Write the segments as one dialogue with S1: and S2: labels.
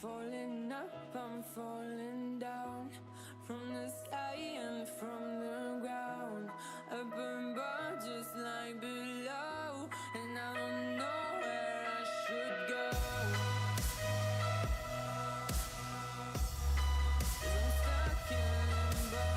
S1: falling up, I'm falling down, from the sky and from the ground. Up above just like below, and I don't know where I should go. 'Cause I'm stuck in limbo.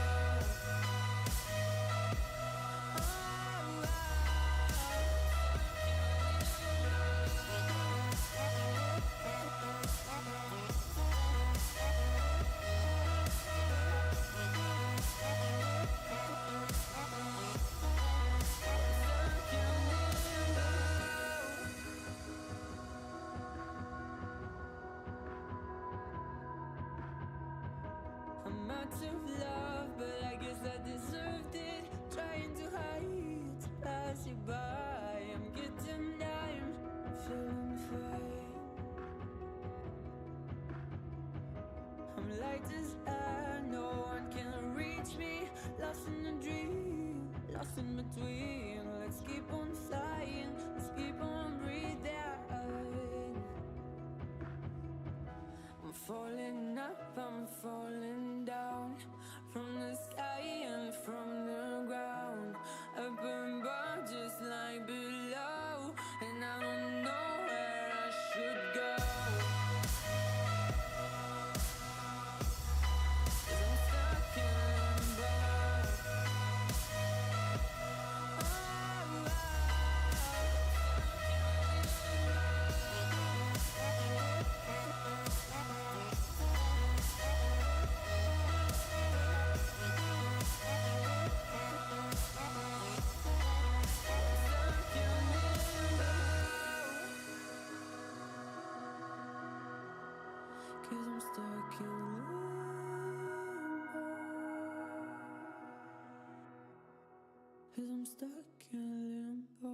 S1: I'm out of love, but I guess I deserved it. Trying to hide, to pass you by. I'm getting down, feeling fine. I'm light as air, no one can reach me. Lost in a dream, lost in between. Let's keep on flying, let's keep on breathing. I'm falling up, I'm falling down, from the sky and from the ground. Up above just like below, and I don't know where I should go. 'Cause I'm stuck in limbo. Cause I'm stuck in limbo. Cause I'm stuck in limbo.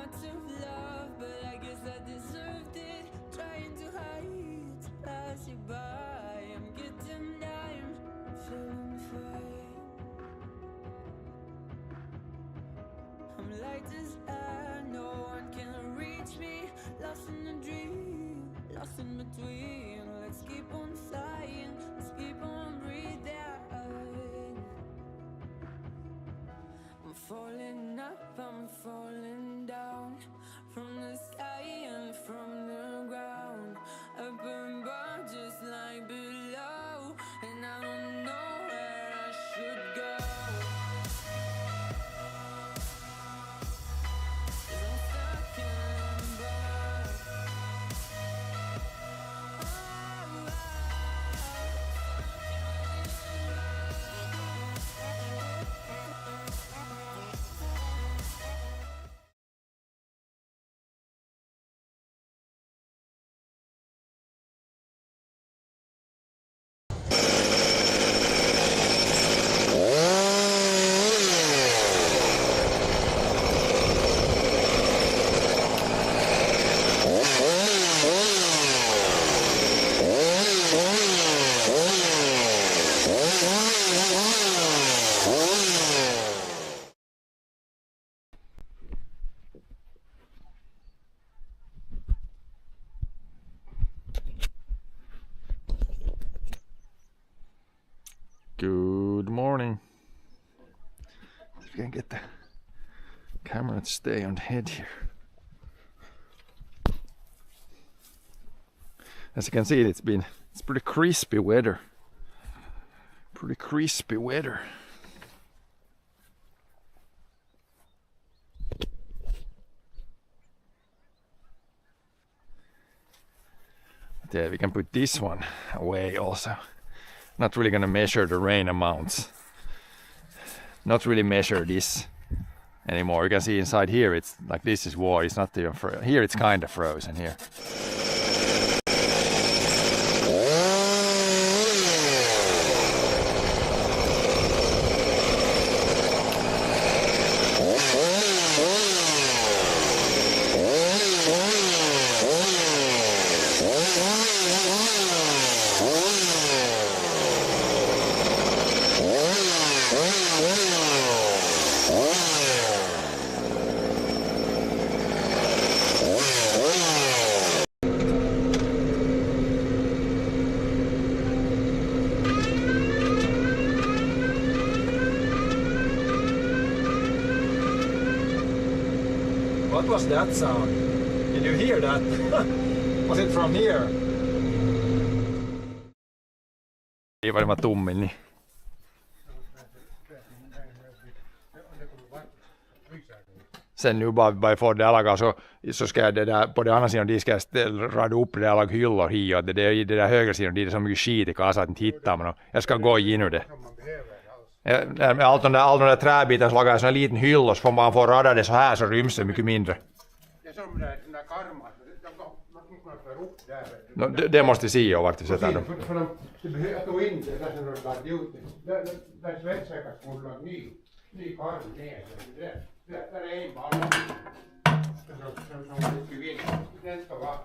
S1: lots of love, but I guess I deserved it. Trying to hide, to pass you by. I'm getting time, feeling fine. I'm light as air, no one can reach me. Lost in a dream, lost in between. Let's keep on flying, let's keep on breathing. I'm falling up, I'm falling down. From the sky and from the ground. Up above just like below. And I don't know where I should go. 'Cause I'm stuck in limbo.
S2: Good morning. If we can get the camera to stay on the head here. As you can see, it's pretty crispy weather. Pretty crispy weather. But yeah, we can put this one away also. Not really gonna measure the rain amounts. Not really measure this anymore. You can see inside here, it's like this is water. It's not even frozen. Here it's kind of frozen here.
S3: What was that sound? Did you hear that? Was it from here?
S2: Ei varmaan tummin niin. Sen nu bara får det alla så ska det där på den andra sidan de ska rada upp det alla hyllor här och det där högra sidan det är så mycket skit i kassan att inte hitta men jag ska gå in ur det. Med allt de där träbitar så lagar jag sån liten hylla så får man få rada det så här så ryms det mycket mindre.
S4: Det är som den där karman, man för upp där.
S2: No, det måste se vart vi sätter dem.
S4: För det behöver gå in det där som de lagt ut. Där svetsäkert skulle lagt ny karm ner. Där är en ball. Som mycket vind. Den ska vara.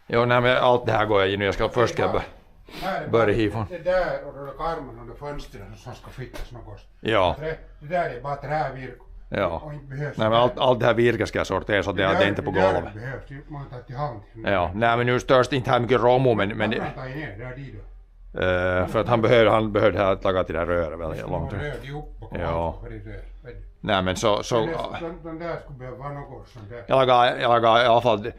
S2: Jo, nej, men allt det här går jag in och jag ska först börja hifrån.
S4: Det där och de där karmen och de fönstren som ska fittas något.
S2: Ja.
S4: Det där är bara trävirk.
S2: Ja. Nej, men allt det här virket ska jag sortera så det är inte på golvet.
S4: Det behövs, man tar till hand.
S2: Ja, nej men nu störs inte här mycket romo men
S4: Man tar ner, det är dit då.
S2: för att han behövde här laga till det här röret väldigt långt. Ja. Nej men så
S4: Den där skulle behöva vara något sånt där.
S2: jag lagar i alla fall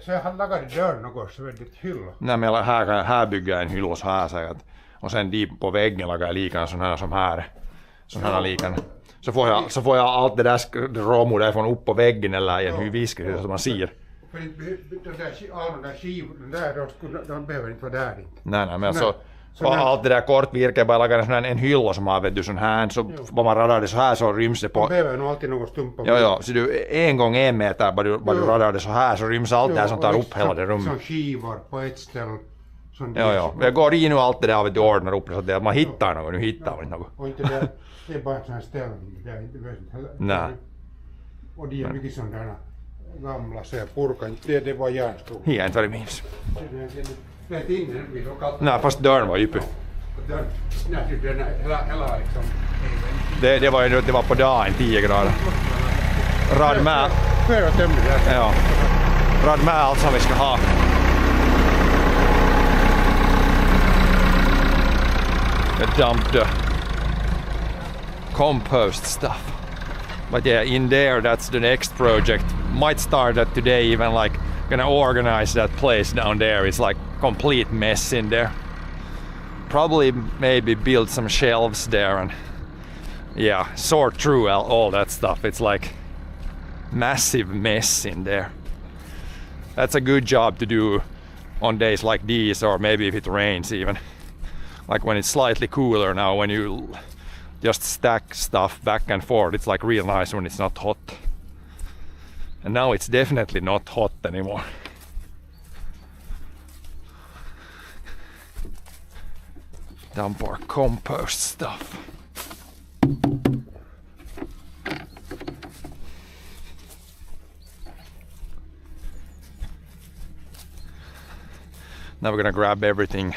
S4: Så han lagade dörren något så väldigt hylla.
S2: Nej men här bygger jag en hylla så här så att och sen de på väggen lagar jag likadant sån här som här. Sån här likadant. Så får jag allt det där romo därifrån upp på väggen eller i en hyviske så man ser.
S4: För alla de där skivorna där, de behöver inte vara där inte.
S2: Nej men så allt det där kortvirke bara lagar en hylla som har vet du sån här så bara man radar det så här så ryms det på.
S4: De behöver nog alltid något stumpa.
S2: Ja, så du en gång 1 meter bara du radar det så här så ryms allt det här som tar upp hela det rummet.
S4: Som skivor på ett ställe.
S2: Ja. Jag går in och allt det där vet du ordnar upp så att man hittar något, nu hittar man inte något.
S4: Och inte det är bara sån här ställe där inte behövs.
S2: Nej.
S4: Och de är mycket sådana gamla så jag purkar inte. Det var järnskrov.
S2: Hier, inte vad det minns.
S4: Det är inne vid och kallt.
S2: Nej, fast dörren var djup.
S4: Hela liksom.
S2: Det var på dagen 10 grader. Rad med. Ja. Rad med allt som vi ska ha. Dump the compost stuff. But yeah, in there, that's the next project. Might start that today, even like gonna organize that place down there. It's like complete mess in there. Probably maybe build some shelves there and yeah, sort through all that stuff. It's like massive mess in there. That's a good job to do on days like these, or maybe if it rains even. Like when it's slightly cooler now, when you just stack stuff back and forth, it's like real nice when it's not hot. And now it's definitely not hot anymore. Dump our compost stuff. Now we're gonna grab everything,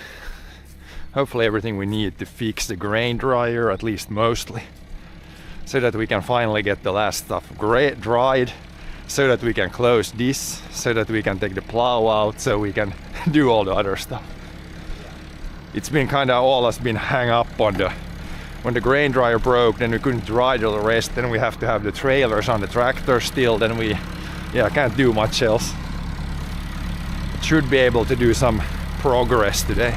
S2: hopefully everything we need to fix the grain dryer, at least mostly, so that we can finally get the last stuff dried, so that we can close this, so that we can take the plow out, so we can do all the other stuff. It's been kind of all has been hung up on when the grain dryer broke, then we couldn't dry the rest, then we have to have the trailers on the tractor still, then we can't do much else. Should be able to do some progress today.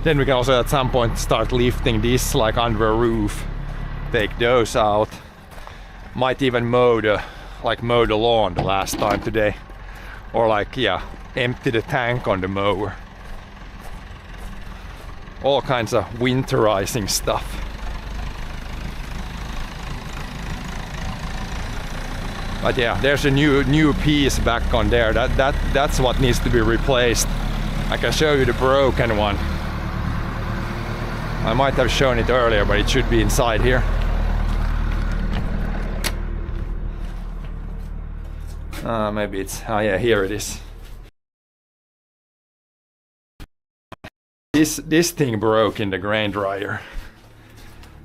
S2: Then we can also at some point start lifting this like under a roof, take those out. Might even mow the lawn the last time today, or empty the tank on the mower. All kinds of winterizing stuff. But yeah, there's a new piece back on there. That's what needs to be replaced. I can show you the broken one. I might have shown it earlier, but it should be inside here. Maybe it's, here it is. This thing broke in the grain dryer.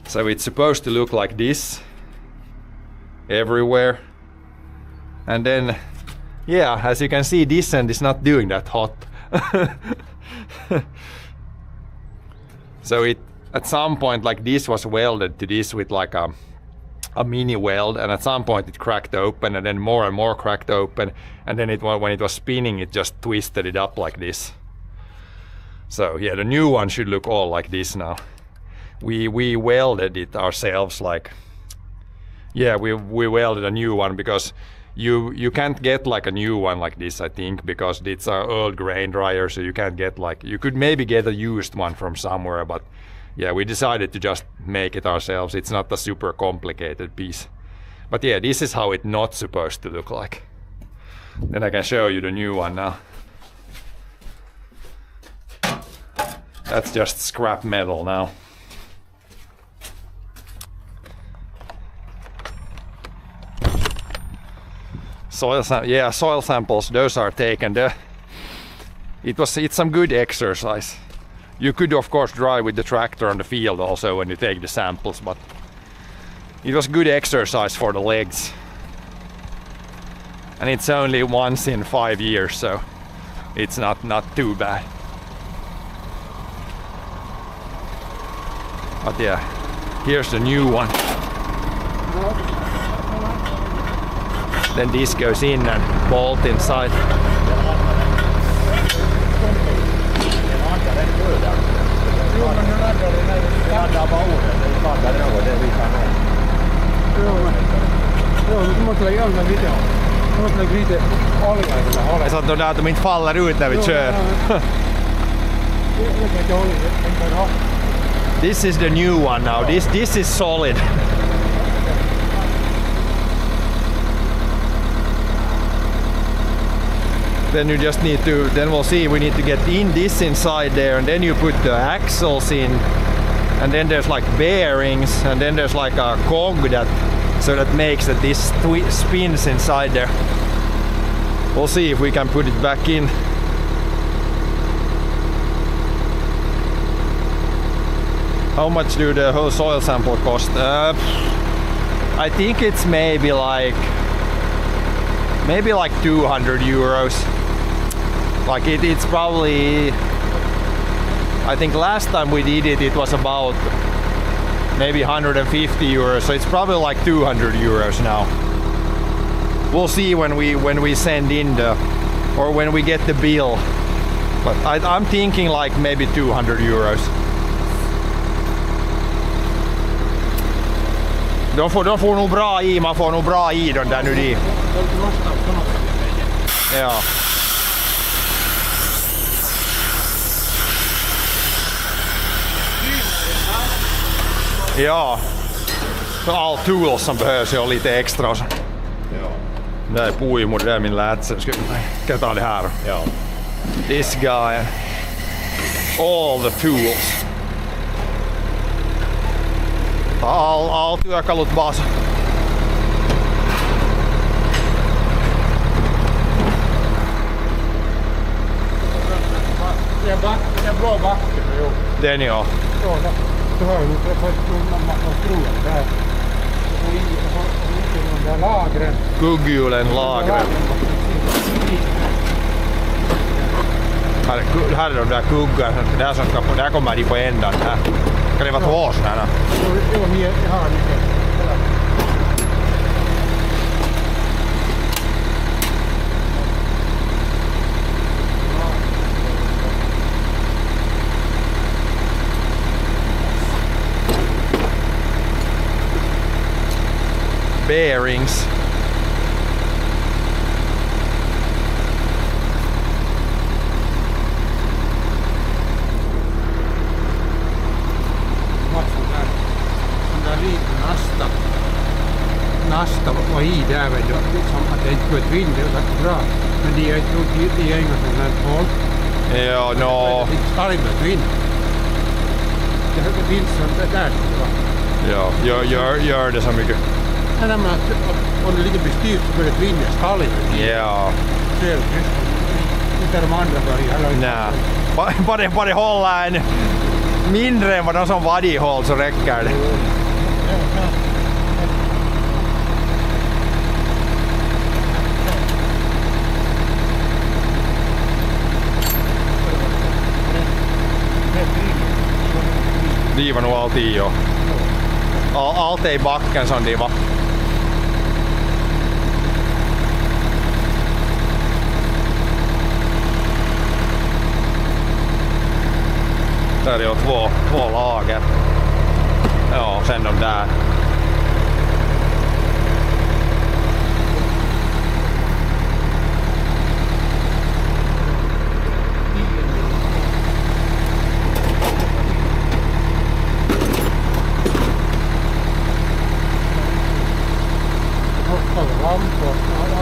S2: So it's supposed to look like this everywhere. And then, as you can see, this end is not doing that hot. So it, at some point, like this was welded to this with like a mini weld, and at some point it cracked open, and then more and more cracked open, and then when it was spinning, it just twisted it up like this. So yeah, the new one should look all like this now. We welded it ourselves, we welded a new one, because you can't get like a new one like this, I think, because it's an old grain dryer, so you can't get you could maybe get a used one from somewhere, but yeah, we decided to just make it ourselves. It's not a super complicated piece. But yeah, this is how it's not supposed to look like. Then I can show you the new one now. That's just scrap metal now. Soil samples, those are taken. It's some good exercise. You could of course drive with the tractor on the field also when you take the samples, but it was good exercise for the legs. And it's only once in 5 years, so it's not too bad. But yeah, here's the new one. Then this goes in and bolt inside. Så att de där de inte faller ut när vi kör. This is the new one now. This is solid. Then you just need to, then we'll see, we need to get in this inside there, and then you put the axles in, and then there's like bearings, and then there's like a cog that, so that makes that this spins inside there. We'll see if we can put it back in. How much do the whole soil sample cost? I think it's maybe like 200 euros. Like it's probably, I think last time we did it, it was about maybe 150 euros. So it's probably like 200 euros now. We'll see when we send in the, or when we get the bill. But I'm thinking like maybe 200 euros. De får nog bra i, man får nog bra i den där nu i. Ja. Ja. Så all tools som behövs är lite extra. Och så.
S3: Ja.
S2: Där är puimur, där är min lätse. Ska jag ta det här?
S3: Ja.
S2: This guy. All the tools. All työkalut baas.
S3: Den blå backen har gjort.
S2: Den ja.
S3: Så har du först en massa skruvar där. Och så i de där lagren.
S2: Kugghjulen lagren. Här är de där kuggarna. Där kommer de på ändan. Här. Kan det vara två sådana?
S3: Jo, jag har mycket.
S2: Bearings.
S3: Nasta var i där väl då, som att det inte går ett vind, det var bra. Men det är inga sådana här hål.
S2: Ja, no.
S3: Det är starkt vind. Det finns sånt där.
S2: Ja, gör det så mycket.
S3: När man, om det ligger bestyrt så börjar det vinna skalligt.
S2: Ja.
S3: Inte de andra börjar.
S2: Nej. Bara hålla en mindre än vad de som vadihåll så räcker det. De var nog alltid jo. Allt är i backen som de var. Där är ju två lager. Ja, sen de där.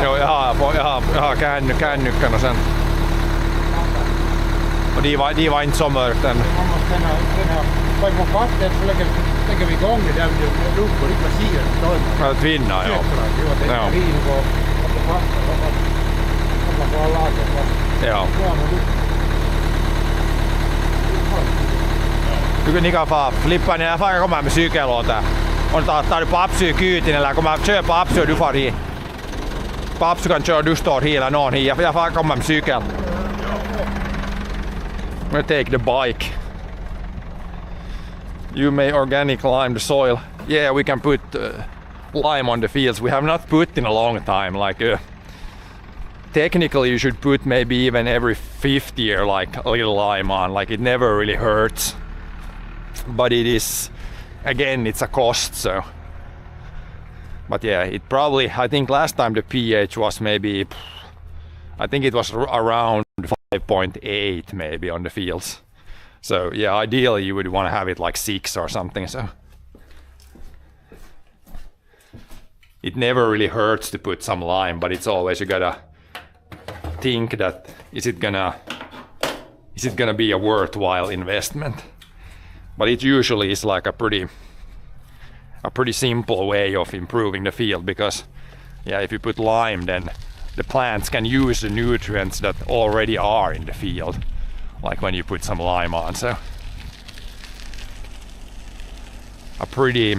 S2: Joo, jag har kännykän och sen. Och de var inte så mörkt än.
S3: På vattnet så lägger vi igång det där med luckor i placiren.
S2: Ja, tvinna, ja.
S3: Ja.
S2: Ja. Du kan nika få flippa ner för att komma med cykelåta. Och tar du på Apsy kytin eller kommer att köra på Apsy och du far hit. På Apsy kan köra du står hit eller någon hit. Jag får komma med cykel. I'm gonna take the bike. You may organic lime the soil. Yeah, we can put lime on the fields. We have not put in a long time. Like technically, you should put maybe even every 5th year, like a little lime on. Like it never really hurts. But it is, again, it's a cost. So, but yeah, it probably. I think last time the pH was maybe. I think it was around 5.8 maybe on the fields. So yeah, ideally you would want to have it like 6 or something. So it never really hurts to put some lime, but it's always you gotta think that is it gonna be a worthwhile investment? But it usually is like a pretty simple way of improving the field, because yeah, if you put lime, then the plants can use the nutrients that already are in the field, like when you put some lime on. So a pretty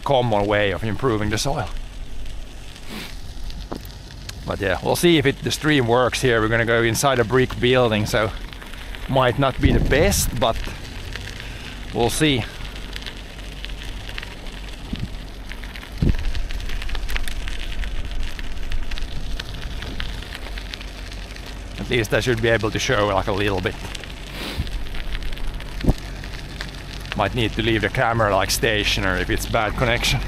S2: common way of improving the soil. But yeah, we'll see if the stream works here. We're gonna go inside a brick building, so might not be the best, but we'll see. At least I should be able to show like a little bit. Might need to leave the camera like stationary if it's bad connection.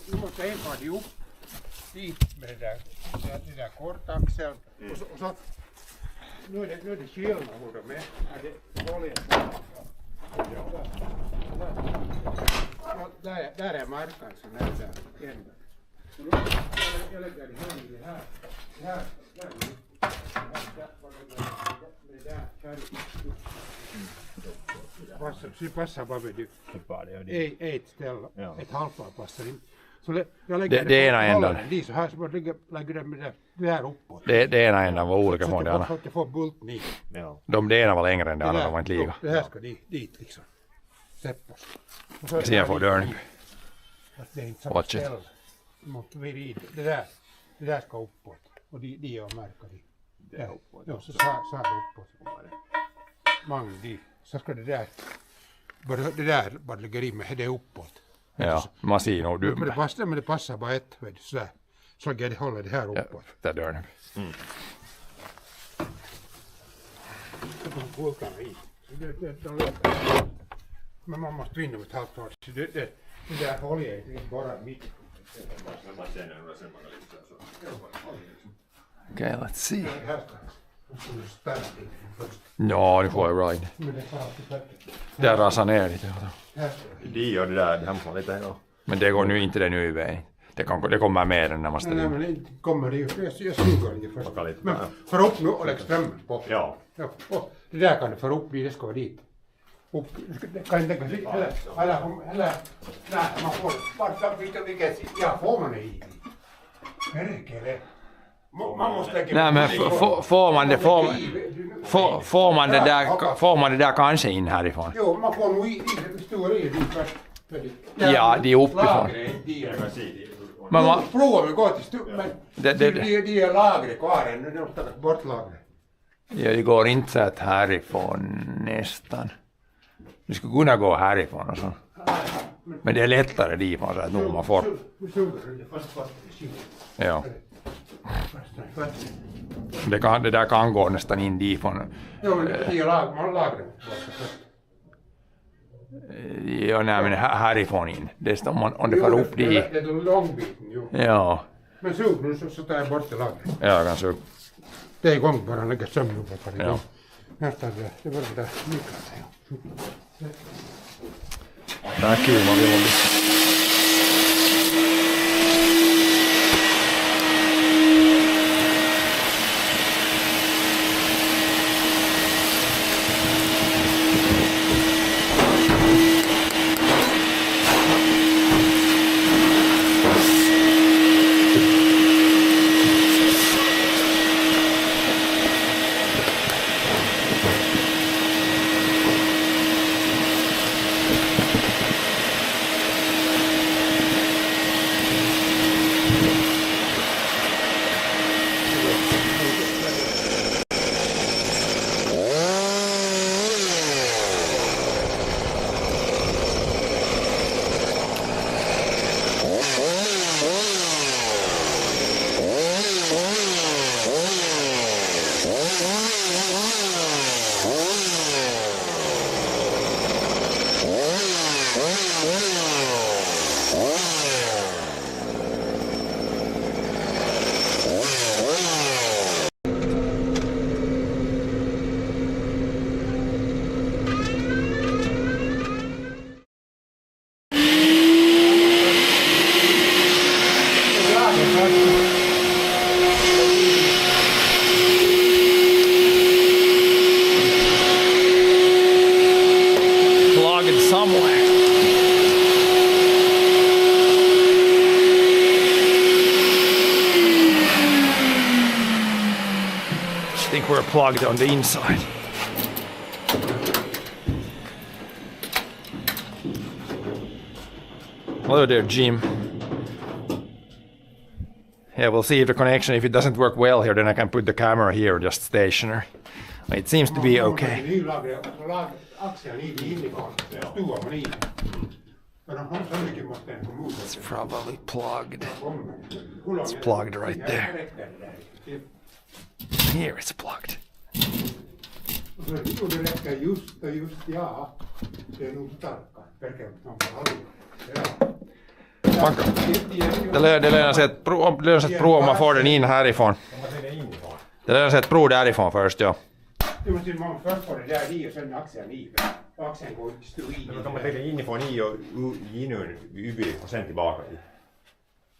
S4: Nu måste en fara ihop dit med det där kortaxeln. Och så, nu är det skillnad hur de är. Där är marken som är där ända. Jag lägger det här. Passar bara med du. Ett ställe, ett halvpar passar in. Så jag lägger
S2: det ena ändan.
S4: Så här så bara lägger det med det här uppåt.
S2: Det ena ändan var olika från det andra.
S4: Så att jag får bulten i.
S2: Det ena var längre än det andra, de var inte lika.
S4: Det här ska dit liksom. Seppas.
S2: Sen får dörren.
S4: Det är inte samma
S2: Watch it.
S4: ställe. Måste vi rida. Det där ska uppåt. Och de är märka di. Det är uppåt. Ja, så här uppåt. Många di. Så ska det där bara ligger in med det uppåt.
S2: Ja, man ser nog du.
S4: Men det passar bara ett vet du, sådär. Så jag det håller det här uppåt.
S2: Ja, där dörren.
S4: Så kommer pulkarna i. Men man måste vinna med ett halvt år. Det där håller jag inte bara mitt.
S2: Okay, let's see. Ja, nu får jag ride. Där rasar ner lite.
S5: Det gör det där, det här måste man lite då.
S2: Men det går nu inte den nu i vägen. Det kommer med den när man ställer.
S4: Nej, men det kommer det ju. Jag suger lite först. Men för upp nu och lägg strömmen på.
S5: Ja.
S4: Det där kan du för upp det ska vara dit. Och det kan inte gå eller man får vilket ja får man det i. Herregud. Man måste lägga.
S2: Nej, men får man det där kanske in härifrån?
S4: Jo, man får nog i stora i först.
S2: Ja, det är uppifrån. Men man
S4: provar vi går till men det är lagret kvar ännu, det måste tas bort lagret.
S2: Ja, det går inte så att härifrån nästan. Du skulle kunna gå härifrån och så. Men det är lättare difrån så att nu man får. Ja. Det där kan gå nästan in difrån.
S4: Jo, men det är man lagret.
S2: Ja, nej, men härifrån in. Det står om det får upp dit.
S4: Det är den långbiten, jo.
S2: Ja.
S4: Men sug nu så tar jag bort det lagret.
S2: Ja, jag kan suga.
S4: Det är igång bara, lägga sömn på det.
S2: Ja.
S4: Nästan det var det där mikrofonen.
S2: Det är kul, man vill ha det. plugged on the inside. Hello there, Jim. Yeah, we'll see if the connection, if it doesn't work well here, then I can put the camera here just stationary. It seems to be okay. It's probably plugged. It's plugged right there. Here it's plugged. Det lönar sig att prova om man får den in härifrån. Det lönar sig att prova därifrån först, ja.
S4: Du måste man först få det där i och sen axeln i. Axeln går inte stå i.
S5: Men kan man lägga inifrån i och in vid och sen tillbaka i?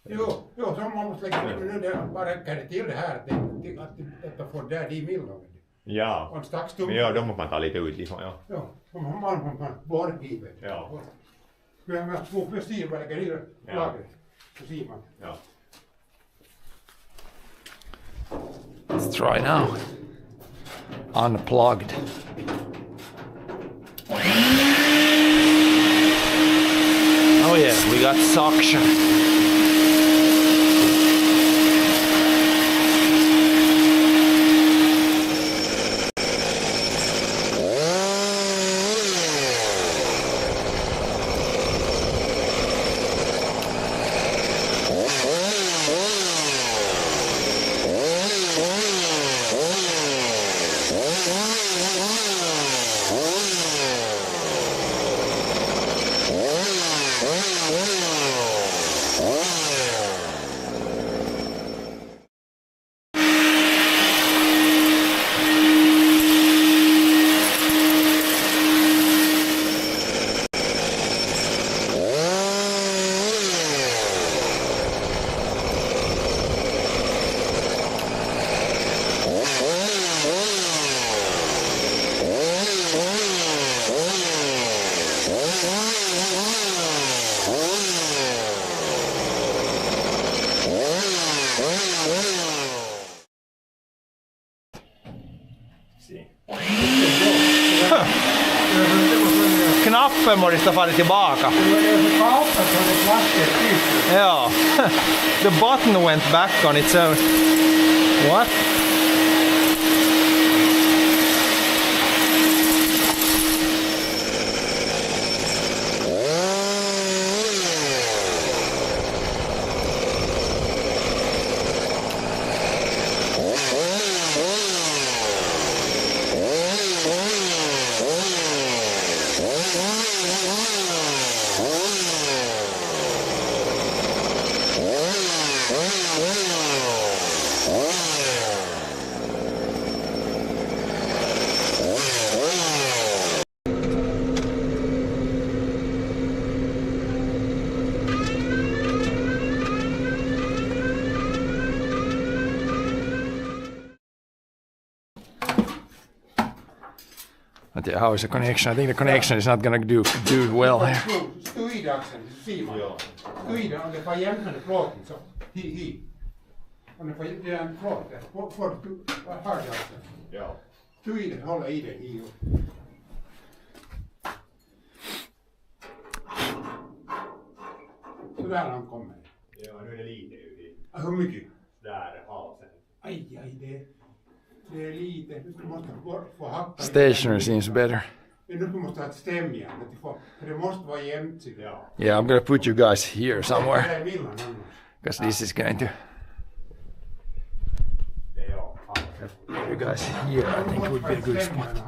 S4: Jo, så man måste lägga nu det bara räcker det till det här att få det där i millen.
S5: Ja, men ja, då måste man ta lite utifrån, ja.
S4: Ja, om man bara givet.
S5: Ja.
S4: Men man får precis bara lägga i lagret. Så ser man.
S5: Ja.
S2: Let's try now. Unplugged. Oh yeah, we got suction. Knappen måste falla tillbaka. Ja. The button went back on its own. What? But yeah, how is the connection? I think the connection is not gonna do well here.
S4: Stuidaxeln, så ser man. Stuiden, om det får jämnare plåten så hi. Om det får jämnare plåten, får du hardaxeln.
S5: Ja.
S4: Stuiden håller i den i. Så där han kommer.
S5: Ja, nu är det lite ute.
S4: Hur mycket?
S5: Där, halsen.
S4: Aj, det är lite. Du måste få hacka.
S2: Stationary seems better.
S4: Men du måste ha ett stämjärn. För det måste vara jämnt. Ja.
S2: Yeah, I'm gonna put you guys here somewhere. Because this is going to... You guys here, I think would be a good spot.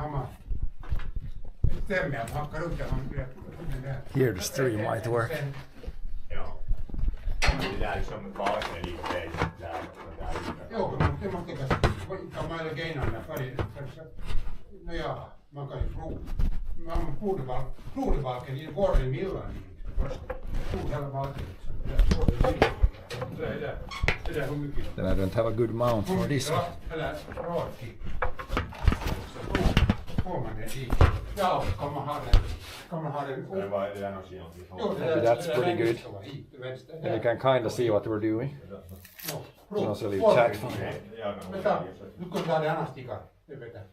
S2: Here the stream might work.
S5: Ja. Det där är som basen är lite där.
S4: Jo, men det måste kan man lägga in andra färger. No ja, man kan ju prova. Man foderbalken i går i millan. Prova hela balken. Det där hur mycket.
S2: Then I don't have a good mount for this one.
S4: Eller radkick. Så får man det i. Ja, kan man ha den.
S5: Det där någonsin.
S2: Maybe that's pretty good. And you can kind of see what we're doing. And also leave chat from here.
S4: Vänta, nu kan ta det annars stickar. Det vet jag.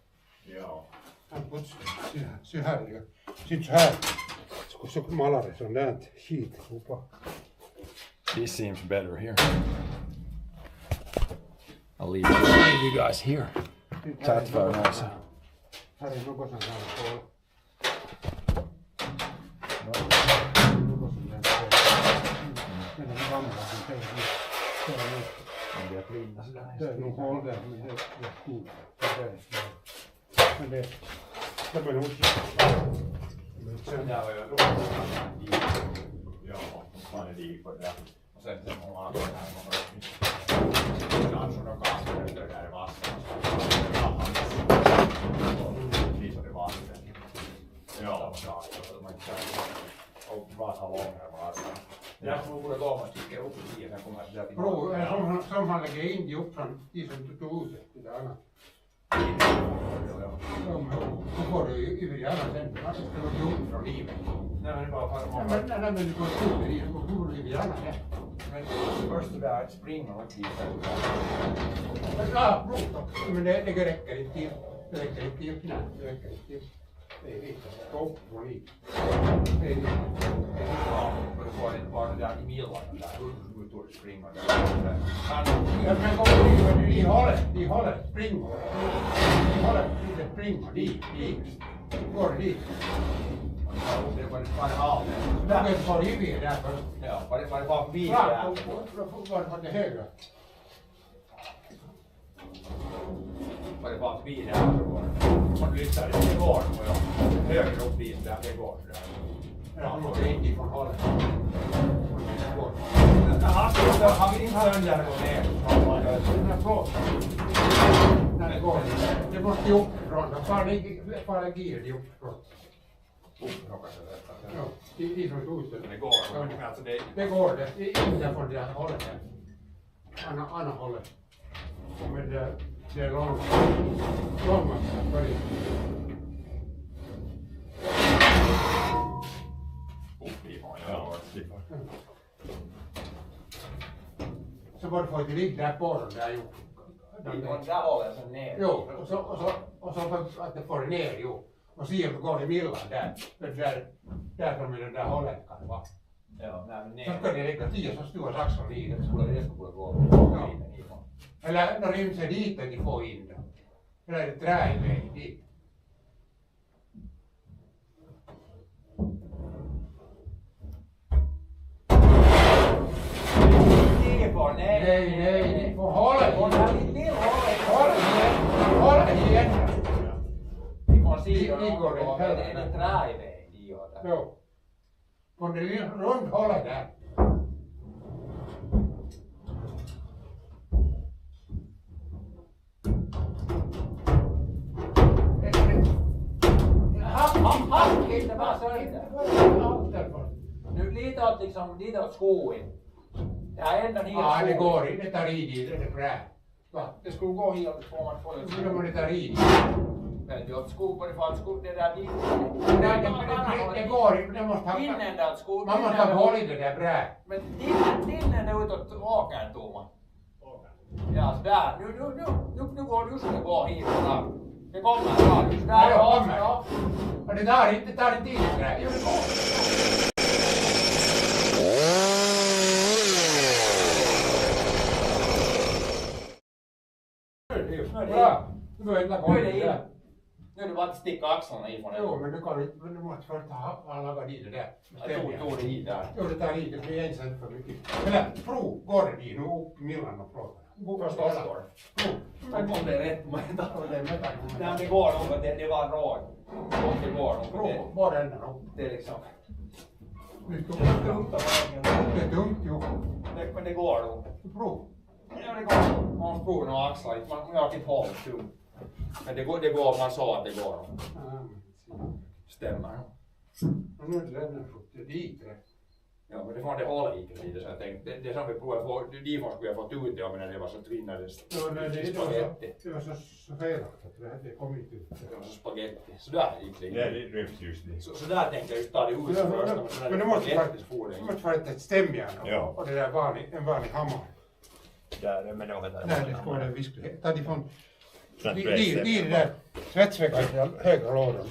S5: Ja.
S4: Han putsar. Se här. Sitt så här. Så malar det sånt där skit uppe.
S2: This seems better here. I'll leave you guys here. Chat för mig så.
S4: Här är något sånt här på. Men det är gamla som säger
S2: Det är blinda sådär.
S4: det är nog håll där, men det är skog. Men det är nog men sen
S5: Där var jag då. Ja, man är dit på det. Och sen har man det här. Kanske någon kanske det där är vassen. Visar det vassen. Ja, och bara ta långa vassen. Jag tror borde gå man tycker upp i tiden kommer att där till.
S4: prov, som han lägger in det upp från de som tog ut det där annat. Då får du ju över gärna sen. Varför ska du gjort från livet?
S5: Nej, men det är bara för att
S4: Nej, men du får stå i det. Då får du över gärna det.
S5: men först det där springer och lite.
S4: Men ja, prov då. Men det räcker inte till. Det räcker inte till. Nej, det räcker inte till. Det är lite stopp från livet. Det är lite.
S5: Ja, för du får inte bara det där i milan där ut och springa där.
S4: Ja, men kommer de håller, springer. De håller, inte springer, dit. Går dit.
S5: Det var det fan
S4: Då kan du få i vid där först.
S5: Ja, var det bara förbi
S4: Ja,
S5: där.
S4: då var det på det högra.
S5: Var det bara förbi där så var det. Man lyssnade, det går nog ja. Höger upp dit där, det går där.
S4: Ja, då är inte ifrån hållet.
S5: Han vill inte sönder och ner.
S4: Den är flott. När det går. Det måste ju uppifrån. Då far det gir det uppifrån. Ja, de som tog ut det.
S5: Det går, men alltså
S4: Det går det. Det är inte från det här hållet. Andra hållet. Men det är långt. Långt. Så bara får inte ligga där på den där ju.
S5: där håller sen ner.
S4: Jo, och så för att det får det ner ju. Och sen går det millan där. Där som i den där hållet kan vara.
S5: Ja, nej, men
S4: Så ska det räcka 10 så stora saxar i det.
S5: Det skulle gå.
S4: Eller när de ser dit att de får in det. Eller är det träiväg dit. Nej, ni får hålla i. Hålla igen.
S5: Vi får se
S4: Det går det.
S5: det är en träiväg i och där.
S4: Jo. Får ni runt hålla där.
S5: Inte bara sönder. Nu lite åt skogen. Det är ändå helt
S4: Ja, det
S5: skogen.
S4: går inte. Det tar i dit. Det är bra. Va?
S5: Det skulle gå helt får man få det.
S4: Nu må det ta i dit.
S5: Men det åt skog på det fall skog det där dit.
S4: Det går inte. Det måste ha...
S5: Innen där skog.
S4: Man måste ha hållit det där bra.
S5: Men dinnen är utåt åkern Toma. Ja, så där. Nu går du skulle gå hit och där. Det kommer snart. Just där.
S4: Ja, kommer. Och det tar inte tid. Jo, det går. Bra. Du behöver inte gå in där.
S5: Nu är det bara att sticka axlarna i från den.
S4: Jo, men du måste först ha lagat dit det där.
S5: Jag tog det hit där.
S4: Jo, det tar hit. Det blir en cent för mycket. Eller, prov. Går det dit? Nu upp millan och prova.
S5: Förstås går det.
S4: Prov.
S5: Men om det är rätt. Men
S4: Det är mättat.
S5: nej, det går nog. Det var rad. Det går nog.
S4: Prov. Bara ända nog.
S5: Det är liksom.
S4: Det är tungt.
S5: Tungt av vägen.
S4: Det är tungt, jo.
S5: Men det går nog.
S4: Prov.
S5: Ja, det går. Man provar några axlar. Man har typ håll. Men det går. Man sa att det går. Stämmer.
S4: Och nu är det redan fått dit.
S5: Ja, men det får det hålla i lite så jag tänkte. Det som vi provade på. De skulle jag fått ut det. Men det var så tvinnades.
S4: Det var så felaktigt. Det kom inte ut.
S5: Det var så spagetti. Så där gick det. Ja, det ryms just det. Så där tänkte jag just ta det ut först.
S4: Men det måste vara ett stämjärn.
S5: Ja.
S4: Och det där en vanlig hammare.
S5: Där, men jag vet inte.
S4: Nej, det ska vara en visklighet. Ta ifrån De där svetsväggarna i högra lådan,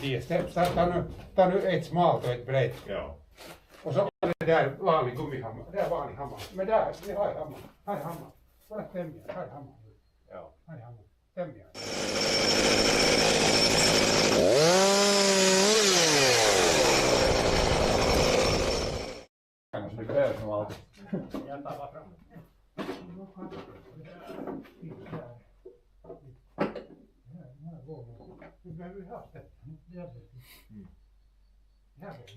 S4: ta nu ett smalt och ett brett.
S5: Ja.
S4: Och så det där vanlig gummihammare, det är vanlig hammare. Men där, det har jag hammare. Här är hammare. Bara tämja, här är hammare.
S5: Ja.
S4: Här är hammare. Tämja.
S2: Kanske det krävs nog alltid.
S4: Jag tar bara fram.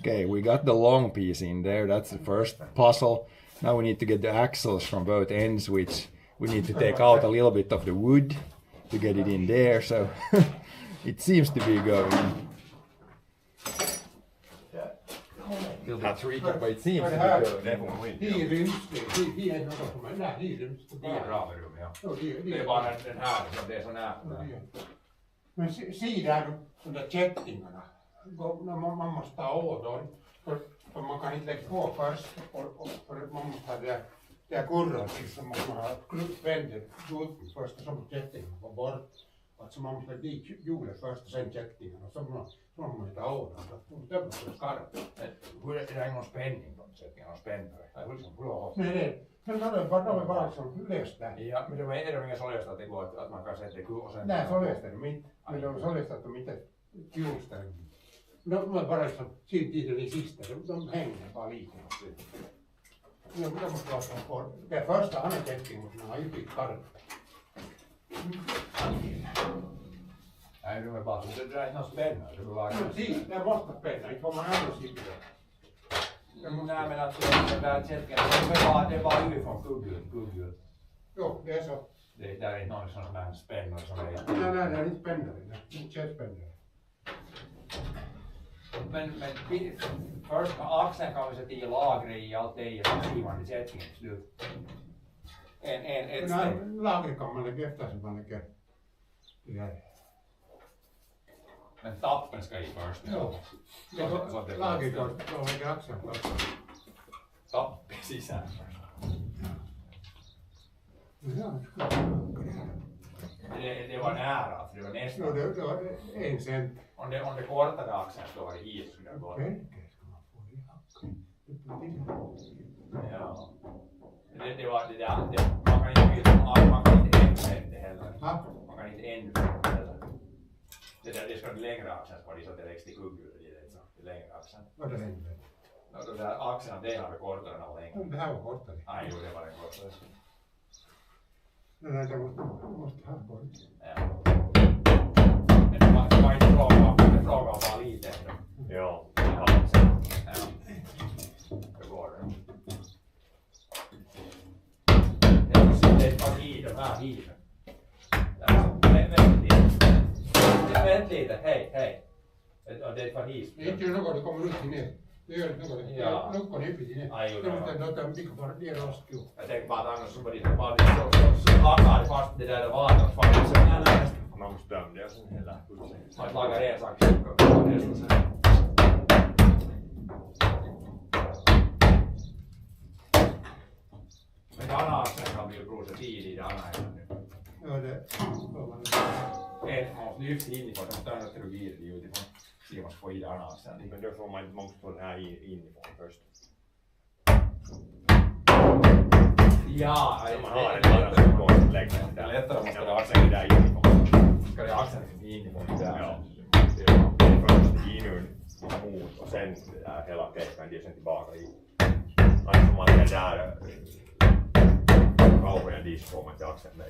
S2: Okay, we got the long piece in there. That's the first puzzle. Now we need to get the axles from both ends, which we need to take out a little bit of the wood to get it in there. So it seems to be going. Still bit tricky, but it seems to be going.
S4: De rymster, de är något som är, nej, de rymster
S2: Det är
S4: bara.
S2: ramrum, ja.
S4: Det
S2: Det är bara den här som det är så nära.
S4: Men se där, de där kättingarna. Man måste ta åt dem. För man kan inte lägga på först. För man måste ha det där kurran som man har vänder ut först och så måste kättingarna gå bort. Alltså man måste dit hjulet först och sen kättingarna. Så man måste ta åt dem. Det måste skarpt.
S2: Hur är det någon spänning på något sätt? Någon spännare? Det är liksom bra.
S4: Nej, men de är bara som löst där.
S2: Ja, men är de inga så löst att det går att man kan sätta det och sen...
S4: Nej, så löste de inte. Men de så löste att de inte hjulställde. De är bara som syntiden i sista, de hänger bara lite. De måste vara som på det första anteckningen måste man ha ju bytt karp.
S2: Nej, de är bara så det är inte något spännande.
S4: Precis, det måste spänna, inte får man ändå sitta.
S2: Nej, men att det där kätken, det är bara utifrån kugghjul.
S4: Jo, det är så.
S2: Det där är inte någon sån här spännare som är...
S4: Nej, det är inte spännare, det är inte kätspännare.
S2: Men först axeln kan vi sätta i lagret i allt det i skrivande kättingen till slut. Ett steg.
S4: Lagret kan man lägga efter som man lägger det där.
S2: Men tappen ska i först.
S4: Jo, lagret kan man lägga axeln på.
S2: Tapp precis här.
S4: Ja,
S2: Det var nära, för det var nästan.
S4: det var 1 cent.
S2: Om det kortade axeln står det i så skulle det gå.
S4: Okej, ska man få det i hacken.
S2: Ja. Det var det där. Man kan inte byta man kan inte ändra det heller. Man kan inte ändra det heller. Det ska det längre axeln ska så att det läggs till kugghjulet i det. Det längre axeln.
S4: Vad det händer?
S2: De där axeln delar med kortare än alla längre.
S4: Det här var kortare.
S2: Nej, jo, det var en kortare.
S4: Det måste ha bort.
S2: Ja. Men det var inte fråga om bara lite.
S5: Ja.
S2: Ja. Det går det. Det är ett par i de här hiven. Vänta lite, hej. Det är ett par his.
S4: Det är inte något det kommer ut i ner. Det gör inte något.
S2: Ja.
S4: Luckan är uppe i ner.
S2: Aj, jo,
S4: Det måste ändå att de bara det är roskigt.
S2: Jag tänkte bara att annars så var det bara så hakar det fast det där var att fan så här.
S5: Man måste döma det sen hela huset.
S2: Man lagar en sak. Men annars kan vi ju brusa tid i det andra nu.
S4: Ja, det får man.
S2: Man måste lyfta in ifrån, man måste annars gira det utifrån. Se om man ska få i det annars sen.
S5: Men då får man måste få det här inifrån först.
S2: Ja,
S5: Man har en annan som går att lägga det
S2: det är
S5: där.
S2: lättare måste det
S5: Ja,
S2: axeln
S5: det där inifrån.
S2: ska det axeln inifrån där.
S5: Ja. Det är först inun mot och sen det där hela käkan, det är sen tillbaka i. Annars får man det där kaupojen disk får man till axeln med.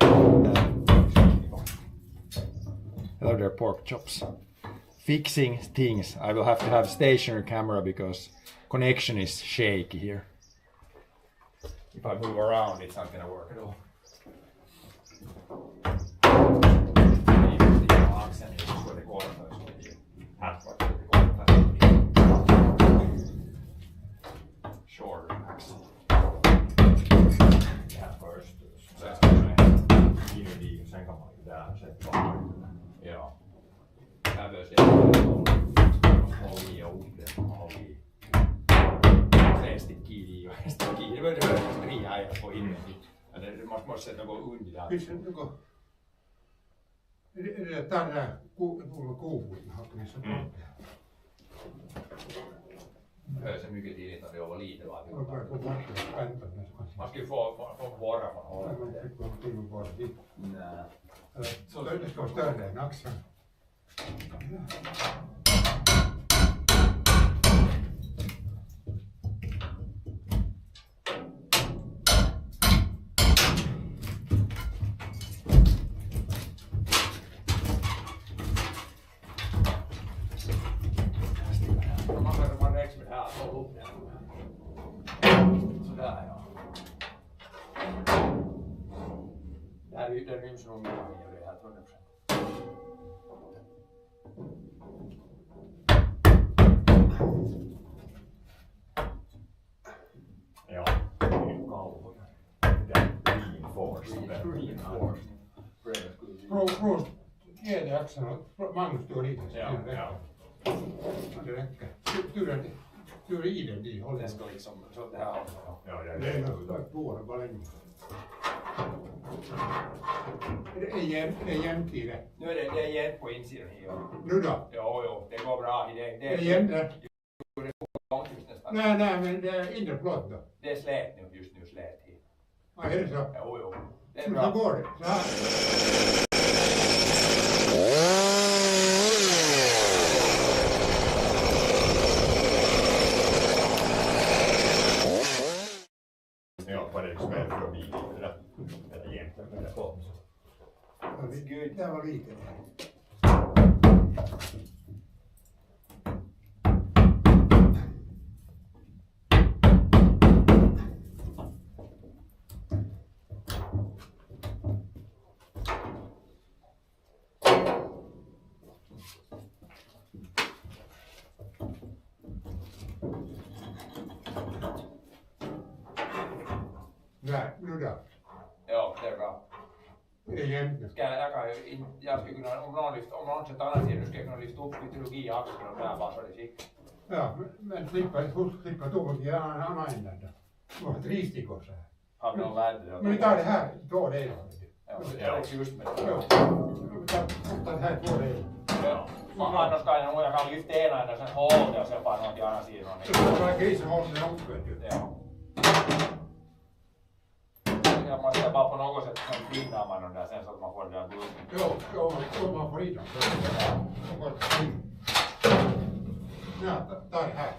S2: Hello there, pork chops. Fixing things. I will have to have stationary camera because connection is shaky here. If I move around, it's not gonna work at all. Shorter axle.
S5: Ja, först. Inun i, sen kan man ju där sätta bara.
S2: Ja. Här behövs det. Håll i och upp det. Håll i. En stick i och en stick i. Det behöver tre här på in. Du måste sätta något under där.
S4: Finns det något? Tänään kuuvuin hakkeessa.
S5: Så mycket tid inte det var lite va.
S4: Jag börjar få bort det. Vänta nästan.
S5: Man ska ju få borra från hålet.
S4: Man fick någon timme bara dit.
S5: Nej.
S4: Så det ska vara större än axeln.
S5: Man räcks med det här och upp den. Sådär ja. Det här ryms nog mer i det här 100%. Ja, det är ju kallt. Reinforced.
S4: Prost, ge det axeln. Magnus står lite.
S5: Ja.
S4: Det räcker. Du är i den dit.
S5: Det ska liksom, så det här. Ja,
S4: Det är något på bara länge. Det är jämnt i det.
S5: Nu är det jämnt på insidan här.
S4: Nu då?
S5: Jo, det går bra.
S4: Det är jämnt där.
S5: Nästan.
S4: Nej, men det är inre plåt då.
S5: Det är slät nu, just nu slät här.
S4: Ja, är det så?
S5: Jo. Det är
S4: Så
S5: bra.
S4: går det. Så här.
S5: Ja, på det som är förbi lite. Det är egentligen med det kom så.
S4: Det var lite. Nej, nu då.
S5: Ja, det är bra.
S4: Det är jämnt.
S5: Jag skulle kunna, om någon sätter annat sidan, nu ska jag kunna lyfta upp mytologi i axeln och där bara så det skick.
S4: Ja, men slippa tåget i annan ändan då. Det var 3 stickor så här.
S5: Har vi någon värde?
S4: Men vi tar det här, 2 delar.
S5: Ja, det räcker just med det.
S4: Ja, vi tar det här 2 delar.
S5: Ja. Annars kan jag kan lyfta ena ändan, sen hålla det och sen bara något till andra sidan.
S4: Det var grisen håller den upp, vet du.
S5: Ja. Jag måste bara på något sätt binda man den där sen så att man får den där bulten.
S4: Jo, man får i dem. Ja, ta det här.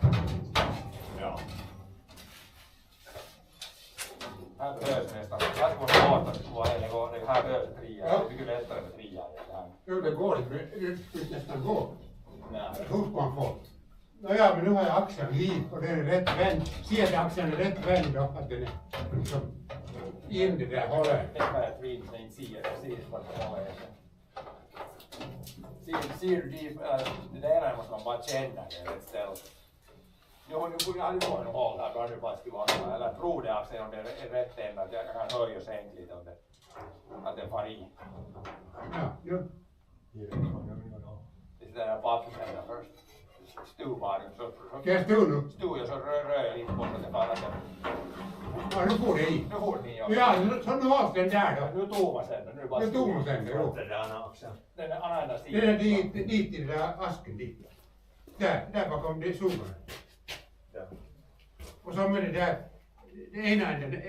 S5: Ja. Här behövs nästan. Här går det hårt att gå. Här behövs 3. Det är mycket lättare med 3.
S4: Jo, det går inte. Det skulle nästan gå.
S5: Nej.
S4: Hur ska man få? Nåja, men nu har jag axeln hit och den är rätt vänd. Ser att axeln är rätt vänd då, att den är liksom in det där hållet.
S5: Det är ett rim som inte ser vad det är. Ser du det där måste man bara känna det rätt ställt. Nu får jag aldrig vara någon håll här, då hade det bara skulle vara eller prov det axeln om det är rätt ända. Jag kan höja och sänka lite om det. Att det far i.
S4: Ja, jo.
S5: Det är där pappersända först. Stuvar så.
S4: Ska jag stå nu?
S5: Stod jag så rör jag lite på så att det faller.
S4: Ja, nu får det i.
S5: Nu får ni ja.
S4: Ja, så nu har den där då.
S5: Nu tog man sen. Nu är det bara
S4: Nu tog man sen, jo.
S5: Den andra sidan.
S4: Den är dit i den där asken dit. Där bakom det zoomar. Och så med det där, det ena änden,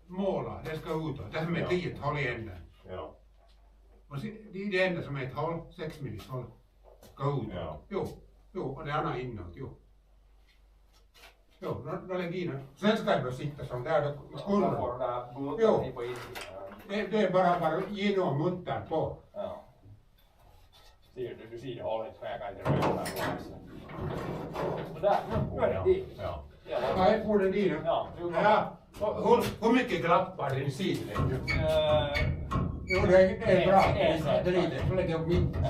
S4: måla, det ska utåt. Det som är 10 håll i änden.
S5: Ja.
S4: Och det är det enda som är ett håll, 6 millis håll, ska ut.
S5: Ja.
S4: Jo, och det andra inåt, jo. Jo, då lägger in den. Sen ska det sitta som där, då skurrar.
S5: Får den där bulten på insidan.
S4: Det är bara genom muttan på.
S5: Ja. Du ser det hållet, för jag kan inte röra den här. Och där, nu är det dit. Ja.
S4: Ja, jag får den dit nu.
S5: Ja,
S4: Ja, hur mycket glappar den sidled nu? Jo, det är bra. Det är lite, så lägger jag upp mitten.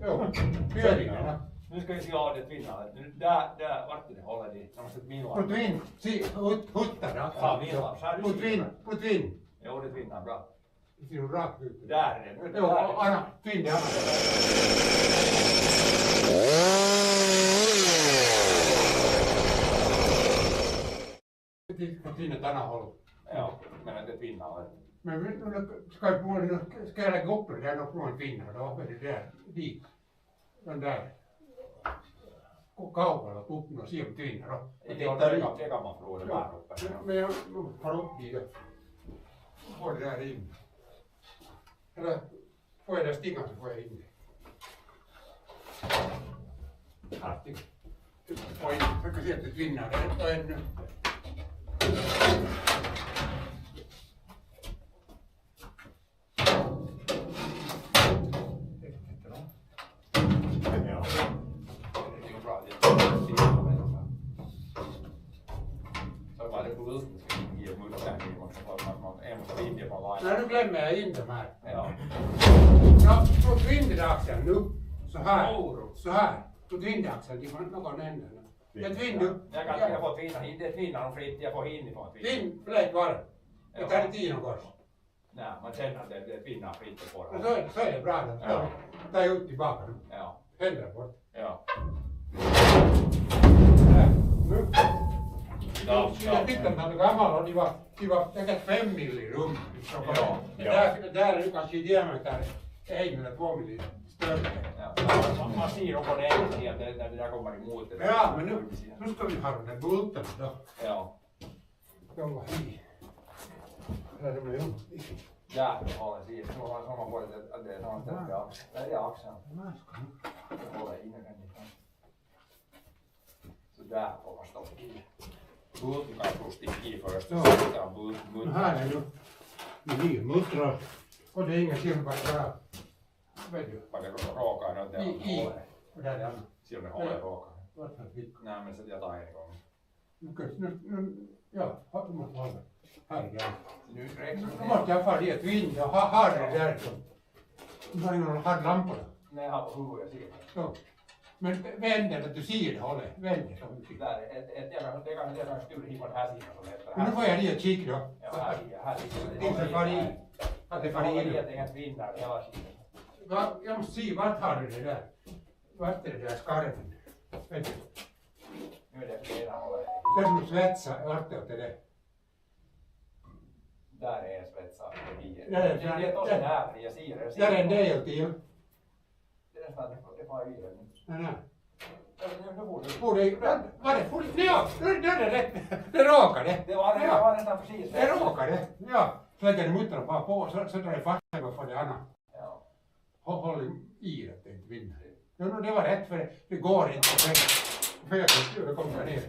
S4: Jo, pyöringarna.
S5: Nu ska vi se av det tvinnandet. Där, vart är det håller dit? Jag måste tvinna.
S4: På tvinn, se, huttar då.
S5: Ja, vinnar.
S4: På tvinn.
S5: Jo, det tvinnar bra.
S4: Det ser ju rakt ut.
S5: Där är det. Nu
S4: Jo, Anna, tvinn det Anna. Tvinn ett annat håll.
S5: Ja, men inte tvinnar.
S4: Men nu ska jag på nu ska jag lägga upp det där och från finnar då för det där dit. Den där kaupalla upp och se om finnar då.
S5: Det kan man prova det bara uppe.
S4: Men jag har upp dit och får det där in. Eller får jag det stingan så får jag in det. Hartig. Oj, jag kan se att det finnar det ännu. Nej, nu glömmer jag in de här.
S5: Ja.
S4: Ja, på tvindaxeln nu. Så här. På tvindaxeln, det var någon ända. Jag tvindu.
S5: Jag får tvinna dem fritt, jag får inifrån tvinna.
S4: Tvinn, förlåt bara. Jag tar inte in någon.
S5: Nej, man känner att det tvinnar fritt på
S4: det. Så är det bra då. Ja. Ta ut tillbaka nu.
S5: Ja.
S4: Händer bort.
S5: Ja.
S4: Nu. Jag tyckte att de gamla och de var säkert 5 mil i rum.
S5: Ja.
S4: Där är ju kanske diameter 1 eller 2 mil större.
S5: Ja. Man ser också det när det där kommer emot det.
S4: Ja, men nu ska vi ha den där bulten då.
S5: Ja.
S4: De var i. Här är de ju.
S5: Ja, det har jag sett. Nu har man fått att det är något där i axeln. Där är axeln. Det håller inne den. Så där får man stoppa i. Bulten kan få sticka i först.
S4: Ja, här är nu muttrar. Och det är inga silverkvar. Vet du?
S5: Vaikka ruokaa noita
S4: I. Och där är han.
S5: Siellä ne håller ruokaa.
S4: Varför fick?
S5: Nej men se jotain en gång.
S4: Nu, ja, du måste hålla. Här är det.
S5: Nu räcker
S4: Nu måste jag fara dit in. Jag har det där. Du har ingen lampor.
S5: Nej, jag har huvudet siitä.
S4: Så. Men vänd att du ser det, håller. Vänd det som du ser.
S5: Där, det kan styra himon här sidan som heter.
S4: Men nu får jag dit och kika då.
S5: Ja, här sidan.
S4: Det är far i. Att det far i.
S5: Det är inga tvinnar hela sidan.
S4: Jag måste se, vart har du det där? Vart är det där skarven? Vet du?
S5: Nu är det för ena hållet.
S4: Det är som svetsa, vart är det?
S5: Där är en svetsare.
S4: Det
S5: är tosi nära, jag ser det.
S4: Där är en del till.
S5: Det är nästan, det får i den.
S4: Nej.
S5: Nu
S4: Var det fullt? Ja, det är rätt. Det råkade.
S5: Det var nästan precis.
S4: Det råkade. Ja. Så lägger du muttarna bara på så drar det fast mig för det andra.
S5: Ja.
S4: Håll i det, inte vinna. Ja, det var rätt för det går inte. För jag kommer ner.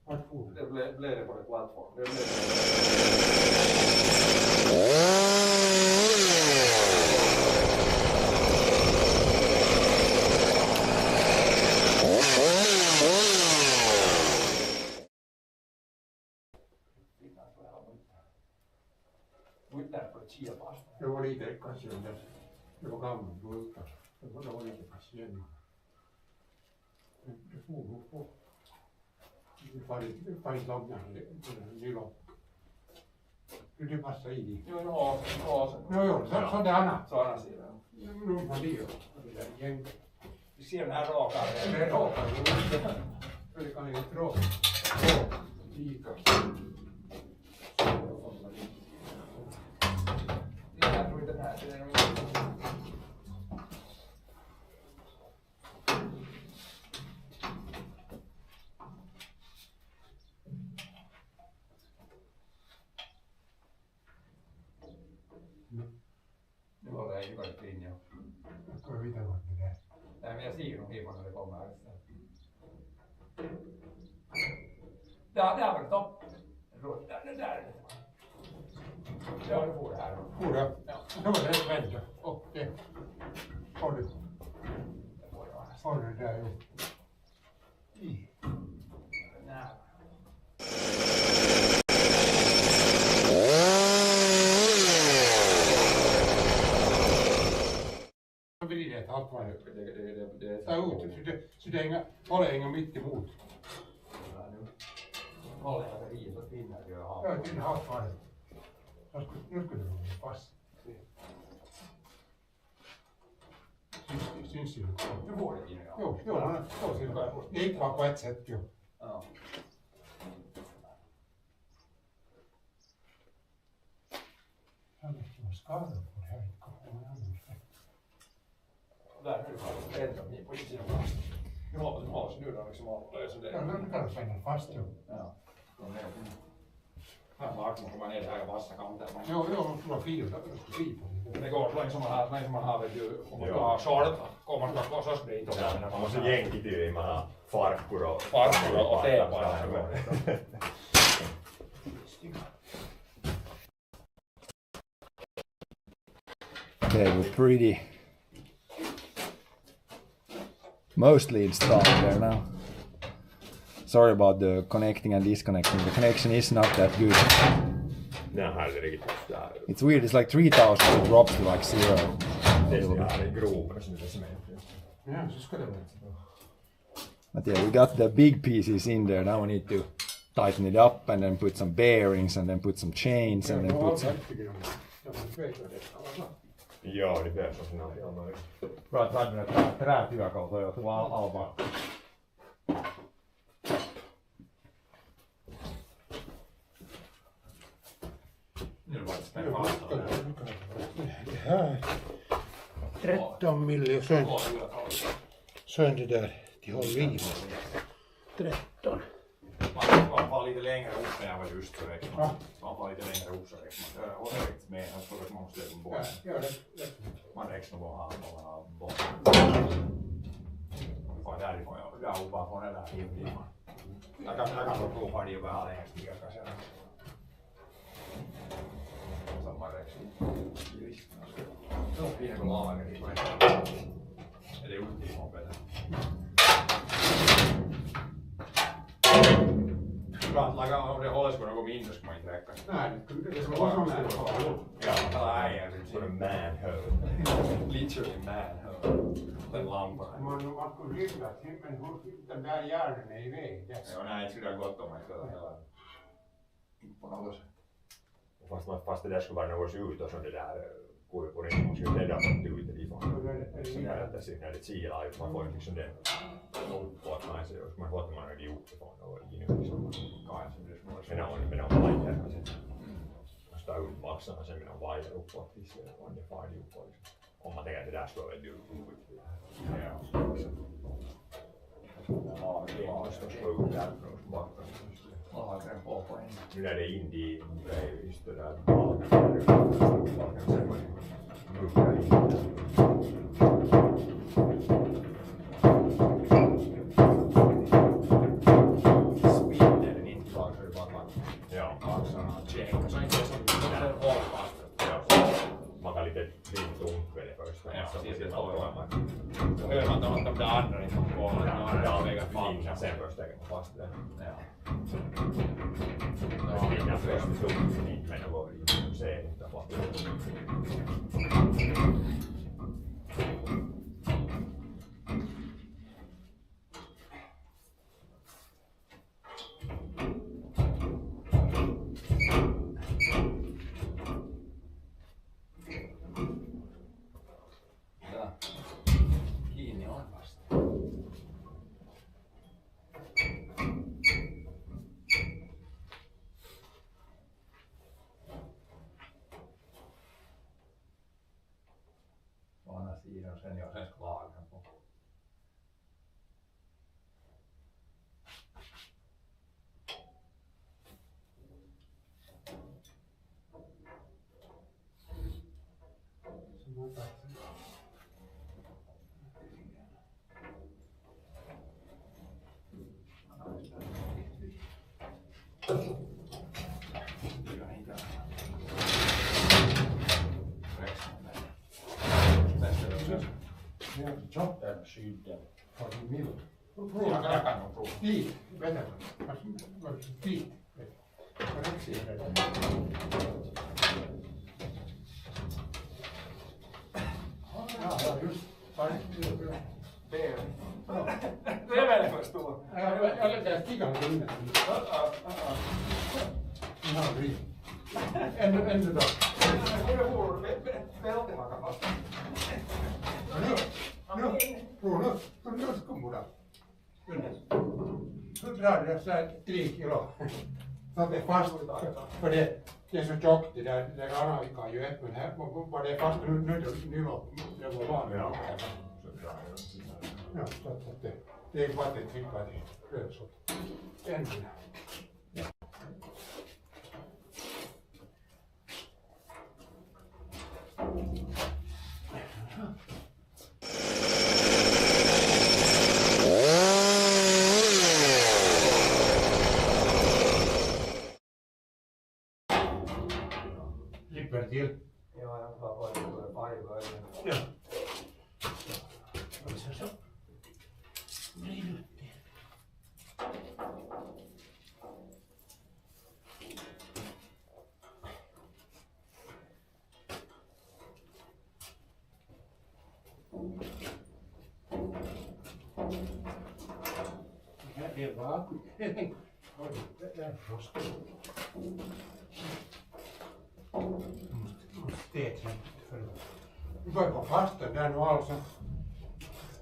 S4: Vart for
S5: det? Det blev det på en plattform. Det blev
S4: det var lite kanske det var gammal bultar. Det var lite kanske igen. Det får nog på. Det var inte långt när det är långt. Det passar i.
S5: Jo,
S4: så det annat.
S5: Så annat sidan.
S4: Nu var det ju. Det där gänget.
S5: Vi ser den här raka.
S4: Det är raka. Det kan ju inte råka. Lika.
S5: Jag tror inte den här. Det är nog nu håller jag ju gått in.
S4: Jag ska veta vad det där.
S5: Nej, men jag ser nog himon när det kommer här. Där var det stopp. Där är det. Ja, nu får det här.
S4: Får det? Ja. Då var det vända. Och det. Har du. Har du det där ju. I.
S5: Nej.
S4: Jag vill det allt vad
S5: Det
S4: ta ut. Så det är inga, håller inga mitt emot.
S5: Håller jag i så finner jag ha.
S4: Ja, det är allt vad det. Nu skulle det vara fast. Syns ju.
S5: Nu får det in.
S4: Jo, det gick bara på ett sätt ju.
S5: Ja.
S4: skador på det här.
S5: Där är det faktiskt ändå på insidan. Nu har snurrar liksom och löser det.
S4: Ja, nu kan du spänna fast ju.
S5: Ja. Här bak måste man ner här vassa kanter.
S4: Jo, det var fint.
S5: Det går så länge som man har vet du, om man tar skölta, kommer man ska så sprit och
S6: ja, man måste gängityyliin, man har farkkur och
S5: teepara.
S2: Okay, we're pretty mostly installed there now. Sorry about the connecting and disconnecting. The connection is not that good.
S6: Nämä här är riktigt där.
S2: It's weird, it's like 3000 it drops to like 0.
S6: Det är grovare som det som är.
S4: Ja, så ska det vara.
S2: But yeah, we got the big pieces in there. Now we need to tighten it up and then put some bearings and then put some chains and then put some...
S6: Joo, niin päässä sinä on noin.
S5: Bra att hade det trätyökautta ja tuo alba. Nu var det spännande.
S4: Det här 13 miljoner sönd det där till håll i. 13.
S5: Man får lite längre upp än vad just så räcker man. Man får lite längre upp så räcker man. Och det räcker med att för att man måste lägga en båt.
S4: Ja, det.
S5: Man räcker nog att ha en båt. Man får därifrån jag bara från det där hit. Jag kan få prova det bara längre stiga kanske. Samma räcker. Så fina som lagar det. Är det ultima bättre? Om det håller skulle gå mindre skulle man inte räcka.
S4: Nej, det ska vara sån här.
S5: Ja, nej,
S6: Det är en manhole.
S5: literally manhole. Den lampan.
S4: Man skulle lyfta till, men den där järnen är iväg.
S5: Ja, nej, skulle det ha gått om man skulle hela på något sätt.
S6: Fast det där skulle vara något ut och så det där kurkurin, man skulle rädda ut det ifrån. Så där att det när det kilar, man får liksom den på att man ser, man får att man har det utifrån och in liksom. Men on vajer sen. Man står ut maxarna sen med vajer uppåt tills on det far uppåt. Om man tänker det där står väl ut.
S5: Ja. Ja, det måste slå ut där från backen. Ja, det är på poäng.
S6: Nu är det in i just det där baken sen man brukar in. Man kan lite vintunkvele först.
S5: Ja, siis toivomaan. Övermattomat de där andra liksom på andra vägar fast.
S6: Sen först lägger man fast det.
S5: Ja.
S6: Innan först tungt inte men det går inte se inte på.
S5: Kiinni on vasta. Vanha siinä on sen jo sen klaagan på. Den skydden.
S4: Har du mild?
S5: Jag kan nog prova.
S4: Dit, vänta. Dit. Vad är det? Ja, just.
S5: Det är väl för stor.
S4: Jag lägger stigan innan. Ja, vi. Ännu då.
S5: Det vore väldigt haka fast.
S4: Nu kommer det. Nu drar det så här 3 kilo. Så att det är fast. För det är så tjockt det där Arvika ju ett, men här var det fast nu det var vanligt. Ja, så att det är bara att trycka det rödsåt. Änderna. Slipper till.
S5: Ja, jag får bara det varje gång.
S4: Ja. Och så. Nej, nu. Det är vakuum. Oj, det är frost. Måste vi börjar på fastan där nu alltså.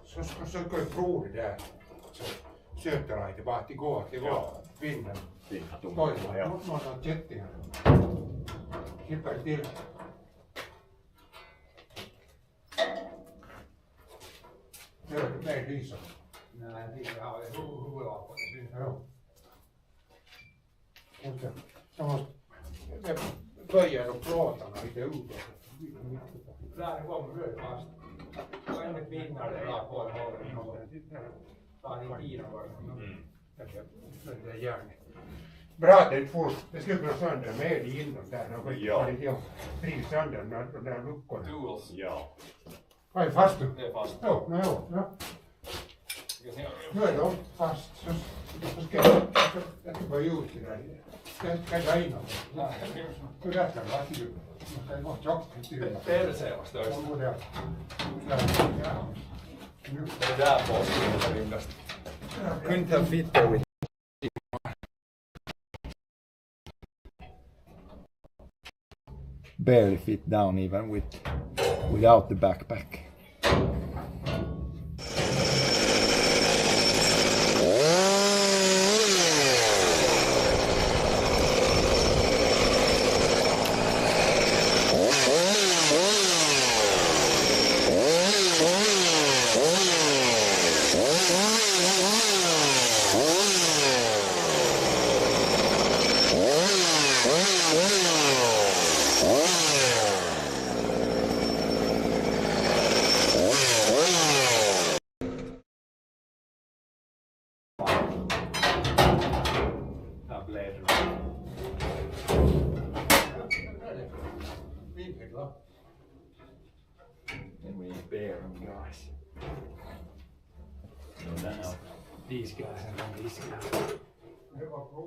S4: Så ska vi prova det där. Söterajte bara att det går vinden. Toivoa. Någon on jettingar. Slipper till. Det är lysa.
S5: Nej, jag har huvudlag på det.
S4: Ja. Jag måste börja och prata lite utåt.
S5: Där kommer röd fast. Och en vinnare där på en håll. Ta din tid och
S4: Det är järn. Bra att det inte får. Det skulle kunna sönder med inom där.
S6: Ja.
S4: Fri sönder de där luckorna.
S5: tools.
S6: Ja.
S4: Vad är fast nu?
S5: Det är fast.
S4: Ja. Nu är de fast. Så ska jag bara ut det där. Ska jag in dem? Hur där ska det vara till? Man ska gå tjockt till det.
S5: PVC var störst.
S2: Det är där på oss rimligast. Couldn't have fit there with barely fit down even without the backpack.
S5: And we bear them guys. No, these guys and then these guys.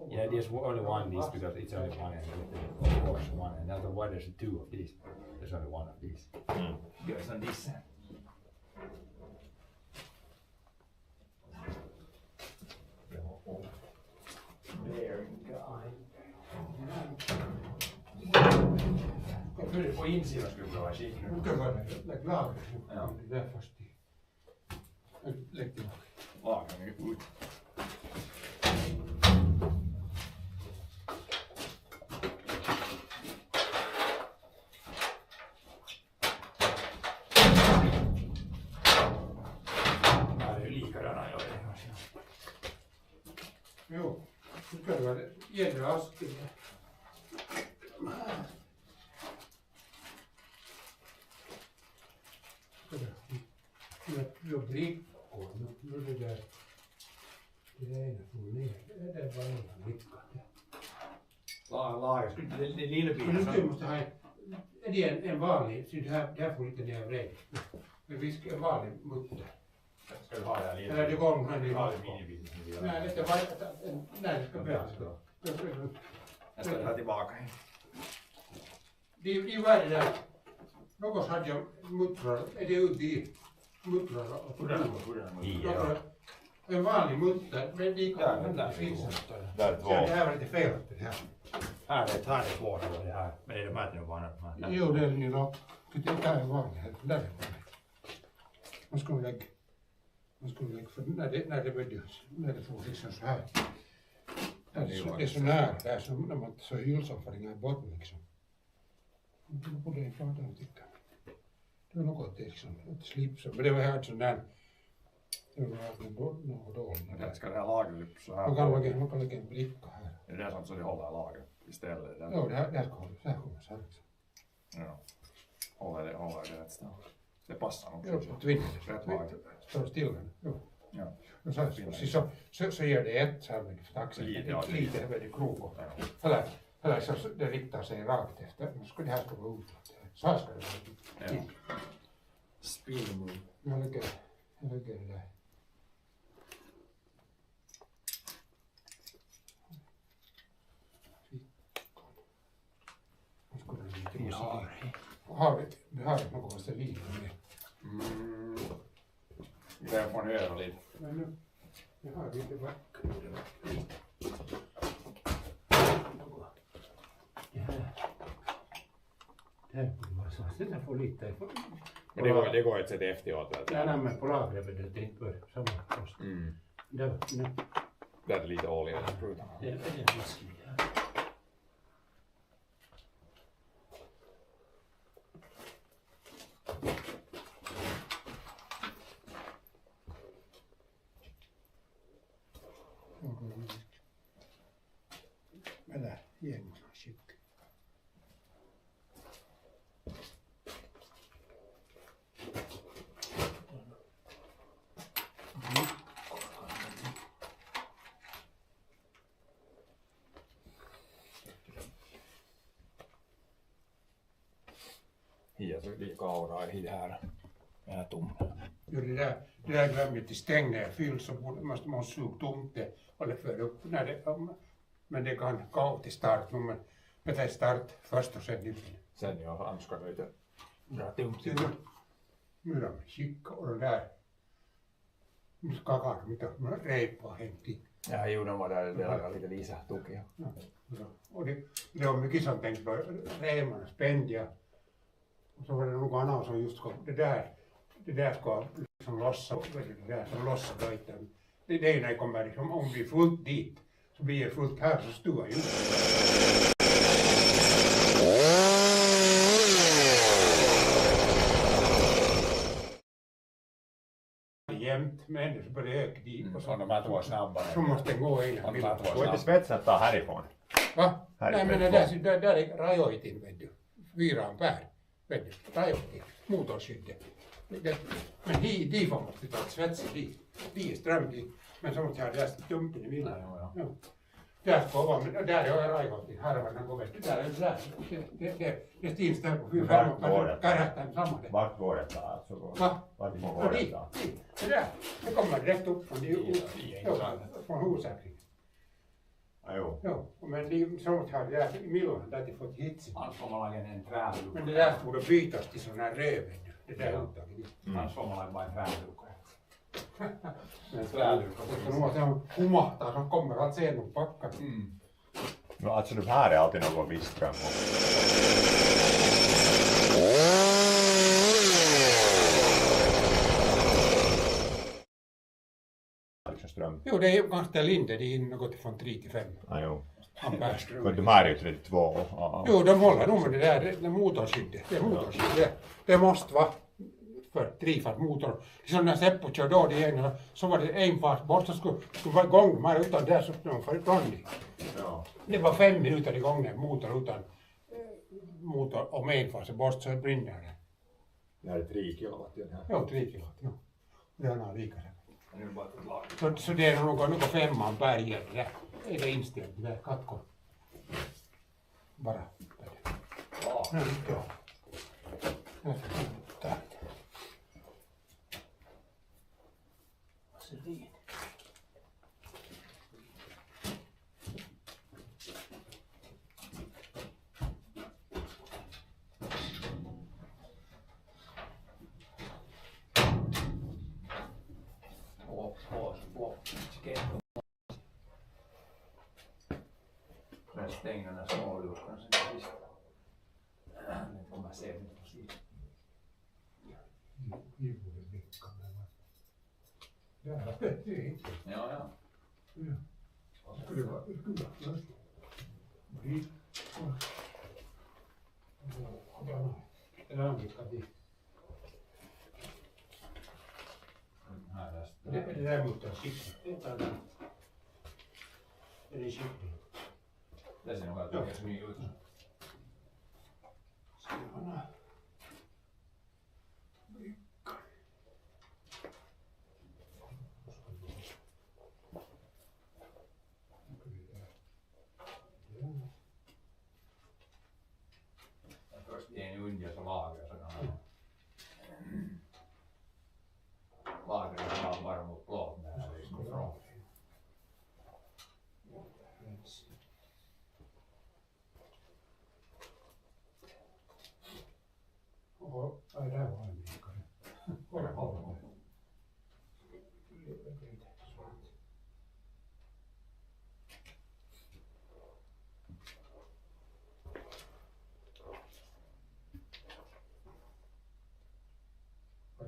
S5: Yeah, there's only one of these because it's only one and of course one. And that's why there's two of these. There's only one of these. Goes on this side. Bearing guy. På insidan skulle det vara kik nu.
S4: Nu kan man lägga lager.
S5: Ja.
S4: Det där fast i. Lägg tillbaka.
S5: Lagen är ut. Ja, det är likadana jag är.
S4: Jo, nu ska det vara gäller asken. Nu brickor, nu det där. Det ena får ner. Det är bara en bricka.
S5: Lager, det lilla
S4: Men nu
S5: biten.
S4: måste ha är det en vanlig, så det här får inte ner vred. Men vi ska en vanlig mutter.
S5: Ska du ha det här lilla?
S4: Eller det går nog här i
S5: Ja, det är minibiten som vi gör.
S4: Nej, det var nej, det ska bära.
S5: Jag ska ta tillbaka.
S4: Det var det där. Något hade jag muttrar, är det ute i muttrar och
S5: Ja.
S4: en vanlig mutter, men det
S5: Där
S4: finns
S5: finns
S4: inte.
S5: det.
S6: Där är
S4: Så
S6: två.
S4: det här var lite fel det här.
S5: Här är det två det här. Men det är de här nu bara.
S4: Jo, det är ju då. Det är en vanlig här. Där är det. Man skulle lägga, för när det börjar, när det får liksom så här. Där Det är så nära där som när man så hylsomfaringar i botten liksom. Det borde jag prata tycka. Det var något liksom, ett slips. Men det var här sån där. Det var något dåligt.
S5: Men ska det här lagret upp så här?
S4: Man kan lägga en bricka här.
S5: Är det sånt så det håller lagret istället? Där?
S4: Ja, det här ska hålla. Så här kommer så här liksom.
S5: Ja. Håller det rätt ställe. Det passar nog.
S4: Ja, tvinnar.
S5: Rätt lag.
S4: Står stilla. Jo.
S5: Ja.
S4: Och så ger det ett så här med taxen. Lite väldigt krok. Eller så det riktar sig rakt efter. Det här ska vara utåt. Så här ska det vara.
S5: Ja. Spinning.
S4: Jag lägger det där. Vi har något vaselin med.
S5: Det får ni göra lite.
S4: Men nu, jag har lite vackert. Det här borde vara så. Det där får lite.
S5: Men det går inte sätta efteråt.
S4: Nej, men på lagret är det inte börja samma kost.
S5: Det är lite olja i sprutan.
S4: Det är läskigt. Eller gäng shit.
S5: Hia så lite kauraa i här. Vähän tumma.
S4: Jo, det där glömde jag till stäng när jag fyll så måste man suga tomt det och det för upp när det men det kan gå till start men det start först och sen nyckeln.
S5: Sen jag önskar lite bra tomt.
S4: Nu är de kikka och de där kakar mitä man reipaa hemti.
S5: Ja, jo, de var där det var lite Lisa tukia.
S4: Och det var mycket som tänkte på remarna spändiga. Och så var det något annat som just kom, det där ska liksom lossa, det där som lossar döjten. Det är när det kommer liksom, om vi är fullt dit, så blir det fullt här så stuvar ju. Jämt, men så börjar det öka dit.
S5: Och så de här två snabbare.
S4: Så måste gå en.
S6: Går inte spetsen ta härifrån?
S4: Va?
S6: Här
S4: Nej, men där är rajoitin, vet du. 4 pär. Vet du, rajoitin. Motorskyddet. Men de får måste ta svetsen dit. De är ström dit. Men så måste jag ha där tumpen i villan. Ja. Där ska vara, men där är rajoitin. Här var den går vet du. Där är det där. Det är stinställ på 4-5 pär. Karähtään samma det.
S6: Vart går detta alltså? Vart går detta?
S4: Det där. Det kommer direkt upp från husäkringen.
S6: Jo.
S4: Jo, men de som har det där i Millan, där de fått hit sig.
S5: Annars får man lägga en trälucka.
S4: Men det där borde bytas till sån här röven. Det där uttaget.
S5: Annars får man lägga bara en trälucka.
S4: Men trälucka. Det ska nog att se humahtaa, som kommer att se någon packa.
S6: No, alltså det här är alltid något visst framåt. Ström.
S4: Jo, det är ganska linde, det är något från 3 till 5.
S6: Ja, jo.
S4: Ampere.
S6: Men de här är ju 32.
S4: Jo, de håller nog med det där, det motorskyddet. Det är motorskyddet. Det måste vara för trefart motor. Liksom när Seppo kör då det ena, så var det en fart bort så skulle vara igång de här utan där så skulle de få ifrån det.
S6: Ja.
S4: Det var 5 minuter igång när motor utan motor om en fas är bort så brinner det.
S6: Det här är 3 kilowatt i den här.
S4: Ja, 3 kilowatt. Ja. Det är nog lika.
S5: Nu är det bara ett lag.
S4: Så det är något 5 ampere i det där. Är det inställt det där katko. Bara.
S5: Ja.
S4: Ja. Där. Vaselin.
S5: Jag stänger den här små luckan sen sist. Nu får man se lite på sidan.
S4: Ja, det är inte.
S5: Ja.
S4: Ja. skulle vara det där mot en kyckling. Det är kyckling.
S5: Det ser nog att det är så mycket ut.
S4: Skruvarna.
S5: Först i en undje så lagar så kan man lagar det bara mot plåt när det liksom från.
S4: Och det där var en vikare.
S5: Kolla på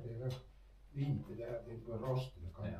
S4: det är väl lite där, det är på rosten kan
S5: ja.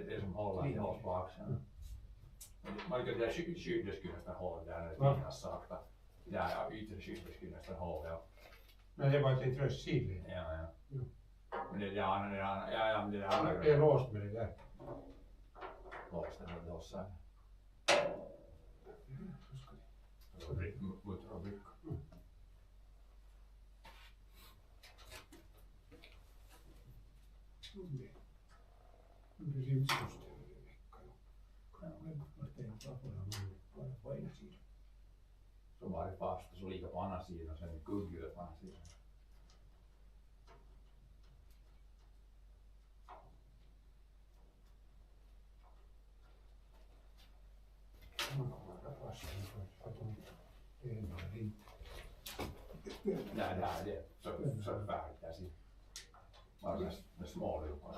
S5: Det som håller i oss på axeln. Man kan det där skyddet skulle nästan hålla där när det finns sakta. Där yttre skyddet skulle nästan hålla.
S4: Men det var inte tröstsidlig.
S5: Ja. Men det där andra, ja men det där andra.
S4: Det är låst med det där.
S5: Låst den och lossar. Mot och bruk.
S4: Det är rimskusten i veckan. Kan jag tänka på det på ena sidan.
S5: Så var det fast och så ligger på andra sidan och sen är kugghjulet på andra sidan.
S4: Man kommer att fast för att det är bara inte.
S5: Nej, det är så färdigt där sidan. Bara med små luckor.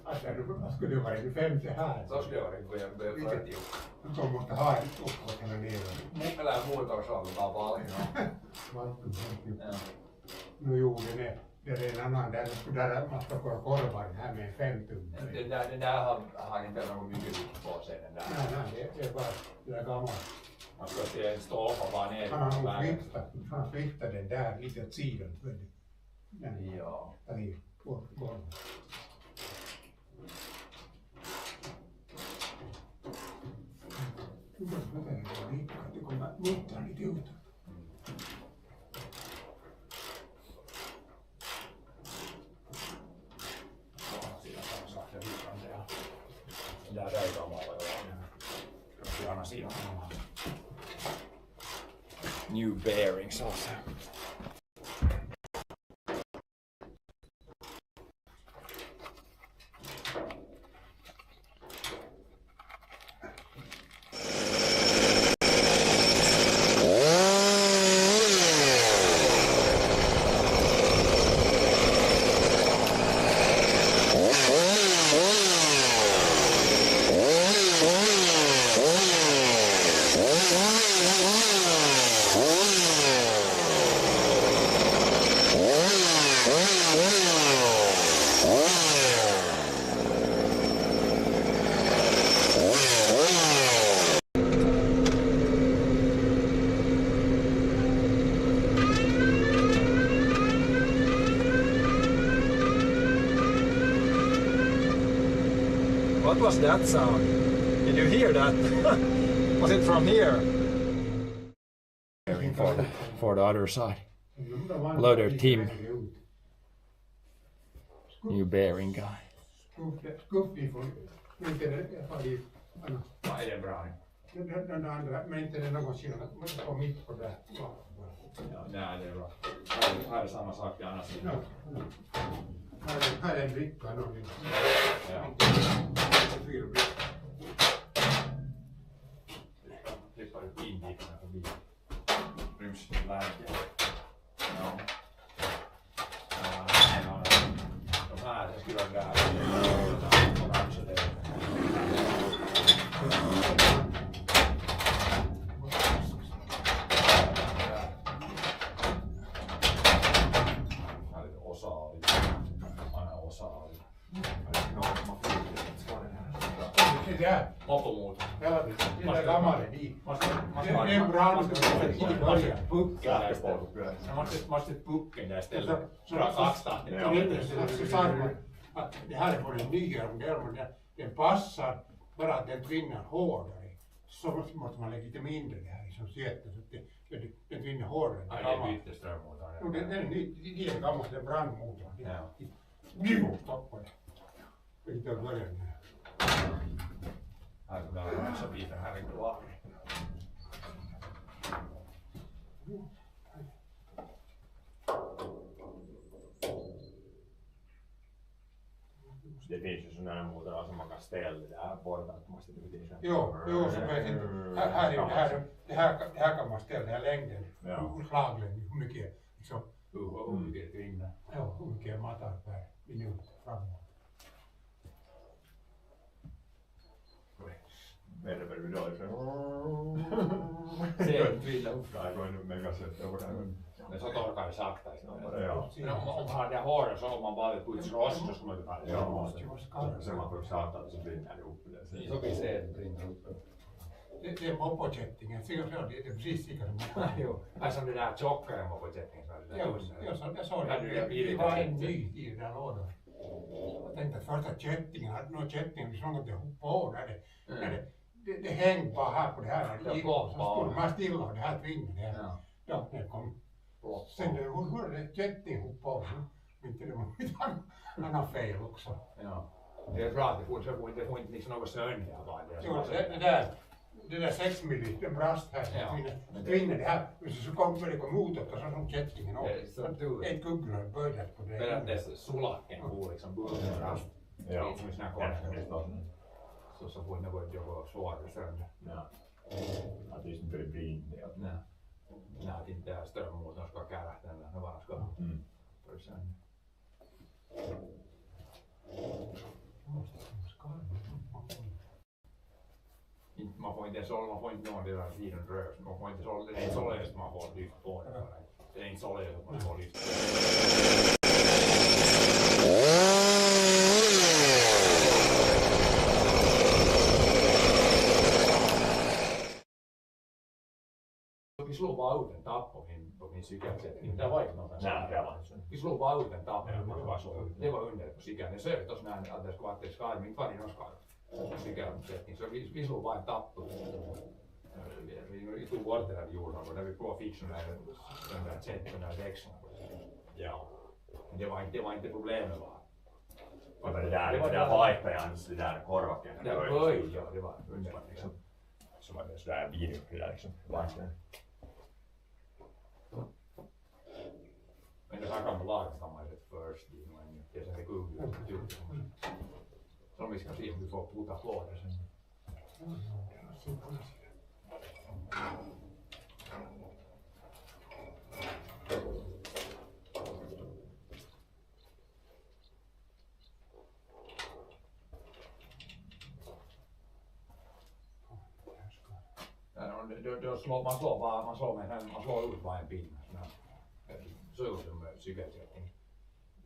S4: Alltså, skulle det vara det femte här.
S5: Så skulle jag börja 40.
S4: De måste ha ett uppåt eller ner.
S5: Eller motorsåg bara paljon. Ja.
S4: Nu gjorde det är en annan där man ska få korvar här med 5 tum.
S5: Den där har inte någon mycket vikt på sig den där.
S4: Nej, det är bara det där gammalt.
S5: Man ska se en stolpa bara ner.
S4: Han har flyttat den där lite åt sidan.
S5: Ja.
S4: Där är golvet. Det kommer muttra lite ut.
S5: Där är gammalt. På andra sidan. New bearings alltså.
S2: What was that sound? Did you hear that? Was it from here?
S4: For
S2: for the other side. Loader Tim, new bearing guy.
S4: Skuff ifrån, inte det har vi,
S5: Vad är det bra?
S4: den andra, men inte det någon skillnad, man på mitt på det.
S5: Ja, nej, det är bra. Här är samma sak i andra sidan.
S4: Här är en bricka då.
S5: Ja.
S4: Fyra brickor.
S5: Flippar ut invikningar förbi. Bromsläge. Ja. De här skulle vara där. Orange det.
S4: Det där.
S5: Mopomuuta.
S4: Ja, det där gamla dit. Det är bra att du i början.
S5: Pucken där istället. Måste pucken där istället. Bra kastat.
S4: Så sa man att det här är på den nya modellen. Den passar bara att den tvinnar hårdare. Så måste man lägga lite mindre det här som sätter så att den tvinnar hårdare.
S5: Ja, det är bytte strömmotorn.
S4: Det är ny, det är gammalt, det är brandmotorn.
S5: Ja.
S4: Jo, stopp på det. Det är inte början här.
S5: Här är det så biten här inte var.
S6: Det finns ju sådana här motorer som man kan ställa där borta.
S4: Jo, så vet inte. Det här kan man ställa, den här längden. Slaglängden, hur mycket liksom.
S5: Hur mycket det vinner.
S4: Ja, hur mycket matar per minut framåt.
S6: Meidän verran videoissa.
S5: Se on tvilla upp.
S6: Aivan megaset over där.
S5: Men så torkar det sakta.
S6: Ja.
S5: Men om man har det håret så om man bara på ett rost så ska man ta det.
S6: Ja, sen man får satan så brinner det upp.
S5: Så vi ser det brinner upp.
S4: Det är mopokättingen, det är precis lika som mopo.
S5: Jo, alltså det där tjockare mopokättningen.
S4: Jo, jag såg det var en ny i den där lådan. Jag tänkte att första kättingen hade någon kätting, det såg att det hoppade på där det hängde bara här på det här. Det gick så stod man stilla och det här tvingade det. Ja, det kom. Sen det hörde kättingen hoppade på. Inte det var ett annat fel också.
S5: Ja, det är bra att det får inte liksom något sönder bara.
S4: Jo, det där 6 mm, den brast här. Det tvingade det här. Så kom det motorn och så som kättingen upp. Ett kugglor började på det.
S5: Men det sulaken går liksom bulten rast.
S6: Ja.
S5: Inte som en sån här konst. Så får det gå jobba svårare sönder.
S6: Ja. Att det inte börjar brinna.
S5: Nej. Nej, att inte är strömmotorn ska kärähtä eller det bara ska för sönder. Man får inte ens hålla, man får inte någon del av tiden rörs. Man får inte hålla, det är inte således man får lyft på det. Det är inte således att man får lyft på det. Vi slog bara ut en tapp på min cykelsättning. Det var inte något sånt.
S6: Nej, det var inte så.
S5: Vi slog bara ut en tapp. Det var under på cykeln. Det sökte oss när att det skulle vara ett skad, men inte var det någon skad. Cykelsättning. Så vi slog bara en tapp. Vi tog bort det där vi gjorde och där vi på fick sån där växlarna.
S6: Ja.
S5: Men det var inte problemet bara.
S6: Och det där vajpade hans det där korvaken.
S5: Det var under
S6: liksom. Som var det sådär video det där liksom.
S5: Men det här gamla laget kan man sett först i men det är så här kul. Så vi ska se om vi får puta på det sen. Man slår ut bara en pinne. Så ut som cykelsättning.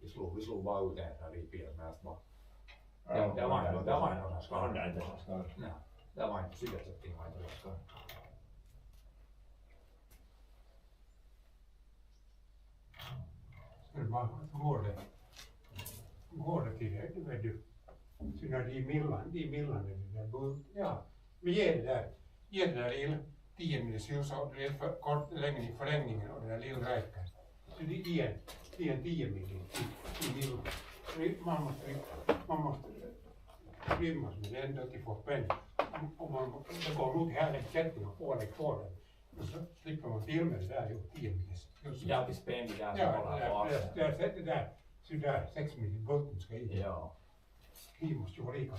S5: Vi slog bara ut en sån här ripil mest bara. Det var inte någon skada. Nej, det var inte cykelsättning, var inte någon skada.
S4: Går det till det, vet du. Så när de millan det där bult, ja, vi ger det där il 10 minuter så det är för kort förlängningen och den där lilla räkan. Så det är en 10 minuter. Man måste rymmas med den då till få spänn. Om man går mot här sättning och får den. Och så slipper man filma det där ju 10 minuter.
S5: Ja, det spänner där som
S4: Ja,
S5: håller på axeln.
S4: där sätter där. Så där 6 minuter bulten ska i.
S5: Ja.
S4: Vi måste ju vara lika.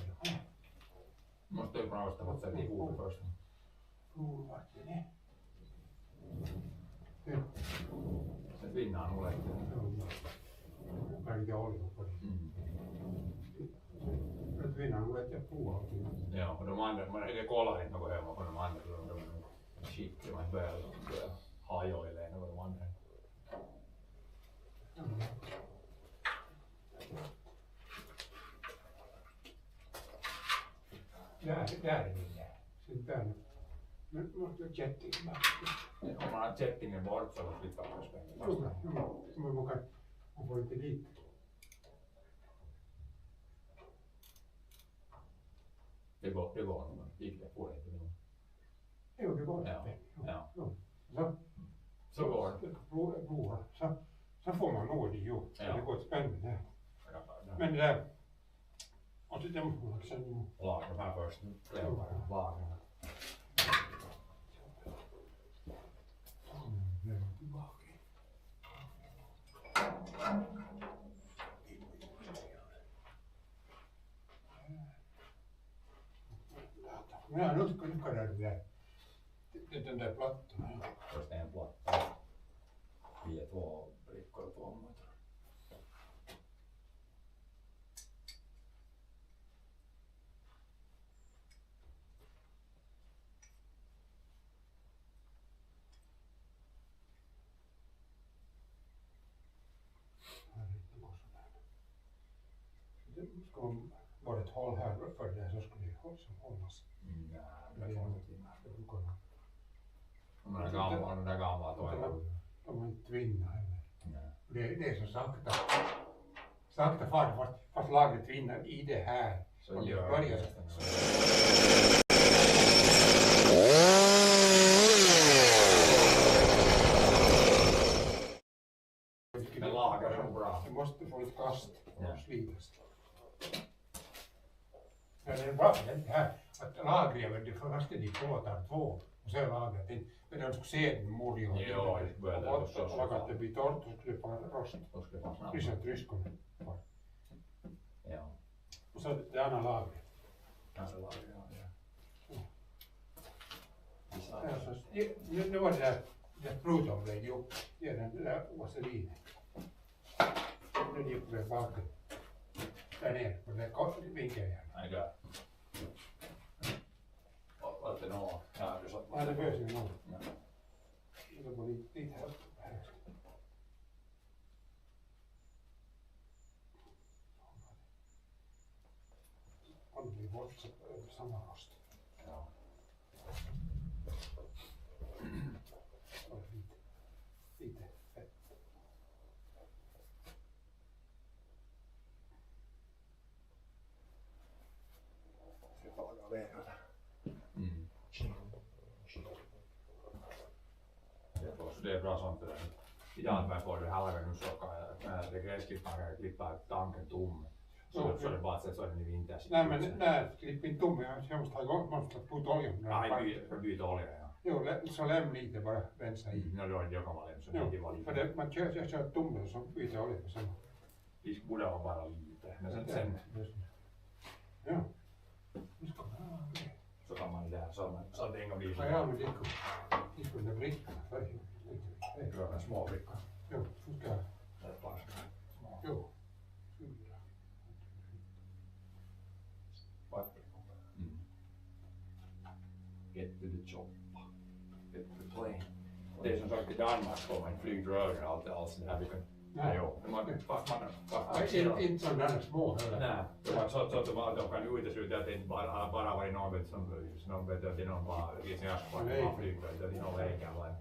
S5: Måste ju prova att sätta ihop först.
S4: Prova det.
S5: Sen vinner han nog lätt.
S4: Jag kan inte hålla på det. Att vinna nog lätt jag provar.
S5: Ja, och de andra, det kollar inte något hemma på de andra. De är nog skickliga, man börjar hajoilemaan något de andra.
S4: Där är det där. Sen där. Men måste jag kättingen bort.
S5: Om man har kättingen bort så slipper man spänna.
S4: Jo, man får inte dit.
S5: Det går nog. Gick det får det inte nu.
S4: Jo, det går
S5: Ja.
S4: det.
S5: Ja. Så går det.
S4: Prova. Så får man nå det ju.
S5: Ja.
S4: Det går spännande. Men det där. Och det måste man också nu.
S5: Laga de här först. Laga.
S4: Ja, nu ska du kolla det där. Den där plattan.
S5: Först en platta. Vi är 2 brickor och 2 motor.
S4: Ska man vara ett håll här för det så skulle det hållas.
S5: Det är någonting. De där gamla toilet.
S4: De har inte tvinnat heller. Det är så sakta. Sakta fast lagret tvinnar i det här.
S5: Så gör det. Men lagar är nog bra.
S4: Det måste få ett kast
S5: Ja.
S4: och slitas. Men det är bra det här att lagret, det först är de plåtar 2 och sen lagret. Men de skulle se den morgon.
S5: Jo, det börjar det också.
S4: Och att det blir torrt så skulle det vara rost.
S5: Då ska det vara snabbt.
S4: Kryssa tryskorna.
S5: Ja.
S4: Och så det andra lagret.
S5: Kanske lagar, ja.
S4: Nu var det där sprutomlägg ju. Det är den där vaselinen. Nu gick det bakom. Där nere på den där vinkeln.
S5: Nej, där. Vad det nå? Ja, du satt.
S4: Ja, det behövs ju nog.
S5: Ja.
S4: Det var lite här. Om det blir bort så samma rost.
S5: Ja.
S4: Lite fett.
S6: Ska laga vägarna.
S5: Det är bra sånt det där. Idag när får det halva nu så kan jag det gräsklipparen kan klippa tanken tom. Så är det bara att så är den i vinter.
S4: Nej men nej, klipp inte tom. Jag måste ha igång, man måste ha oljan.
S5: Nej, byta olja, ja.
S4: Jo, så lämna lite bara rensa i.
S5: Ja, då kan vara lämna så
S4: Jo,
S5: det var lite.
S4: för det, jag kör tom så byter olja på samma.
S5: Det borde vara bara lite. Men sen
S4: Ja. Nu ska man ha det.
S5: så kan man där så att det inga blir så.
S4: Ja, men det skulle brickorna för
S5: Gröna små brickor.
S4: Jo, så ska jag.
S5: Det är bara små.
S4: Jo.
S5: Get to the choppa. Get to the plane. Det är som sagt i Danmark får man flygrör och allt det här vi kan.
S4: Nej.
S5: Jo, fast man
S4: Inte sådana där små heller.
S5: nej, det var så att de kan utesluta att det inte bara var någon som vet att det är någon bara i sin ask på en flygplats, att det är någon läkare eller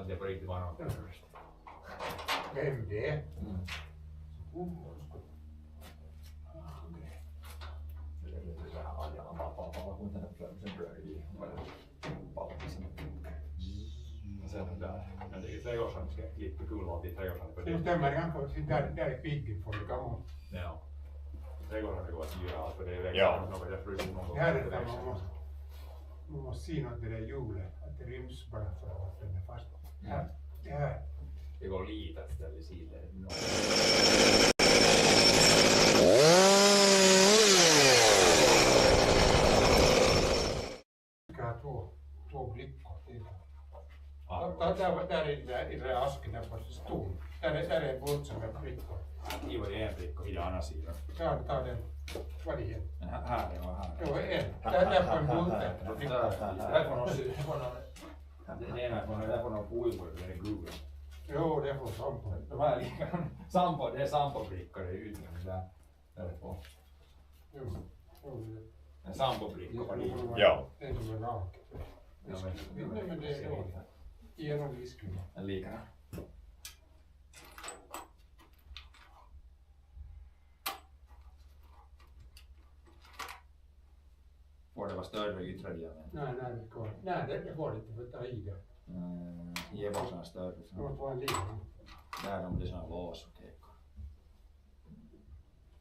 S5: att det på riktigt var någon terrorist.
S4: Vem det är?
S6: Det är lite så här ajalla pappa kun tänne sen bröd i. Palkisen.
S5: trädgårdsland ska jag klippa kulor till trädgårdsland på
S4: Det stämmer ganska, där är piken för det gammalt.
S5: Ja. Trädgårdsland går att göra allt för det är
S6: Ja.
S5: något jag tror någon
S4: Här är det man måste se något det där hjulet, att det ryms bara för att den är fast. Här, det här.
S5: Det går lite att ställa sidan.
S4: Ska ha två blickor till. Där i den där asken där på stol. Där är en bult som är blickor.
S5: I var det en prick och i den andra sidan.
S4: Ta den. Vad är det?
S5: Men här det var här.
S4: Jo, en. Där på en bult.
S5: Där får någon det ena får någon pulver det är gul.
S4: Jo, det får sampo.
S5: De här likadana. Sampo, det är sampobrickor det är ute där. Där är två.
S4: Jo,
S5: En sampobrickor var det.
S6: Ja.
S4: det som är rak.
S5: Ja,
S4: Men det är då genom disken.
S5: En likadan. Får det vara större yttre diameter?
S4: Nej, det går inte för att ta i det.
S5: Ge bara sådana större.
S4: Det måste vara en liten.
S5: Där de blir sådana lås och tekor.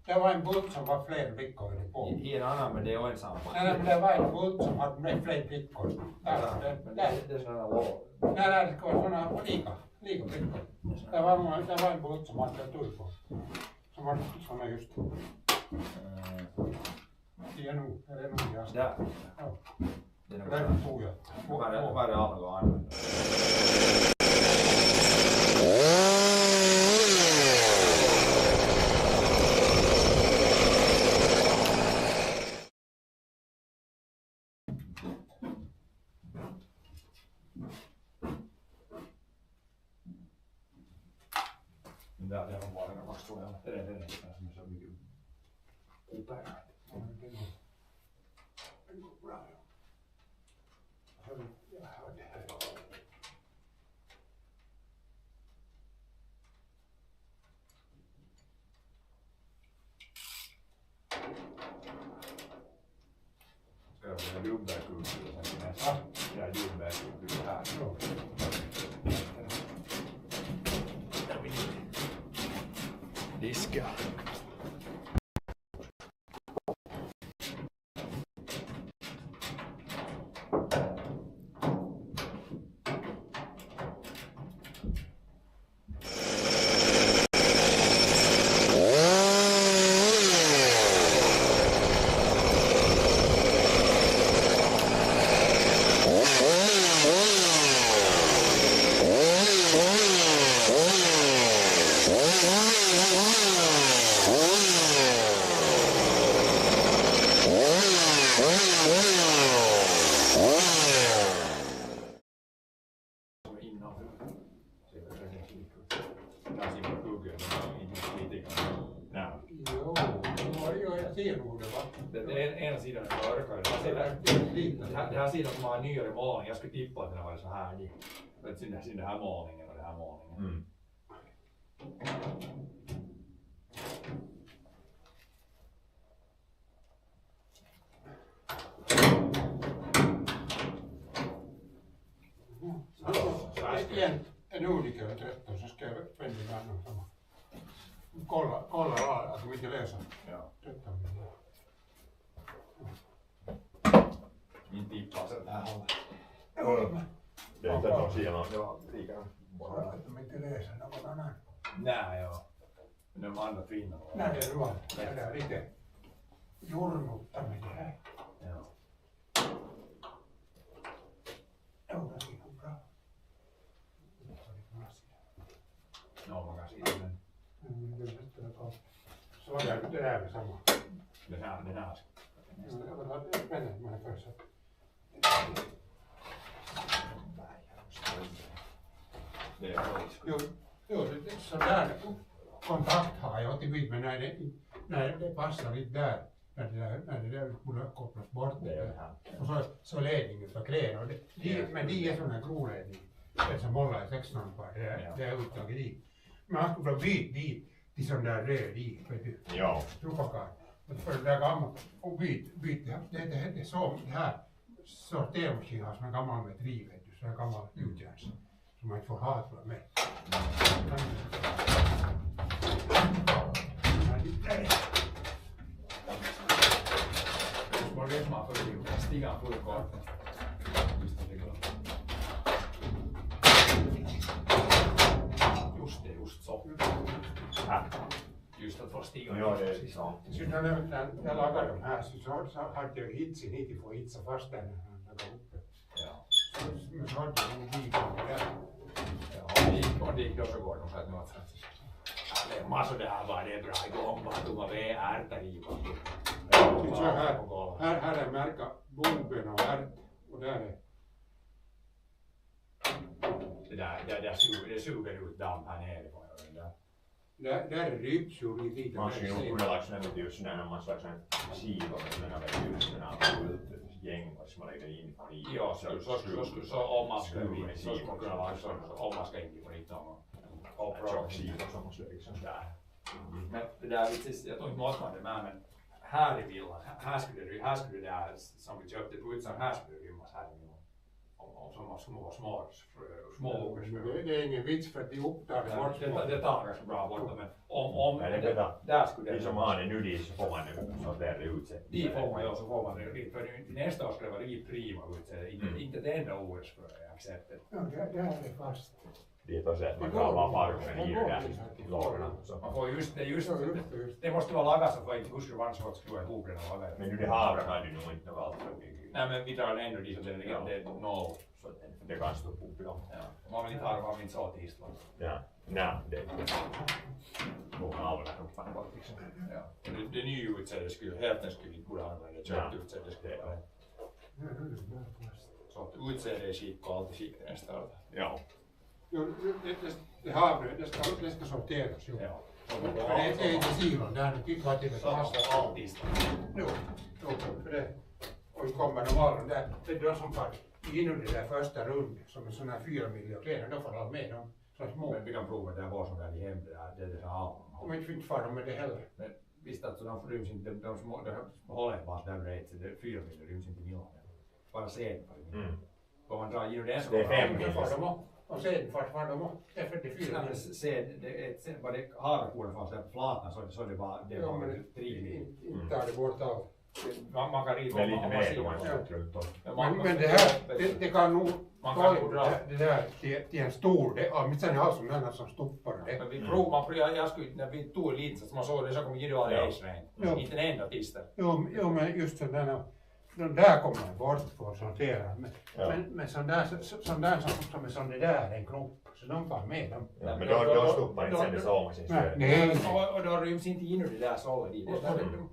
S4: Det var en bult som var fler brickor på.
S5: I en annan men det är en sampo.
S4: Nej, men det var en bult som hade fler brickor.
S5: Men det är sådana lås.
S4: Nej, det ska vara sådana lika brickor. Det var en bult som hade tull på. Som var sådana just. Det är nog jasp.
S5: Där.
S4: Ja.
S5: Det är nog
S4: Det är nog tog jag.
S5: Var det alla går använda? Där har bara några stora. Det är det som är så mycket operat.
S4: Det går bra. Jag har det här.
S5: Ska jag göra dubbelkugg och sen nästa? Ja, dubbelkugg här. Diska. Ena sidan är mörkare. Det här sidan som har nyare målning. Jag skulle tippa att den har varit så här. Den här målningen och den här målningen.
S4: En olika 13 så ska jag vända den annan samma. Kolla att du inte läser.
S5: Ja.
S4: 13.
S5: Min tippa så det här
S6: Det är inte de sidorna.
S5: Ja, likadant.
S4: Kolla att de inte läser någon annan.
S5: Nej, ja. Men de andra tvinnar.
S4: Nej, det är bra. Det är lite jordnota med det här.
S5: Ja.
S4: Jo, det är nog bra.
S5: No, man kan se den.
S4: Så det där är samma.
S5: Den här.
S4: Men man är först.
S5: Det är skit.
S4: Jo, sådär kontakt har jag till vid, men när det passar inte där, när det där borde kopplas bort. Och så ledningen för klen. Men det är sån här groledning. Det som håller i 16 par, det är uttaget dit. Men han skulle få byta dit till sån där röd i, vet du.
S6: Ja.
S4: Trupakar. För det där gamla, och byta, det är så, det här sortermaskinen har som en gammal metri, vet du, så en gammal utjärns. Så man inte får hatla mig.
S5: Var det som har för stigan full kort. Just det, just så. Just att få stiga.
S6: Ja, det är sant.
S4: Så när jag lagar de här så hade jag hitsin hit och få hitsa fast den när jag går uppe.
S5: Ja.
S4: Så hade jag en dikon där.
S5: Ja, och det gick då så går de för att något. Det är massor det här bara, det är bra igång, bara tomma ärtor i.
S4: Så här är märka boben och ärt och där är
S5: det suger ut damm här nere på den där.
S4: där är rybsjur lite
S6: Man skulle nog kunna lägga sådana just sådär när man slags en skiva med sådana där just den här gängor som man lägger in på i.
S5: Ja, så om man ska in, så ska man kunna lägga så om man ska in på 19 och
S6: tjock skiva som man slår liksom sådär.
S5: Men det där, jag tror inte måste man det med, men här i villan, här skulle det där som vi köpte på utsidan, här skulle det rymmas här i villan. Om sådana små
S4: det är ingen vits för att de upptar det bort.
S5: Det tar ganska bra bort, men om där skulle
S6: det som har det nu dit så får man det så där utsättning.
S5: Dit får man ju, så får man det, för nästa år ska det vara prima utsättning, inte det enda året för acceptet.
S4: Ja, där är det fast.
S6: Det är så att man kan vara farmen i det där lagarna.
S5: Man får just det måste vara lagat så för inte hur skulle vara så att skruva ihop den och laga.
S6: Men nu det havre kan du nog inte vara allt för mycket.
S5: Nej, men vi drar ändå dit så det är noll.
S6: Så det kan stå upp ja.
S5: Man vill inte ha det, man vill inte så till Island.
S6: Ja, nej, det är inte. Nog havre kan bara liksom.
S5: Ja. Det nya utsädet skulle, hälften skulle inte borde använda det, köpt utsädet skulle vara det. Så att utsädet är skick och allt är skick nästa år.
S6: Ja.
S4: Det havre, det ska sorteras ju.
S5: Ja.
S4: Det är inte silon, där det tycker att det är fast.
S5: Allt Island.
S4: Jo, för det. Och vi kommer de alla där, det är de som far inom det där första rundan som är sådana här 4 miljoner, då får alla med dem. Så små.
S5: Men vi kan prova det där var som där i hem, det är det här.
S4: De inte far de med det heller.
S5: Men visst att de ryms inte, de små, de håller bara där bredvid, så det är 4 miljoner ryms inte i Milan. Bara se det. Om man drar in det så
S6: det är 5
S4: miljoner. Och sen far de upp, det är 44
S5: miljoner. Se, vad det harkoden fast där på flatan så är det bara 3 miljoner.
S4: Inte tar det bort allt.
S5: Man kan rita
S6: med lite mer om man sätter runt om.
S4: Men det här, det kan nog
S5: dra
S4: det där till en stor, det är mitt sen jag har som den som stoppar det.
S5: Men vi provar, jag skulle, när vi tog lite så man såg det så kom ju alla isregn. Inte en enda tister.
S4: Jo, men just den där kommer man bort för att sortera. Men sån där som är sån där en kropp. Så de får med dem.
S6: Ja, men då stoppar inte sen det så med sin stöd.
S5: Nej. Och då ryms inte in i det där sålet dit.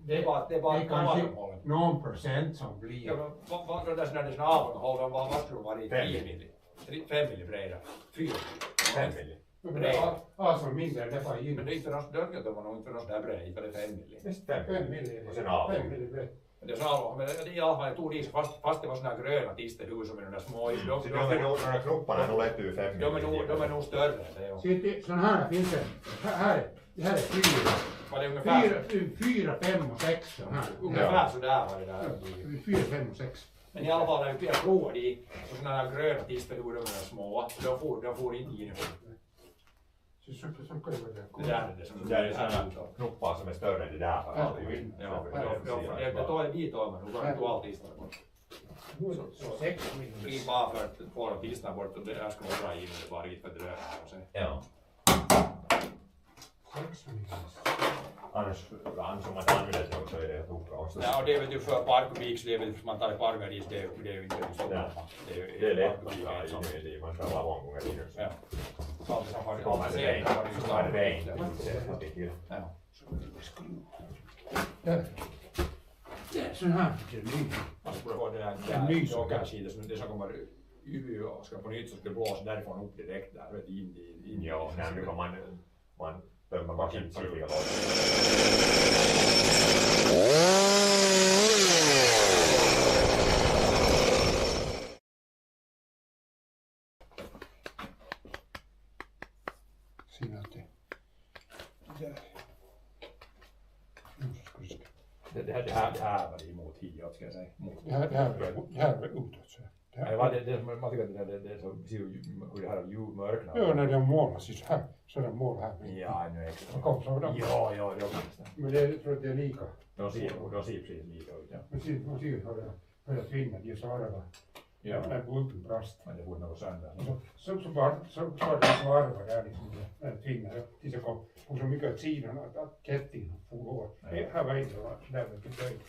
S5: Det är bara
S4: kanske någon procent som blir.
S5: Ja, men vad där när det är såna avhåll, vad skulle det vara i 10 milli? 5 milli breda? 4 milli? 5 milli?
S4: Alltså mindre än det var in.
S5: Men det är inte något dörgat, det var nog inte något där breda, för det är 5 milli.
S6: Visst 5
S4: milli.
S6: Och sen av.
S4: 5 milli breda.
S5: Det är så allvar, men i alla fall jag tog dit fast det var såna gröna tisterhuvud som är de där små.
S6: Så de är nog, några kropparna är nog lätt ur 5 milli.
S5: De är nog större än det.
S4: Se, sån här finns det. Det här är 4.
S5: Var det ungefär?
S4: 4, 5 och 6 sån här.
S5: Ungefär sådär var det där.
S4: 4, 5 och 6.
S5: Men i alla fall när jag provade dit, så såna här gröna tisterhuvud de är små. De får inte in.
S4: Så kan det vara det.
S5: Det där är det som
S6: det är sådana knoppar som är större än det där.
S5: Ja, det tar en bit av men då kan du allt tistar bort.
S4: Så 6 miljoner.
S5: Bara för att få dem tistar bort och det här ska man dra in det bara dit för att det rör sig.
S6: Ja.
S4: 6 miljoner.
S6: Annars om man använder det så är det tokigt.
S5: Ja, och det är väl ju för parkubik så det är väl för man tar parkar dit, det är ju inte så.
S6: Det är lätt att göra in i det, man ska vara många gånger in.
S5: Ja. Så alltid som har
S6: Kommer det regn, så är det regn.
S5: Ja.
S4: Det är sån här, det är ny.
S5: Man skulle ha det där joggarskidor som det som kommer UV och ska på nytt så ska det blåsa därifrån upp direkt där, vet in.
S6: Ja, nej men man tömmer bara sin kyliga låt.
S4: Siinä te.
S5: Det här var emot hiot ska jag säga.
S4: Det här är utåt så.
S6: Man tycker att det är så, hur det här mörknar.
S3: Ja, när de målar sig så de målar här.
S6: Ja, nu extra.
S3: Kom så de.
S6: Ja,
S3: Men det tror jag det är lika.
S6: de ser precis lika ut, ja.
S3: Man ser hur det tvinnar de svarva.
S6: Ja,
S3: När bulten brast.
S6: men det borde nog sönder.
S3: Så var det svarva där liksom. När det tvinnar. Tills det kom så mycket åt sidan att kettingen for åt. Här var inte så där mycket böjd.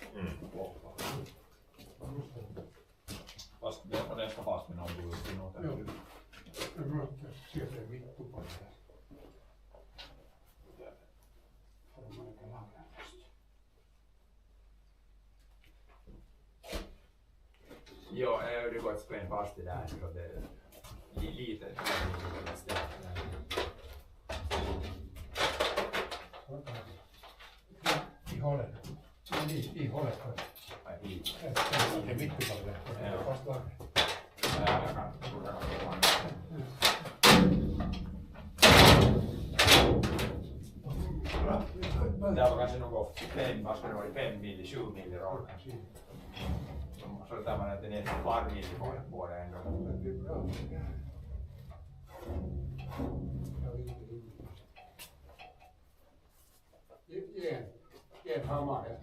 S5: Fast det ska fast med någon bulk i något.
S3: Ja. Jag måste se det mitt på det här. För de har inte lagat först.
S5: Ja, jag har ju gått spänn fast det där så det är lite
S3: I håller. I håller. Det är mitt på det där. Det är fast lagat.
S5: Det var kanske något 5, vad ska det vara 5 milli, 7 milli roll kanske. Så tar man inte ner ett par milli på det ändå.
S3: En hammare.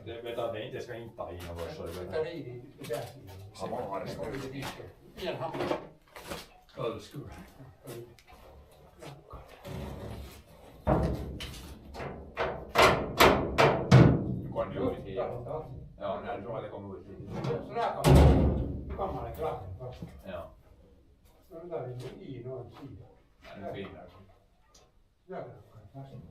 S5: Det vet att det inte ska inte ta i något så det
S3: tar i det där.
S5: hammare ska
S3: En hammare.
S5: ölskur. Nu går det ut i ja, när du har det kommit ut lite.
S3: Så där kan man klara det.
S5: Ja,
S3: Så där är i någon sida.
S5: det är finare.
S3: Där kan man.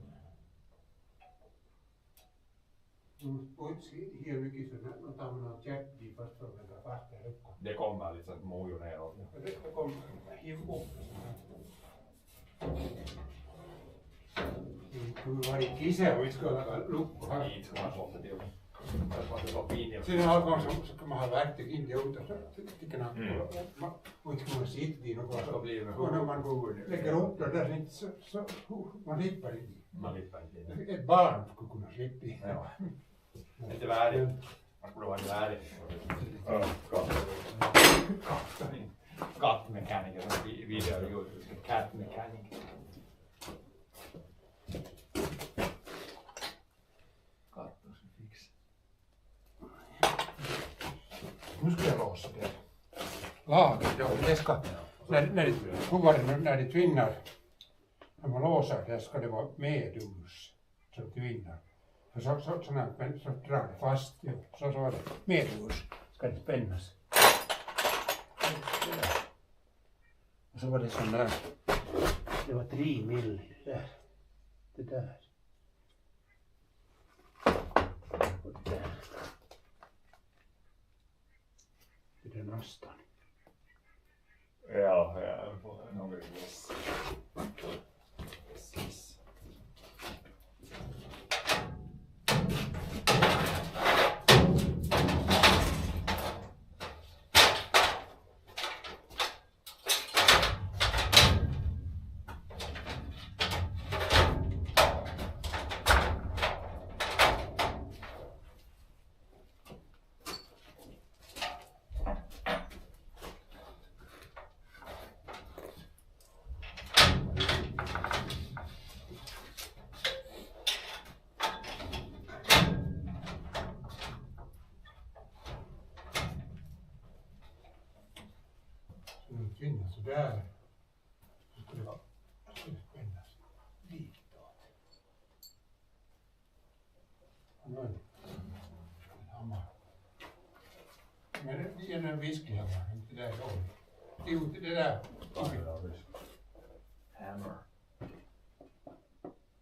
S3: Poitsi helt mycket så när man tar någon käpp i först för att lägga fast det luckan.
S5: Det kommer liksom mojo neråt.
S3: Det kommer hiv upp. Det var i kisä, vi ska lägga luckor här.
S5: Inte ska man slå det till. Det var pinigt.
S3: Sen alkaa så kan man ha verktyg in det utan så tycker jag inte man sitter i något så blir det. Och när man lägger upp det där så man slipper inte.
S5: Man lippar inte.
S3: Ett barn skulle kunna slippa i.
S5: Ja. Inte värdigt. Man skulle vara värdigt. Kattmekaniker som video gjorde. Kattmekaniker. Katten ska fixa.
S3: Nu ska jag låsa det. Laget, ja, det ska. När det tvinnar. När man låser det ska det vara medhus. Så tvinnar. För så drar det fast. Ja, så var det. Medhus ska det spännas. Och så var det sån där. Det var 3 milli där. Det där. Och det där. Det är nästan.
S6: Ja, några yes.
S3: Tvinna sådär. Så skulle det vara. Så skulle det spännas ditåt. Nu är det. Hammar. Men det är en viskhammare, inte det där dåligt. Jo, det där.
S5: Hammer.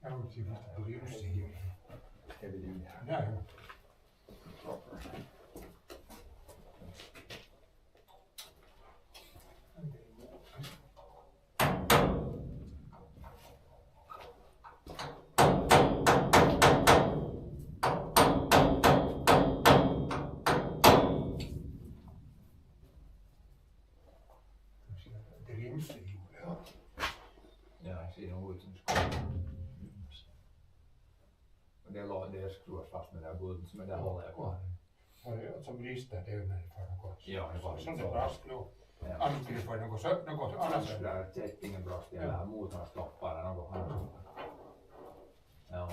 S3: Jag måste ju börja se.
S6: Är vi det?
S3: Där.
S5: Ja, siinä on uitsynskola. Det är skruvat fast med den här bulten som är där håller jag kvar.
S3: Som brister det när det får något.
S5: Joo, ne var
S3: Så det brast nu. Annars skulle det få något annat.
S5: Där kättingen brast ja vähän muutama stoppar något annat. Joo.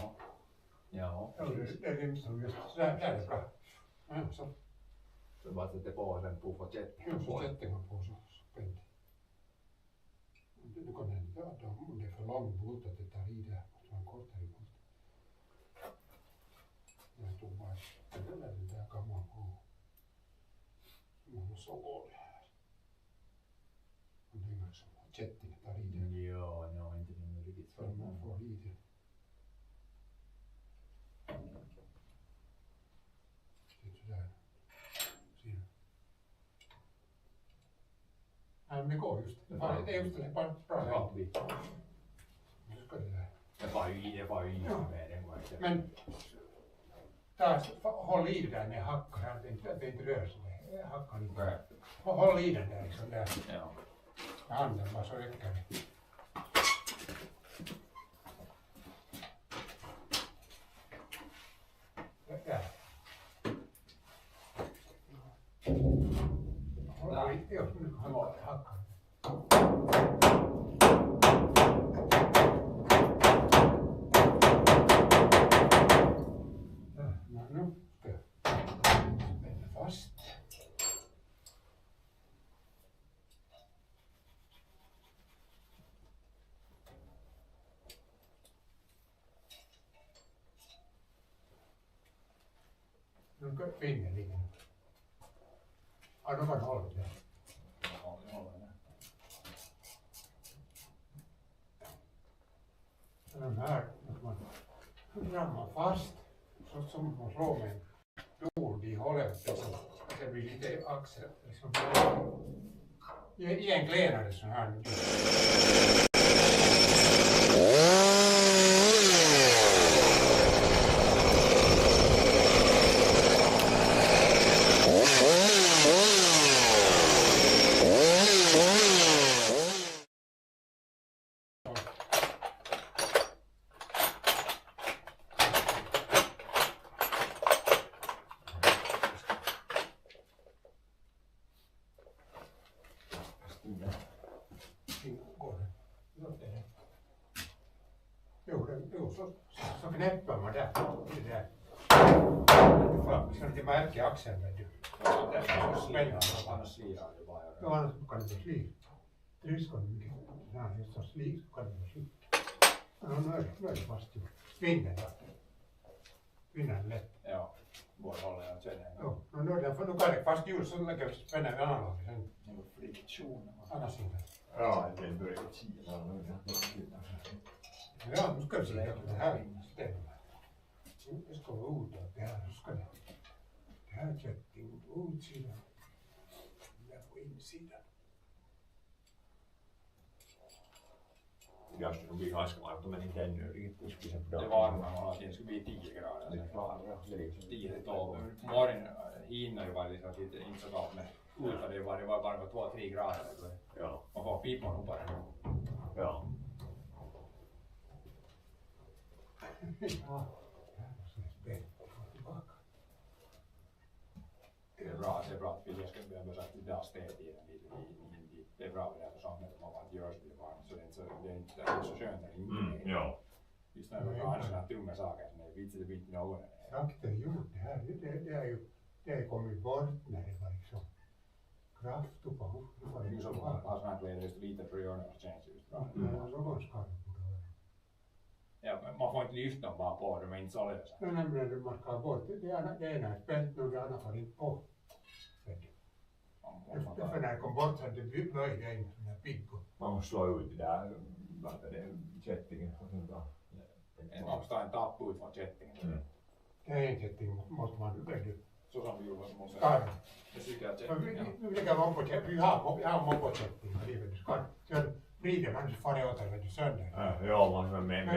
S5: Joo.
S3: Ja, det är rimligt just. Så där är det bra. Ja, så.
S5: Så bara sätter på sen puffar kättingen.
S3: Jo, så kättingen på så spänt. Nu kan den, ja, om det är för lång bult att det tar i där. Så en kortare bult. Jag tog bara den där gammal på. Man så går det här. Och det är som kättingen tar i det.
S5: Joo, ne on inte niin riktigt
S3: För man får i det. Sådär. Siinä. Nej men det går just. Det är just det, bara bra
S5: Ja,
S3: här. Nu ska det där.
S5: det var ju i med den gången.
S3: Men taas håll i det där när jag hackar här. Det är inte rör sig. Jag hackar inte.
S5: Nej.
S3: Håll i den där liksom där.
S5: Ja.
S3: Med handen bara så räcker det. Där. Håll i, jo, nu hackar. Nu ska jag spänna fast. Nu ska pinnen ligga. Ja, då kan hålla det.
S5: Ja, det håller det.
S3: Den här rammar fast. Så som man slår med en stol i hållet. Så det blir lite axel. Liksom. Egentligen är det så här. Jo, så knäpper man där. Det där. Så att det märker axeln med du.
S5: Ja, det är så spännande. Annars slirar det bara.
S3: Ja, annars kan det bli tryskande mycket. Ja, just så slir så kan det bli. Ja, nu är det fast ju. Spindeln då. Spindeln lätt.
S5: Ja, både håller jag känner.
S3: Jo, nu är det, för nu kan det fast hjul så lägger vi spänna vid annan lag sen.
S5: Någon friktion.
S3: Andra sidan.
S6: Ja, det börjar kila nu.
S3: Ja, nu ska vi se det här stämmer. Nu ska vi ut det här. Nu ska det. Det här är kättingen på utsidan. Det där på insidan.
S6: Jag skulle bli ganska varmt om man inte ännu riktigt skulle se på
S5: Det var varmt, det skulle bli 10 grader.
S6: Det är klart, det är liksom
S5: 10-12. Morgon hinner ju vara liksom inte så kallt men utan det var bara 2-3 grader.
S6: Ja.
S5: Man får pipan upp bara.
S6: Ja.
S3: Ja, det här är så spänt att få tillbaka.
S5: Det är bra att vi ska börja sagt idag städtiden lite. Det är bra med det här församlingen om att göra så blir varmt så det är inte så skönt när det inte är.
S6: Ja.
S5: Just när vi har sådana tunga saker som är vitsigt och inte någon.
S3: Sagt och gjort det här. Det är kommit bort när det var liksom kraft och på.
S5: Nu så har sådana här kläder just lite för att göra något känns just bra.
S3: Någon skada borde vara.
S5: Ja, men man får inte lyfta dem bara på, de är inte så lösa.
S3: Men när man ska bort, det ena är spänt och det andra får inte på. För när det kom bort så hade det böjde in sån här pigg.
S6: Man måste slå ut det där, vad är det, kättingen och sånt där.
S5: Man måste ta en tapp ut från kättingen.
S3: Det är en kätting måste man böjda.
S5: Så som vi gjorde måste
S3: Skada.
S5: jag tycker att
S3: Nu lägger man på kätting, jag har moppåkätting i livet. Så vrider man så far det åt det sönder.
S6: Ja, man kan med
S3: Men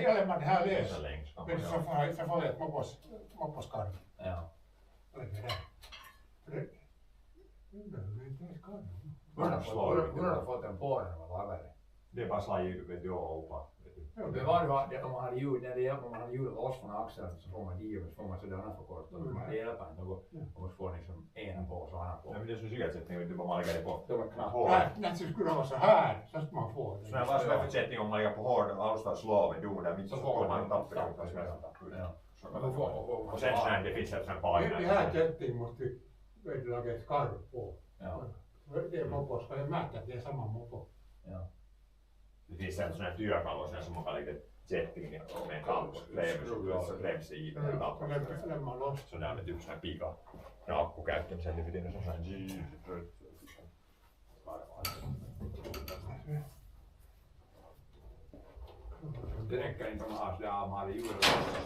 S3: jag lämnar det här lös.
S6: så länge ska
S3: Men
S6: man
S3: så får det ett moppåskada.
S5: ja.
S3: Lägger det där. Det är inte skada.
S6: Man slår ut
S5: Hur har du fått den på när man lagar det?
S6: det är bara slag vet du och uppa.
S3: Jo,
S5: Men vad det var, om man hade gjort, när det hjälper, om man hade gjort loss från axeln så får man 10 och så får man sådana förkortningar. Man hjälper inte något. Och så får liksom ena på och andra på.
S6: Ja, men det är så sysselsättning, vet du vad man lägger det på.
S5: De är knappt.
S3: När det skulle vara så här så ska man få det.
S6: Så när man ska försättning om man lägger på hård avståndslåg med don där mitt så får man tappa det. Och sen så det finns ett sånt pajna.
S3: Det här kätting måste lägga ett skarv på.
S5: Ja.
S3: Det är mopo, ska jag märka att det är samma mopo.
S5: Ja.
S6: Det finns en sån här työkalu som man kan lägga kättingen med en kalv och kläms i den kalven.
S3: Lämma loss.
S6: Så där med typ sån här pika nakkukäyttö, sen det finns en sån här
S5: Det räcker inte om man har sådär, man hade gjort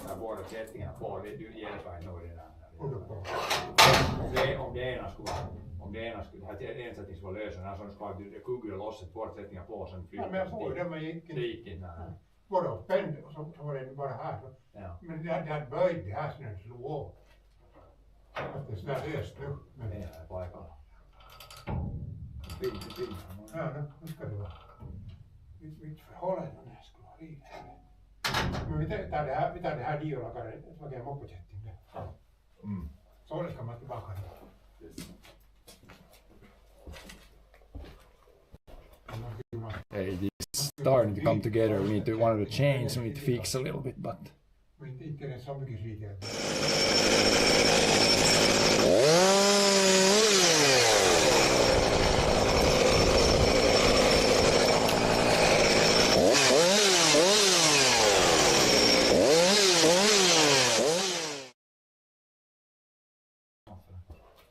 S5: där båda kättingarna på, det hjälper inte något i den här. Om det ena skulle en sättning skulle vara lösen, så skulle ha kuggla loss ett båda sättningar på och sen flytta.
S3: Ja, men jag får det, men gick inte.
S5: Det gick inte.
S3: Både spänd och så var det bara här.
S5: Ja.
S3: Men det hade böjt det här så den slog av. Att det är sådär löst nu.
S5: Det är paikalla.
S3: Ja, nu ska det vara. Mitt förhållande skulle vara lite. Men vi tar det här diolakaren, så var det en moppokätting där. Så ska man tillbaka dit.
S2: Hey, this is starting to come together. We need to, one of the chains we need to fix a little bit, but
S3: Men inte det så mycket svikare.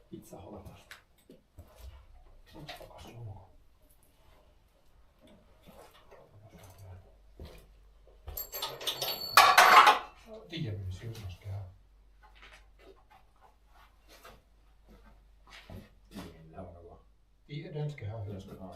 S5: Pizza håller fast.
S3: Tio minuuttia ska jag ha. Den ska jag ha.
S5: Den ska jag ha.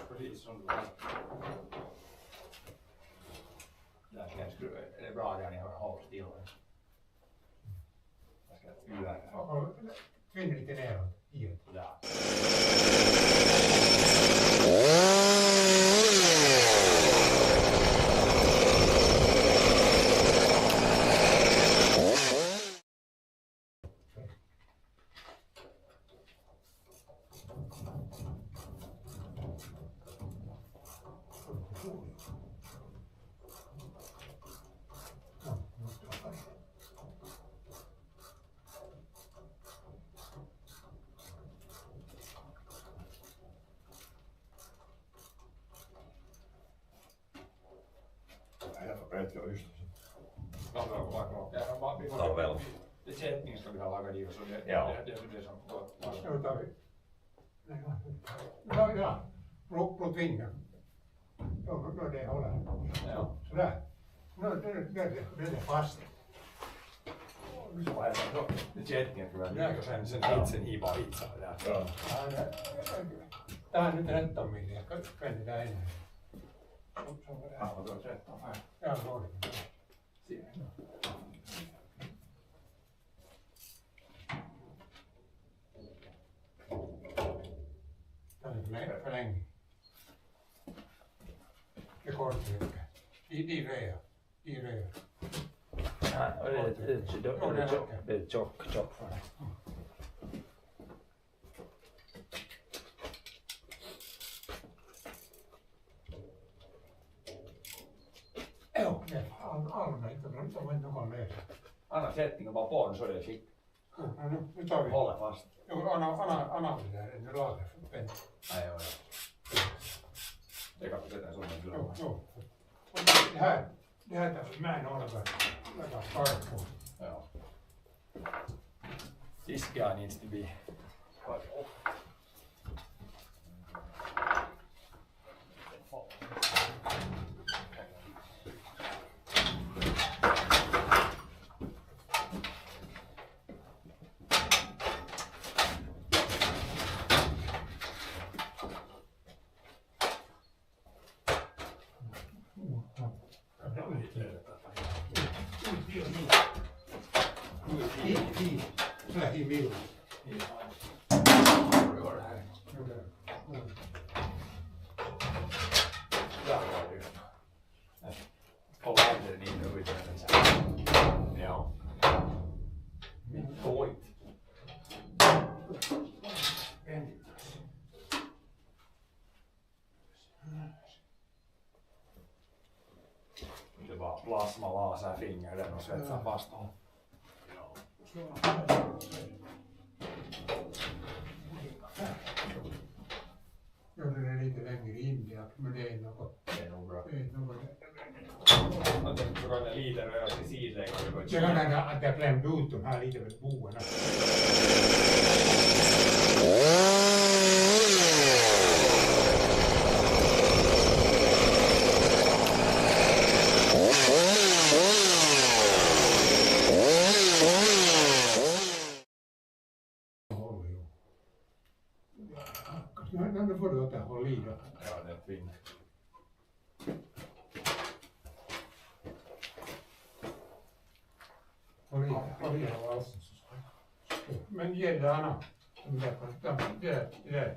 S5: Precis som det var. Där ska jag skruva. Det är bra där ni har hållit still. Jag ska skruva här.
S3: Tvinna lite neråt. Hier.
S5: Där.
S6: Talvella.
S5: Det kättningen ska vi ha lagat i och så det är det som går.
S3: Nu tar vi. Ja. Blodtvingar. Då det håller.
S5: Ja.
S3: Sådär. Nu är det fast.
S5: Så är det då. Det kättningen ska vi ha och sen hitsen i bara hitsa där.
S6: Ja.
S3: Tää on nyt 13 milliä. Penni tää ennen.
S5: Ja, då 13 här.
S3: Ja, så oli. Tää on meidän förlängning. Det kortrycka. I röja.
S5: Ja, det är tjock för det.
S3: Joo, allmänt. De var inte någon läsa.
S5: Anna sättningen bara på den så är det skick.
S3: Nu tar vi.
S5: Håller fast.
S3: Jo, Anna det där. Nu lagar för penna.
S5: Nej,
S3: det här tar vi med några lägga skarp på.
S5: Ja. This guy needs to be cut off.
S3: Lähi milloin.
S5: På vägen in och ut. Ja. Toit. Det var plasma lasar fingrar och svetsar fast honom.
S3: Ja, den är lite längre in där, men det är något.
S5: Det är nog bra.
S3: Det är något.
S5: Jag tänkte så kan det lite röra till sidlänge.
S3: Det kan hända att jag klämde ut de här lite med boarna. Nu får du åt håll i då.
S5: Ja, det är fint.
S3: Håll i halsen. Men ge det annat. Det där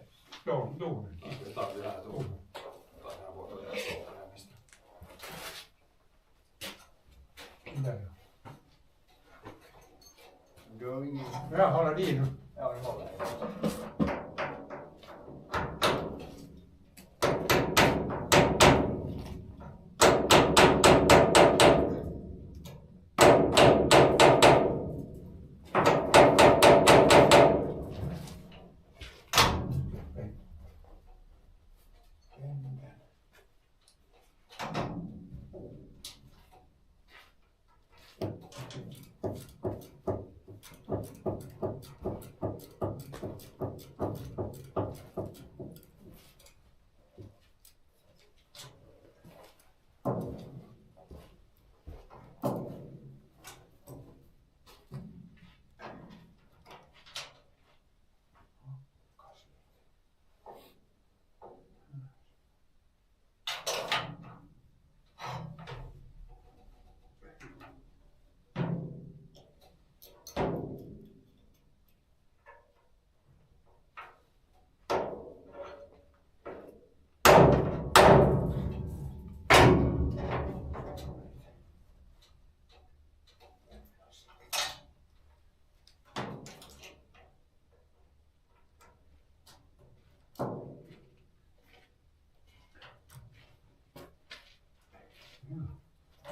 S3: donen.
S5: Det tar vi här då. Ta det här bort och jag står här mest.
S3: Där.
S5: Going in.
S3: Jag håller i nu.
S5: Ja, det håller jag.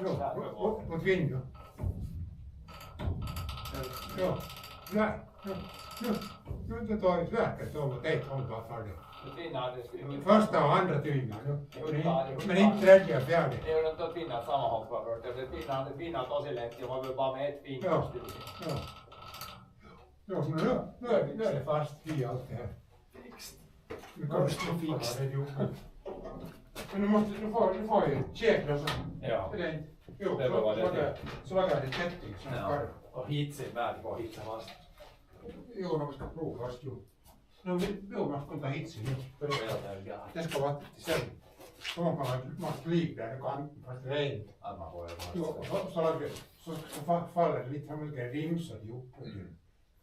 S3: Jo, mot vinden. Jo, där. Nu tar jag verket om att ett håll var färdigt. Första och andra tvinnar. Men inte tredje och fjärde.
S5: Ei ole tuo pinnat sama homma först. Se pinnat tosi lehti, mä voin vaan med ett fint.
S3: Ja. Jo, nu är det fast i allt det här. Nu kan du fixa det ihop. Men du får ju käkla så.
S5: Ja.
S3: Jo,
S5: Det var det.
S3: så lagar det kätting.
S5: Ja. Och hitsin väärin voi hitsa vasta.
S3: Jo, no ska prova fast jo. No, man ska ta hitsin nu. Det ska vara till sen. Så man måste ligga där, fast rent.
S5: Att man får
S3: Jo, så faller det lite, han lägger rimsar ihop.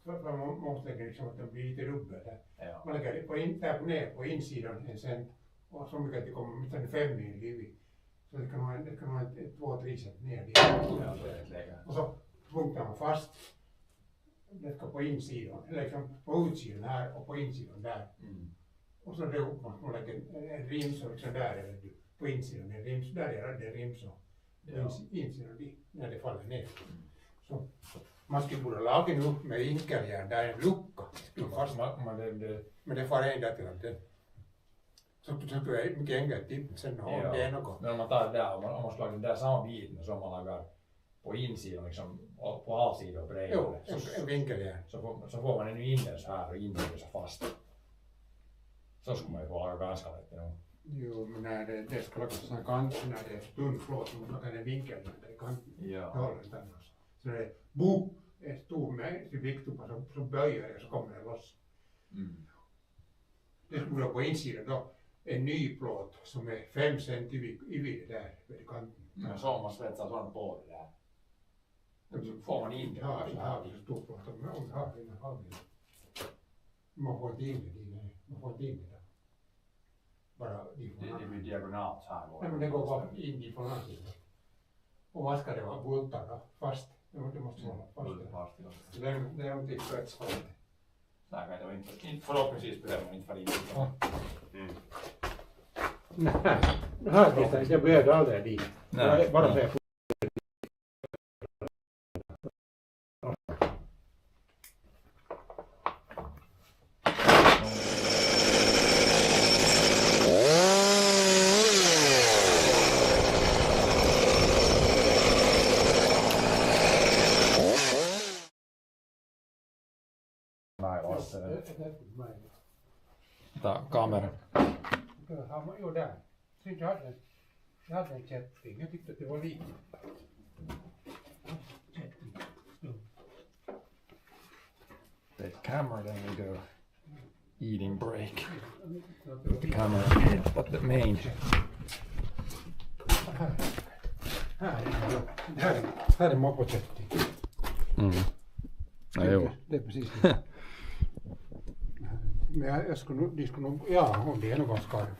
S3: Så man måste lägga liksom att det blir lite rubbet där.
S5: Ja.
S3: Man lägger det där ner på insidan en cent. Och så mycket att det kommer utan 5 mil i. Så det kan vara 2-3 cent ner dit.
S5: Ja, det är lägga.
S3: Och så punktar man fast. Det ska på insidan, eller liksom på utsidan här och på insidan där. Och så ihop man lägger en rim så liksom där eller på insidan en rim så där är det rim så. Insidan när det faller ner. Så man skulle borde laga nu med inkeljärn där en lucka. Men det far ända till att den. Så skulle jag mycket enkelt tippa sen om det är något.
S5: Men om man tar det där, om man slår den där samma biten som man lagar på insidan, liksom på avsidan bredvid.
S3: Jo, en vinkel igen.
S5: Så får man den ju inne så här och inne så fast. Så skulle man ju få laga ganska lätt nu.
S3: Jo, men när det ska lagas sån här kant, när det är tunn plåt, så lagar den vinkeln där i kanten.
S5: Ja.
S3: Det håller inte annars. Så när det bo är stor med till viktuppa så böjer det så kommer det loss. Det skulle vara på insidan då en ny plåt som är 5 cm i vidd där vid kanten.
S5: Men så om man svetsar sån på det där. Då får man in det.
S3: Ja, så har vi så stor plåt. Om vi har det, har vi det. Man får inte in det där. Man får inte in det där. Bara
S5: Det blir diagonalt så här.
S3: Nej, men det går bara in i från andra sidan. Och vad ska det vara? Bultar då? Fast? Det måste vara fast. Det är inte svetsfast.
S5: Nej, det var inte, förhoppningsvis behöver man inte vara in.
S3: Nej, jag behövde aldrig dit.
S2: Nej.
S3: Bara för att
S2: Ta kamera.
S3: Jo, där. Jag hade en kätting. Jag tyckte att det var lite.
S2: The camera, then we go eating break. Put the camera at the main.
S3: Här är moppokätting.
S2: Ja, jo.
S3: Det är precis det. Men jag skulle nog, ja, om det är någon skarv.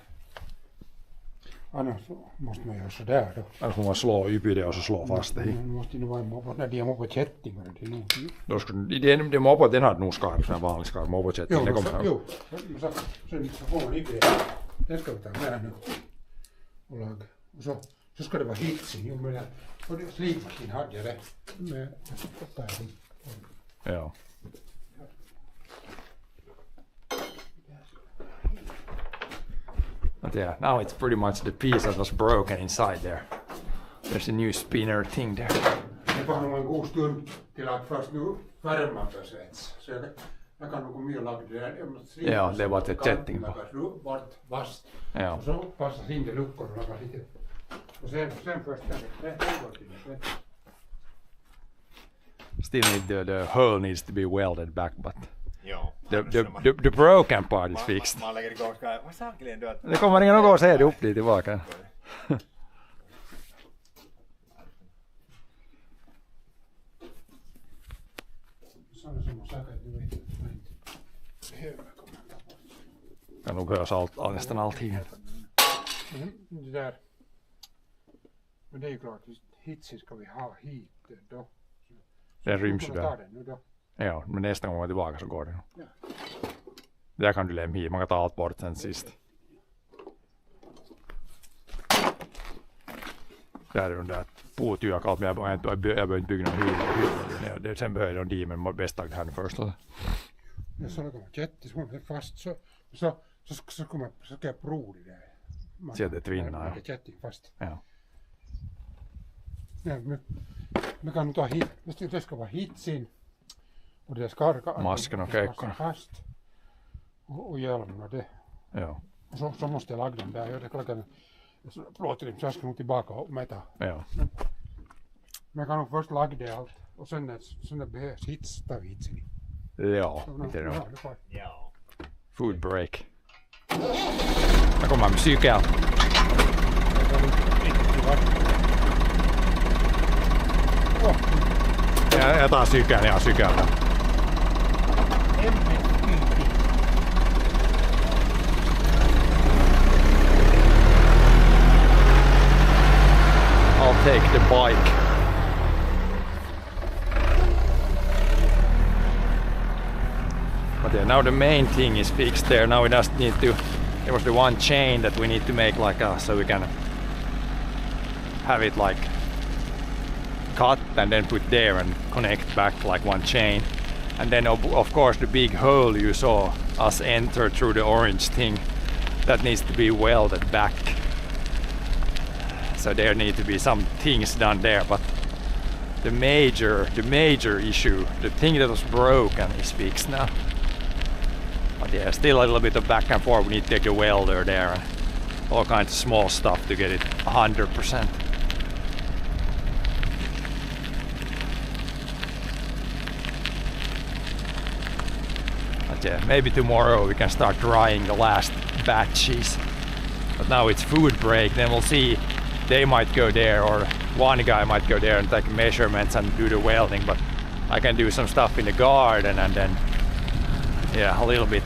S3: Annars måste man göra sådär då.
S2: Annars får man slå upp i det och så slå fast det i.
S3: Nu måste det vara en moppo, när de är moppokättingar. Det är nog.
S2: Då skulle, det moppot, den hade nog skarv, sån här vanlig skarv, moppokätting. Det kommer
S3: Jo, så får man inte det. Den ska vi ta med nu. Och laga. Och så ska det vara hitsin. Jo, men och det slipmaskin hade jag det. Med färdig.
S2: Ja. But yeah, now it's pretty much the piece that was broken inside there. There's a new spinner thing there.
S3: Det var nog en god stund till att först nu värma för svets. Så jag kan nog mycket laga det där.
S2: Ja, det var ett kätting på.
S3: Vart vast.
S2: Ja.
S3: Och så passas in i luckorna och laga lite. Och sen först det går till det.
S2: Still the hole needs to be welded back, but
S6: Joo.
S2: the broken part is fixed.
S6: Mä lägger igång ska vad saken då att
S2: Det kommer ingen att se det upp dit tillbaka.
S3: Sådana som har sagt att du vet att man inte behöver komma bort.
S2: Kan nog höras nästan allting.
S3: Det där. Men det är ju klart, hitsen ska vi ha hit då.
S2: Den ryms ju
S3: Kan ta
S2: där.
S3: den nu då?
S2: Ja, men nästa gång jag är tillbaka så går det.
S3: Ja.
S2: Där kan du lämna hit, man kan ta allt bort sen sist. Där är de där puutyök, allt, men jag behöver inte bygga någon hyllor. Sen behöver jag de men bäst tagit här nu först.
S3: Ja, så kommer jätte, så kommer fast så kommer så ska jag prova det där.
S2: Se att det tvinnar, ja.
S3: Det jätte fast.
S2: Ja.
S3: Ja, men kan ta hit, det ska vara hitsin. Och det ska
S2: Masken och keikkorna.
S3: Fast. Och hjälmen och det.
S2: Ja.
S3: Och så måste jag laga den där. Jag lagar plåtrim så jag ska nog tillbaka och mäta.
S2: Ja.
S3: Men jag kan nog först laga det allt. Och sen när det behövs hits tar vi hitsin.
S2: Ja, inte det.
S6: joo.
S2: Food break. Här kommer musiken. Jag tar cykeln, ja cykeln. I'll take the bike. But yeah, now the main thing is fixed there. Now we just need to. There was the one chain that we need to make like so we can have it like cut and then put there and connect back like one chain. And then of course the big hole you saw us enter through the orange thing. that needs to be welded back. So there need to be some things done there, but the major issue, the thing that was broken, is fixed now. But yeah, still a little bit of back and forth. We need to take the welder there and all kinds of small stuff to get it 100%. But yeah, maybe tomorrow we can start drying the last batches. But now it's food break, then we'll see. They might go there, or one guy might go there and take measurements and do the welding, but I can do some stuff in the garden and then, yeah, a little bit,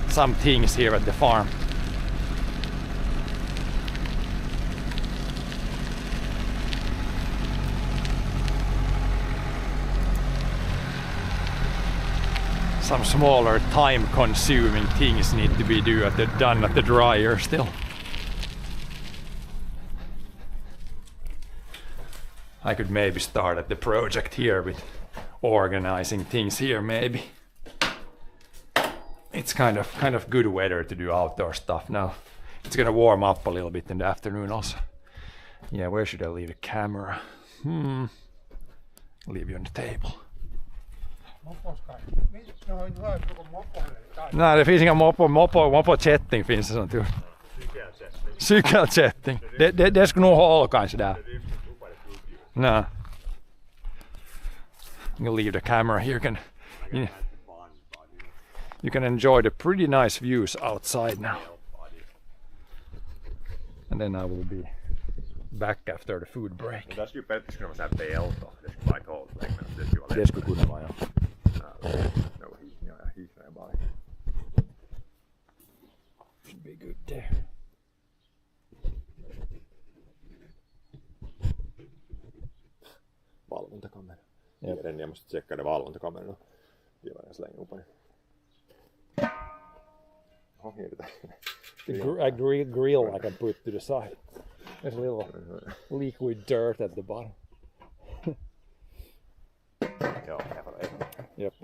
S2: some things here at the farm. Some smaller time-consuming things need to be done at the dryer still. I could maybe start at the project here with organizing things here maybe. It's kind of good weather to do outdoor stuff now. It's gonna warm up a little bit in the afternoon also. Yeah, where should I leave the camera? Leave you on the table. Nej, det finns inga mopo-chatting finns det sånt. Cykelchatting. Det skulle nog hålla kanske där. No. You'll leave the camera here. You can enjoy the pretty nice views outside now. And then I will be back after the food break.
S6: Det skulle Petters kunna vara såhär BL då. Det skulle vara kallt.
S2: Det skulle kunna vara, ja. Should be good there.
S6: Valvontakamera. Tiedän, jag måste checka det valvontakamerorna. Det var jag slänger upp det.
S2: A grill I can put to the side. There's a little liquid dirt at the bottom. Yep,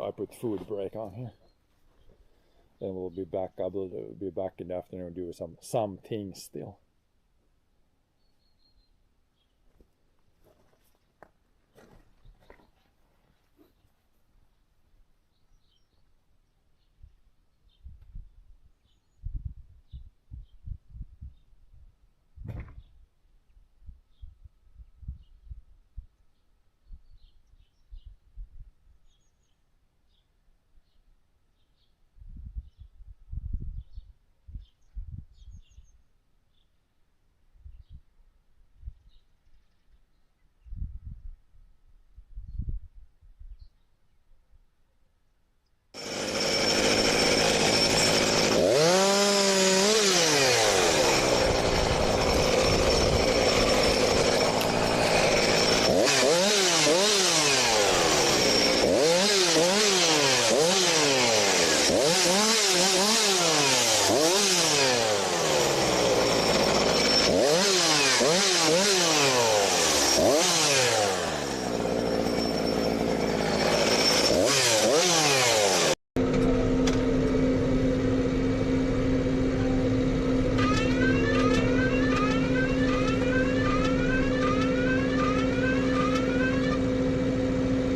S2: I put food break on here. Then we'll be back. I will be back in the afternoon and do some things still.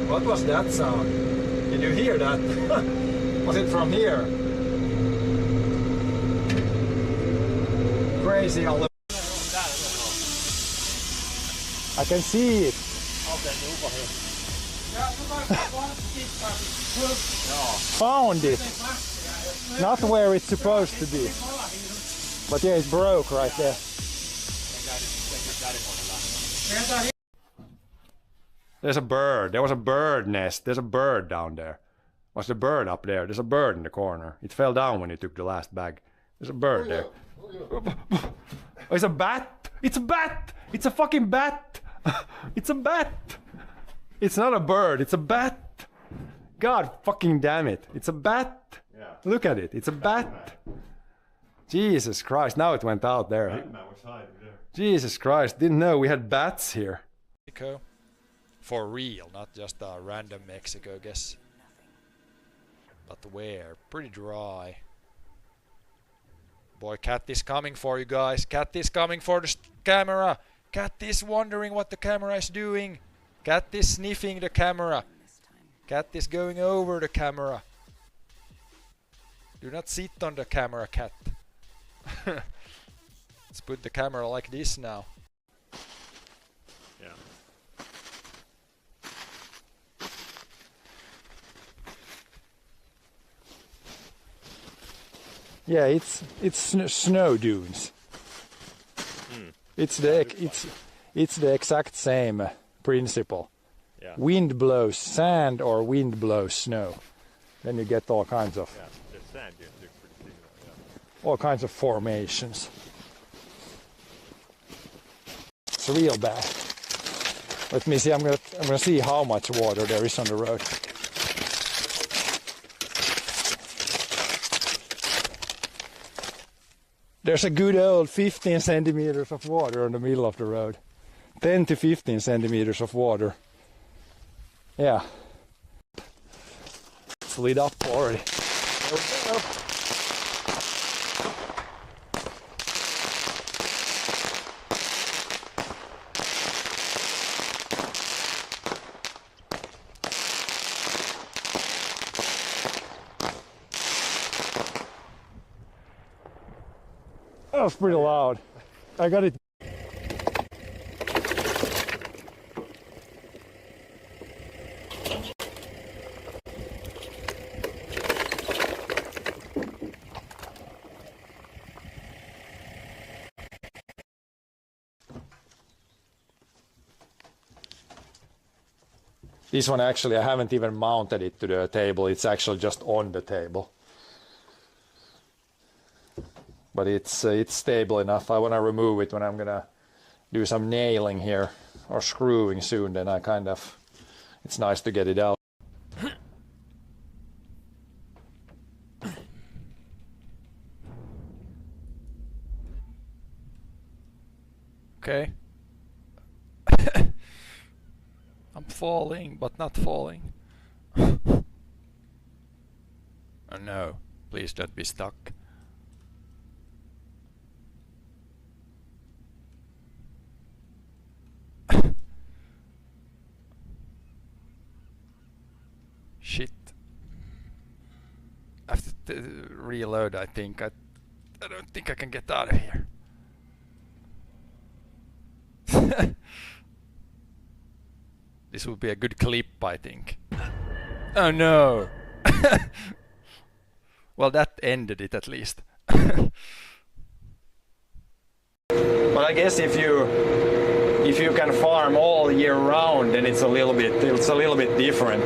S2: What was that sound? Did you hear that? Was it from here? Crazy all the... I can see it. Found it. Not where it's supposed to be. But yeah, it broke right there. There's a bird. There was a bird nest. There's a bird down there. Was the bird up there? There's a bird in the corner. It fell down when you took the last bag. There's a bird there. Oh, it's a bat. It's a bat. It's a fucking bat. It's a bat. It's not a bird. It's a bat. God fucking damn it. It's a bat.
S6: Yeah.
S2: Look at it. It's a bat. Jesus Christ. Now it went out there.
S6: Batman was hiding there.
S2: Jesus Christ. Didn't know we had bats here. Mexico. For real, not just a random Mexico guess. But where? Pretty dry. boy, Cat is coming for you guys. Cat is coming for the camera. Cat is wondering what the camera is doing. Cat is sniffing the camera. Cat is going over the camera. Do not sit on the camera, Cat. Let's put the camera like this now.
S6: Yeah.
S2: Yeah, it's snow dunes. It's the exact same principle.
S6: Yeah.
S2: Wind blows sand or wind blows snow. Then you get all kinds of
S6: Yeah. The sand dunes look pretty similar. Yeah.
S2: all kinds of formations. It's real bad. Let me see. I'm gonna see how much water there is on the road. There's a good old 15 centimeters of water in the middle of the road. 10 to 15 centimeters of water. Yeah. It's lit up already. There we go. That was pretty loud. I got it. This one actually, I haven't even mounted it to the table. It's actually just on the table. But it's stable enough. I want to remove it when I'm gonna do some nailing here or screwing soon. Then it's nice to get it out. Okay. I'm falling, but not falling. Oh no, please don't be stuck. Shit. I have to reload, I think. I don't think I can get out of here. This would be a good clip, I think. Oh no! Well, that ended it at least. But I guess if you can farm all year round, then it's a little bit different.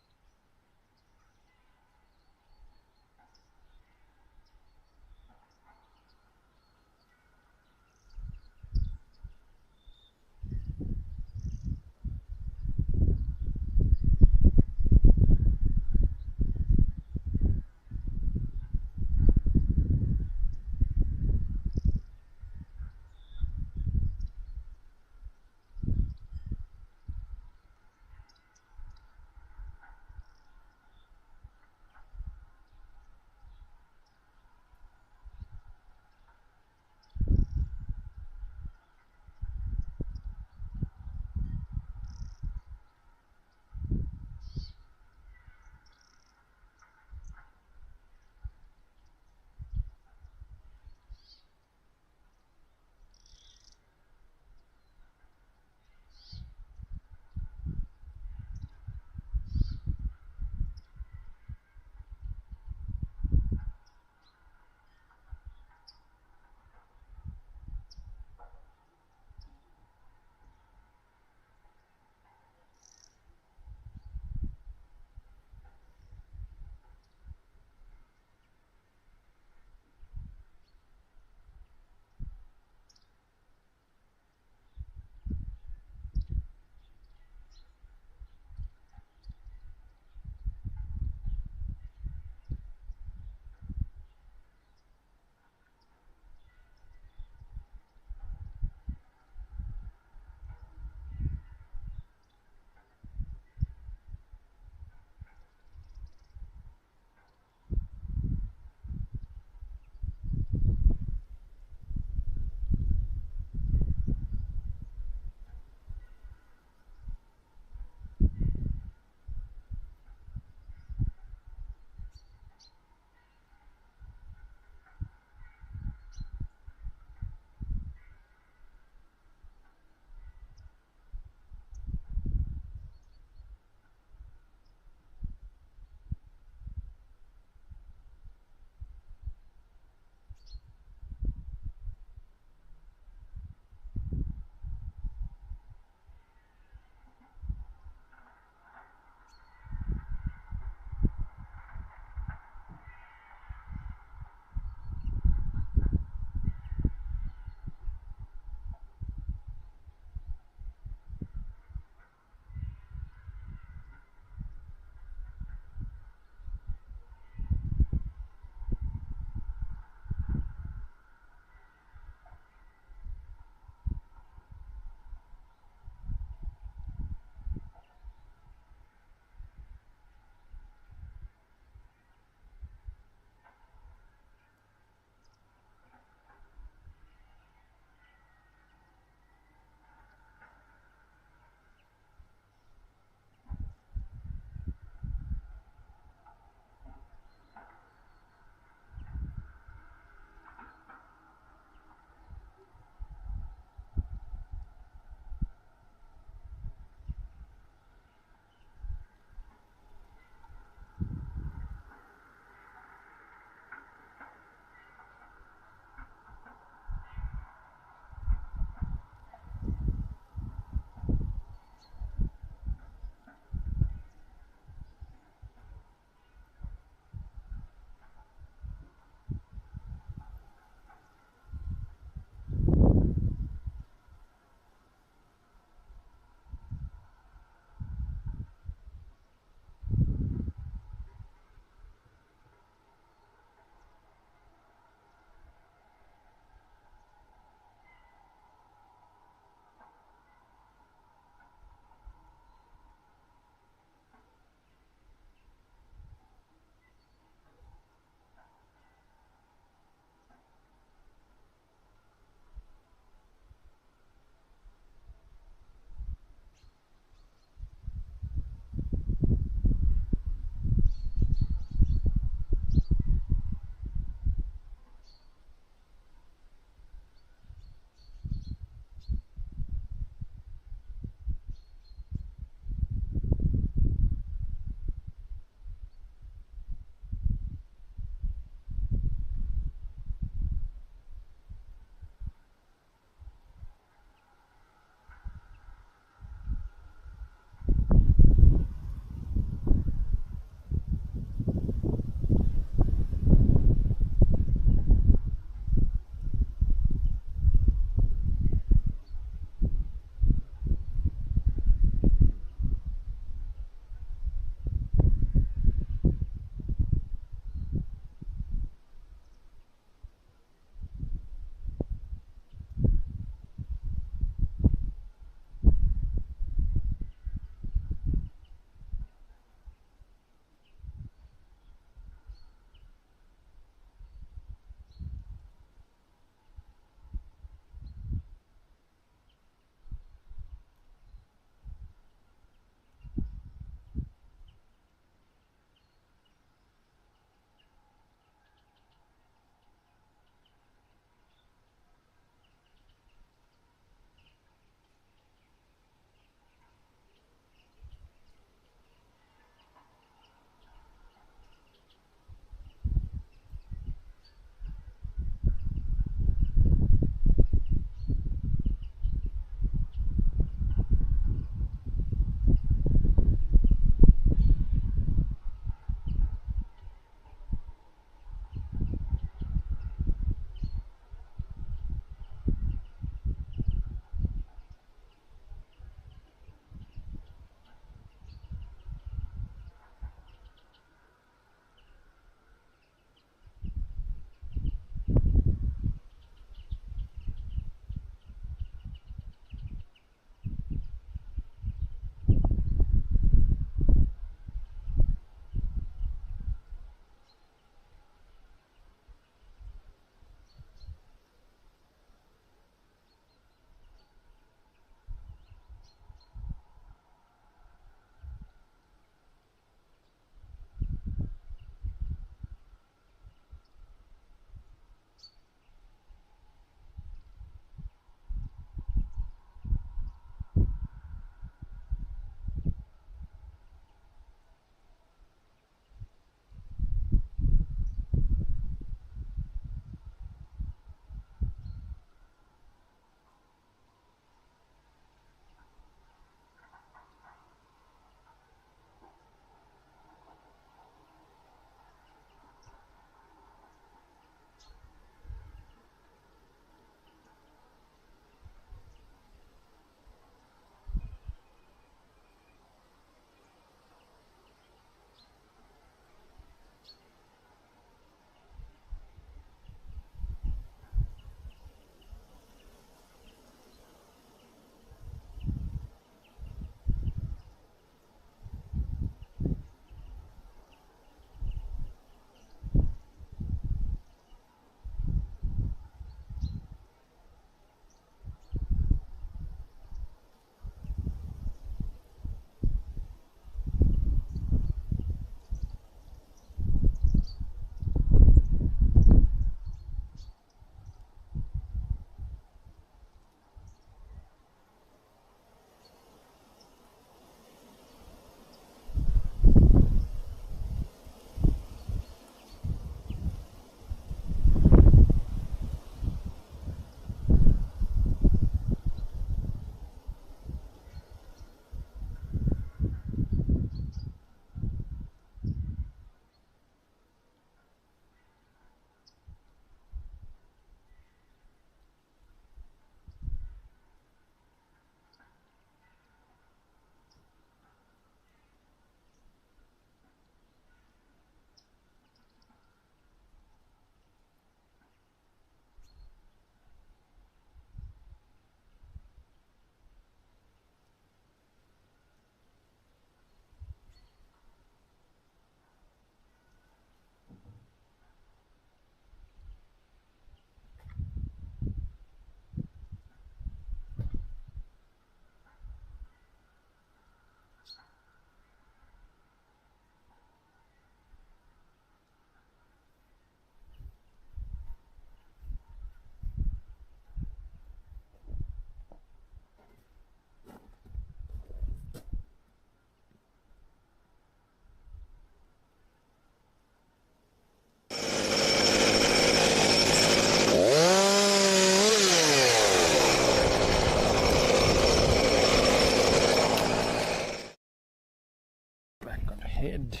S2: head.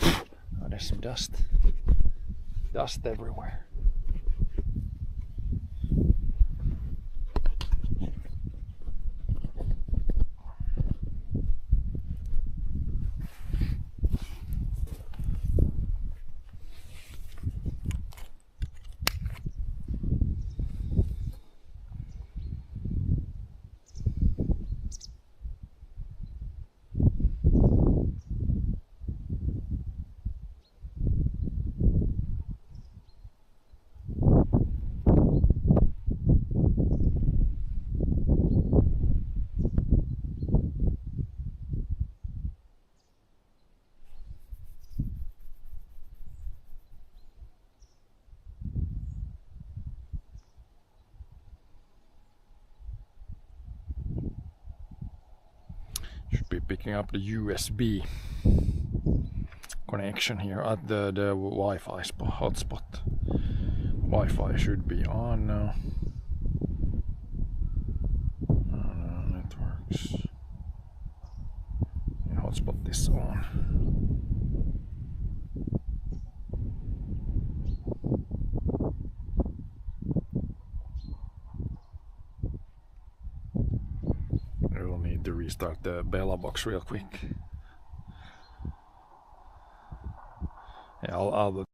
S2: Oh, there's some dust. Dust everywhere. Should be picking up the USB connection here at the Wi-Fi hotspot. Wi-Fi should be on now. Networks. Yeah, hotspot is on. I will need to restart the Bella box real quick. Yeah, I'll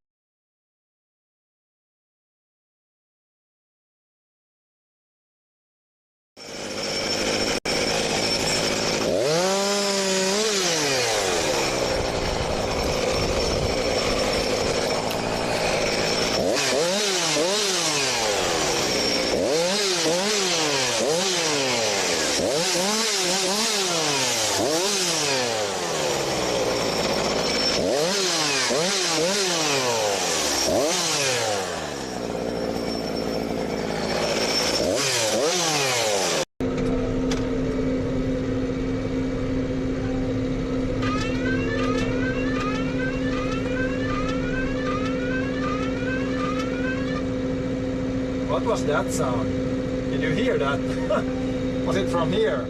S2: What was that sound? Did you hear that? Was it from here?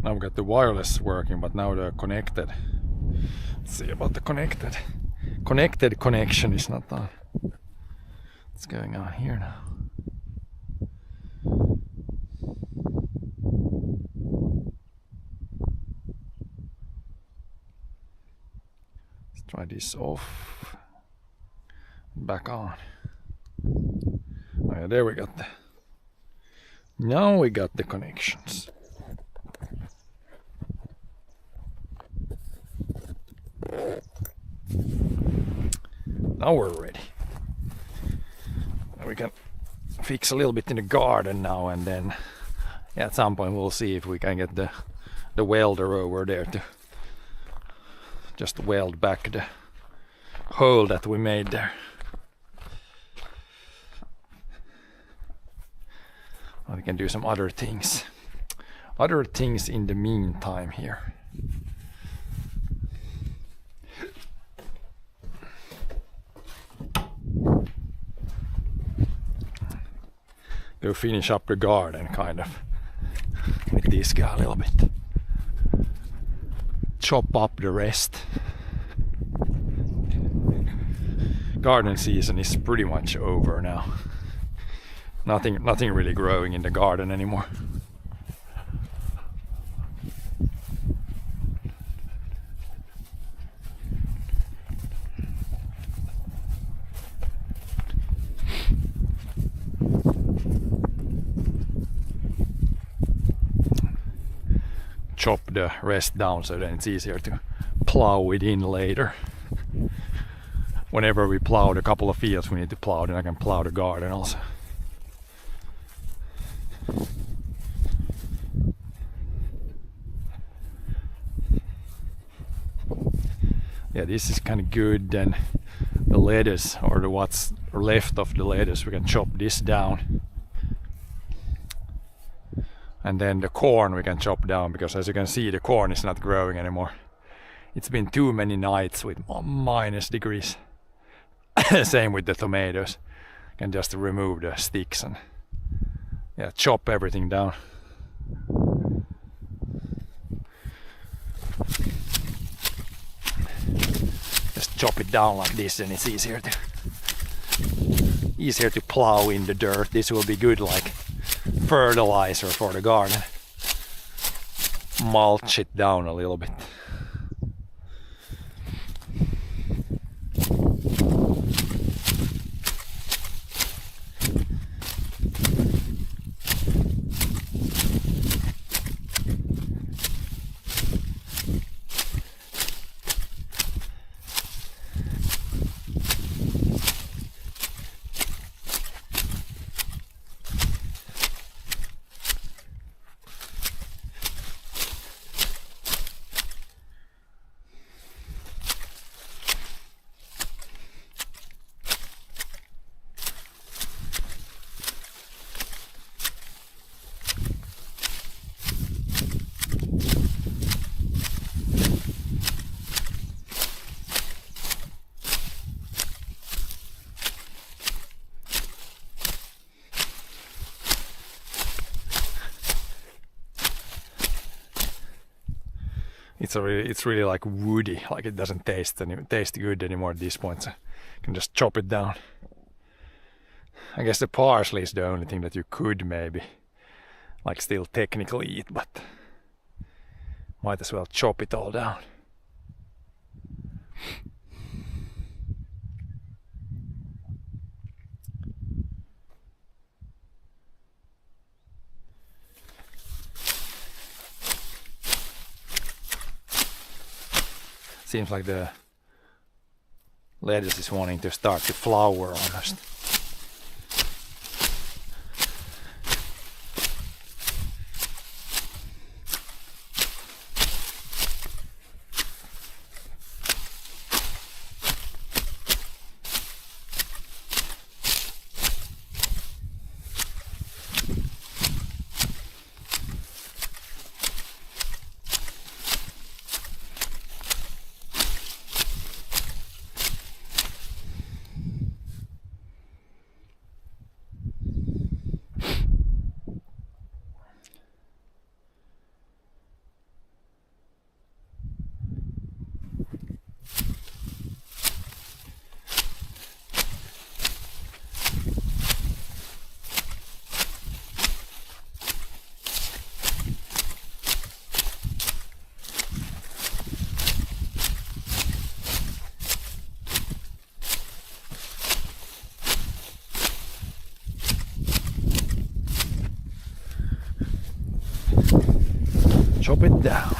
S2: Now we've got the wireless working, but now the connected. Let's see about the connected. Connected connection is not on. What's going on here now? Let's try this off. Back on. Oh yeah, there we got the. Now we got the connections. Now we're ready. We can fix a little bit in the garden now, and then at some point we'll see if we can get the welder over there to just weld back the hole that we made there. We can do some other things in the meantime here. Go finish up the garden kind of with this guy a little bit. Chop up the rest. Garden season is pretty much over now. Nothing really growing in the garden anymore. chop the rest down so then it's easier to plow it in later. Whenever we plowed a couple of fields we need to plow, then I can plow the garden also. Yeah, this is kind of good. Then the lettuce, or the what's left of the lettuce, we can chop this down. And then the corn we can chop down, because as you can see the corn is not growing anymore. It's been too many nights with minus degrees. Same with the tomatoes. You can just remove the sticks and yeah, chop everything down. Just chop it down like this and it's easier to plow in the dirt. This will be good like fertilizer for the garden. Mulch it down a little bit. It's really like woody, like it doesn't taste good anymore at this point, so you can just chop it down. I guess the parsley is the only thing that you could maybe like still technically eat, but might as well chop it all down. Seems like the lettuce is wanting to start to flower almost. Chop it down.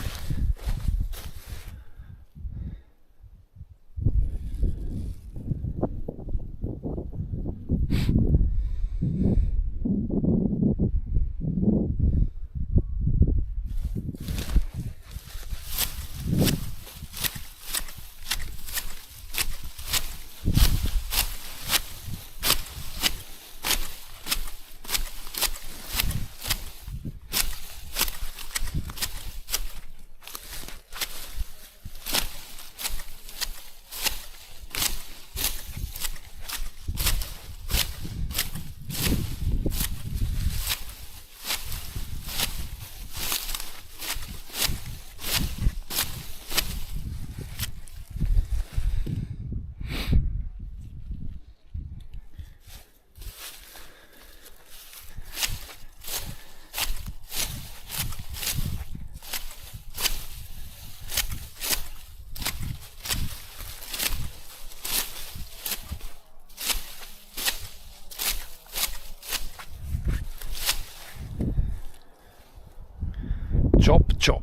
S2: Chop, chop.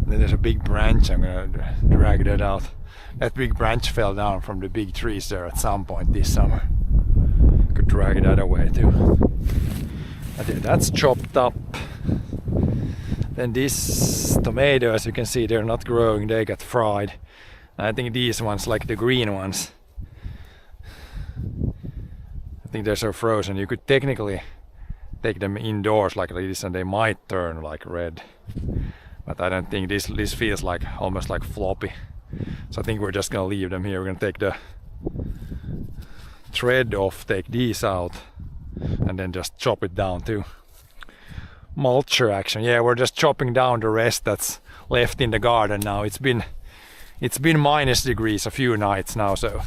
S2: Then there's a big branch, I'm gonna drag that out. That big branch fell down from the big trees there at some point this summer. Could drag that away too. But yeah, that's chopped up. Then these tomatoes, you can see they're not growing, they got fried. I think these ones, like the green ones, I think they're so frozen. You could technically take them indoors like this and they might turn like red. But I don't think this feels like almost like floppy. So I think we're just gonna leave them here. We're gonna take the thread off, take these out, and then just chop it down too. Mulcher action. Yeah, we're just chopping down the rest that's left in the garden now. It's been minus degrees a few nights now, so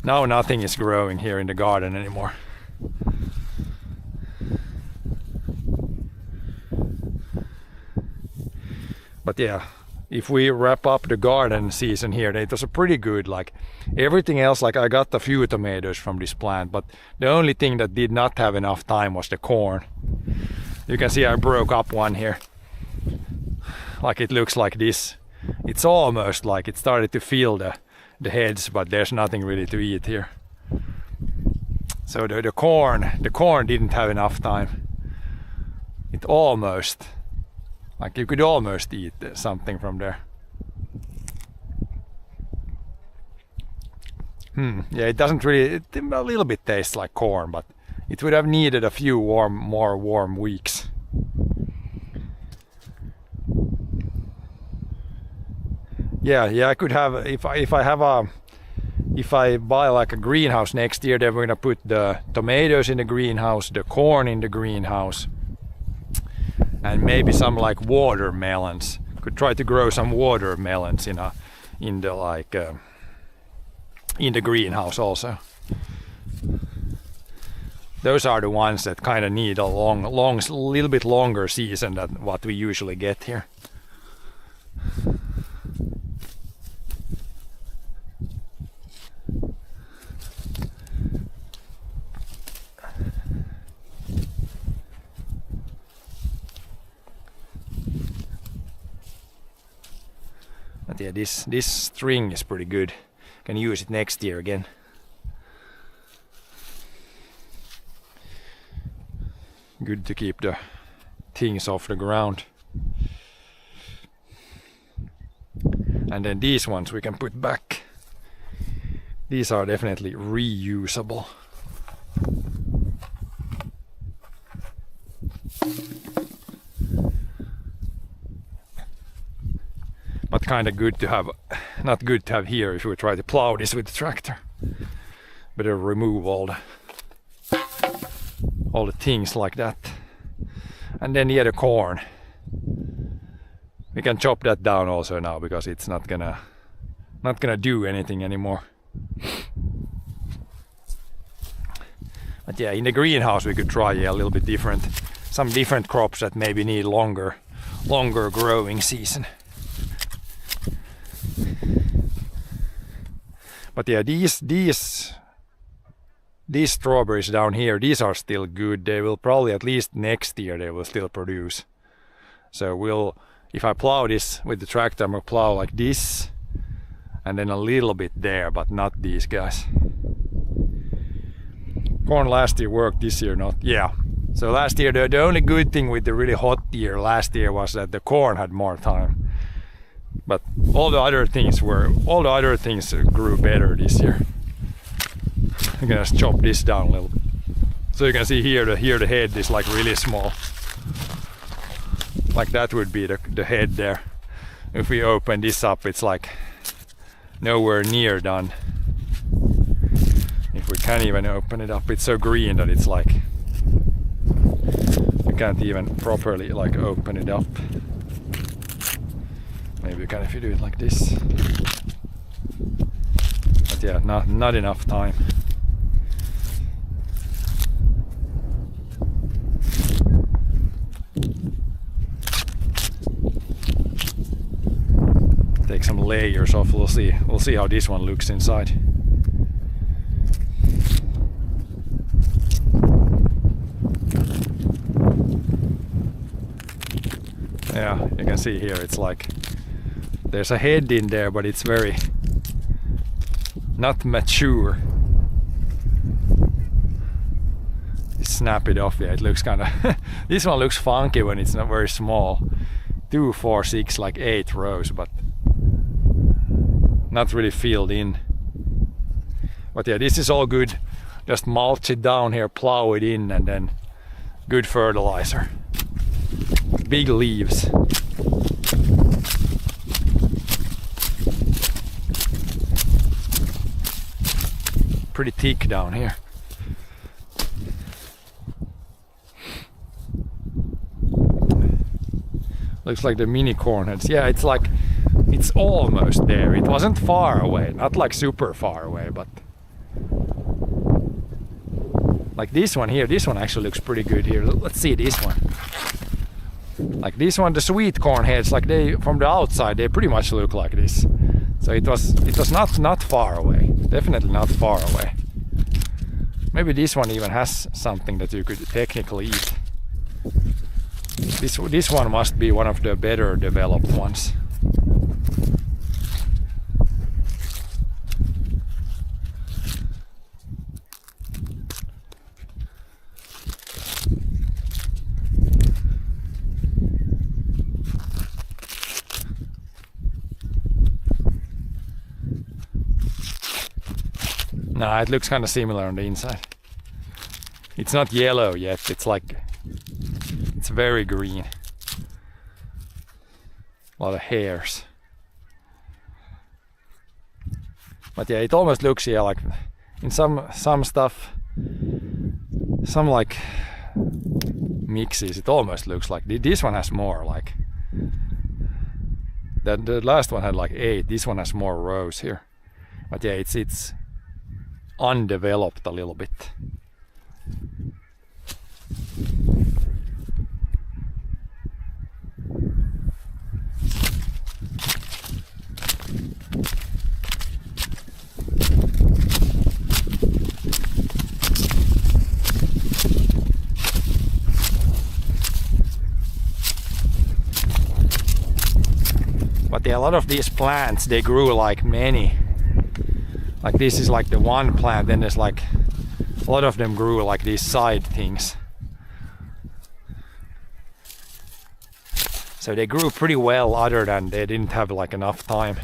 S2: now nothing is growing here in the garden anymore. But yeah, if we wrap up the garden season here, it was a pretty good, like everything else, like I got a few tomatoes from this plant, but the only thing that did not have enough time was the corn. You can see I broke up one here. Like it looks like this. It's almost like it started to feel the heads, but there's nothing really to eat here. So the corn didn't have enough time. It almost, like you could almost eat something from there. Yeah, it doesn't really, it a little bit tastes like corn, but it would have needed a few more warm weeks. Yeah, I could have, if I buy like a greenhouse next year, then we're gonna put the tomatoes in the greenhouse, the corn in the greenhouse, and maybe some like watermelons. Could try to grow some watermelons in the greenhouse also. Those are the ones that kind of need a little bit longer season than what we usually get here. But yeah, this string is pretty good. Can use it next year again. Good to keep the things off the ground. And then these ones we can put back. These are definitely reusable. But kind of good to have, not good to have here if we try to plow this with the tractor. Better remove all the things like that. And then the corn. We can chop that down also now because it's not gonna do anything anymore. But yeah, in the greenhouse we could try a little bit different, some different crops that maybe need longer growing season. But yeah, these strawberries down here, these are still good. They will probably, at least next year, they will still produce. So if I plow this with the tractor, I'm gonna plow like this, and then a little bit there, but not these guys. Corn last year worked, this year not. Yeah. So last year, the only good thing with the really hot year last year was that the corn had more time. But all the other things grew better this year. I'm gonna just chop this down a little bit. So you can see here the head is like really small. Like that would be the head there. If we open this up, it's like nowhere near done. If we can't even open it up, it's so green that it's like you can't even properly like open it up. Maybe you can if you do it like this. But yeah, not enough time. Take some layers off. We'll see how this one looks inside. Yeah, you can see here it's like There's a head in there, but it's very not mature. Snap it off. Yeah, it looks kind of this one looks funky when it's not very small. 2, 4, 6, like 8 rows, but not really filled in. But yeah, this is all good. Just mulch it down here, plow it in, and then good fertilizer. Big leaves. Pretty thick down here. Looks like the mini corn heads. Yeah, it's like, it's almost there. It wasn't far away, not like super far away, but like this one here, this one actually looks pretty good here. Let's see this one. Like this one, the sweet corn heads, like they, from the outside, they pretty much look like this. So it was not far away. Definitely not far away. Maybe this one even has something that you could technically eat. This one must be one of the better developed ones. Nah, it looks kind of similar on the inside. It's not yellow yet, it's like, it's very green. A lot of hairs. But yeah, it almost looks, yeah, like in some stuff, some like mixes, it almost looks like this one has more, like the last one had like 8, this one has more rows here. But yeah, it's undeveloped a little bit. But yeah, a lot of these plants, they grew like many. Like this is like the one plant, then there's like a lot of them grew like these side things. So they grew pretty well, other than they didn't have like enough time.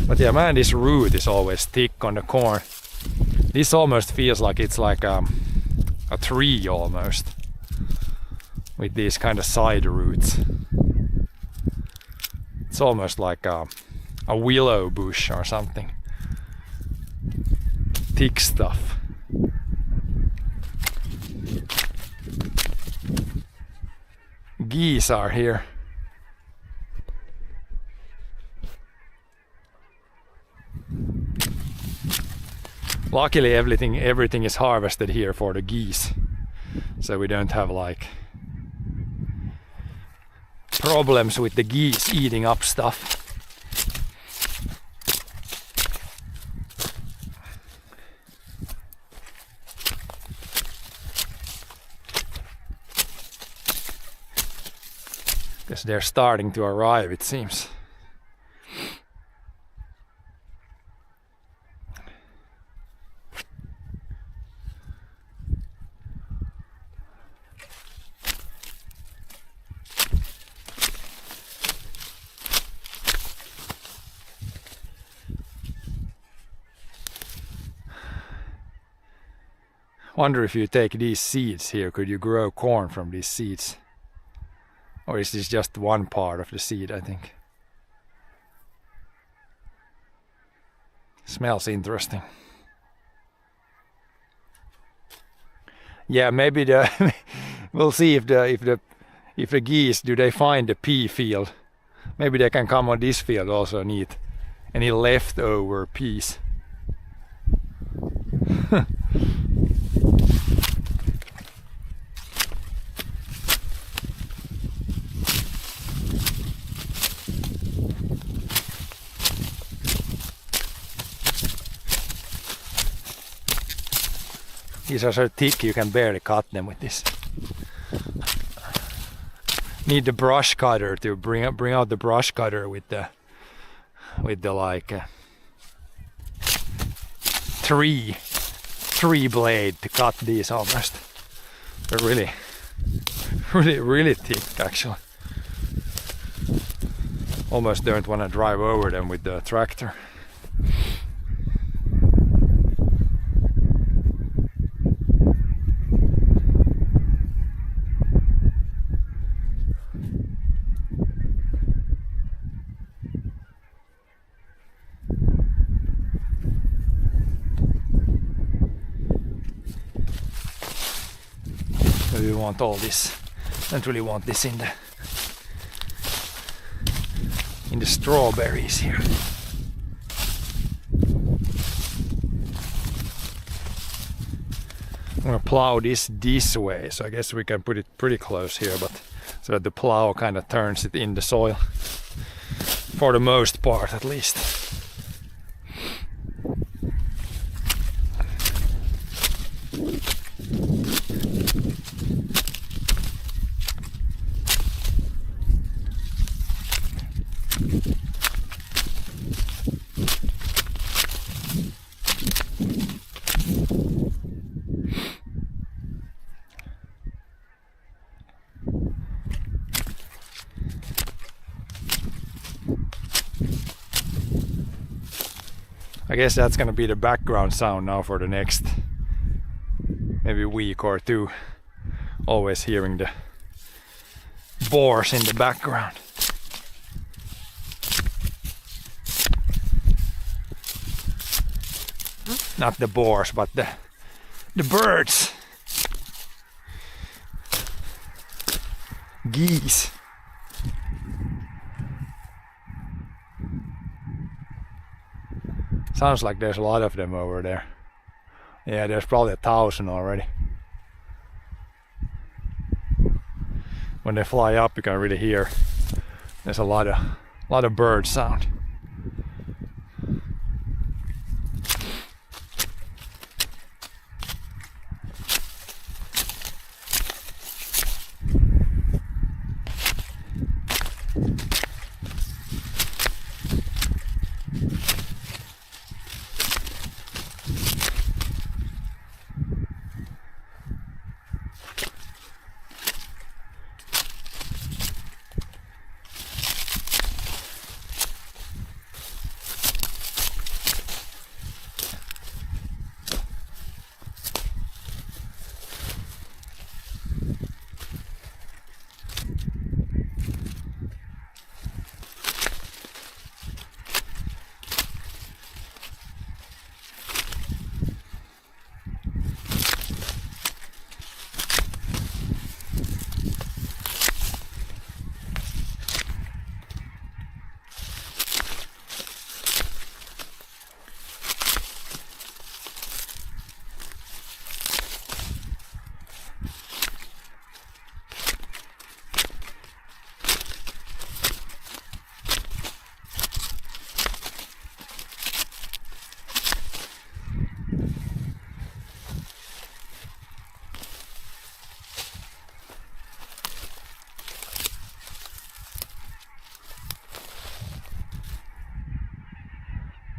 S2: But yeah, man, this root is always thick on the corn. This almost feels like it's like a tree almost, with these kind of side roots. It's almost like a willow bush or something. Thick stuff. Geese are here. Luckily everything is harvested here for the geese, so we don't have like problems with the geese eating up stuff. Because they're starting to arrive, it seems. Wonder if you take these seeds here, could you grow corn from these seeds? Or is this just one part of the seed, I think. Smells interesting. Yeah, maybe we'll see if the geese, do they find the pea field? Maybe they can come on this field also and eat any leftover peas. These are so thick you can barely cut them with this. Need the brush cutter to bring out the brush cutter with the with the like three blade to cut these almost. They're really thick actually. Almost don't want to drive over them with the tractor. We want all this. Don't really want this in the strawberries here. I'm gonna plow this way, so I guess we can put it pretty close here, but so that the plow kind of turns it in the soil for the most part, at least. I guess that's gonna be the background sound now for the next maybe week or two. Always hearing the boars in the background. Not the boars, but the birds. Geese. Sounds like there's a lot of them over there. Yeah, there's probably 1,000 already. When they fly up, you can really hear there's a lot of bird sound.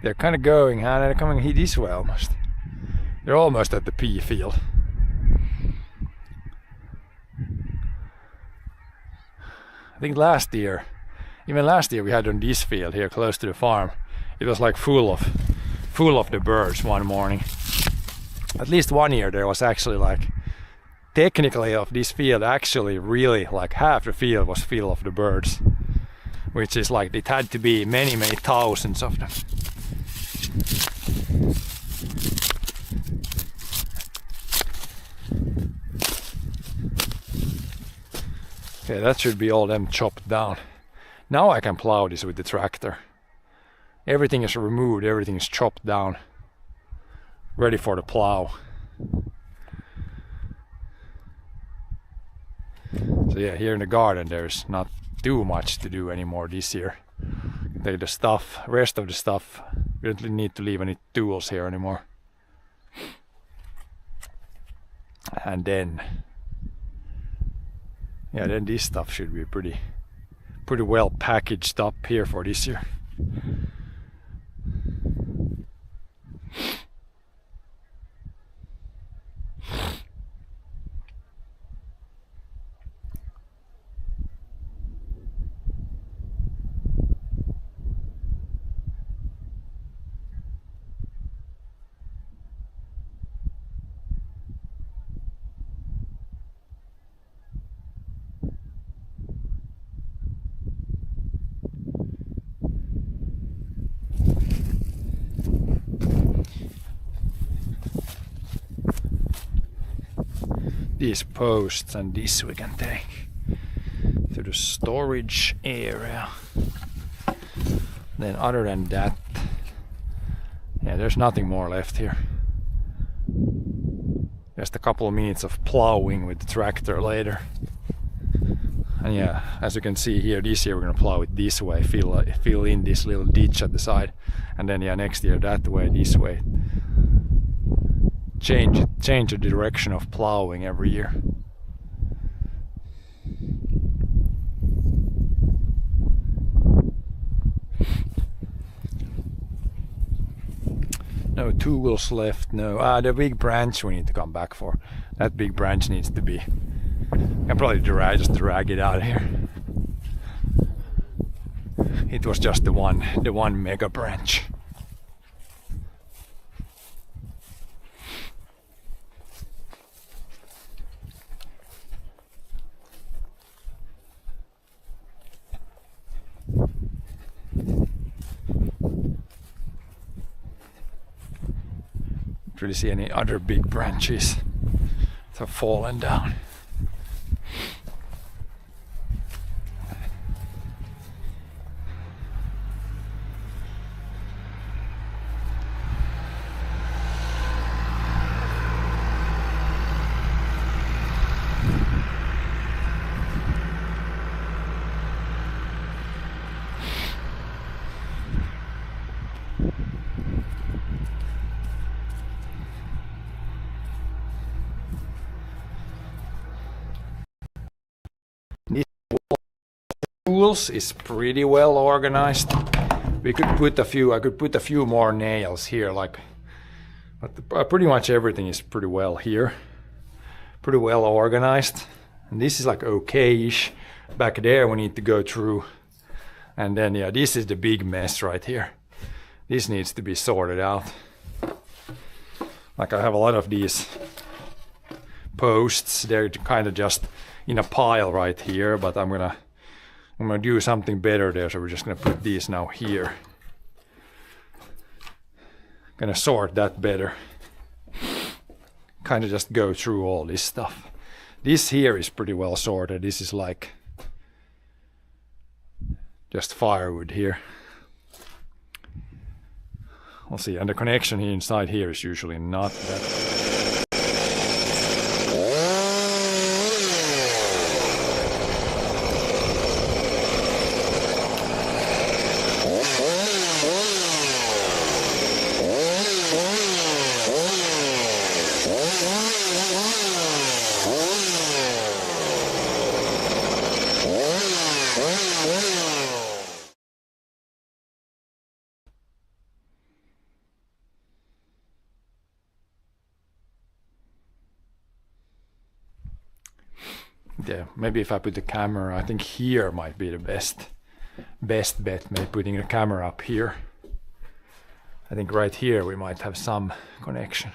S2: They're kind of going, huh? They're coming this way almost. They're almost at the pea field. I think last year we had on this field here close to the farm. It was like full of the birds one morning. At least one year there was actually like, technically of this field actually really like half the field was full of the birds. Which is like, it had to be many thousands of them. Okay, that should be all them chopped down. Now I can plow this with the tractor. Everything is removed, everything is chopped down. Ready for the plow. So yeah, here in the garden there's not too much to do anymore this year. Take the stuff, rest of the stuff. We don't need to leave any tools here anymore. And then, yeah, then this stuff should be pretty well packaged up here for this year. these posts, and this we can take to the storage area. Then other than that, yeah, there's nothing more left here. Just a couple of minutes of plowing with the tractor later. And yeah, as you can see here, this year we're gonna plow it this way, fill in this little ditch at the side, and then yeah, next year that way, this way. Change the direction of plowing every year. No tools left, no. The big branch we need to come back for. That big branch needs to be... I can probably just drag it out of here. It was just the one mega branch. Don't really see any other big branches that have fallen down. Tools is pretty well organized. We could put I could put a few more nails here, but pretty much everything is pretty well here. Pretty well organized. And this is like okay-ish. Back there we need to go through. And then yeah, this is the big mess right here. This needs to be sorted out. Like I have a lot of these posts. They're kind of just in a pile right here, but I'm gonna do something better there, so we're just gonna put these now here. Gonna sort that better. Kind of just go through all this stuff. This here is pretty well sorted. This is like just firewood here. We'll see, and the connection here inside here is usually not that. Yeah, maybe if I put the camera, I think here might be the best bet, maybe putting the camera up here. I think right here we might have some connection.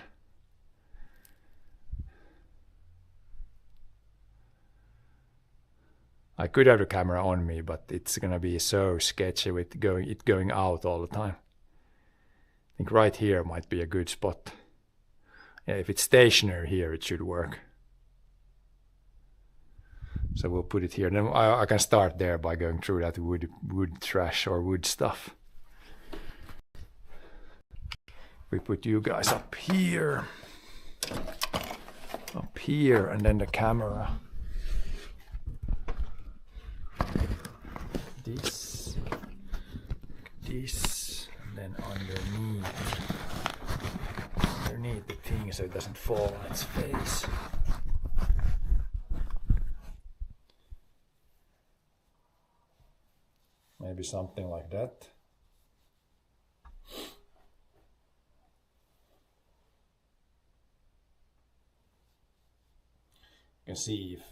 S2: I could have the camera on me, but it's gonna be so sketchy with it going out all the time. I think right here might be a good spot. Yeah, if it's stationary here, it should work. So we'll put it here. Then I can start there by going through that wood trash or wood stuff. We put you guys up here, and then the camera. This, and then underneath the thing so it doesn't fall on its face. Maybe something like that. You can see if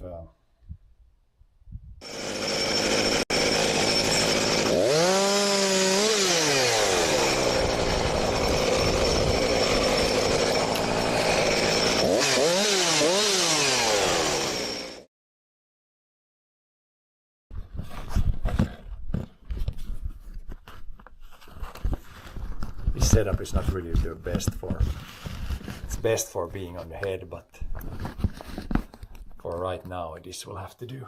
S2: this setup is not really the best for. It's best for being on the head, but right now this will have to do.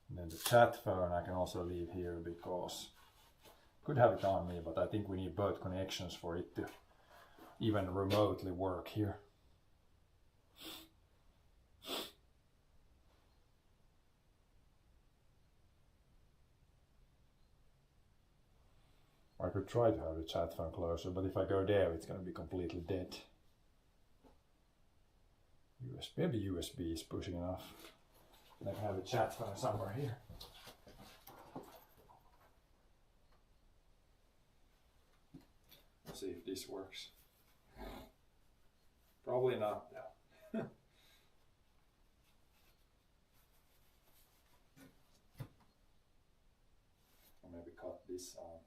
S2: And then the chat phone I can also leave here because could have it on me, but I think we need both connections for it to even remotely work here. I could try to have the chat phone closer, but if I go there it's going to be completely dead. Maybe USB is pushing enough. I can have a chat phone somewhere here. Let's see if this works. Probably not though. Or maybe cut this out.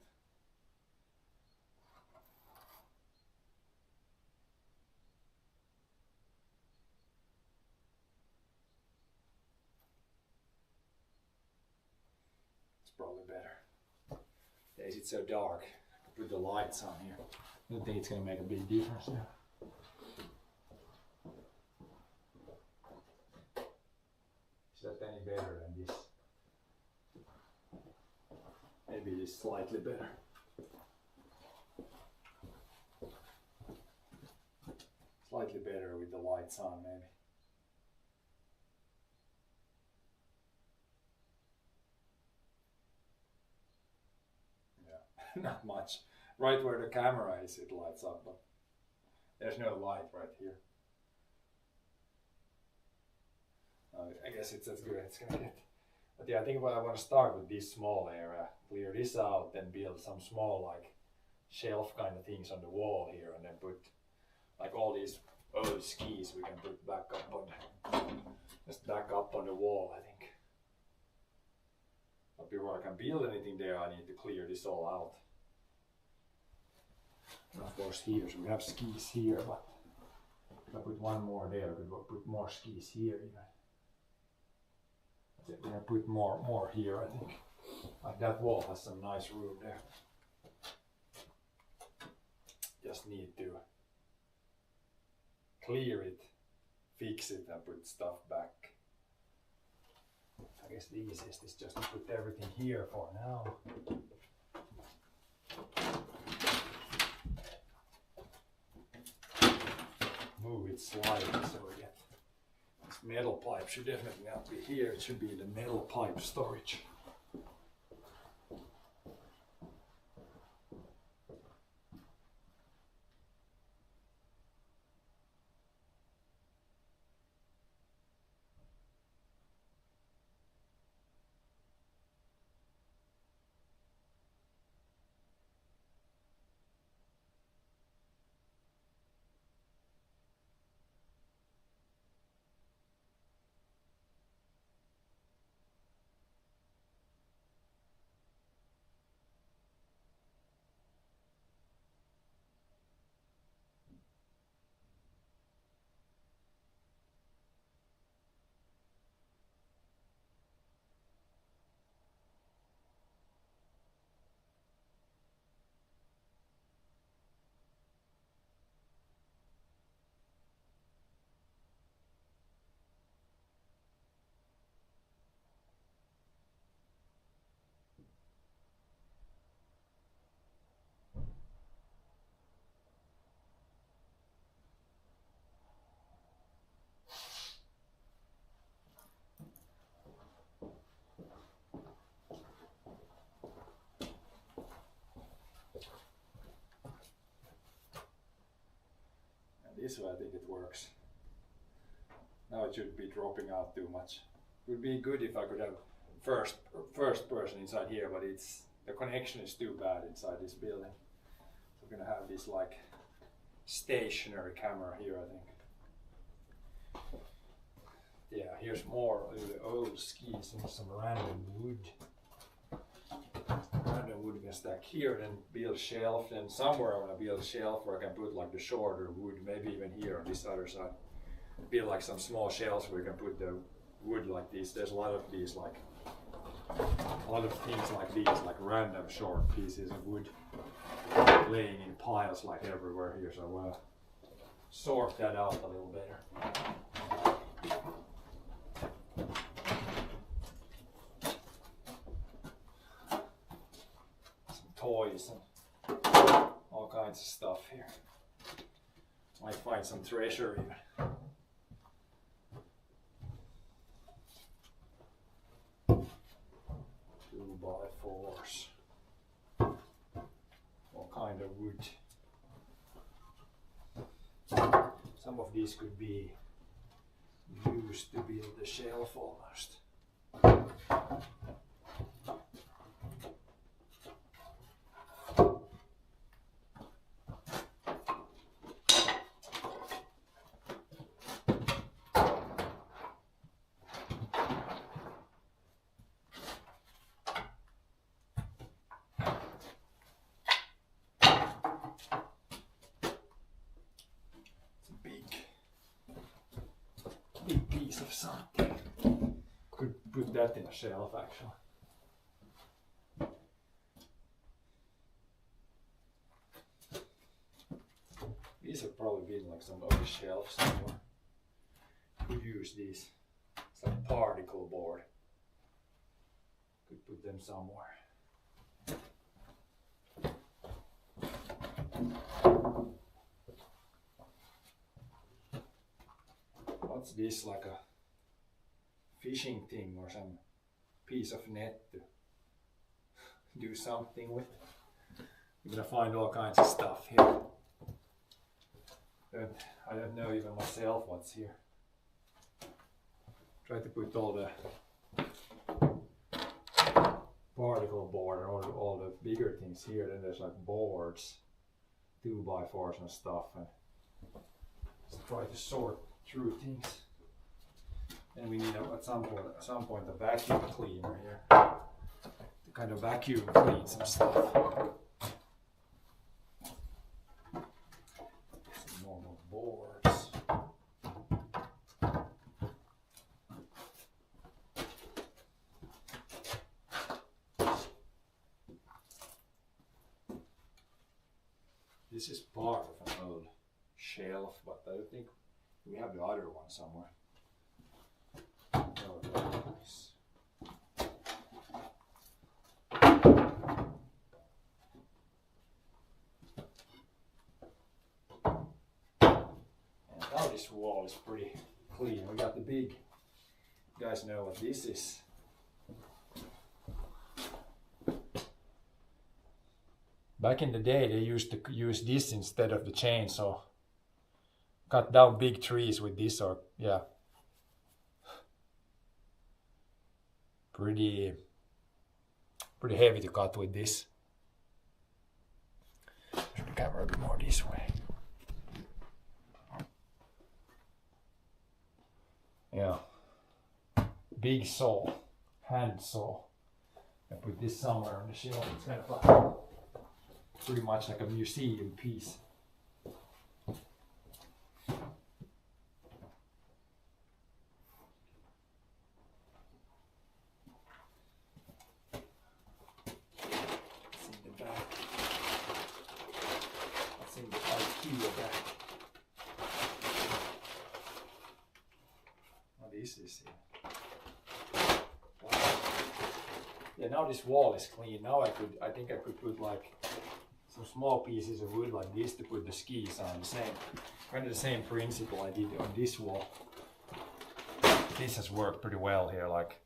S2: Probably better. Yeah, is it so dark? Put the lights on here. I don't think it's gonna make a big difference there. Is that any better than this? Maybe it is slightly better. Slightly better with the lights on, maybe. Not much. Right where the camera is, it lights up, but there's no light right here. I guess it's as good as it's gonna get. But yeah, I think I want to start with this small area, clear this out, then build some small like shelf kind of things on the wall here, and then put like all these old skis we can put back up on just back up on the wall, I think. But before I can build anything there, I need to clear this all out. And of course here, so we have skis here, but if I put one more there, I could put more skis here even. We're gonna put more here, I think. Like that wall has some nice room there. Just need to clear it, fix it, and put stuff back. I guess the easiest is just to put everything here for now. Move it slightly so we get this metal pipe should definitely not be here. It should be in the metal pipe storage. This way I think it works. Now it shouldn't be dropping out too much. It would be good if I could have first person inside here, but the connection is too bad inside this building. So we're gonna have this like stationary camera here, I think. Yeah, here's more of the old skis and some random wood. Random wood we can stack here, then build shelf, and somewhere I want to build a shelf where I can put like the shorter wood, maybe even here on this other side. Build like some small shelves where you can put the wood like this. There's a lot of these like, a lot of things like these, like random short pieces of wood laying in piles like everywhere here, so
S5: sort that out a little better. Some toys and all kinds of stuff here. Might find some treasure even. 2x4s. All kind of wood. Some of these could be used to build the shelf almost. Big piece of something. Could put that in a shelf actually. These have probably been like some other shelves somewhere. Could use these. It's like particle board. Could put them somewhere. What's this, like a fishing thing or some piece of net to do something with? You're gonna find all kinds of stuff here. I don't know even myself what's here. Try to put all the particle board and all the bigger things here. Then there's like boards, 2x4s and stuff. And just try to sort through things. And we need at some point a vacuum cleaner here to kind of vacuum clean some stuff. Some normal boards. This is part of an old shelf, but I don't think we have the other one somewhere. Oh, nice. And now this wall is pretty clean. We got the big, you guys know what this is. Back in the day they used to use this instead of the chainsaw. Cut down big trees with this, or yeah. Pretty heavy to cut with this. Turn the camera a bit more this way. Yeah. Big saw, hand saw. I put this somewhere on the shelf. It's kind of like pretty much like a museum piece. This is it. Wow. Yeah, now this wall is clean. Now I think I could put like some small pieces of wood like this to put the skis on. Kind of the same principle I did on this wall. This has worked pretty well here. Like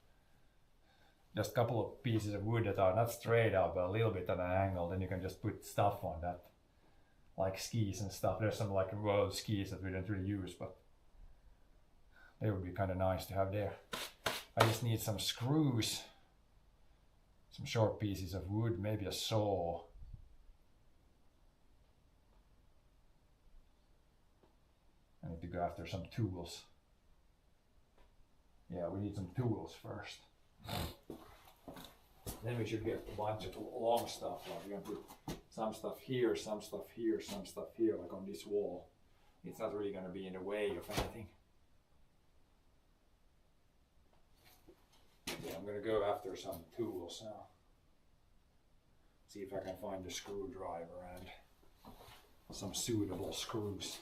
S5: just a couple of pieces of wood that are not straight up, but a little bit at an angle. Then you can just put stuff on that, like skis and stuff. There's some like road skis that we don't really use, but they would be kind of nice to have there. I just need some screws, some short pieces of wood, maybe a saw. I need to go after some tools. Yeah, we need some tools first. Then we should get a bunch of long stuff. Like we're gonna put some stuff here, some stuff here, some stuff here, like on this wall. It's not really gonna be in the way of anything. Yeah, I'm gonna go after some tools now. See if I can find a screwdriver and some suitable screws.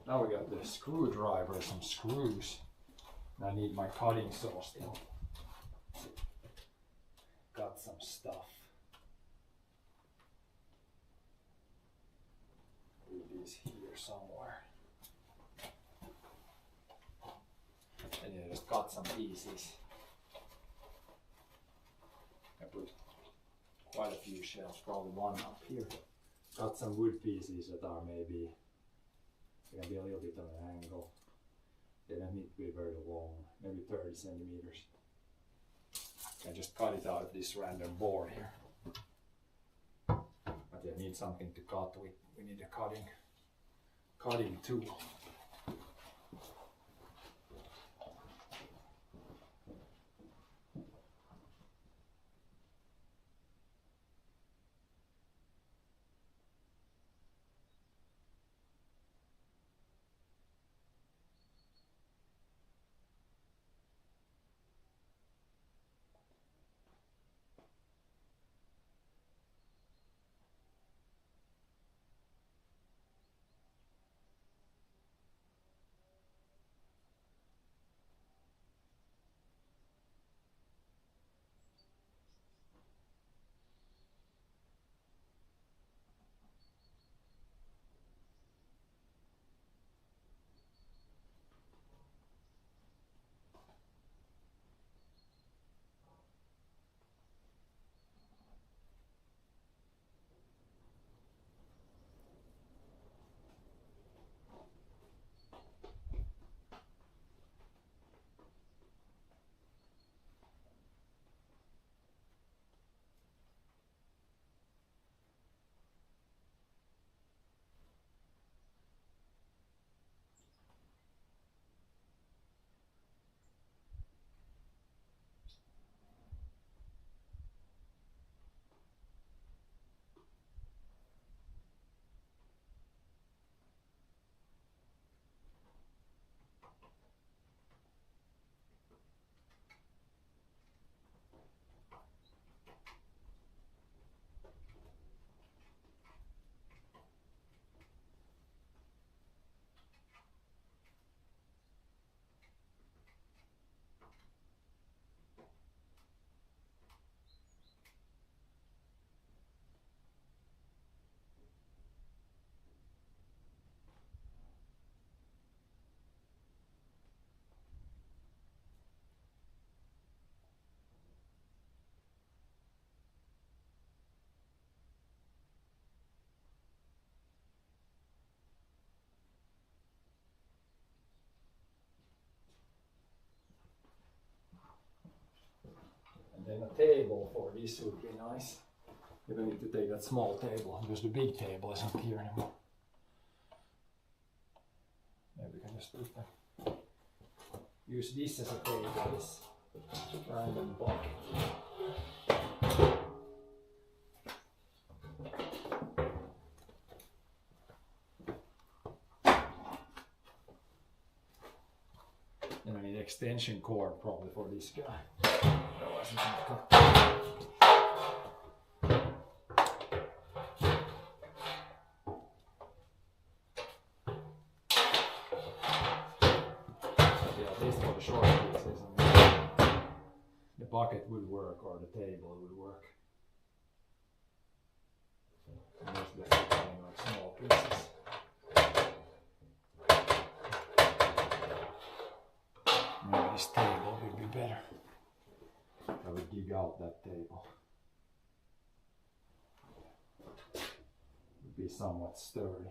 S2: Now we got the screwdriver, some screws. I need my cutting saw still. Got some stuff. It is here somewhere. And I just cut some pieces. I put quite a few shelves, probably one up here. Got some wood pieces that are maybe gonna be a little bit of an angle. They don't need to be very long, maybe 30 centimeters. I just cut it out of this random board here. But I need something to cut with. We need a cutting tool. Then a table for this would be nice. You don't need to take that small table because the big table isn't here anymore. Maybe we can just put that. Use this as a table, this random bucket. Then I need extension cord probably for this guy. Otherwise I can't cut. Bucket would work or the table would work. And most of the fitting like small pieces. Maybe this table would be better. I would dig out that table. It would be somewhat sturdy.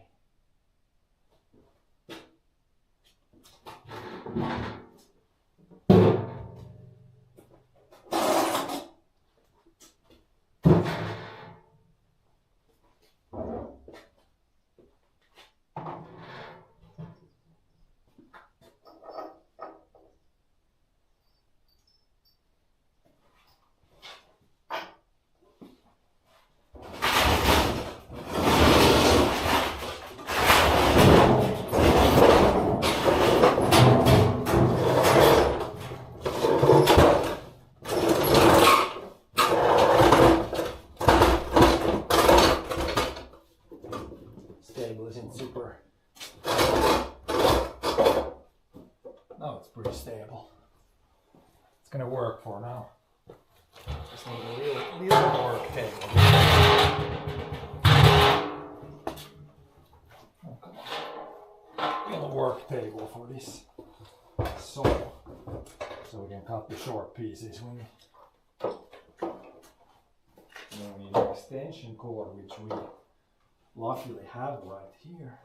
S2: for this saw, so we can cut the short pieces. We need an extension cord, which we luckily have right here.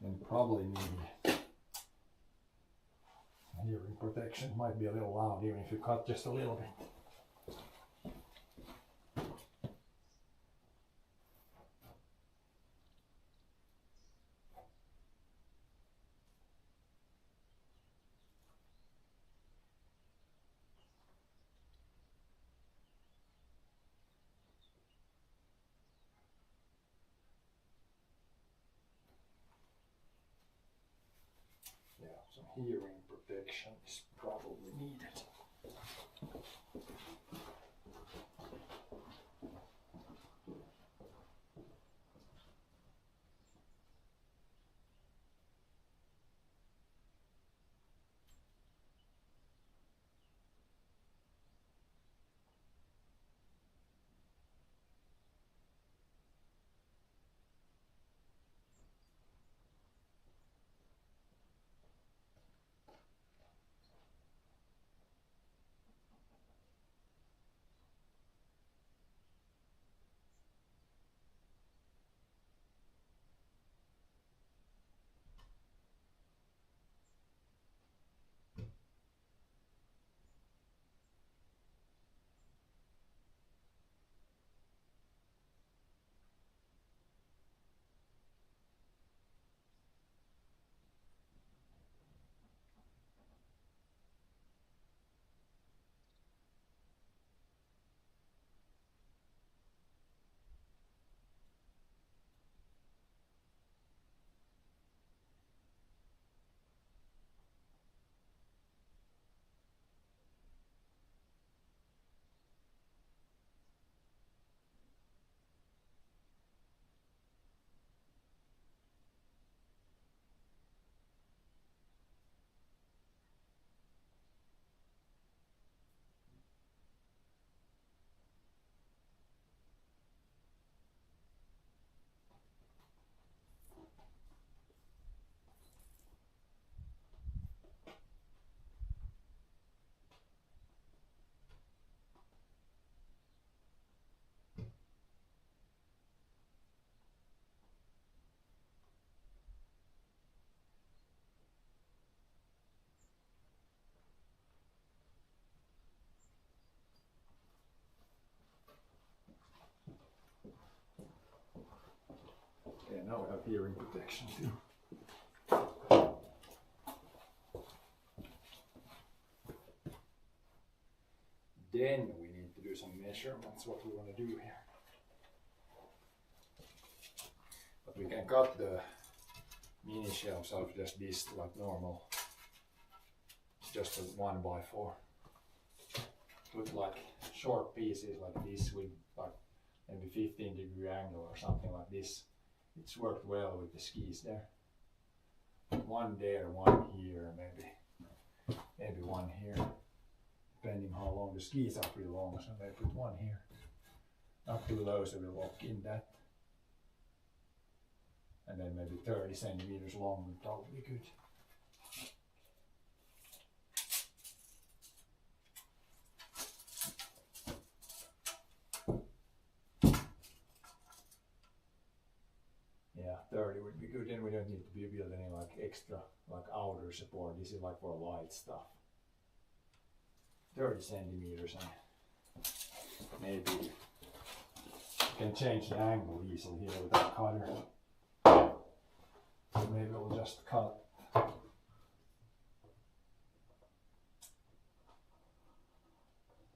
S2: And probably need hearing protection. Might be a little loud even if you cut just a little bit. Yeah, some hearing protection is probably needed. Okay, now we have hearing protection too. Then we need to do some measurements, what we want to do here. But we can cut the mini shelves out just this like normal. It's just a 1x4. Put like short pieces like this with like maybe 15-degree angle or something like this. It's worked well with the skis there. One there, one here, maybe one here. Depending how long the skis are pretty long, so maybe put one here. Not too low so we'll lock in that. And then maybe 30 centimeters long would probably be good. Yeah, 30 would be good. Then we don't need to build any like extra like outer support. This is like for light stuff. 30 centimeters and maybe you can change the angle easily here with that cutter. So maybe we'll just cut.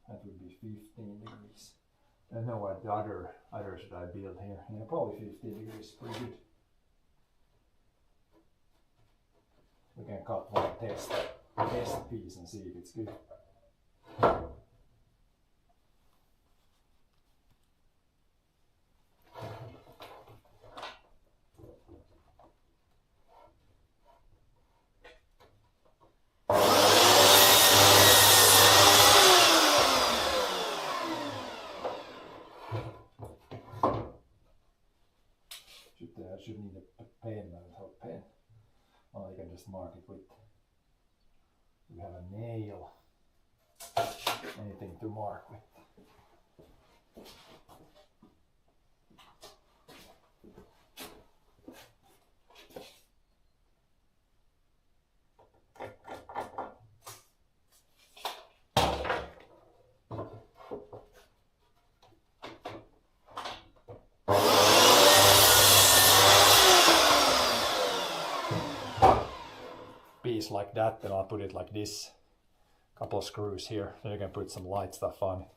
S2: That would be 15 degrees. I don't know what the other should I build here. Yeah, probably 15 degrees, pretty good. We can cut one test piece and see if it's good. I should need a pen, I don't have a pen. Or you can just mark it with, we have a nail, anything to mark with. Piece like that, then I'll put it like this. Couple of screws here, then you can put some light stuff on it.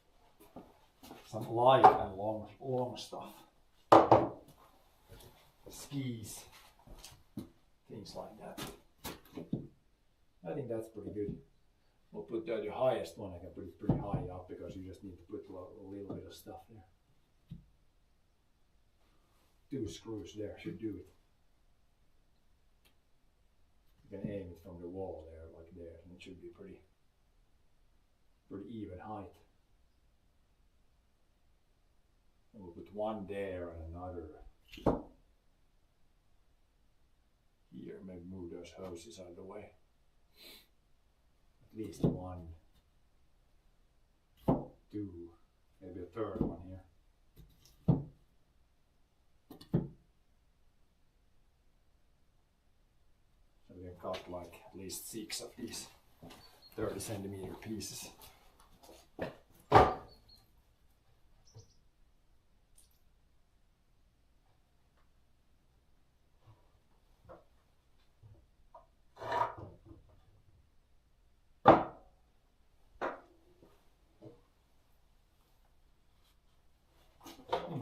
S2: Some light and long stuff. Skis, things like that. I think that's pretty good. We'll put the highest one, I can put it pretty high up because you just need to put a little bit of stuff there. 2 screws there should do it. You can aim it from the wall there, like there, and it should be pretty even height. And we'll put one there and another here. Maybe move those hoses out of the way. At least 1, 2, maybe a third one here. So we can cut like at least 6 of these 30 centimeter pieces.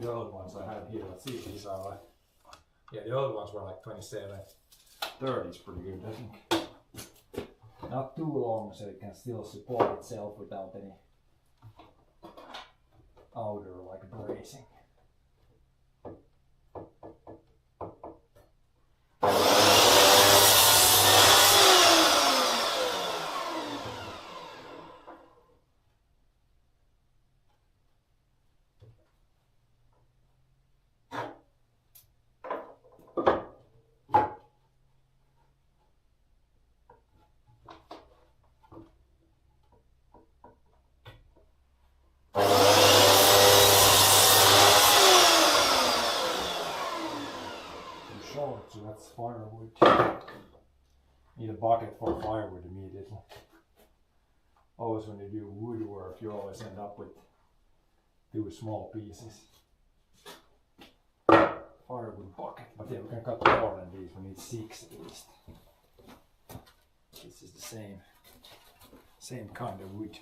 S2: The old ones I have here, let's see if these are like, yeah, the old ones were like 27. 30 is pretty good, I think. Not too long so it can still support itself without any outer like bracing. So that's firewood. Need a bucket for firewood immediately. Always when you do woodwork, you always end up with 2 small pieces. Firewood bucket, but yeah, we can cut more than these. We need 6 at least. This is the same kind of wood.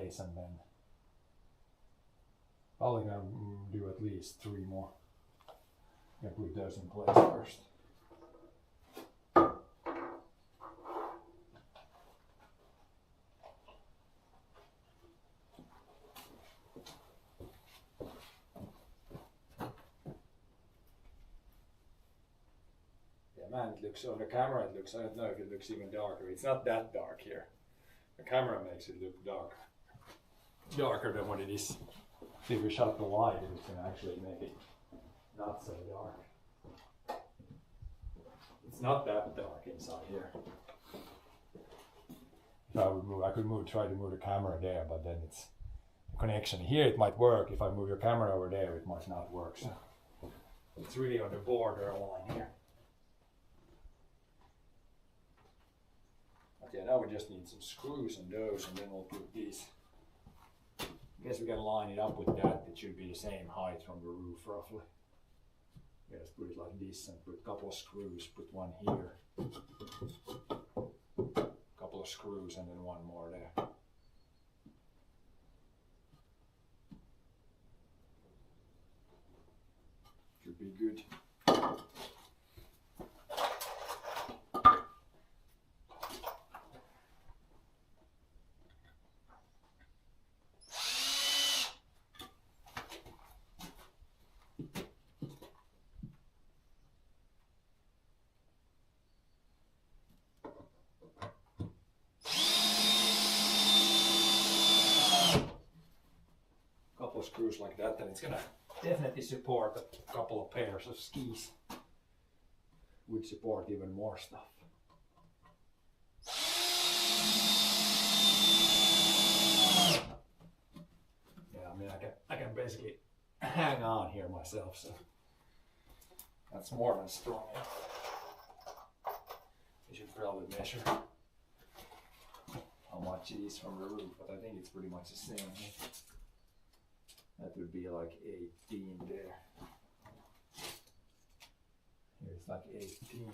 S2: place, and then probably gonna do at least 3 more. Gonna put those in place first. Man, it looks on the camera, it looks, I don't know if it looks even darker. It's not that dark here. The camera makes it look darker than what it is. See, if we shut the light, it's going to actually make it not so dark. It's not that dark inside here. So I could try to move the camera there, but then it's the connection here. It might work. If I move your camera over there, it might not work. So it's really on the border line here. Yeah, now we just need some screws on those, and then we'll put these. I guess we gotta line it up with that. It should be the same height from the roof, roughly. Yeah, let's put it like this and put a couple of screws. Put one here, a couple of screws, and then one more there. Should be good. Screws like that, and it's gonna definitely support a couple of pairs of skis. Would support even more stuff. Yeah, I mean I can basically hang on here myself, so that's more than strong enough. You should probably measure how much it is from the roof, but I think it's pretty much the same. That would be like 18 there. Here it's like 18.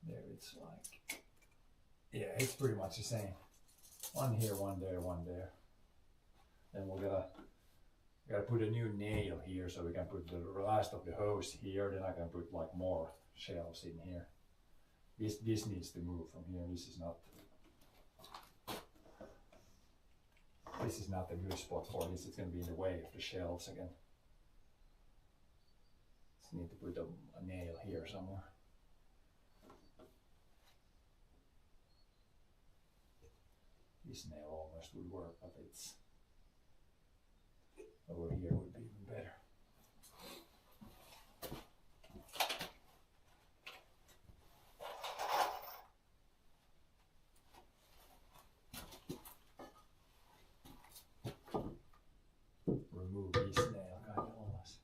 S2: There it's like, yeah, it's pretty much the same. One here, one there, one there. Then we gotta put a new nail here so we can put the last of the hose here. Then I can put like more shelves in here. This needs to move from here. This is not a good spot for this. It's going to be in the way of the shelves again. Just need to put a nail here somewhere. This nail almost would work, but it's over here would be even better. Remove this nail kind of almost.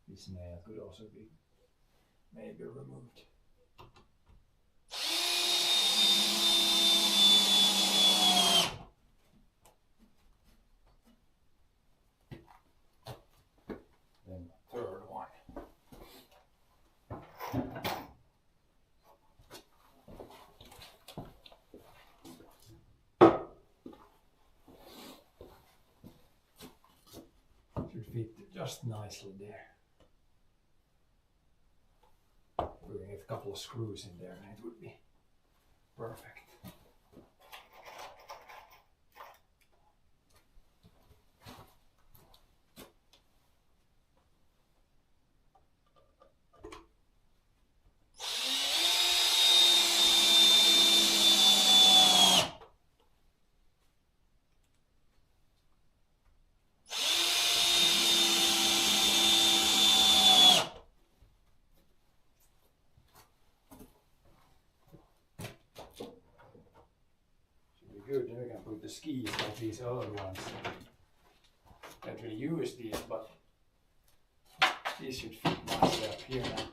S2: This nail could also be maybe removed. Then the third one. Should fit just nicely there. We can get a couple of screws in there and it would be perfect. Good, then we can put the skis like these other ones. Can't really use these, but these should fit nicely up here now.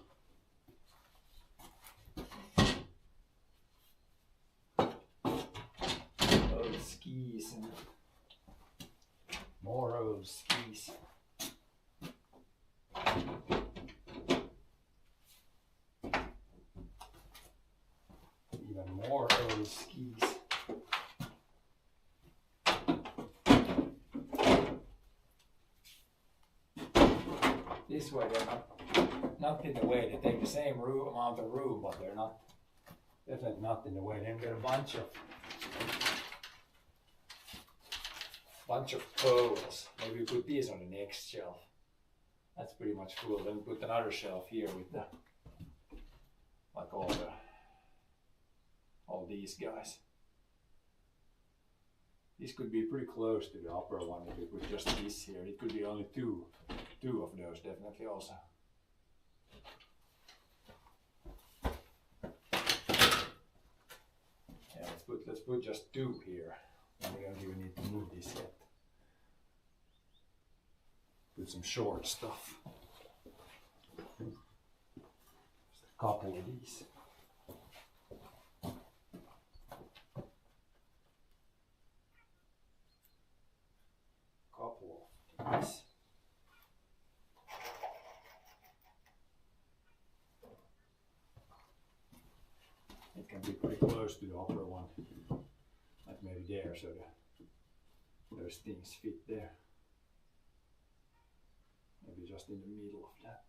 S2: skis and more old skis. Even more old skis. This way they're not in the way. They take the same amount of room, but they're not definitely not in the way. Then get a bunch of poles. Maybe put these on the next shelf. That's pretty much full. Then put another shelf here with the like all these guys. This could be pretty close to the upper one if we put just this here. It could be only two of those definitely also. Yeah, let's put just two here. And we don't even need to move this yet. Put some short stuff. Just a couple of these. Couple of these. It can be pretty close to the upper one, like maybe there, so those things fit there. Maybe just in the middle of that.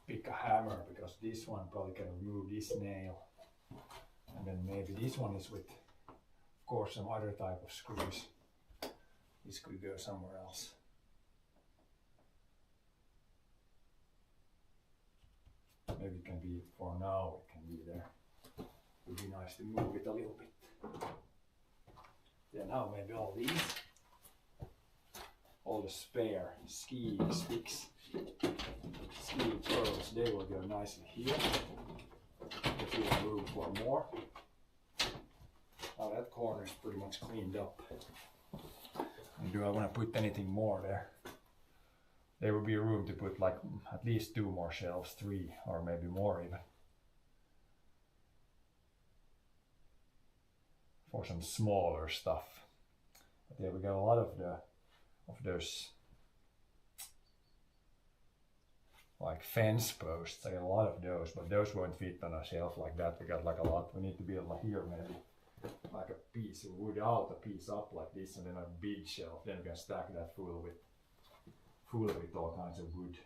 S2: Pick a hammer because this one probably can remove this nail, and then maybe this one is with, of course, some other type of screws. This could go somewhere else. Maybe it can be, for now it can be there. It would be nice to move it a little bit. Yeah, now maybe all these, all the spare ski sticks, ski pearls, they will go nicely here. If we have room for more. Now that corner is pretty much cleaned up. And do I want to put anything more there? There will be room to put like at least 2 more shelves, 3 or maybe more even. For some smaller stuff. But yeah, we got a lot of those like fence posts. I got a lot of those, but those won't fit on a shelf like that. We got like a lot. We need to build like here maybe like a piece of wood out, a piece up like this, and then a big shelf. Then we can stack that full with all kinds of wood,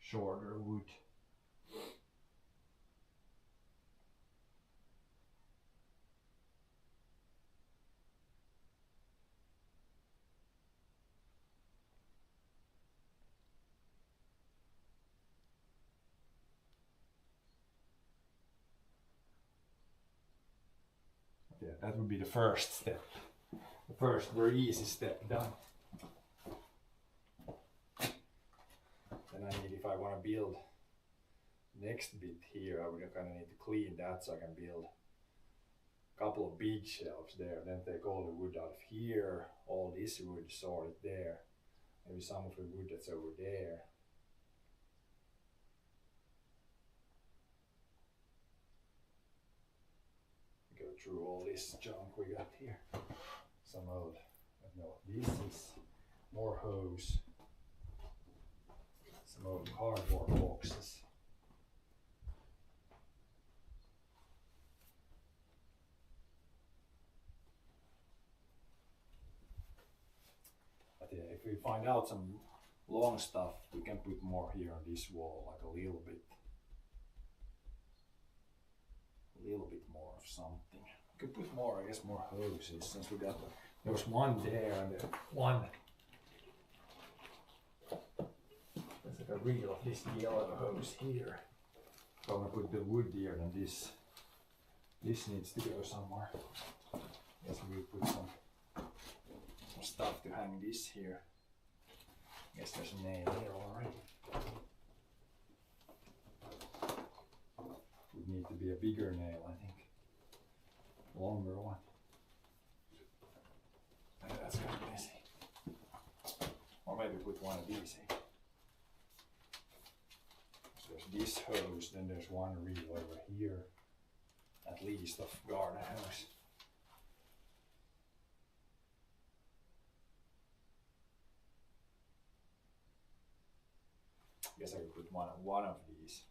S2: shorter wood. Yeah, that would be the first step. The first very easy step done. Then I need, if I want to build next bit here, I would kind of need to clean that so I can build a couple of big shelves there. Then take all the wood out of here, all this wood, sort it there. Maybe some of the wood that's over there. Go through all this junk we got here. Some old, I don't know, this is more hose. Some old cardboard boxes. if we find out some long stuff, we can put more here on this wall, like a little bit more of something. We could put more, I guess, more hoses, since we got, there was one there and then one. There's like a reel of this yellow hose here. If I want to put the wood here, then this needs to go somewhere. Guess we will put some stuff to hang this here. Guess there's a nail here already. Would need to be a bigger nail, I think. Longer one. That's kind of messy. Or maybe put one of these in. So there's this hose, then there's one reel over here, at least, of garden hose. I guess I could put one of these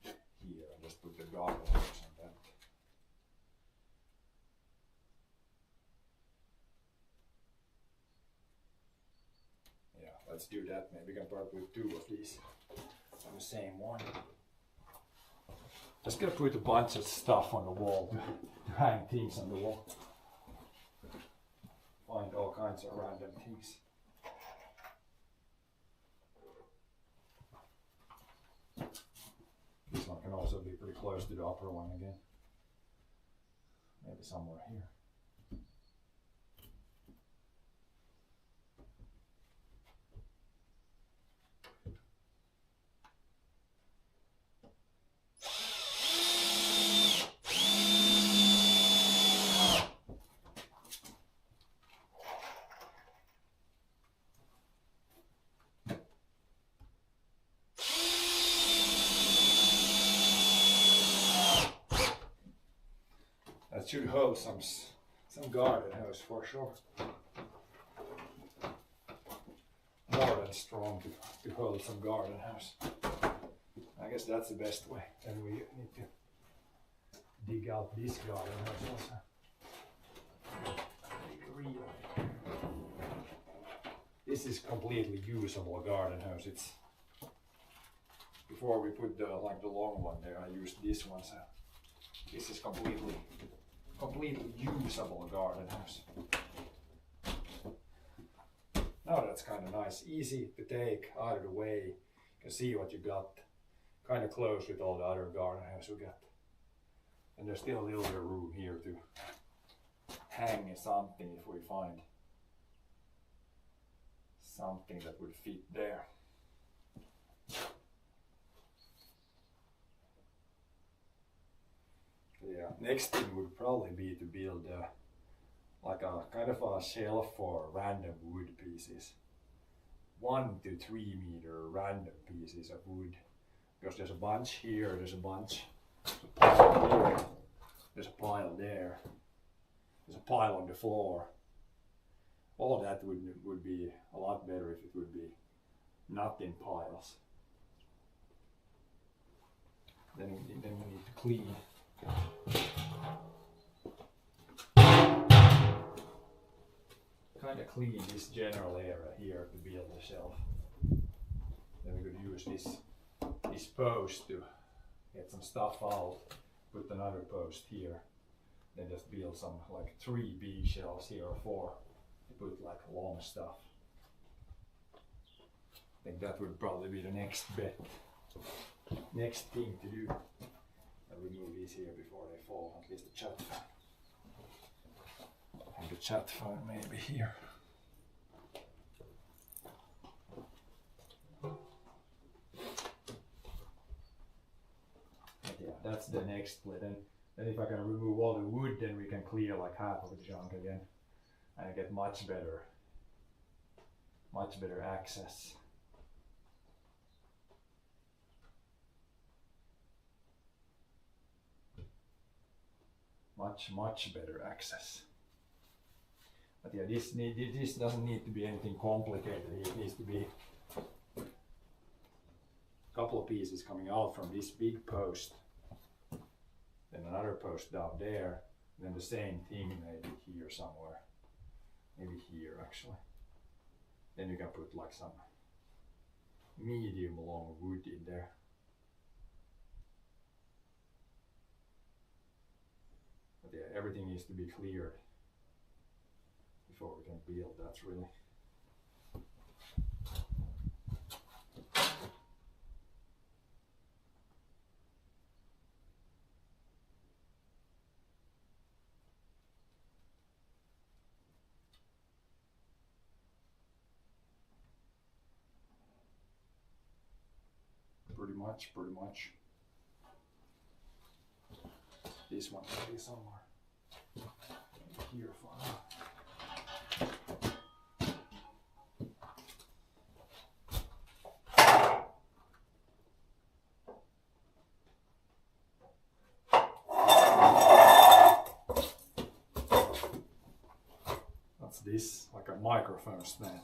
S2: here and just put the garden hose on that. Yeah, let's do that. Maybe we can probably put two of these on the same one. Just gonna put a bunch of stuff on the wall to hang things on the wall. Find all kinds of random things. This one can also be pretty close to the upper one again. Maybe somewhere here. That should hold some garden hose for sure. More than strong to hold some garden hose. I guess that's the best way. Then we need to dig out this garden hose also. This is completely usable garden hose. It's before we put the long one there, I used this one, so this is completely usable garden hose. Now that's kind of nice, easy to take out of the way. You can see what you got, kind of close with all the other garden hose we got. And there's still a little bit of room here to hang something if we find something that would fit there. Yeah, next thing would probably be to build like a kind of a shelf for random wood pieces. 1 to 3 meter random pieces of wood. Because there's a bunch here, there's a bunch, there's a pile here, there's a pile there, there's a pile on the floor. All that would be a lot better if it would be not in piles. Then we need to clean. Kind of clean this general area here to build the shelf. Then we could use this post to get some stuff out, put another post here, then just build some like 3 big shelves here or 4 to put like long stuff. I think that would probably be the next thing to do. I'll remove these here before they fall, at least the chat phone. And the chat phone maybe here. But yeah, that's the next split. And then if I can remove all the wood, then we can clear like half of the junk again and get much better access. Much better access. But yeah, this doesn't need to be anything complicated. It needs to be a couple of pieces coming out from this big post, then another post down there, then the same thing maybe here somewhere, maybe here actually. Then you can put like some medium long wood in there. But yeah, everything needs to be cleared before we can build. That's really pretty much. This one can be somewhere here for now. That's this, like a microphone stand.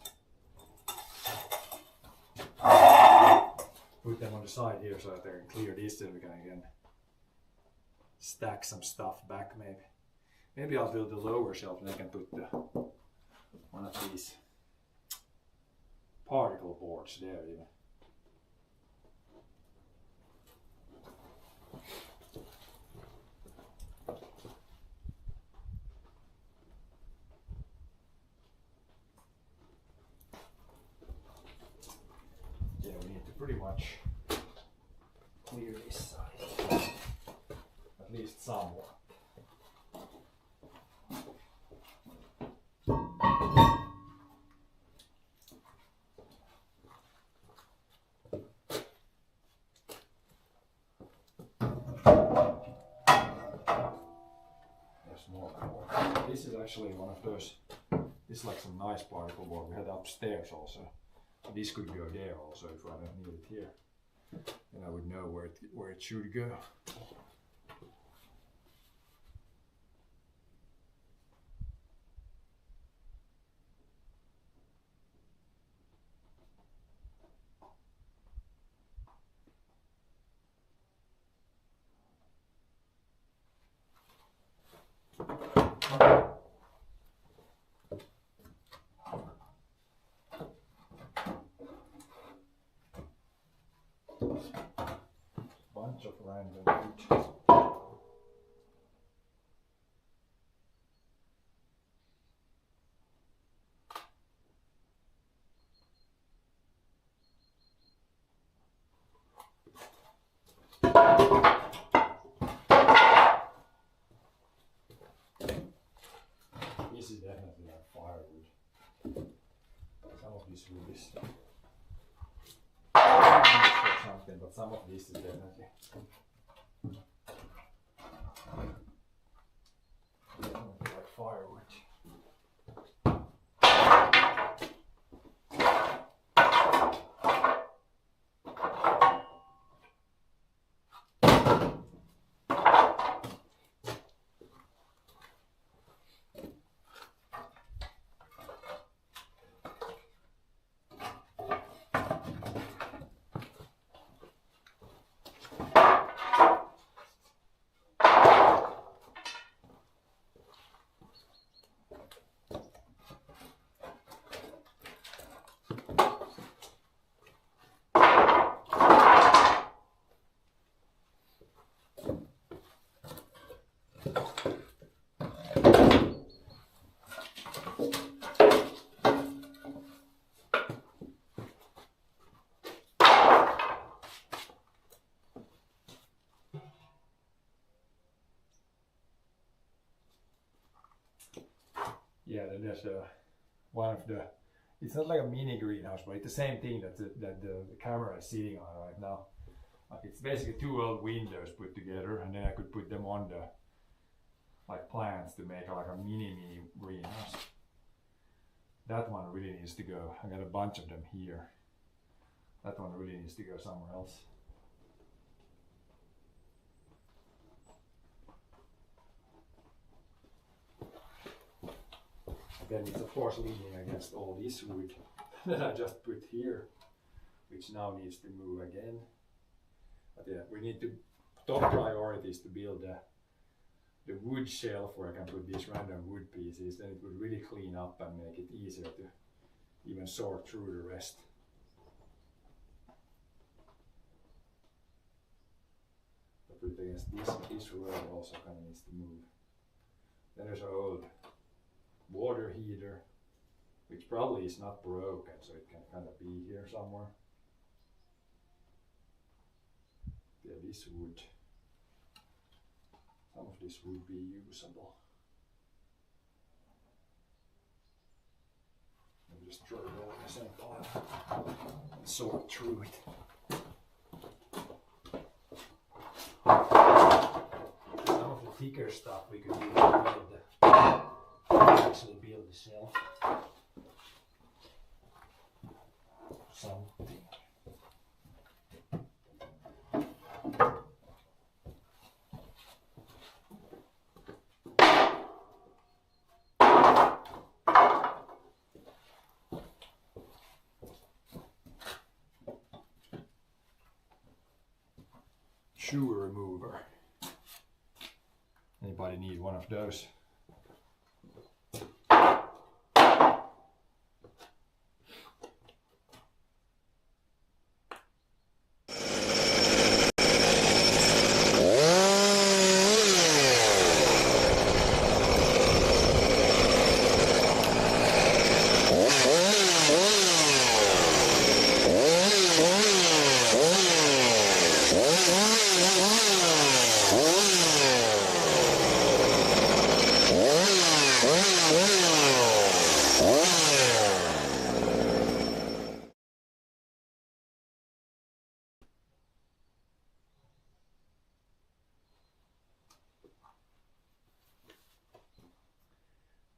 S2: Put them on the side here so that they can clear this, so we can again stack some stuff back maybe. Maybe I'll build the lower shelf and I can put one of these particle boards there even. Yeah, we need to pretty much clear this side, at least somewhat. There's more board. This is actually one of those, this is like some nice particle board we had upstairs also. This could go there also if I don't need it here. Then I would know where it should go. Bunch of random wood. This is definitely like firewood. Some of this wood is for something, but some of this is definitely like firewood. Yeah, then there's one of the, it's not like a mini greenhouse, but it's the same thing that the camera is sitting on right now. Like it's basically two old windows put together, and then I could put them on the like plants to make like a mini greenhouse. That one really needs to go. I got a bunch of them here. That one really needs to go somewhere else. Then it's of course leaning against all this wood that I just put here, which now needs to move again. But yeah, we need to, top priority is to build the wood shelf where I can put these random wood pieces. Then it would really clean up and make it easier to even sort through the rest. But with against this row also kind of needs to move. Then there's an old water heater, which probably is not broken, so it can kind of be here somewhere. Yeah, this wood, some of this would be usable. I'll just throw it all in the same pile and sort through it. Some of the thicker stuff we could use to actually build the shelf. Something. Shoe remover. Anybody need one of those?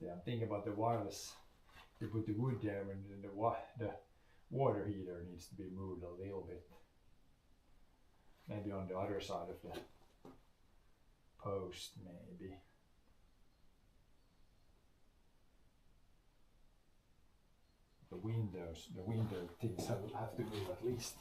S2: Yeah, I'm thinking about the wireless. You put the wood there and then the water heater needs to be moved a little bit. Maybe on the other side of the post, maybe. The window things have to move at least.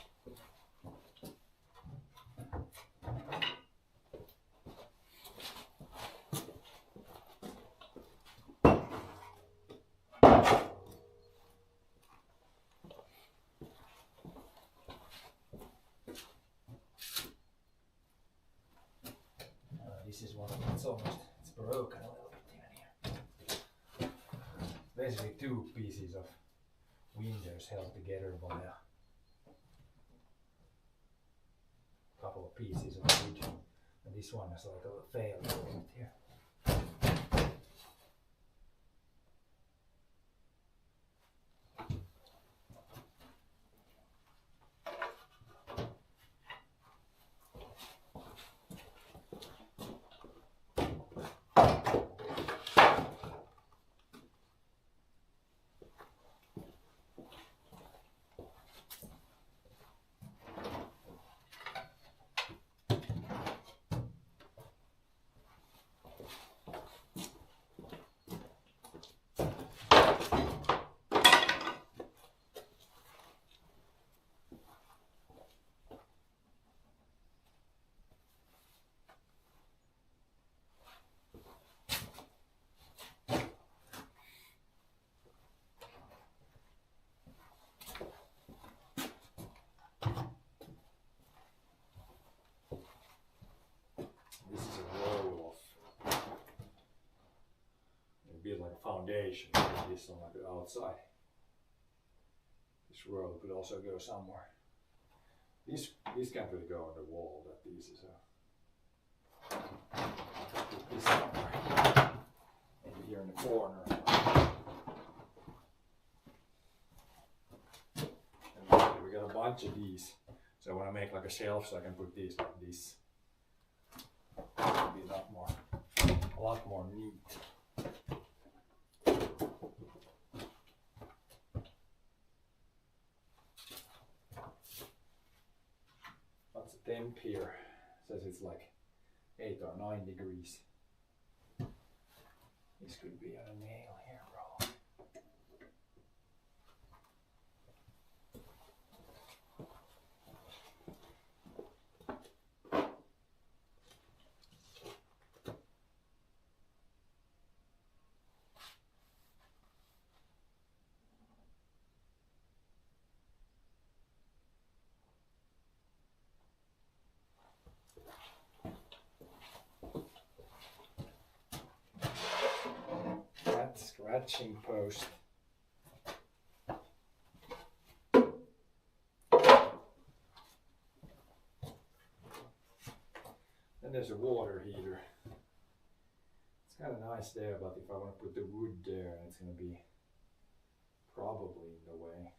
S2: This is one of it's broken a little bit even here. Basically two pieces of windows held together by a couple of pieces of wood. And this one is like a failure right here. Be like a foundation, this on like the outside. This row could also go somewhere. These can't really go on the wall, that these is a put this somewhere. Maybe here in the corner. And we got a bunch of these. So I want to make like a shelf so I can put these like this. It'll be a lot more neat. Temp here says it's like 8 or 9 degrees. This could be on a nail here, bro. matching post. Then there's a water heater. It's kind of nice there, but if I want to put the wood there, it's going to be probably in the way.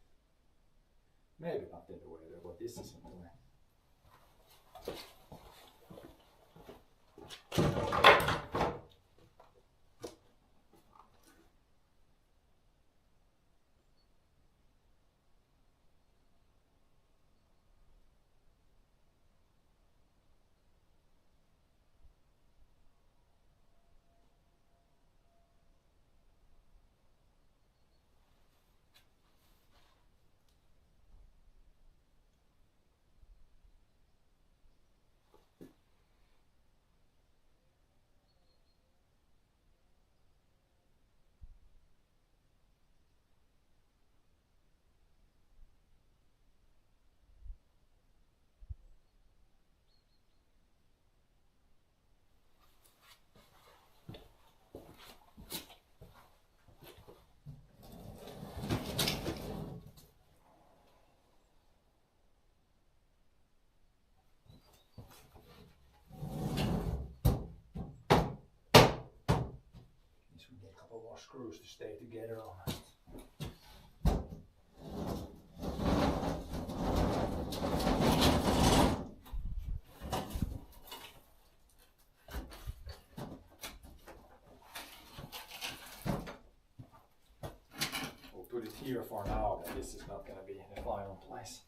S2: Maybe not in the way though, but this is in the way. We get a couple more screws to stay together on it. We'll put it here for now, but this is not going to be in the final place.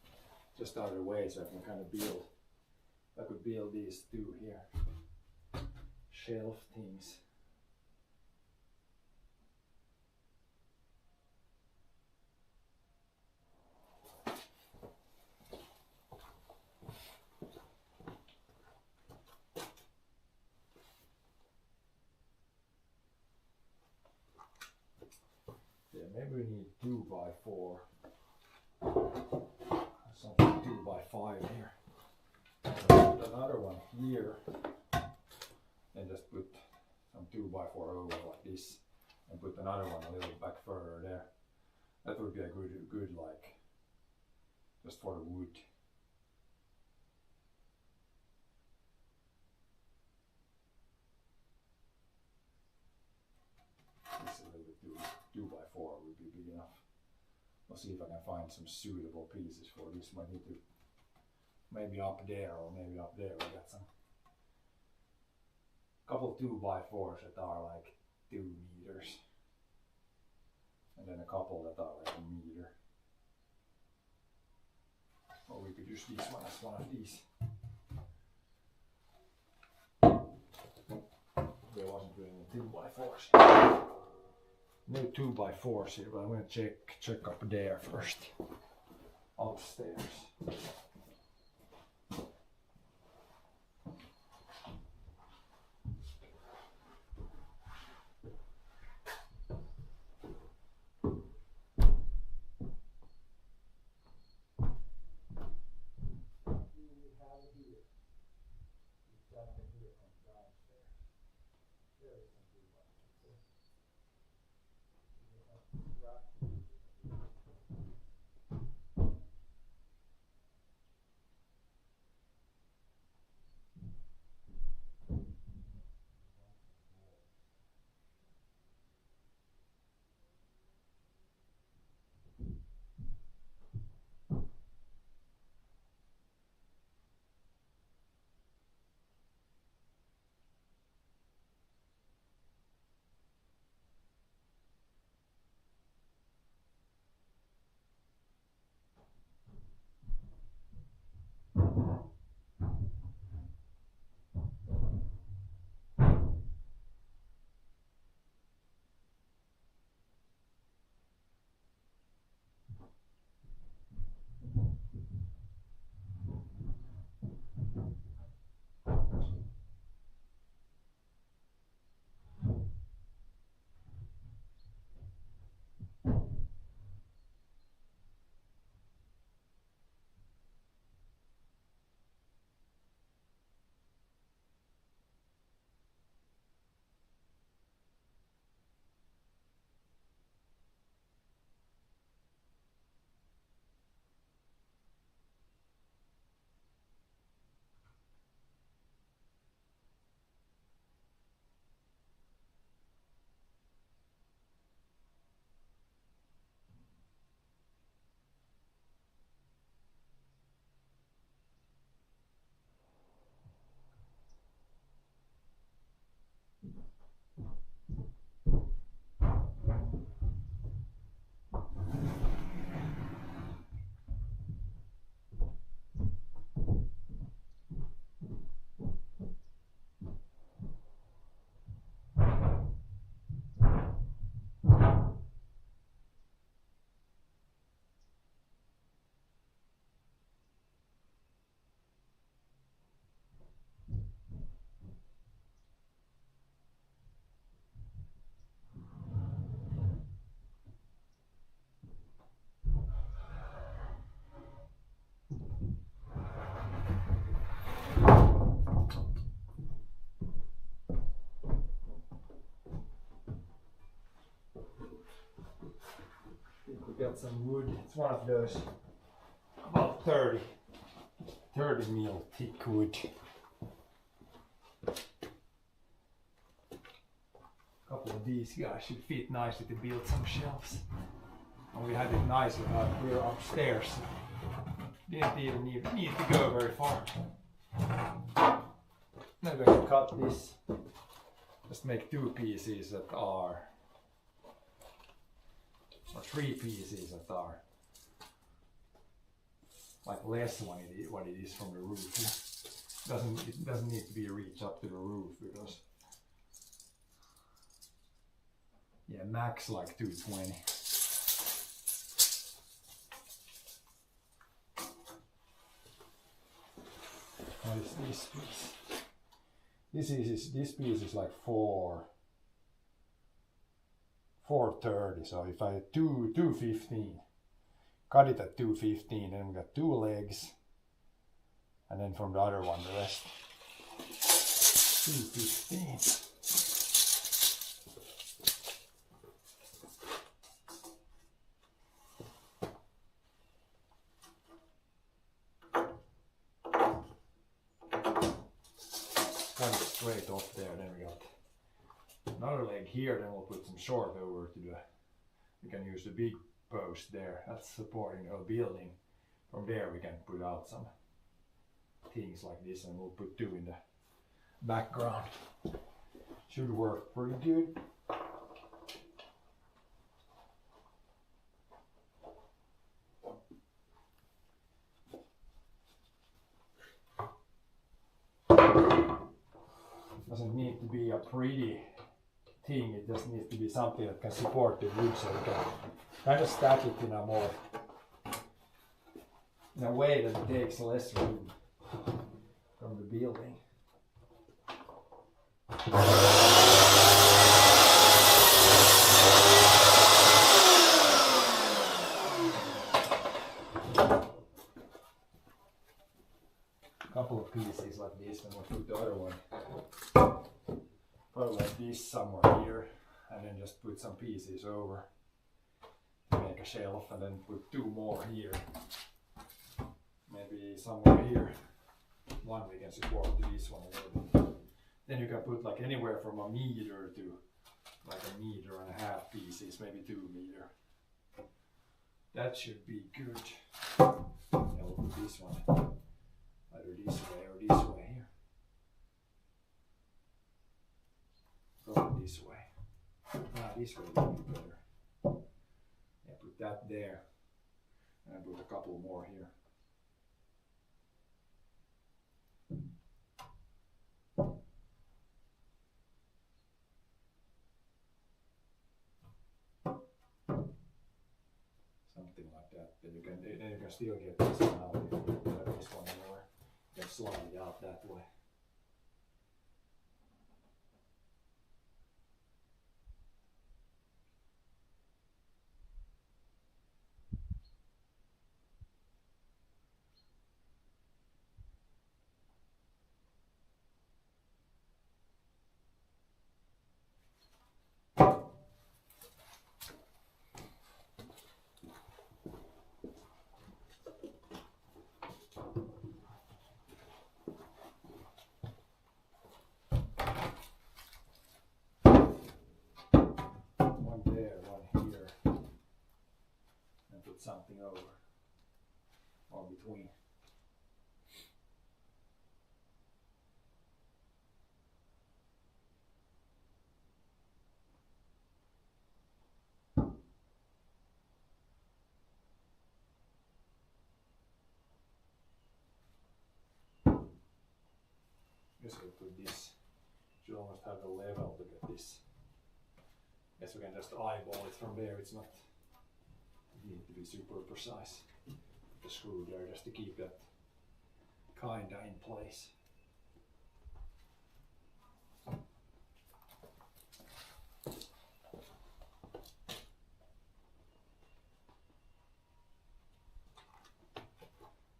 S2: Just out of the way so I can kind of build. I could build these two here. Shelf things. Maybe we need 2x4, something 2x5 here. Put another one here, and just put some 2x4 over like this, and put another one a little back further there. That would be a good like, just for the wood. This is a little bit 2x4 would be big enough. I'll see if I can find some suitable pieces for this. Might need to, maybe up there or maybe up there. We got some couple 2x4s that are like 2 meters, and then a couple that are like 1 meter. Or we could use this one as one of these. There wasn't really 2x4s. No 2x4s here, but I'm going to check up there first. Upstairs. got some wood. It's one of those about 30 mil thick wood. A couple of these guys should fit nicely to build some shelves. And we had it nicely, we were upstairs. Didn't even need to go very far. Now I'm going to cut this. Just make 2 pieces that are, or 3 pieces that are like less than what it is from the roof. It doesn't need to be a reach up to the roof because max like 220. What is this piece? This piece is like 430. So if I 215, cut it at 215, then we got 2 legs, and then from the other one the rest. 215. Straight off there, then we got another leg here, then we'll put some short over to we can use the big post there, that's supporting the whole building. From there we can put out some things like this, and we'll put 2 in the background. Should work pretty good. Doesn't need to be a pretty thing, it just needs to be something that can support the wood, so you can kind of stack it in a way that it takes less room from the building. Couple of pieces like this, and we'll put the other one probably like this somewhere here, and then just put some pieces over, make a shelf, and then put 2 more here, maybe somewhere here. One we can support this one a little bit. Then you can put like anywhere from 1 meter to like 1.5 meters pieces, maybe 2 meters. That should be good. Yeah, we'll put this one either this way or this way here. Probably this way. This way would be better. Yeah, put that there. And put a couple more here. Something like that. Then you can still get this one out if you put this one more. You can slide it out that way. Something over or between. Guess we'll put this. Should almost have the level to get this. Guess we can just eyeball it from there. It's not need to be super precise with the screw there, just to keep that kinda in place.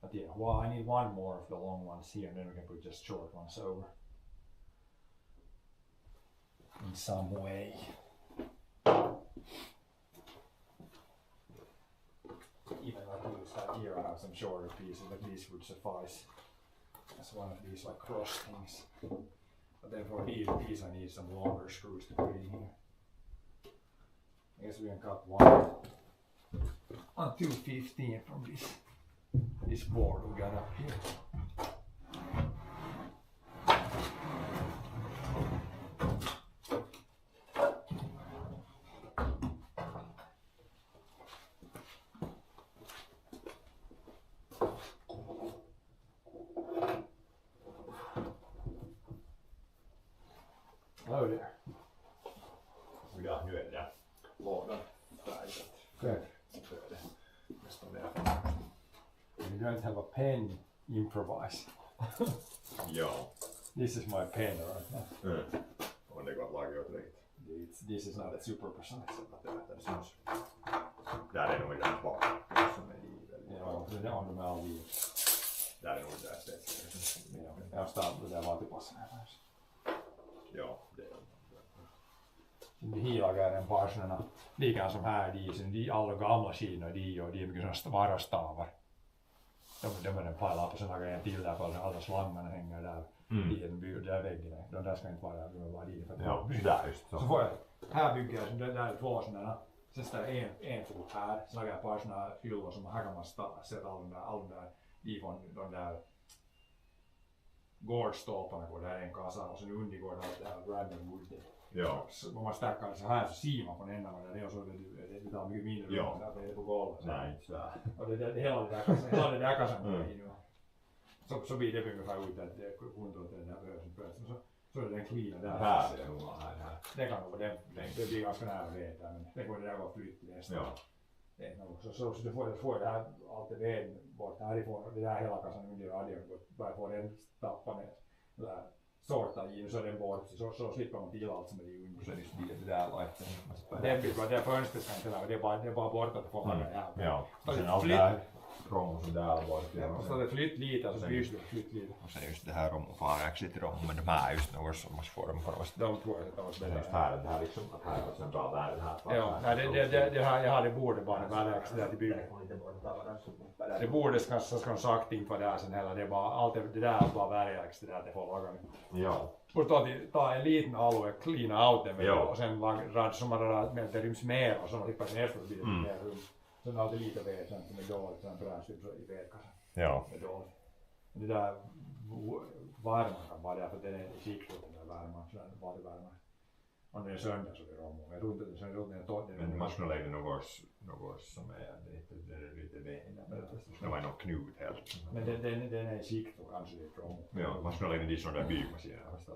S2: But yeah, well, I need 1 more of the long ones here, and then we can put just short ones over in some way. got some shorter pieces, but these would suffice as one of these like cross things. But then for these I need some longer screws to put in here. I guess we can cut one on 215 from this board we got up here. Hello there.
S6: Ja, nu är det där.
S2: Lådan färdigt. Good. You don't have a pen, improvise.
S6: Ja.
S2: This is my pen right now.
S6: On det går lager åt riktigt.
S2: This is not a super precise.
S6: Det syns. Där är nog inte bak. Som är i väldigt.
S2: Ja, det on de all the.
S6: Där är nog där stället.
S2: Ja, jag startar där vaatipassarna här.
S6: Ja, det är
S2: De hilagar en parsarna likadant som här de alla gamla skidor de är mycket sådana varastavar. De är en pajla på sen lagar en till där på alla slangarna hänger där i en by där väggen. De där ska inte vara där, de är bara dit.
S6: ja, där just så.
S2: Så får jag, här bygger jag där är två sådana. Sen står det en fot här, sen lagar jag ett par sådana hyllor som här kan man sätta alla de där ifrån de där gårdstolparna går där en kassa och sen under går det där random wood.
S6: Ja.
S2: Så om man stackar så här så ser man på den ändan där det är så det tar mycket mindre rum att det är på golvet.
S6: Nej, inte så.
S2: Och hela det där kassan går in nu. Så blir det ungefär ut att det kunde till den här börsen. Så är den clean där.
S6: Här är det nog här.
S2: Det kan gå det blir ganska nära ved där men det går det där var flytt nästan.
S6: Ja.
S2: Så du får det här allt det ved bort härifrån och det där hela kassan under radion bara får den tappa ner. Där sorta in så den bort så slipper man till allt som är i under.
S6: Så det där lajten.
S2: Det blir bara det fönstret ska inte lägga det är bara bort att få ha det här.
S6: Ja. Och sen allt där rom som där bort.
S2: Ja, så det flytt lite så just det flytt lite.
S6: Och sen just det här rom och faraxigt rom men de här just något som man får dem för oss.
S2: De två är det
S6: Men just här det här liksom att här är sen bra där det här.
S2: Ja, det här jag hade borde bara väl där till byn. Det borde ska sagt in på det här sen hela det är bara allt det där bara värjax det där det får laga nu.
S6: Ja.
S2: Och ta en liten alue, cleana out den
S6: Ja.
S2: och sen som man med det ryms mer och så man tippar ner för det blir mer rum. Sen alltid lite ved sen som är dåligt, sen bräns ut i vedkassan.
S6: Ja.
S2: Det är dåligt. Det där värman kan vara där för den är i siktet den där värman, så den var det värman. Om den är sönder så är det rom. Men runt den är
S6: Men man skulle lägga något som är lite ben. Det var nog knut helt.
S2: men den är i sikt och kanske lite rom.
S6: Ja, man skulle lägga dit sådana där byggmaskiner nästan.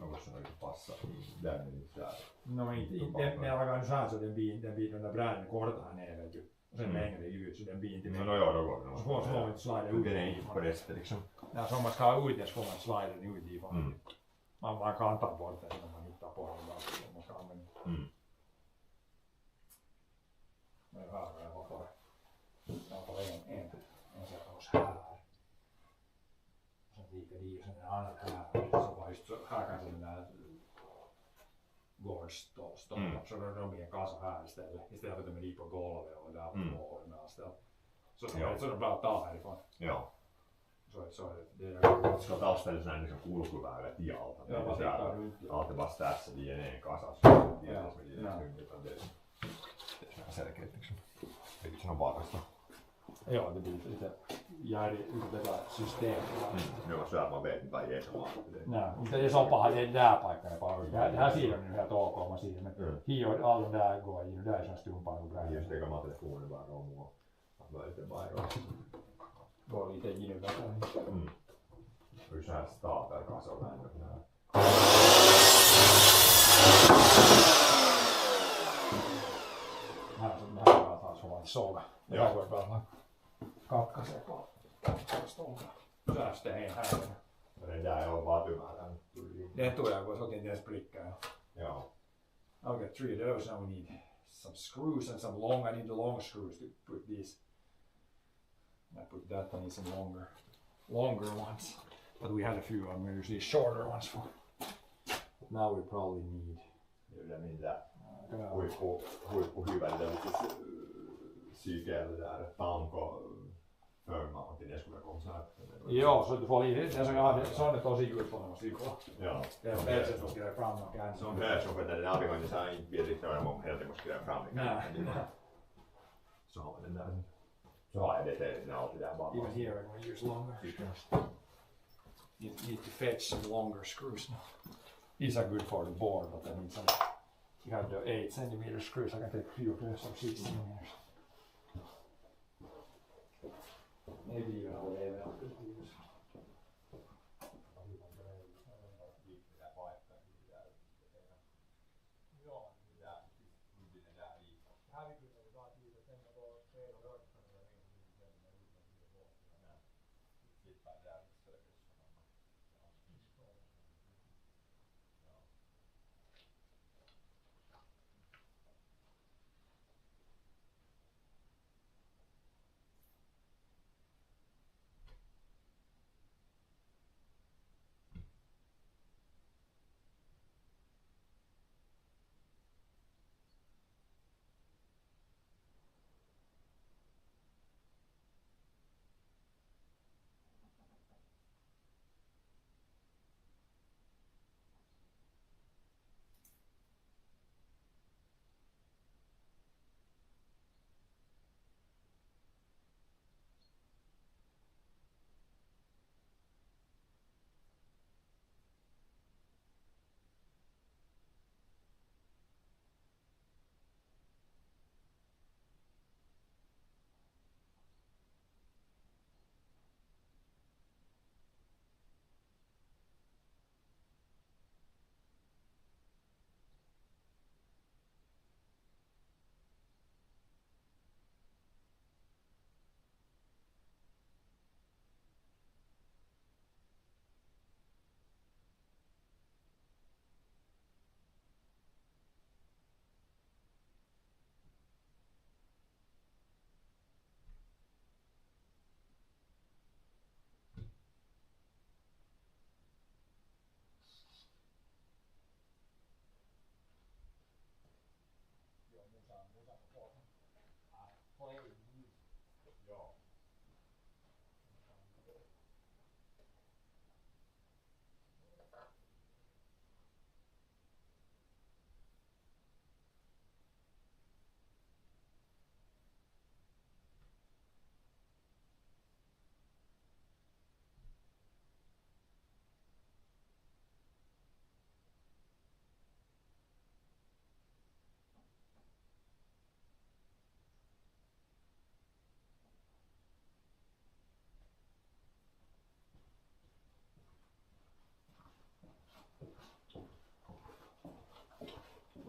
S6: Något som inte passar. Där är inte där.
S2: No, inte när jag lagar så här så den blir den där bräden korta här nere vet du. Och sen längre ut så den blir inte med.
S6: Ja, då går det.
S2: Så får man inte slida ut.
S6: Den är inte på resten liksom.
S2: Ja, så om man ska ha ut det så får man slida den ut ifrån. Man kan ta bort det när man hittar på den där om man ska använda. Men här har jag bara en separos här. Sen viker dit och sen en annan här. Så var just så här kan den där gårdstolpar så de blir en kassa här istället för att de är dit på golvet och där på golvet så de bara tar härifrån.
S6: Ja.
S2: Så det är
S6: Ska ta ställa sådana liksom kulkuvärdet i allt.
S2: Ja, man tittar runt.
S6: Allt är bara stärsat i en kassa. Det är selkeät liksom. Det är liksom varasta.
S2: Ja, det blir lite järi det där systemet.
S6: Det var så att man vet inte vad det är som
S2: Nej, inte det är så paha det där paikkaan bara. Det här sidan är helt ok man ser men hier alla de där går in där så stumpar och grejer.
S6: Just det gamla telefonen bara om och att man inte bara
S2: Går lite in i det.
S6: Det är så här starterkassa och här.
S2: Här som det här var taas vain såga. Det här går bara katkaisee på stånga. Säästä ei här.
S6: Det där är bara tyvärr.
S2: Det tror jag går så till deras prickar.
S6: Ja.
S2: I'll get 3 of those. Now we need some screws and some long. I need the long screws to put these. I put that. I need some longer ones. But we had a few. I'm going to use these shorter ones for. Now we probably need.
S6: Det är min där. Huippu hyvällä psykar det där tanko förmountin, det skulle komma snart.
S2: Joo, så du får lite, se on tosi juttu sykla.
S6: Ja.
S2: Ja pääset som skriver fram och kan.
S6: Se on päässä opettajan navigointi, saa inte bli riktigt över många helter, måste skriva fram. Så har man den där. Så har jag det alltid där bara.
S2: Even here I want to use longer. You need to fetch some longer screws now. These are good for the board, but I need some. You have the 8 centimeter screws. I can take a few of those, some 6 centimeters. Maybe even a level could be used.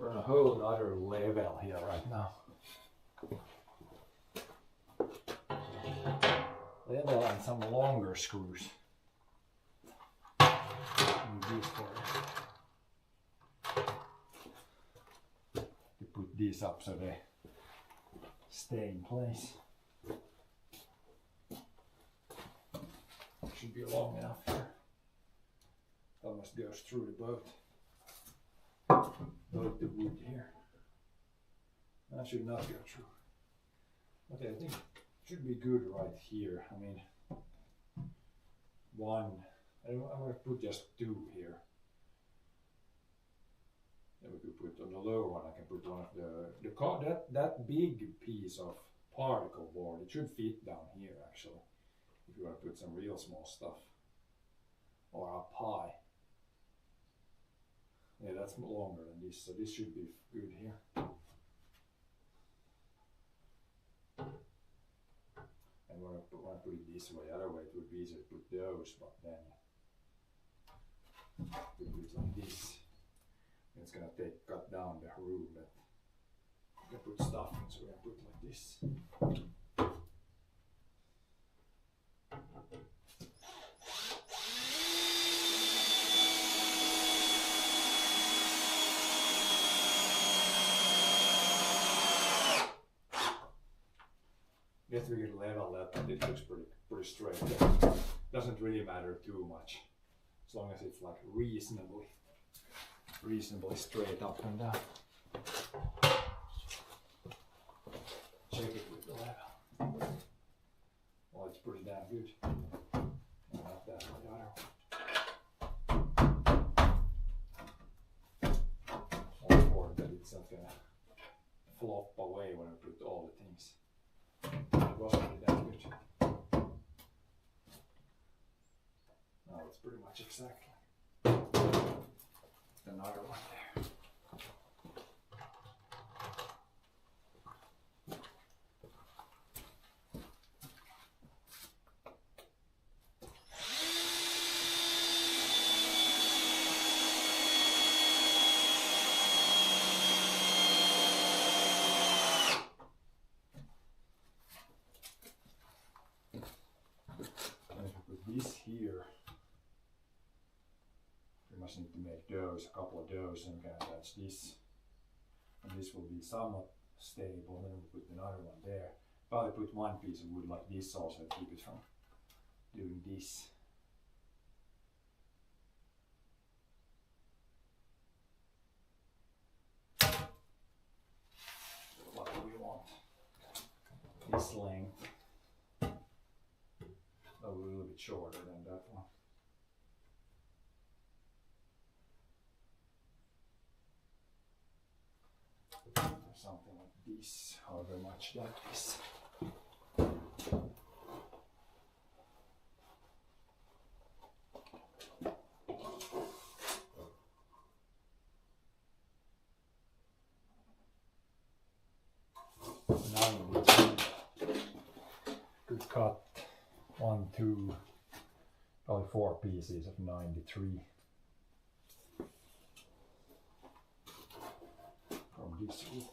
S2: We're on a whole other level here right now. Level and some longer screws. And these you put these up so they stay in place. Should be long enough here. Almost goes through the boat. Like the wood here. That should not go through. Okay, I think it should be good right here. I mean, one. I'm going to put just 2 here. Then we could put on the lower one. I can put one of that big piece of particle board. It should fit down here actually. If you want to put some real small stuff, or up high. Yeah, that's longer than this, so this should be good here. And when I put it this way, other way it would be easier to put those, but then we put it like this. It's gonna cut down the room that you can put stuff in, so we're gonna put it like this. If we can level that, and it looks pretty straight. Doesn't really matter too much, as long as it's like reasonably straight up and down. Check it with the level. pretty damn good. Not that way, I don't. More important that it's not gonna flop away when I put all the things. It was pretty damn good. Now it's pretty much exactly another one there. This here, we must need to make doughs, a couple of doughs, and we can attach this. And this will be somewhat stable, then we put another one there. Probably put one piece of wood like this also to keep it from doing this. What do we want? This length. A little bit shorter than that one. Something like this, however much that is. Good cut. 1, 2, probably 4 pieces of 93 from this wood.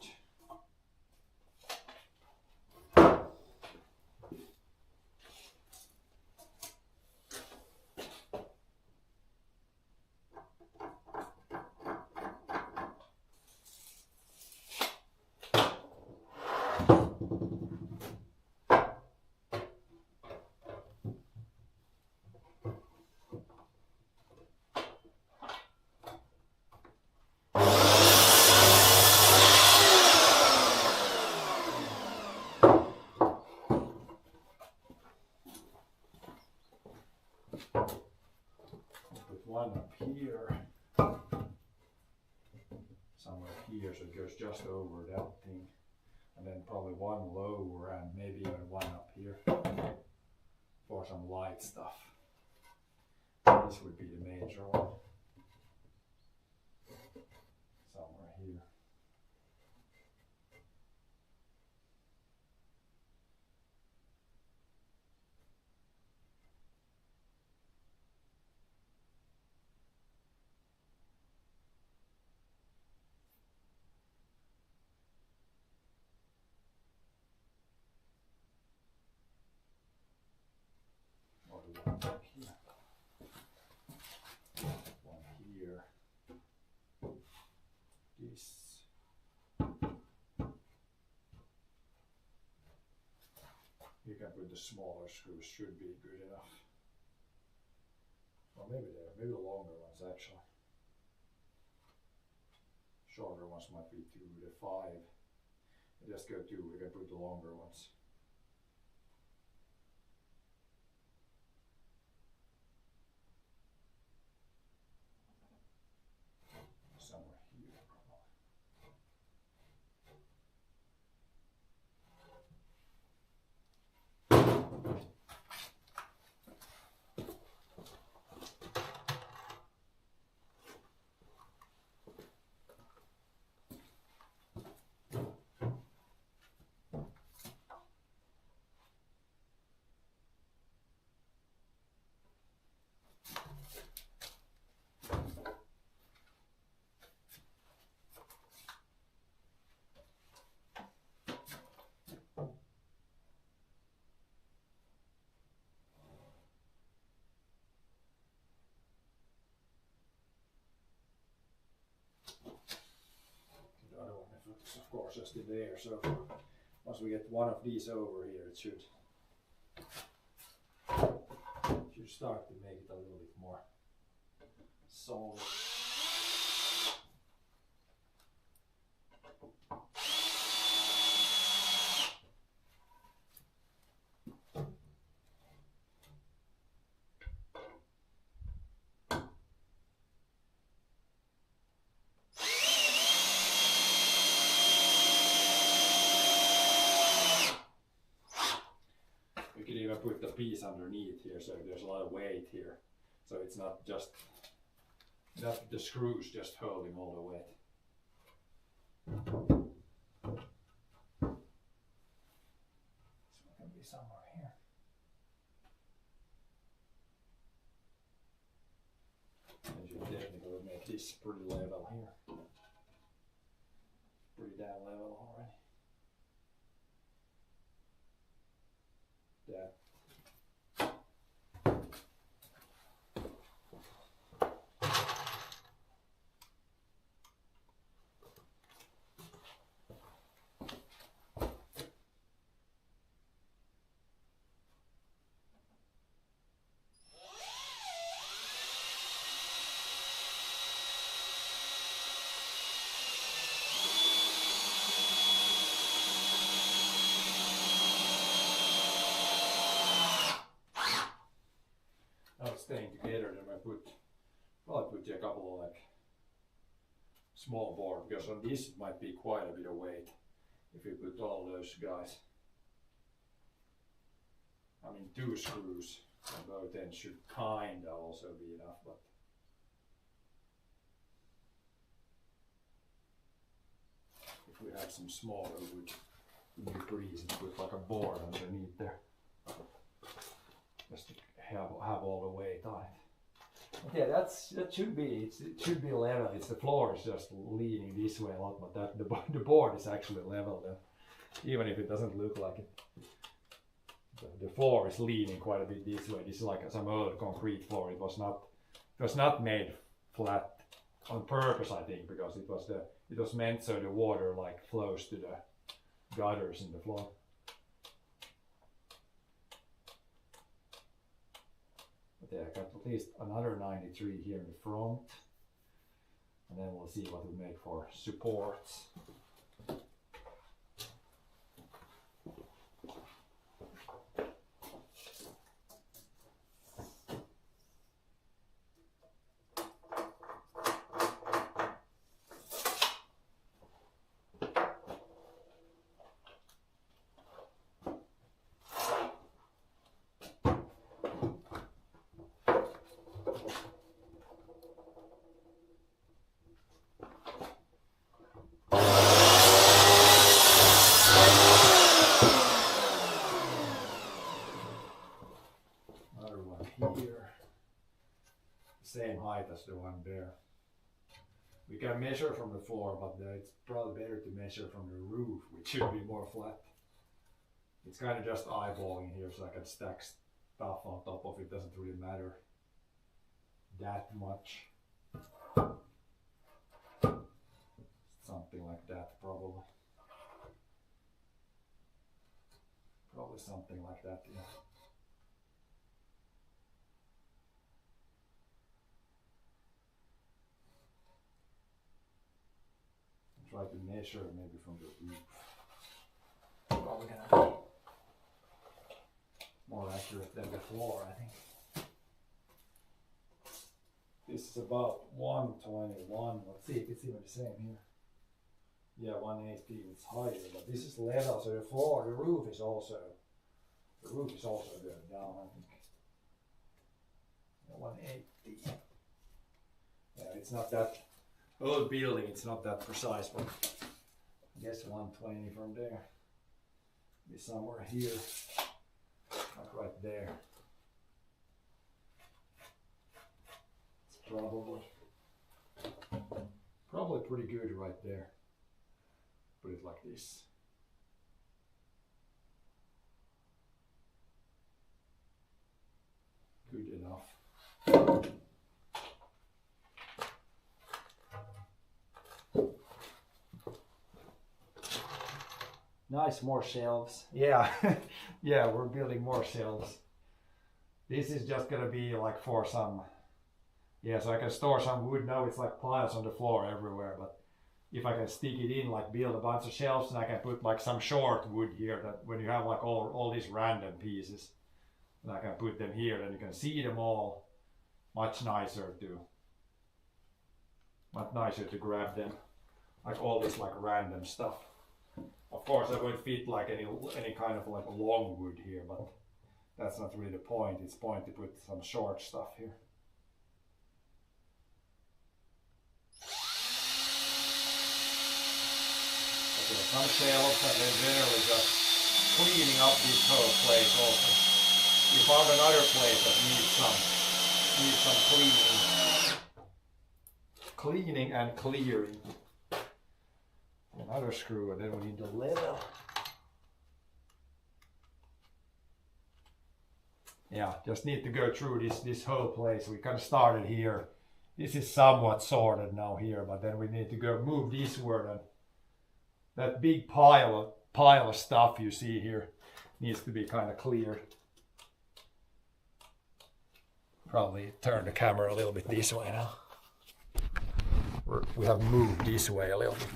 S2: Put one up here, somewhere here, so it goes just over that thing, and then probably one lower and maybe even one up here for some light stuff. This would be the major one, somewhere here. Or the one back here. One here. This. You can put the smaller screws, should be good enough. Or maybe maybe the longer ones actually. Shorter ones might be 2 to 5. Just go 2, we can put the longer ones. Somewhere here probably. Of course, just in there. So once we get one of these over here, it should start to make it a little bit more solid. put the piece underneath here, so there's a lot of weight here. So it's not just that the screws just holding all the weight. So it can be somewhere here. And you technically make this pretty level here. Pretty damn level already. That. Staying together, then I probably put a couple of like small board, because on this it might be quite a bit of weight if you put all those guys. I mean, 2 screws on both ends should kinda also be enough, but if we have some smaller wood, it would be pretty easy to put like a board underneath there. Just to have all the weight on it. But yeah, that should be it should be level. It's the floor is just leaning this way a lot, but that the board is actually level then, even if it doesn't look like it. The floor is leaning quite a bit this way. This is like some old concrete floor. It was not made flat on purpose, I think, because it was meant so the water like flows to the gutters in the floor. Yeah, I got at least another 93 here in the front, and then we'll see what we make for supports. Same height as the one there. We can measure from the floor, but it's probably better to measure from the roof, which should be more flat. It's kind of just eyeballing here, so I can stack stuff on top of it. Doesn't really matter that much. Something like that, probably. Probably something like that, yeah. Try to measure maybe from the roof. Probably gonna be more accurate than the floor, I think. This is about 121. Let's see if it's even the same here. Yeah, 180. It's higher, but this is level, so the roof is also going down, I think. Yeah, 180. Yeah, it's not that old building, it's not that precise, but I guess 120 from there. Be somewhere here, like right there. It's probably pretty good right there. Put it like this. Good enough. Nice, more shelves. Yeah, yeah, we're building more shelves. This is just gonna be like for some, yeah, so I can store some wood. Now it's like piles on the floor everywhere, but if I can stick it in, like build a bunch of shelves, and I can put like some short wood here, that when you have like all these random pieces, and I can put them here, then you can see them all. Much nicer to grab them, like all this like random stuff. Of course, I won't fit like any kind of like long wood here, but that's not really the point. It's point to put some short stuff here. Okay, some shelves, and then generally just cleaning up this whole place also. We found another place that needs some cleaning and clearing. Another screw, and then we need the level. Yeah, just need to go through this whole place. We kind of started here. This is somewhat sorted now here, but then we need to go move eastward, and that big pile of stuff you see here needs to be kind of cleared. Probably turn the camera a little bit this way now. We have moved this way a little bit.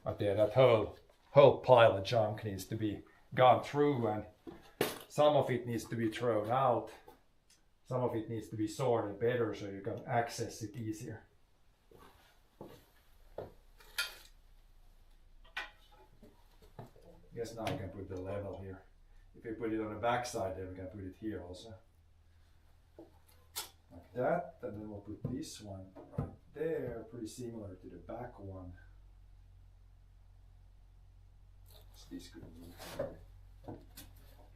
S2: But yeah, that whole pile of junk needs to be gone through, and some of it needs to be thrown out. Some of it needs to be sorted better so you can access it easier. I guess now I can put the level here. If we put it on the back side, then we can put it here also. Like that, and then we'll put this one right there, pretty similar to the back one. So this could move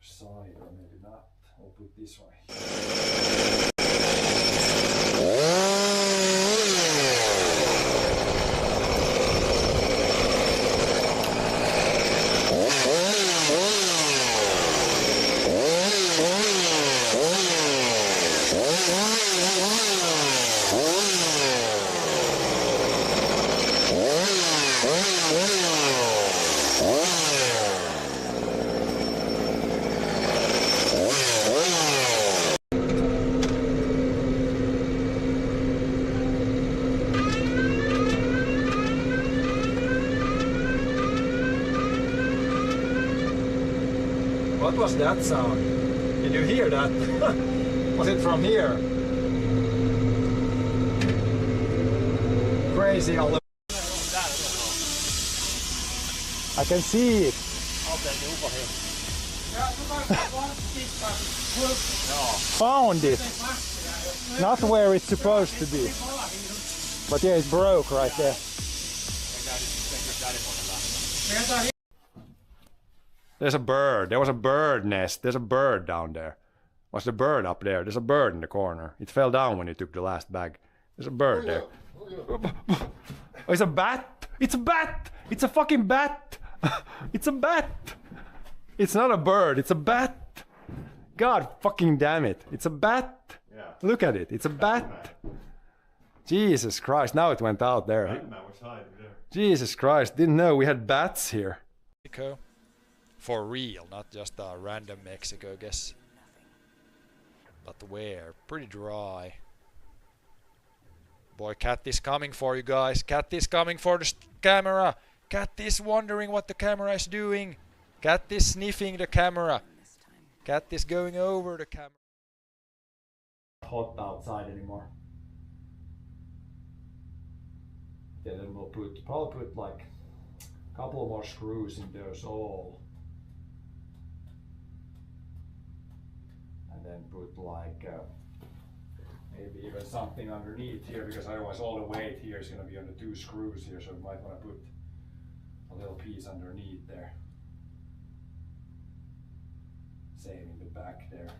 S2: side, or maybe not. We'll put this one here. What was that sound? Did you hear that? Was it from here? Crazy all the... I can see it. Found it. Not where it's supposed to be. But yeah, it broke right there. There's a bird. There was a bird nest. There's a bird down there. Was the bird up there? There's a bird in the corner. It fell down when you took the last bag. There's a bird there. Oh, it's a bat. It's a bat. It's a fucking bat. It's a bat. It's not a bird. It's a bat. God fucking damn it. It's a bat.
S6: Yeah.
S2: Look at it. It's a bat. Jesus Christ. Now it went out there.
S6: Batman was hiding there.
S2: Jesus Christ. Didn't know we had bats here. Mexico. For real, not just a random Mexico guess. But where? Pretty dry. Boy, Cat is coming for you guys. Cat is coming for the camera. Cat is wondering what the camera is doing. Cat is sniffing the camera. Cat is going over the camera. Hot outside anymore. Then we'll probably put like a couple more screws in those all. And then put like maybe even something underneath here, because otherwise all the weight here is going to be on the two screws here, so we might want to put a little piece underneath there. Same in the back there.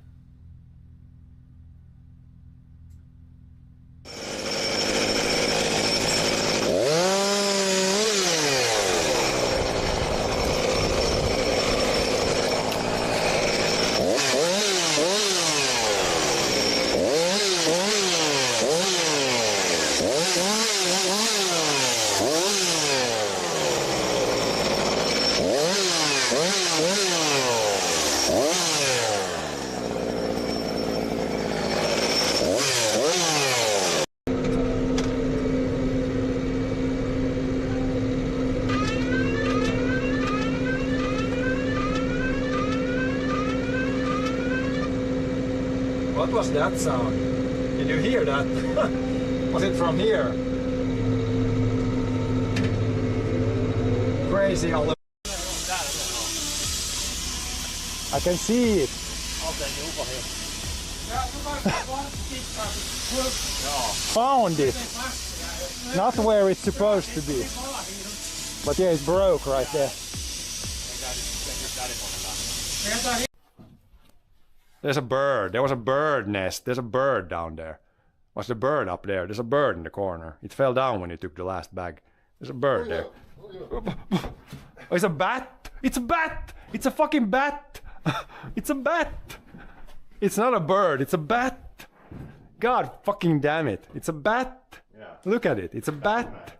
S2: What was that sound? Did you hear that? Was it from here? Crazy all the... I can see it. Found it. Not where it's supposed to be. But yeah, it broke right there. There's a bird. There was a bird nest. There's a bird down there. Was the bird up there? There's a bird in the corner. It fell down when you took the last bag. There's a bird there. Oh, it's a bat! It's a bat! It's a fucking bat! It's a bat! It's not a bird, it's a bat! God fucking damn it. It's a bat!
S6: Yeah.
S2: Look at it, it's a bat!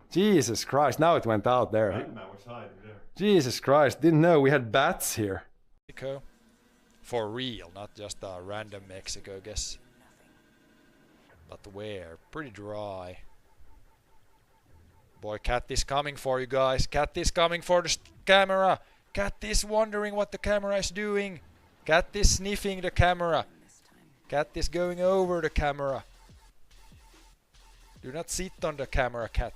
S2: Jesus Christ, now it went out there.
S6: Batman was hiding there.
S2: Jesus Christ, didn't know we had bats here. Mexico. For real, not just a random Mexico guess. But where? Pretty dry. Boy, Cat is coming for you guys. Cat is coming for the camera. Cat is wondering what the camera is doing. Cat is sniffing the camera. Cat is going over the camera. Do not sit on the camera, Cat.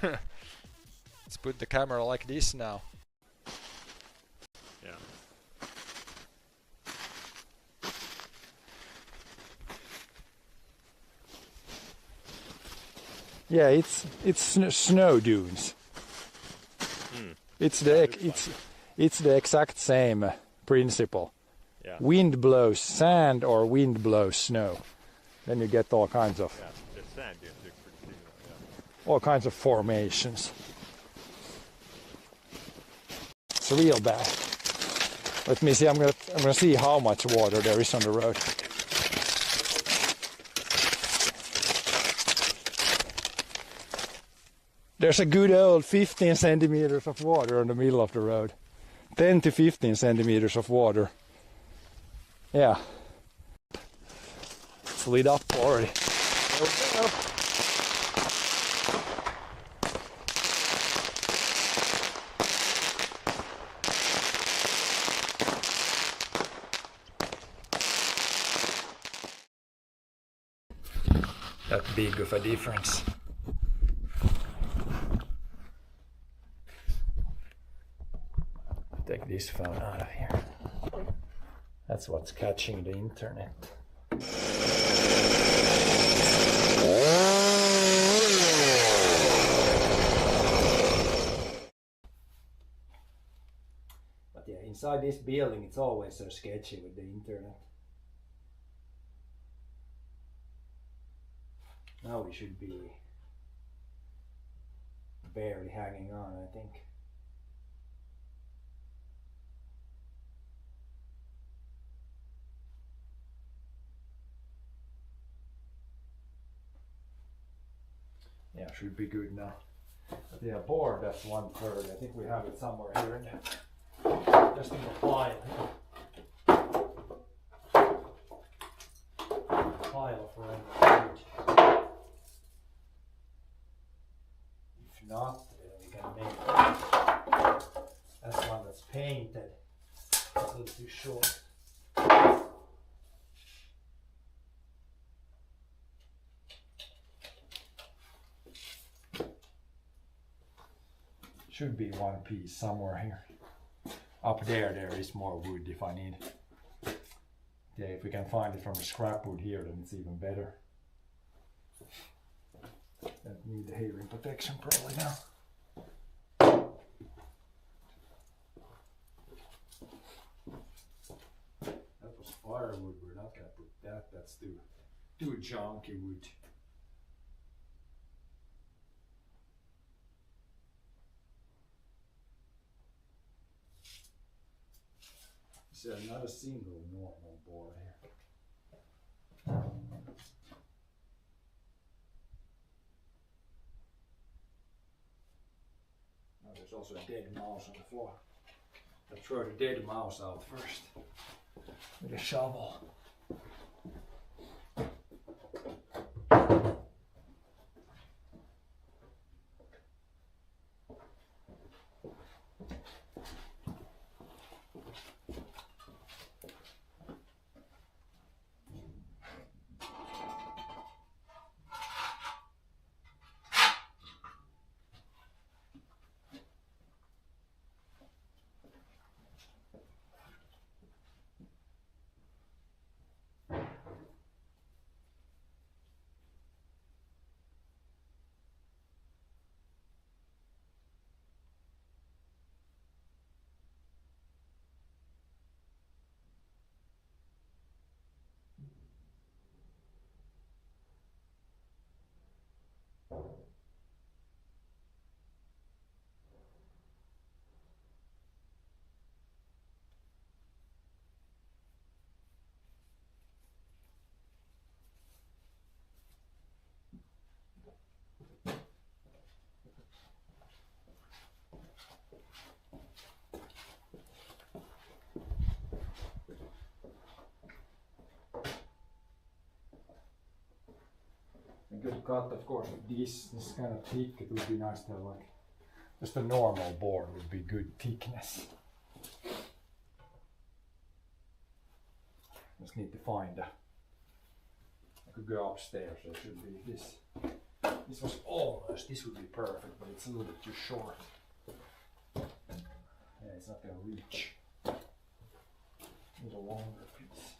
S2: Let's put the camera like this now.
S6: Yeah.
S2: Yeah, it's snow dunes. It's the exact same principle.
S6: Yeah.
S2: Wind blows sand or wind blows snow. Then you get all kinds of
S6: The sand dunes look pretty similar, yeah.
S2: all kinds of formations. It's real bad. Let me see. I'm gonna see how much water there is on the road. There's a good old 15 centimeters of water in the middle of the road. 10 to 15 centimeters of water. Yeah. It's lit up already. That big of a difference. Take this phone out of here. That's what's catching the internet. But yeah, inside this building it's always so sketchy with the internet. Now we should be barely hanging on, I think. Yeah, should be good now. But yeah, board, that's 1/3. I think we have it somewhere here in there. Just in the pile. Pile of random wood. If not, then we can make it. That's one that's painted. It's a little too short. Should be one piece somewhere here. Up there is more wood if I need. Yeah, if we can find it from the scrap wood here, then it's even better. Don't need the hearing protection probably now. That was firewood, we're not gonna put that, that's too junky wood. So not a single normal board here. Now there's also a dead mouse on the floor. Let's throw the dead mouse out first with a shovel. A good cut, of course, with this is kind of thick. It would be nice to have like just a normal board would be good thickness. Just need to find a. I could go upstairs. So it should be this. This was almost. This would be perfect, but it's a little bit too short. Yeah, it's not gonna reach. Need a longer piece.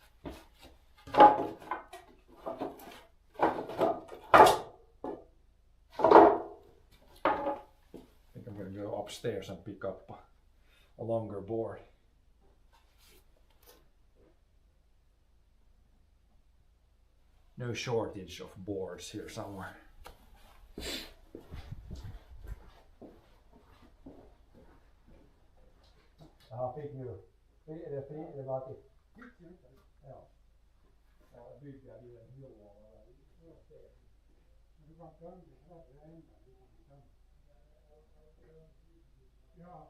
S2: I'm gonna go upstairs and pick up a longer board. No shortage of boards here somewhere. Ja, fick nu. Är det bara till? Ja. Ja, bygga i en hylla.
S4: Du kan tömma det här ända. Ja.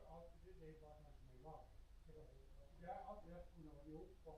S4: Allt det är bara något som är lag. Det är allt rätt som har gjort på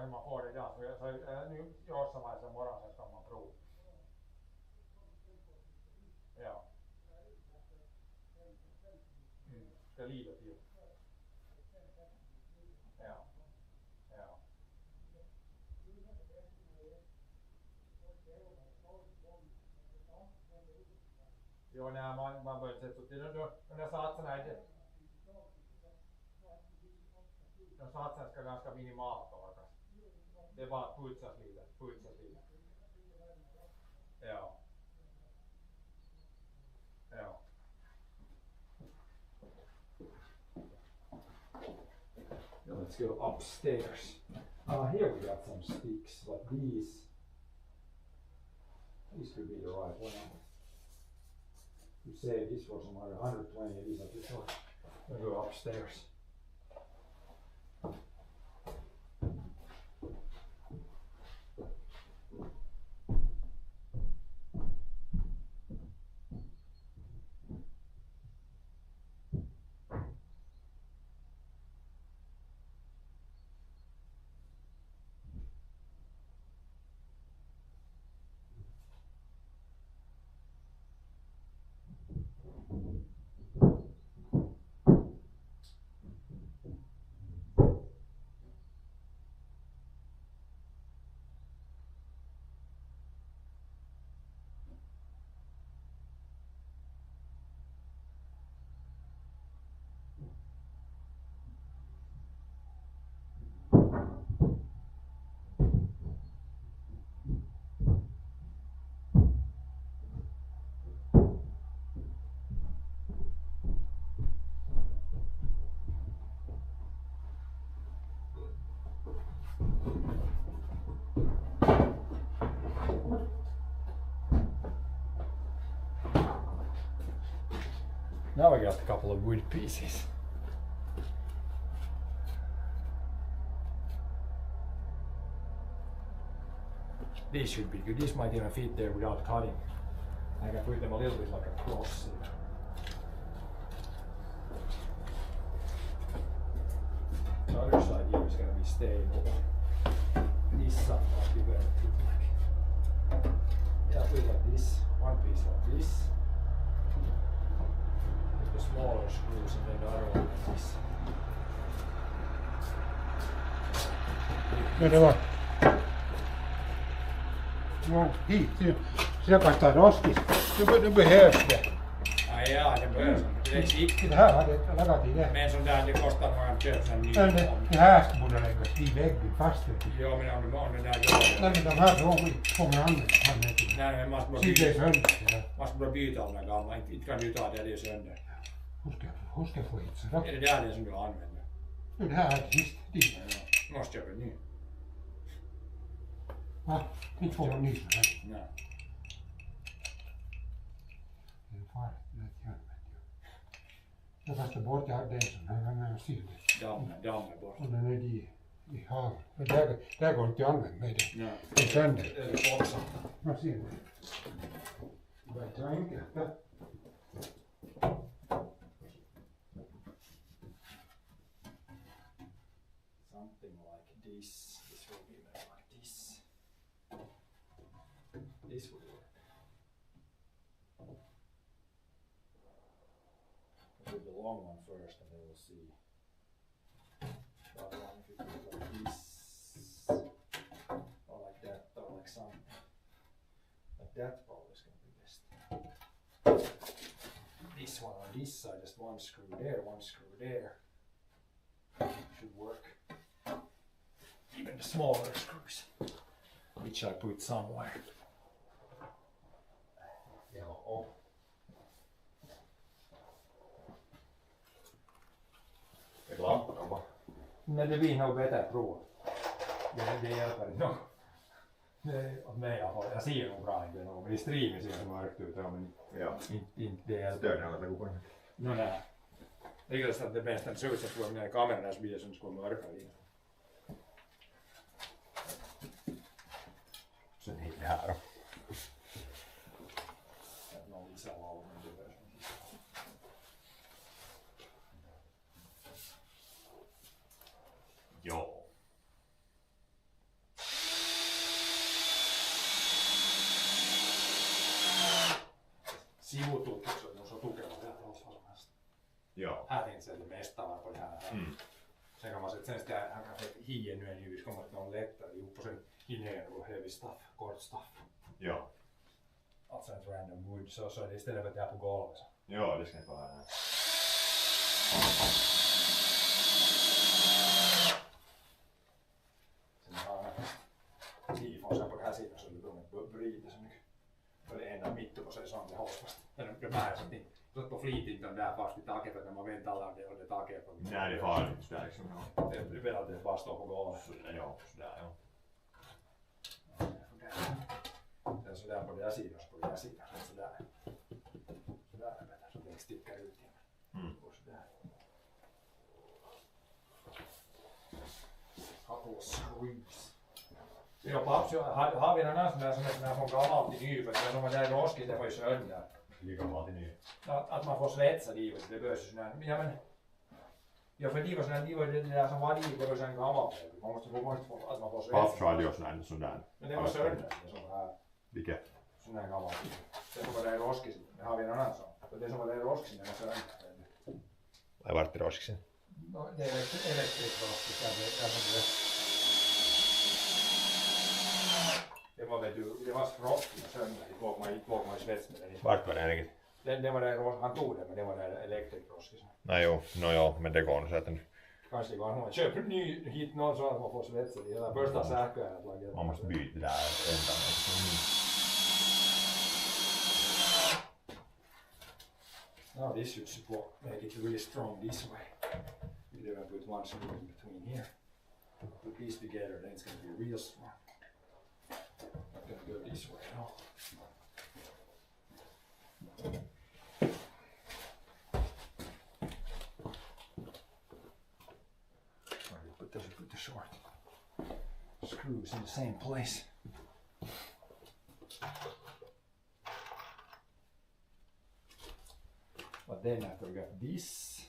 S5: hur man får det idag. Så nu gör som här morgon så ska man prova. Ja. Ska livet till. Ja. Ja. Jo, nej, man börjar sätta upp det. De där satserna är det. De satserna ska ganska minimalt torkas. Det är bara att putsas lite. Ja. Ja. Let's go upstairs. Here we got some sticks, but these could be the right one. You say this was on 120, these are too short. We'll go upstairs. Now I got a couple of wood pieces. These should be good. This might even fit there without cutting. I can put them a little bit like a cross. The other side here is going to be stable. This side might be better to put like, yeah, put like this. One piece like this. The smaller screws and then the other one like this.
S4: Ja, det var. Ja, hit. Så kastar roskis. Nu behövs det.
S5: Ja, det behövs. Det är sikt.
S4: Det här hade jag lagat i det.
S5: Men sån där, det kostar nog att köpa en ny.
S4: Det här borde läggas i väggen fast.
S5: Ja, men om det där gör
S4: Nej, men de här kommer använda.
S5: Nej, men man ska bara byta om den gamla. Inte kan du ta det, det är sönder.
S4: Hur ska jag få hit så?
S5: Är det där det som du använder?
S4: Det här är sist.
S5: Ja, måste köpa en ny.
S4: Va? Inte får man ny så här.
S5: Nej.
S4: Det är farligt. Jag kastar bort den som här sylt.
S5: Dammen bort.
S4: Och den är i havet. Där går inte att använda med det.
S5: Nej.
S4: Det är sönder.
S5: Det är också.
S4: Vad ser du? Det är inte enkelt.
S5: Something like this. This will be made like this. This will work. We'll do the long one first and then we'll see. The other one if you put it like this. Or like that or like something. Like that probably is going to be best. This one on this side, just one screw there, one screw there. Should work. Even the smaller screws, which I put somewhere.
S4: Ja.
S6: Är lamporna bara?
S5: Nej, det blir nog bättre prov. Det hjälper inte nog. Åt mig i alla fall. Jag ser nog bra inte nog, men i streamen ser det mörkt ut. Ja, men
S6: Ja.
S5: inte det hjälper.
S6: Stör den alla kupan?
S5: Nej. Det är just att det bästa ser ut som att när kameran så blir det som skulle mörka lite.
S6: Sen hit det här då.
S5: Någon visar av men det är
S6: Ja.
S5: sivututkimukset, on så tukeva täältä.
S6: Ja.
S5: Här finns det mesta på det här. Sen kan man säga att sen ska hien nu en ljus kommer att vara lättare ihop och sen innan och heavy stuff, kort stuff.
S6: Ja.
S5: Alltså ett random wood så är det istället för att det är på golvet.
S6: Ja, det ska inte vara här.
S5: Sen har jag tifon på den här sidan så det kommer att bryta så mycket. För det enda mitt på sig som det hålls fast. Det märks att inte på flitigt där fast i taket för att när man vänder alla det och det taket.
S6: Nej, det är farligt där liksom.
S5: Det är väl att det bara står på golvet.
S6: Ja, sådär ja.
S5: Sen sådär på den här sidan så på den här sidan. Sådär. Sådär är bättre så det stickar ut igen. Och sådär. Couple screws. Ja, paps, har vi någon annan sån där från gammalt till ny för det som var där norskigt det var ju sönder.
S6: Lika gammalt till ny.
S5: Att man får svetsa dit det behövs ju sån här. Ja men ja för de var det där som var dit det var sån gammalt. Man måste få att man får svetsa.
S6: Paps hade ju sån där.
S5: Men det var sönder det som var här.
S6: Vilket?
S5: Sån här gammalt. Det som var där norskigt. Det har vi någon annan sån. För det som var där norskigt det var sönder.
S6: Vai vart det roskisen?
S5: No, det är elektrikroskigt där. Det var väl det var rostigt sönder i våg man i svets med den.
S6: Vart var det ainakin?
S5: Den var där, han tog den men det var där elektrikroskigt.
S6: No joo, men det går nog så att den...
S5: Kanske det går någon. Köp ny hit någon så att man får svetsa i hela första säkert.
S6: Man måste byta det där ändan.
S5: Now this should support, make it really strong this way. We can even put one screw in between here. Put these together, then it's going to be real strong. I'm going to go this way now. Put the short screws in the same place. But then after we got this,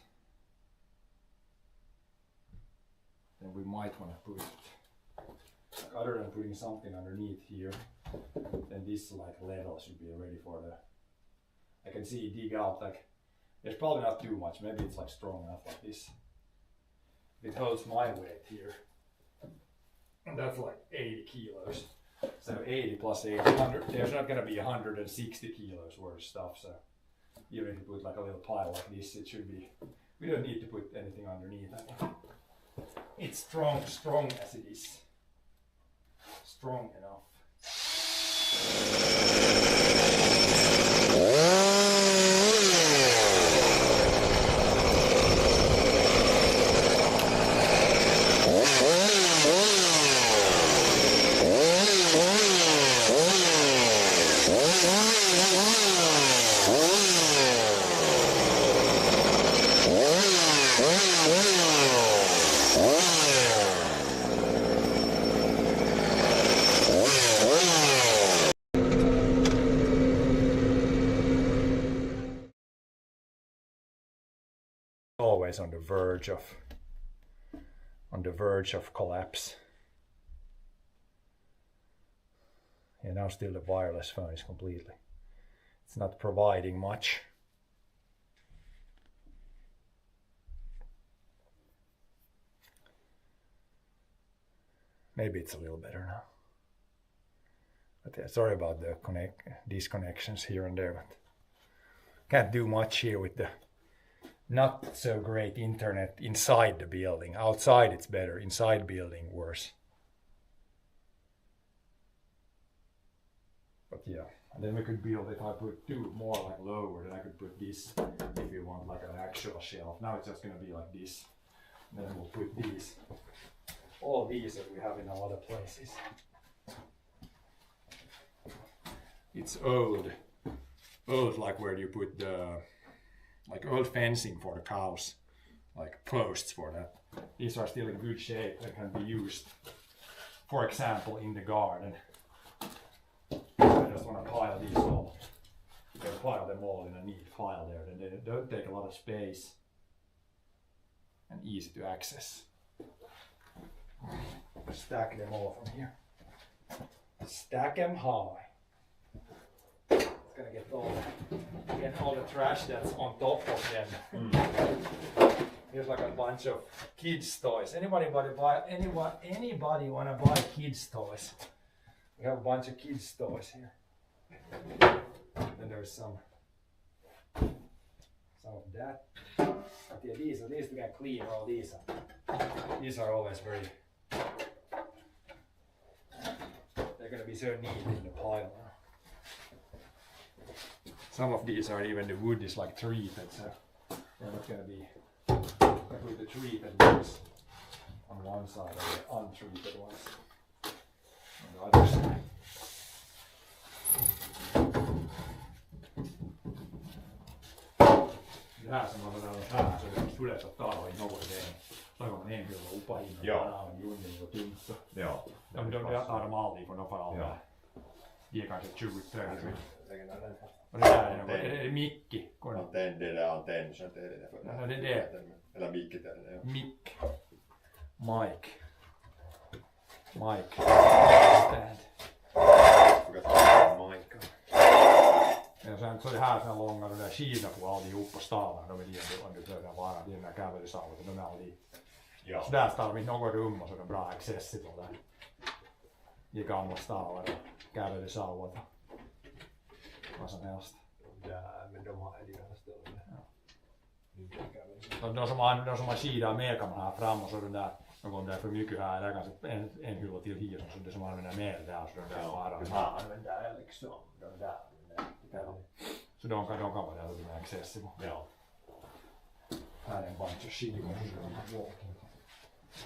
S5: then we might want to put, like other than putting something underneath here, then this like level should be ready for the, I can see dig out like, there's probably not too much, maybe it's like strong enough like this. It holds my weight here, and that's like 80 kilos. So 80 plus 80, 100, there's not going to be 160 kilos worth of stuff, so even if you put like a little pile like this, it should be, we don't need to put anything underneath. I mean, it's strong as it is. Strong enough. Always on the verge of collapse. And now still the wireless phone is completely, it's not providing much. Maybe it's a little better now. But yeah, sorry about the disconnections here and there, but can't do much here with the not so great internet inside the building. Outside it's better, inside building worse. But yeah, and then we could build, if I put two more like lower, then I could put this if you want like an actual shelf. Now it's just gonna be like this. And then we'll put these, all these that we have in a lot of places. It's old like where you put the, like old fencing for the cows, like posts for that. These are still in good shape and can be used, for example, in the garden. I just want to pile these all. You can pile them all in a neat pile there, and they don't take a lot of space and easy to access. Stack them all from here. Stack them high. It's gonna get all that. and all the trash that's on top of them. Here's like a bunch of kids' toys. Anybody wanna buy kids' toys? We have a bunch of kids' toys here. And there's some of that. But yeah, these at least we can clean all these up. These are always very. They're gonna be so neat in the pile now. Some of these are even the wood is like treated, so they're not gonna be. I put the treated ones on one side and the untreated ones on the other side. Det här som man var här så det var fullt att tala i något det. Så man en hur uppe in och bara grunden och tungt.
S6: Ja.
S5: De tar dem aldrig från någon annan. De är kanske 20-30. Och det där är det Mikki.
S6: Antenn, det där antenn som det är för.
S5: Ja, det är det.
S6: Eller Mikki där. Ja.
S5: Mike. Stand.
S6: Mike.
S5: Ja sen så är det här sen långa de där skidorna på allihop på stavarna. De är de om du behöver vara de där kävelysauvat. De är allihop.
S6: Ja.
S5: Så där står de i något rum och så är de bra accessible där. I gamla stavar och kävelysauvat. Vad som helst.
S6: Där, men de har ju alla ställen.
S5: De som har skidor med kan man ha fram och så den där. Om det är för mycket här, där kanske en hylla till hier så det som använder mer där så den där bara.
S6: Ja, men där är liksom de där.
S5: Så de kan vara där och de är accessible.
S6: Ja.
S5: Här är en bunch of skidor.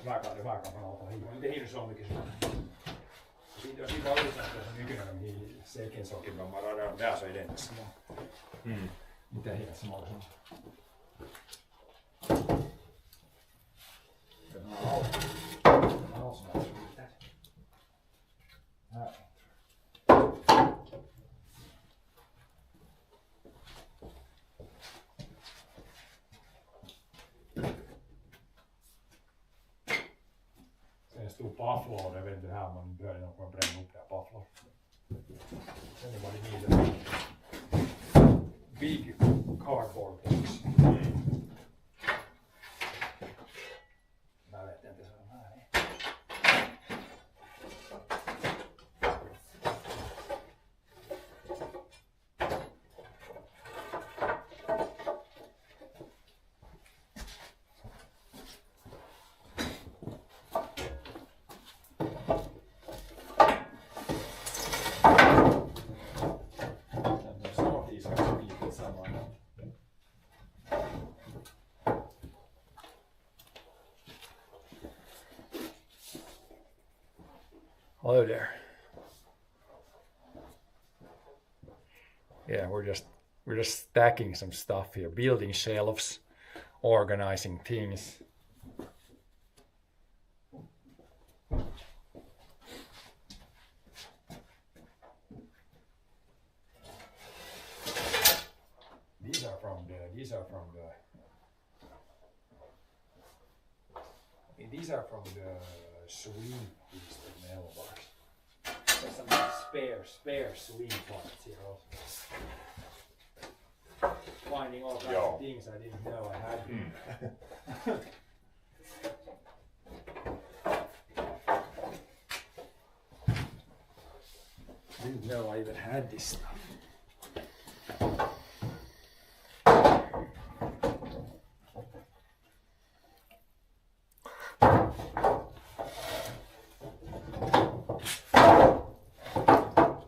S5: Här kan man hålla hit. Men det är ju så mycket så. Det är så mycket när de i säkerhetssaker bara där så är det inte små. Inte helt små. En stor buffalo, jag vet inte här man börjar nog bränna upp det här buffalo. Sen är det bara big cardboard box. Jag vet inte så de här är. Hello there. Yeah, we're just stacking some stuff here, building shelves, organizing things. These are from the swing piece, the mailbox. There's some spare swing parts here also. Finding all kinds of things I didn't know I had. Didn't know I even had this stuff.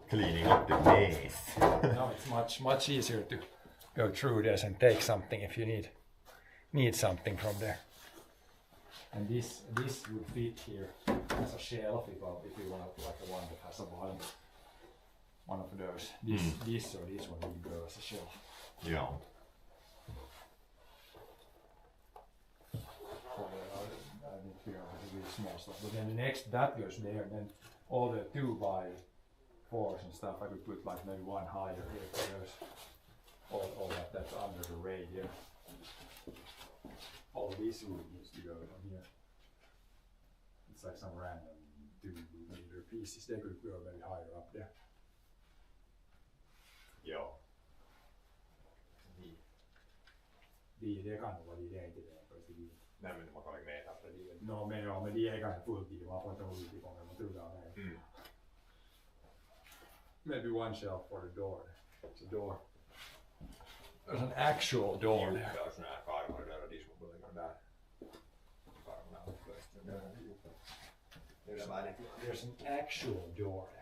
S6: Cleaning up the mess.
S5: Now it's much easier to go through this and take something if you need something from there. And this would fit here as a shelf if you want like the one that has a bottom. One of those. This or this one would go as a shelf.
S6: Yeah.
S5: I need to figure out how to do small stuff. But then the next that goes there, then all the 2x4s and stuff I could put like maybe one higher here for those. All that's under the radio. All this wood needs to go down here. It's like some random 2-meter pieces. They could go maybe higher up there.
S6: Ja.
S2: det kan nog vara det är inte det.
S6: Nej men man kan lägga med för det.
S2: No, men det är kanske fullt i, man får inte hålla ut igång, man tror det. Maybe one shelf for the door. It's a door. There's an actual door there.
S6: Det är sån här karmar där och diskmobilen där. Karmarna upplöst.
S2: There's an actual door there.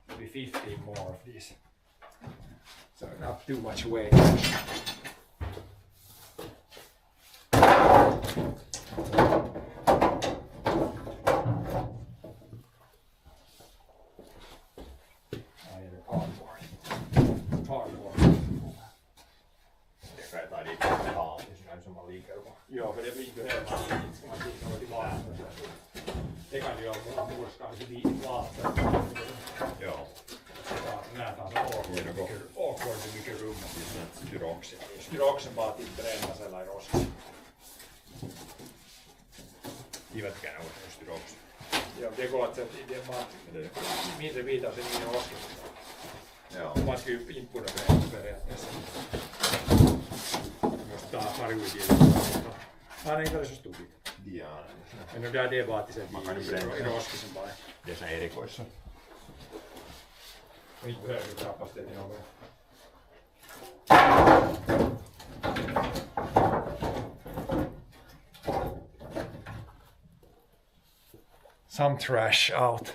S2: Maybe 15 more of these. So not too much weight.
S6: Det kan jag ta dit en tal som man ligger på.
S2: Ja, för det blir inte hemma. Man tittar till vattnet. Det kan ju vara mors kanske dit i vattnet.
S6: Ja.
S2: Nätan så awkward mycket rum.
S6: Styroxen.
S2: Styroxen bara till brännas eller roskas.
S6: Givetkään on styroxen.
S2: Ja, det går att sätta i det bara mindre bitar sen in i roskas.
S6: Ja.
S2: Man ska ju inpura periaatteessa. Jos tää pari uitia. Aina ei ole så stor bit.
S6: Diana.
S2: Men no det är bara att sätta i roskasen bara.
S6: Det är såna erikoissa.
S2: Och inte behöver du kapaciteten någon. Some trash out.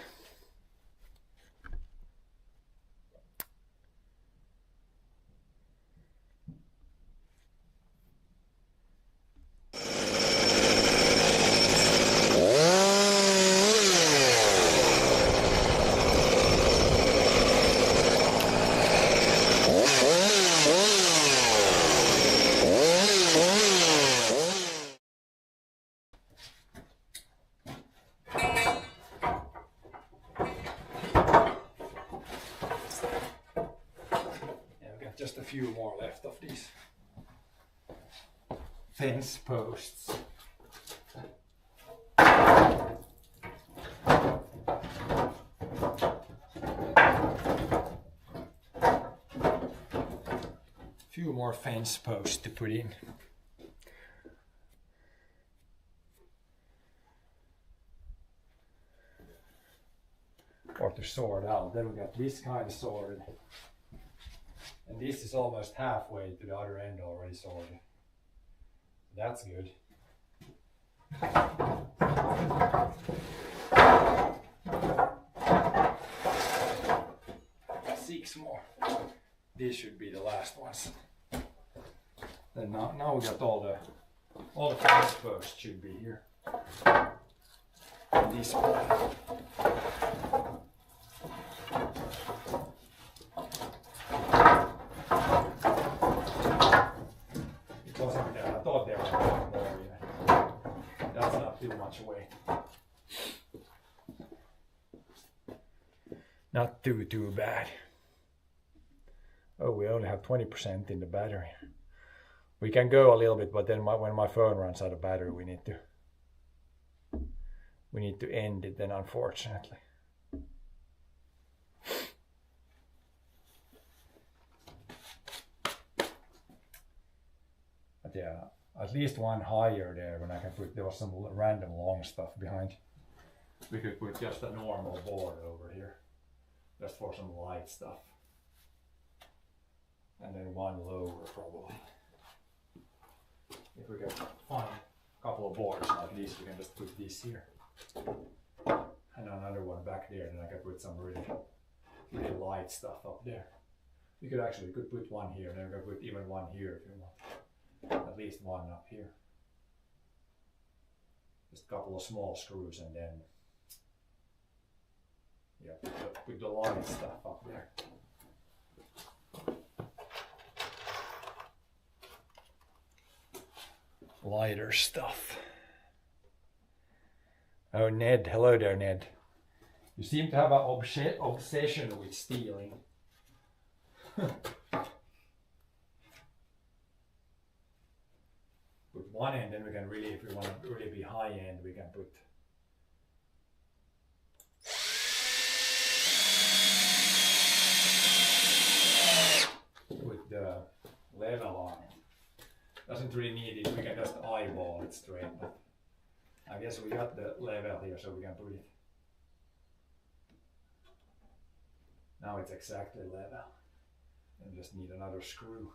S2: Just a few more left of these fence posts. Few more fence posts to put in. Or to sort out. Then we got this kind of sorted. And this is almost halfway to the other end already sorted. That's good. 6 more. These should be the last ones. Then now we got all the fence posts should be here. And this one. That's not too much weight. Not too bad. Oh, we only have 20% in the battery. We can go a little bit, but then when my phone runs out of battery, we need to end it then, unfortunately. But yeah, at least one higher there when I can put, there was some random long stuff behind. We could put just a normal board over here, just for some light stuff. And then one lower probably. If we can find a couple of boards like this, we can just put this here. And another one back there, and I can put some really light stuff up there. You could actually put one here, and then we can put even one here if you want. At least one up here. Just a couple of small screws and then yeah, put the light stuff up there. Lighter stuff. Oh, Ned. Hello there, Ned. You seem to have an obsession with stealing.
S5: one end, then we can really, if we want to really be high end, we can put the level on it. Doesn't really need it, we can just eyeball it straight, but I guess we got the level here, so we can put it. Now it's exactly level. And just need another screw.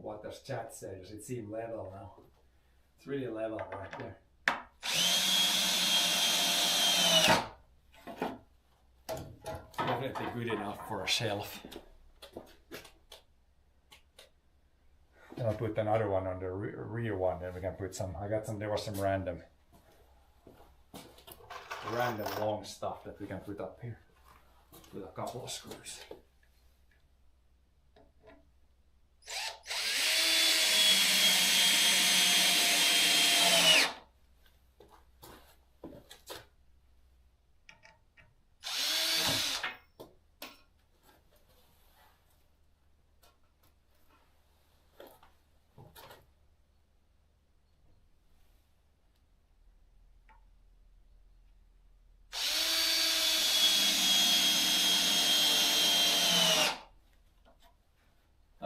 S5: What does chat say? Does it seem level now? It's really level right there. Definitely good enough for a shelf. Then I'll put another one on the rear one, then we can put some, there was some random long stuff that we can put up here with a couple of screws.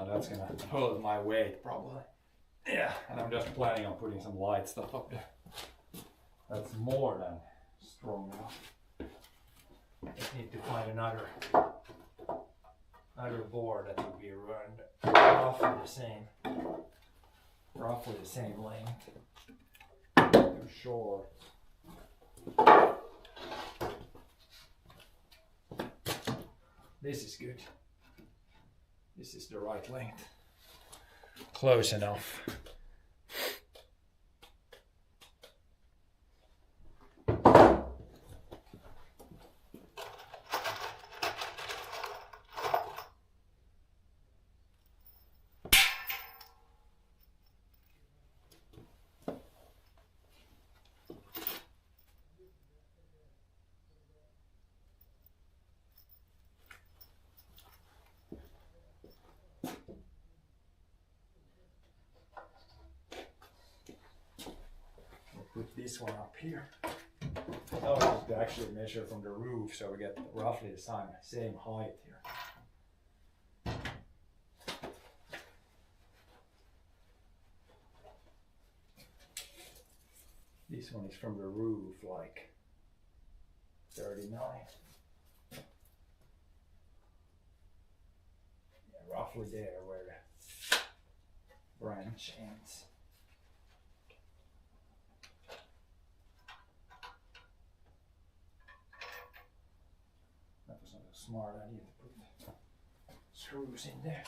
S5: That's gonna hold my weight probably. Yeah, and I'm just planning on putting some light stuff up there. That's more than strong enough. Just need to find another board that will be around roughly the same length. Too short. This is good. This is the right length. Close enough. Put this one up here. Now we have to actually measure from the roof so we get roughly the same height here. This one is from the roof like 39. Yeah, roughly there where the branch ends. Smart idea to put screws in there.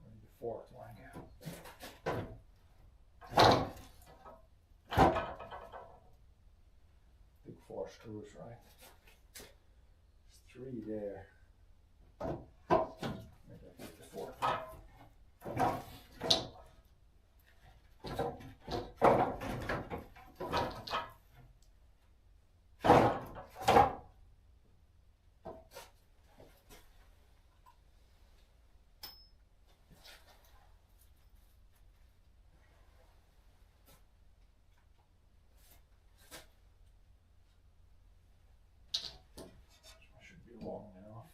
S5: Where did the fourth one go? Four screws, right? There's 3 there. Maybe I'll put the fourth one. Long enough.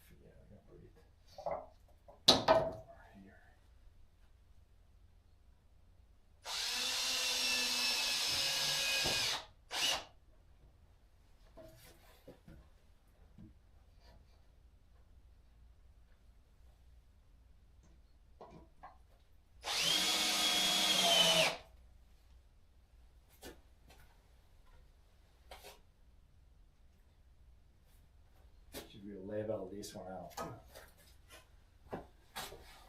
S2: this one out.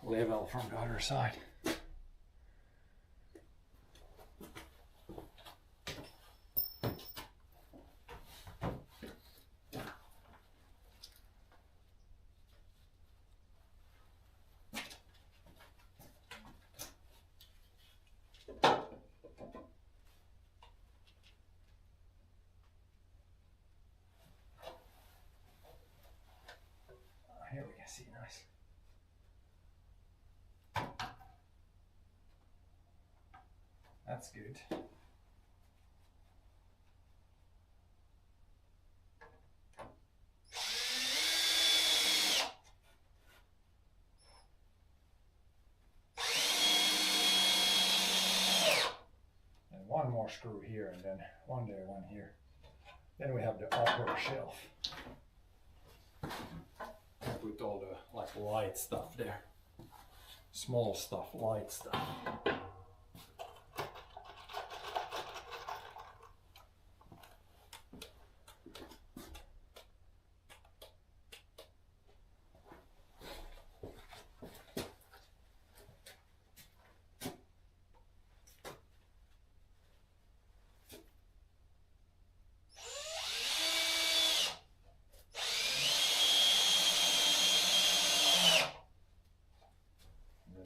S2: Level from the other side. Here we can see nicely. That's good. And one more screw here, and then one there, one here. Then we have the upper shelf. I put all the like light stuff there. Small stuff, light stuff.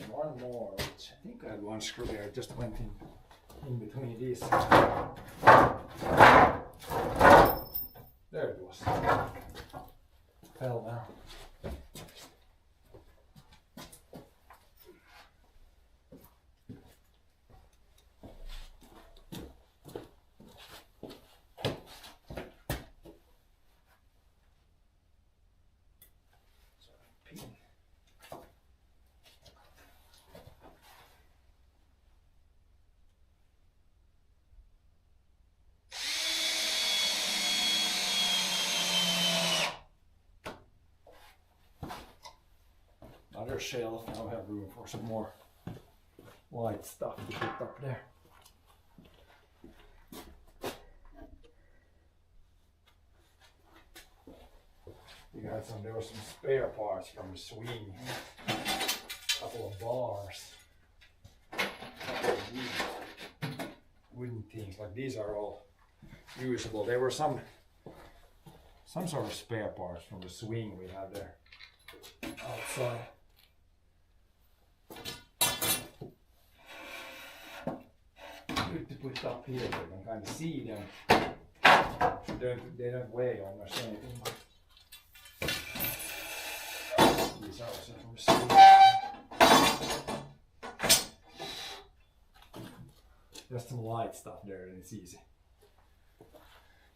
S2: One more, which I think I had one screw there, just went in between these. There it was. Fell down. Another shelf. Now we have room for some more light stuff to put up there. There were some spare parts from the swing. A couple of bars. Couple of wooden things. Like these are all usable. There were some sort of spare parts from the swing we had there outside. Good to put up here so you can kind of see them. They don't weigh almost anything. These are also from swing. Just some light stuff there, and it's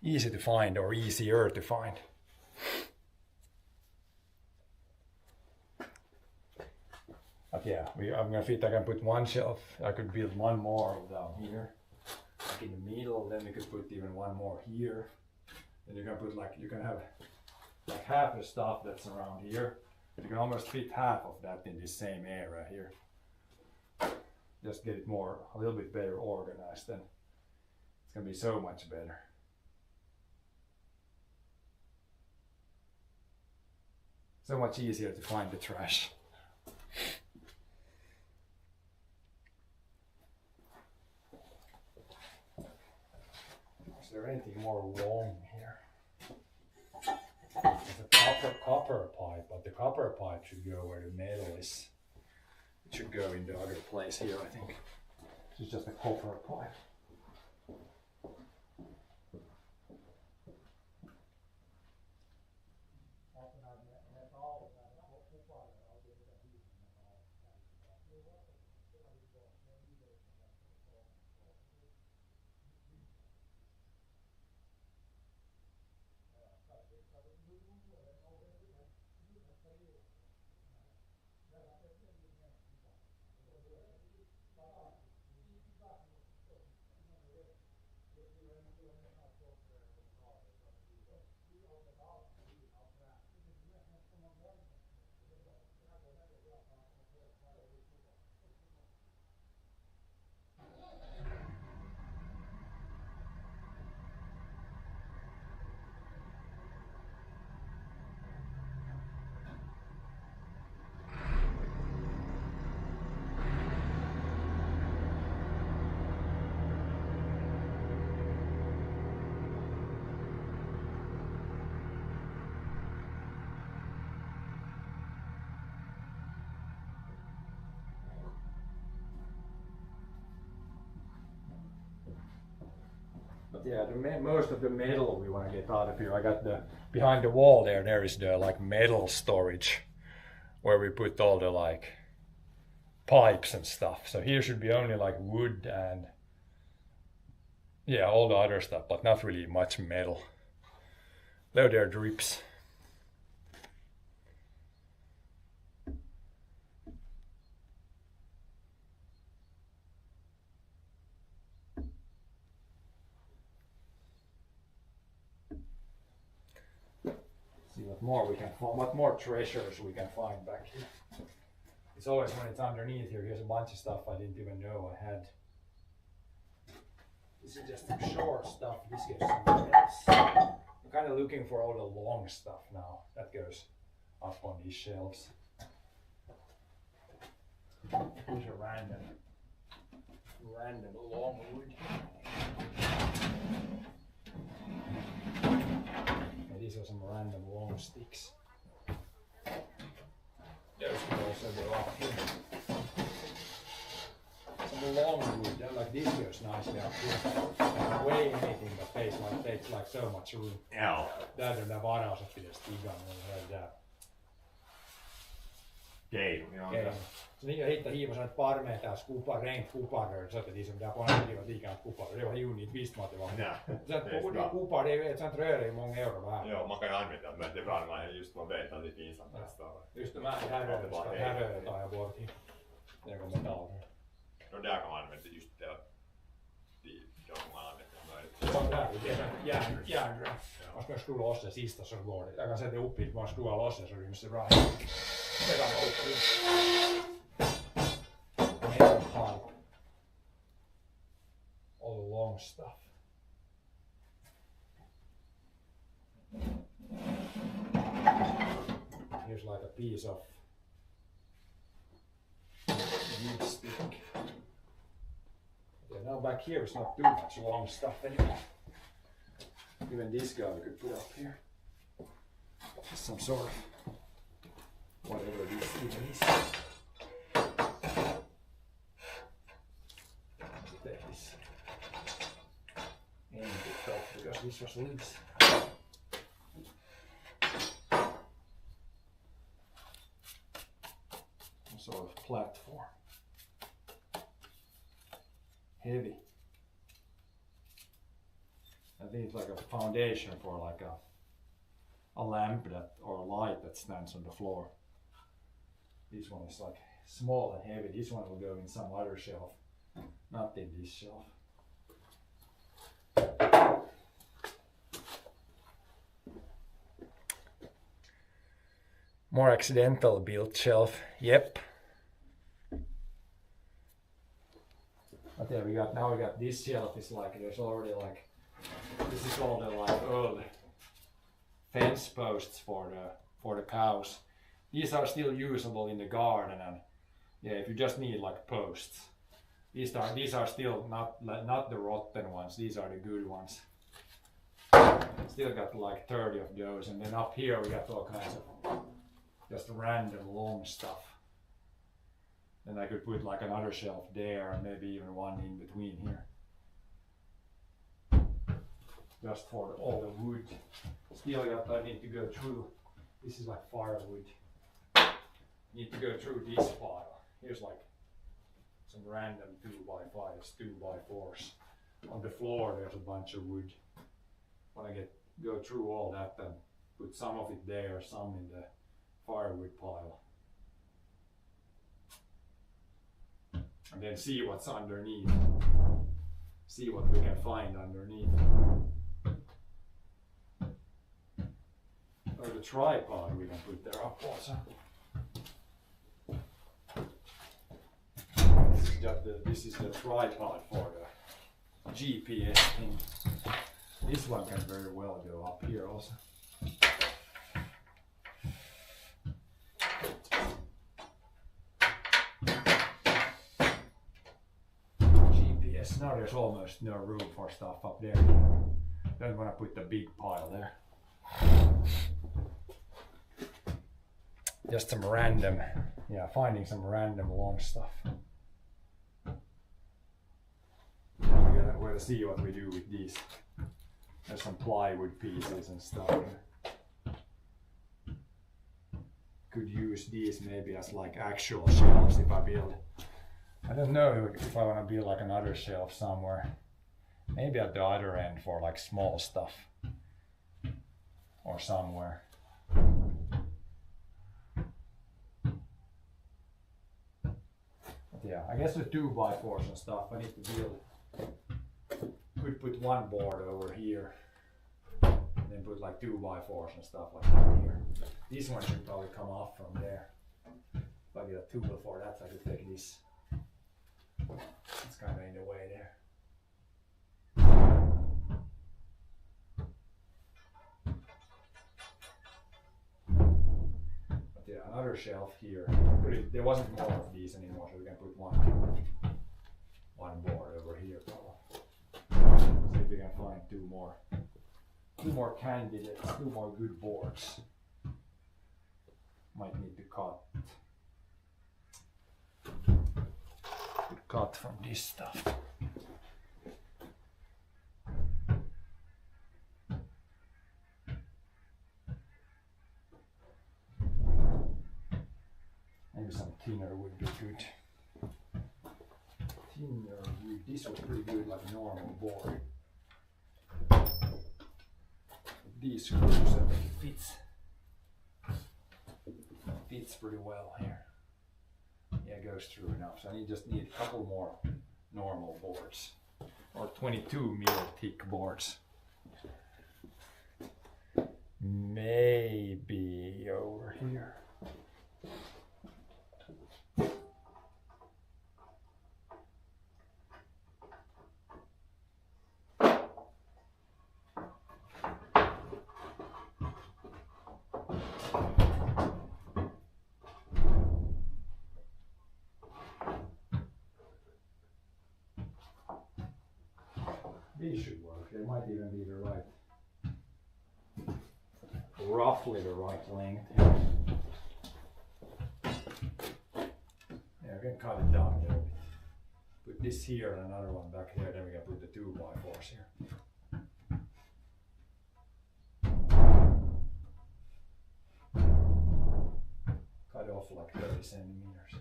S2: easy to find, or easier to find. But yeah, I'm gonna fit. I can put one shelf. I could build one more down here, like in the middle. Then we could put even one more here. Then you can put you can have like half the stuff that's around here. You can almost fit half of that in this same area here. Just get it a little bit better organized. Then it's gonna be so much better. So much easier to find the trash. Is there anything more wrong here? There's a copper pipe, but the copper pipe should go where the metal is. It should go in the other place here, I think. This is just a copper pipe. Yeah, most of the metal we want to get out of here. I got the behind the wall there. There is the like metal storage where we put all the like pipes and stuff. So here should be only like wood and yeah, all the other stuff, but not really much metal. There, there drips. See what more we can find, what more treasures we can find back here. It's always when it's underneath here, here's a bunch of stuff I didn't even know I had. This is just some short stuff, this goes somewhere else. I'm kind of looking for all the long stuff now, that goes up on these shelves. Here's a random long wood. And these are some random long sticks. Those could also go up here. Some long wood, like this goes nicely up here. I can weigh anything that takes like so much room.
S6: Joo.
S2: Täytyy varaosa pitäisi tigaan, niin
S6: Keino, joo.
S2: Okei. Så ni hittar hivar ett par meter rent kuparrör så att det liksom där på andra sidan likadant kuparrör. Det var ju unikt, visste man att det var.
S6: Ja,
S2: Så att kupar, det är ju ett sånt rör i många euro värde.
S6: joo, man kan ju använda, men det är bra när man just man vet att det finns sånt nästa.
S2: Just det här röret tar jag bort. Det går metall.
S6: No där kan man använda just det. De kan man använda.
S2: Så där, det är järnrör. Om man skulle lossa sista så går det. Jag kan sätta upp hit, man skulle lossa så ryms det bra. Det kan man upp hit. Metal pipe. All the long stuff. Here's like a piece of wood stick. Yeah, now back here is not too much long stuff anymore. Even this guy we could put up here. Just some sort of whatever this even is. Take this end it off because this was loose. Some sort of platform. Heavy. I think it's like a foundation for like a lamp that or a light that stands on the floor. This one is like small and heavy. This one will go in some other shelf, not in this shelf. More accidental built shelf. Yep. But yeah, we got this shelf is like there's already like this is all the like old fence posts for the cows. These are still usable in the garden and yeah, if you just need like posts. These are still not the rotten ones. These are the good ones. Still got like 30 of those, and then up here we got all kinds of just random long stuff. Then I could put like another shelf there and maybe even one in between here. Just for all the wood. Still got, I need to go through, this is like firewood. Need to go through this pile. Here's like some random 2x5s, 2x4s. On the floor there's a bunch of wood. When I go through all that and put some of it there, some in the firewood pile. And then see what's underneath. See what we can find underneath. Or the tripod we can put there up also. This is the tripod for the GPS thing. This one can very well go up here also. GPS, now there's almost no room for stuff up there. Don't want to put the big pile there. Just some random, yeah, finding some random long stuff. Where gotta see what we do with these. There's some plywood pieces and stuff here. Could use these maybe as like actual shelves if I build. I don't know if I want to build like another shelf somewhere. Maybe at the other end for like small stuff. Or somewhere. But yeah, I guess the 2x4s and stuff I need to build. Could put one board over here. And then put like 2x4s and stuff like that here. These ones should probably come off from there. If I get a tool for that, I could take this. It's kind of in the way there. But yeah, another shelf here. There wasn't more of these anymore, so we can put one board over here probably. See if we can find two more candidates, 2 more good boards. Might need to cut from this stuff. Maybe some thinner would be good. Thinner wood, this was pretty good, like a normal board. These screws, I think it fits pretty well here. Yeah, it goes through enough. So I just need a couple more normal boards, or 22 mil thick boards. Maybe over here. These should work. They might even be the roughly the right length. Yeah, we can cut it down a little bit. Put this here and another one back there, then we can put the 2x4s here. Cut off like 30 centimeters.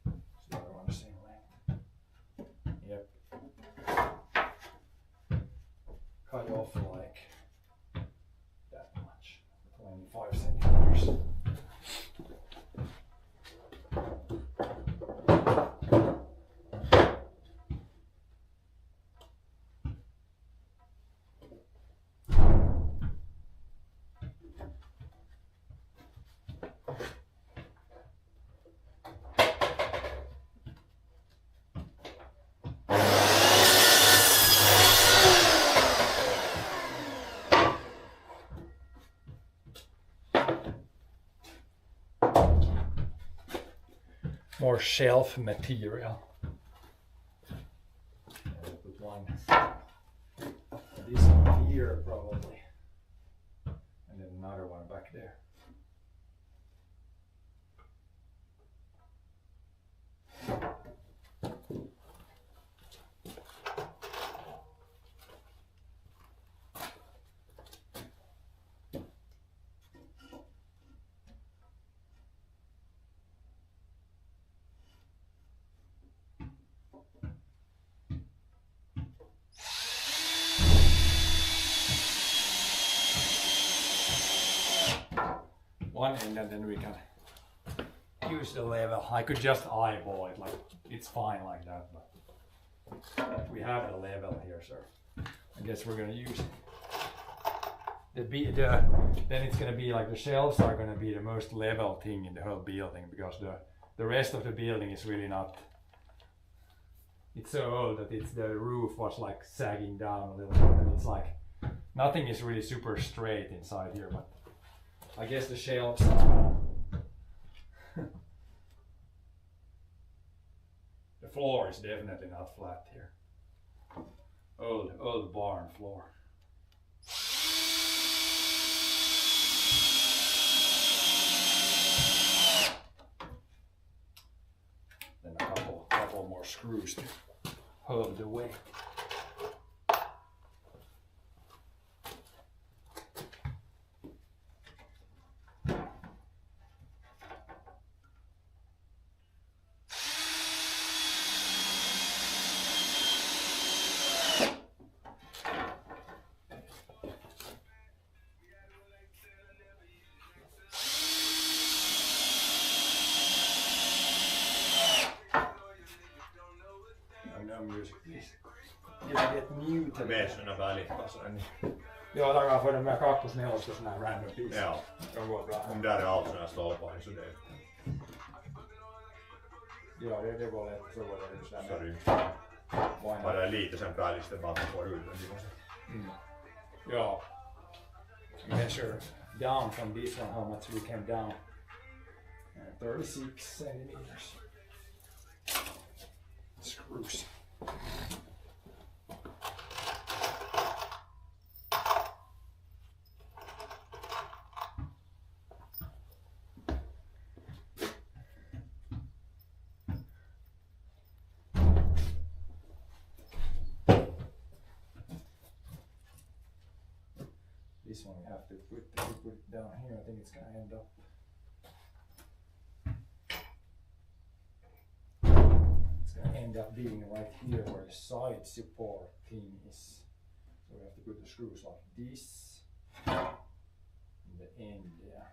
S2: So the other one the same length. Yep. Cut off like that much, 25 centimeters. More shelf material. I'll put one this one here probably, and then another one back there. One end and then we can use the level. I could just eyeball it, like it's fine like that, but we have the level here, so I guess we're gonna use it. Then it's gonna be like the shelves are gonna be the most level thing in the whole building, because the rest of the building is really not. It's so old that the roof was like sagging down a little bit, and it's like nothing is really super straight inside here, but I guess the shelves are. The floor is definitely not flat here. Old barn floor. Then a couple more screws to hold the weight.
S6: Väsarna välipassar ni.
S2: Joo, takaa för de här kakkosnelosta sån här random piece.
S6: Ja,
S2: De går bra.
S6: om där är allt såna här stolpar så det
S2: Ja, det går lätt. Så går det just
S6: så
S2: där.
S6: ryms.
S2: Why not?
S6: Bara lite sen välistä bara man får ut den.
S2: Ja. Measure down from this one how much we came down. 36 centimeters. Screws. This one we have to put it down here. I think it's gonna end up. It's gonna end up being right here where the side support thing is. So we have to put the screws like this. In the end there.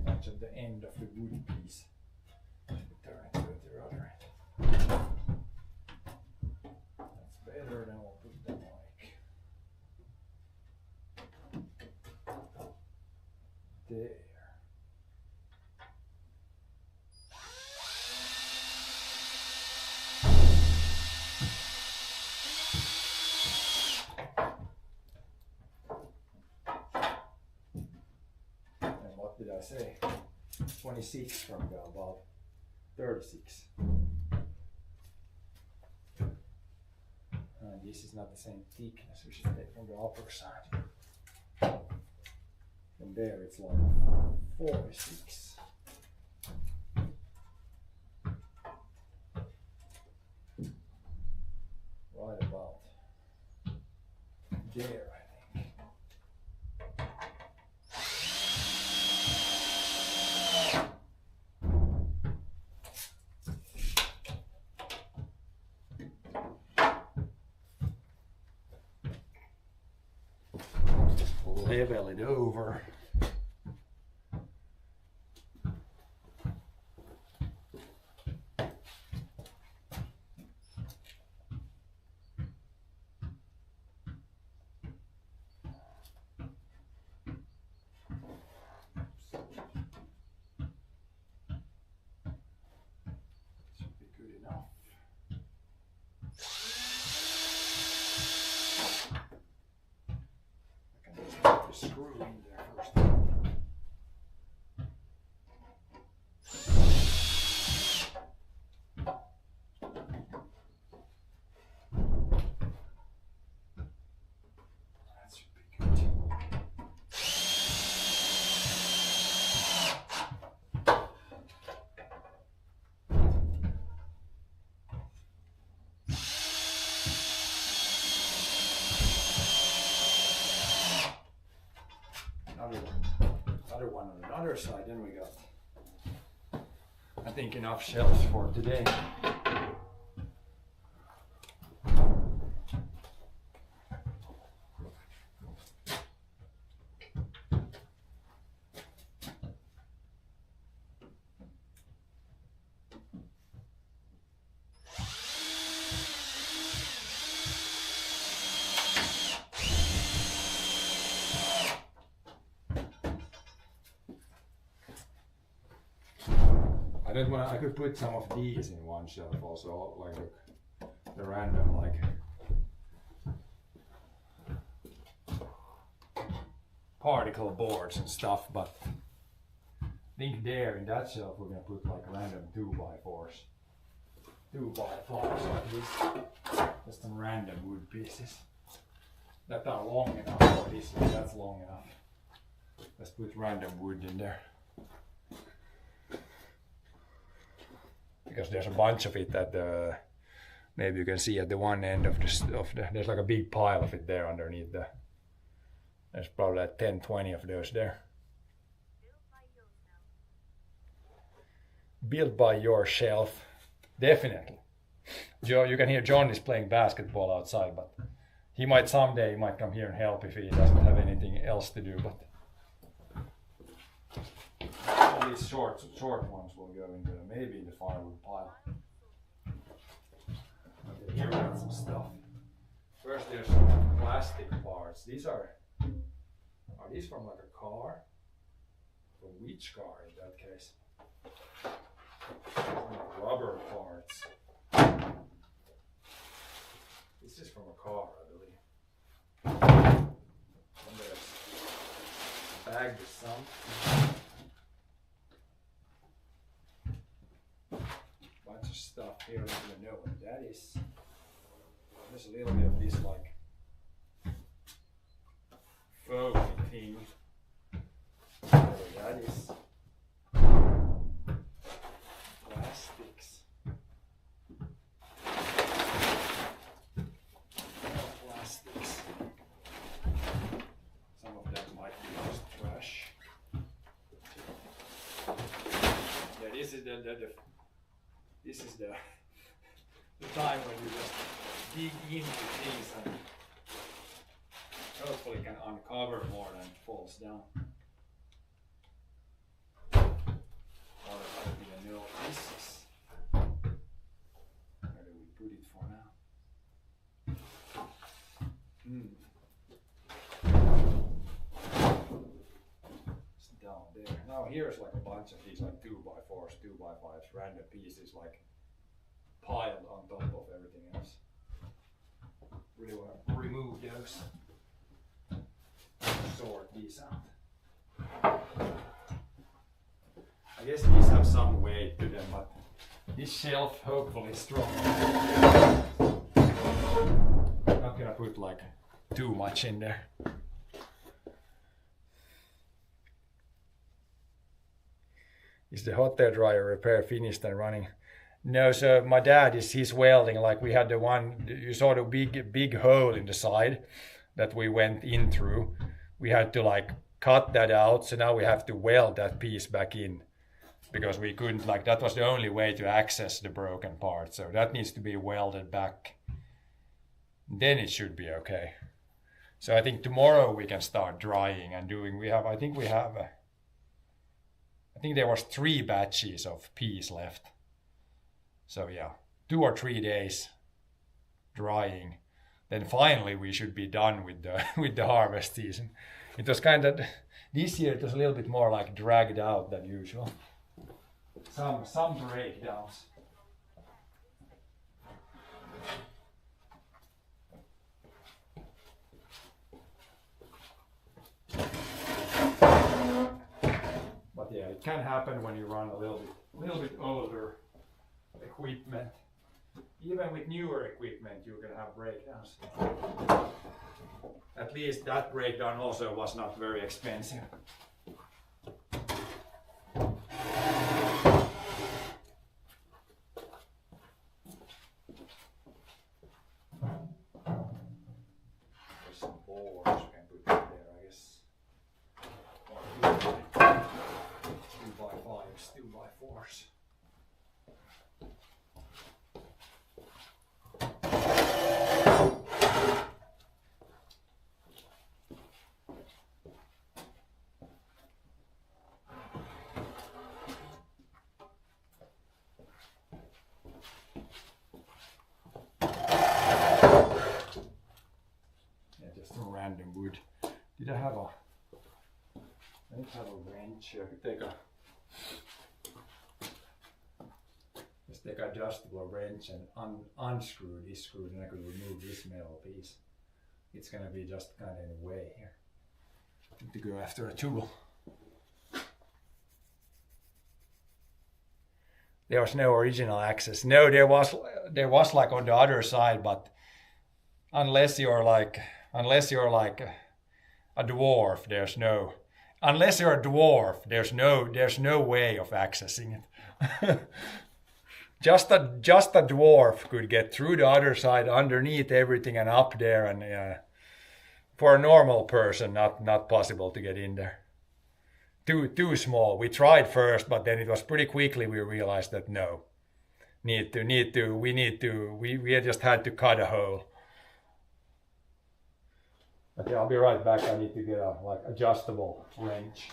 S2: That's at the end of the wood piece. Turn it to the other end. That's better than we'll put them like there. And what did I say? 26 from the above. 36. And this is not the same thickness, we should take from the upper side. From there it's like 46. Right about there, I think. Level it over. Should be good enough. I can just put the screw in there first. That should be good. Another one on the other side, then we got, I think, enough shelves for today. I could put some of these in one shelf also, like the random like particle boards and stuff, but I think there in that shelf we're gonna put like random 2x4s. 2x5s like this. Just some random wood pieces that are long enough for this, and that's long enough. Let's put random wood in there. Because there's a bunch of it at the, maybe you can see at the one end of the there's like a big pile of it there underneath the, there's probably like 10, 20 of those there. Built by yourself, definitely. Joe, you can hear John is playing basketball outside, but he might someday, he might come here and help if he doesn't have anything else to do, but all these short ones will go into maybe in the firewood pile. Okay, here we got some stuff. First there's some plastic parts. These are these from like a car? From which car in that case? Like rubber parts. This is from a car, I believe. And there's a bag with some. Bunch of stuff here. I don't even know what that is. There's a little bit of this like foamy thing. Whatever that is. Plastics. Plastics. Some of them might be just trash. Yeah, this is the time when you just dig into things and hopefully can uncover more than it falls down. I don't even know what this is. Where do we put it for now? It's down there. Now here's like a bunch of these like 2x4s, 2x5s, random pieces like piled on top of everything else. Really want to remove those. Sort these out. I guess these have some weight to them, but this shelf hopefully is strong. I'm not gonna put like too much in there. Is the hot air dryer repair finished and running? No, so my dad he's welding, like we had the one, you saw the big hole in the side that we went in through. We had to like cut that out, so now we have to weld that piece back in because we couldn't, like that was the only way to access the broken part, so that needs to be welded back. Then it should be okay. So I think tomorrow we can start drying and doing, I think there was 3 batches of peas left. So yeah, 2 or 3 days drying. Then finally we should be done with the harvest season. It was kind of, this year it was a little bit more like dragged out than usual. Some breakdowns. But yeah, it can happen when you run a little bit older equipment. Even with newer equipment, you can have breakdowns. At least that breakdown also was not very expensive. There's some boards you can put in there, I guess. 2x5s, 2x4s. Random wood. Did I have I need to have a wrench here. I could take a adjustable wrench and unscrew this screw, and I could remove this metal piece. It's gonna be just kind of in the way here. I need to go after a tool. There was no original access. No, there was like on the other side, but unless you're like a dwarf, there's no. unless you're a dwarf, there's no way of accessing it. just a dwarf could get through the other side, underneath everything and up there, and for a normal person, not possible to get in there. Too small. We tried first, but then it was pretty quickly we realized that no. We just had to cut a hole. Okay, I'll be right back. I need to get a adjustable wrench.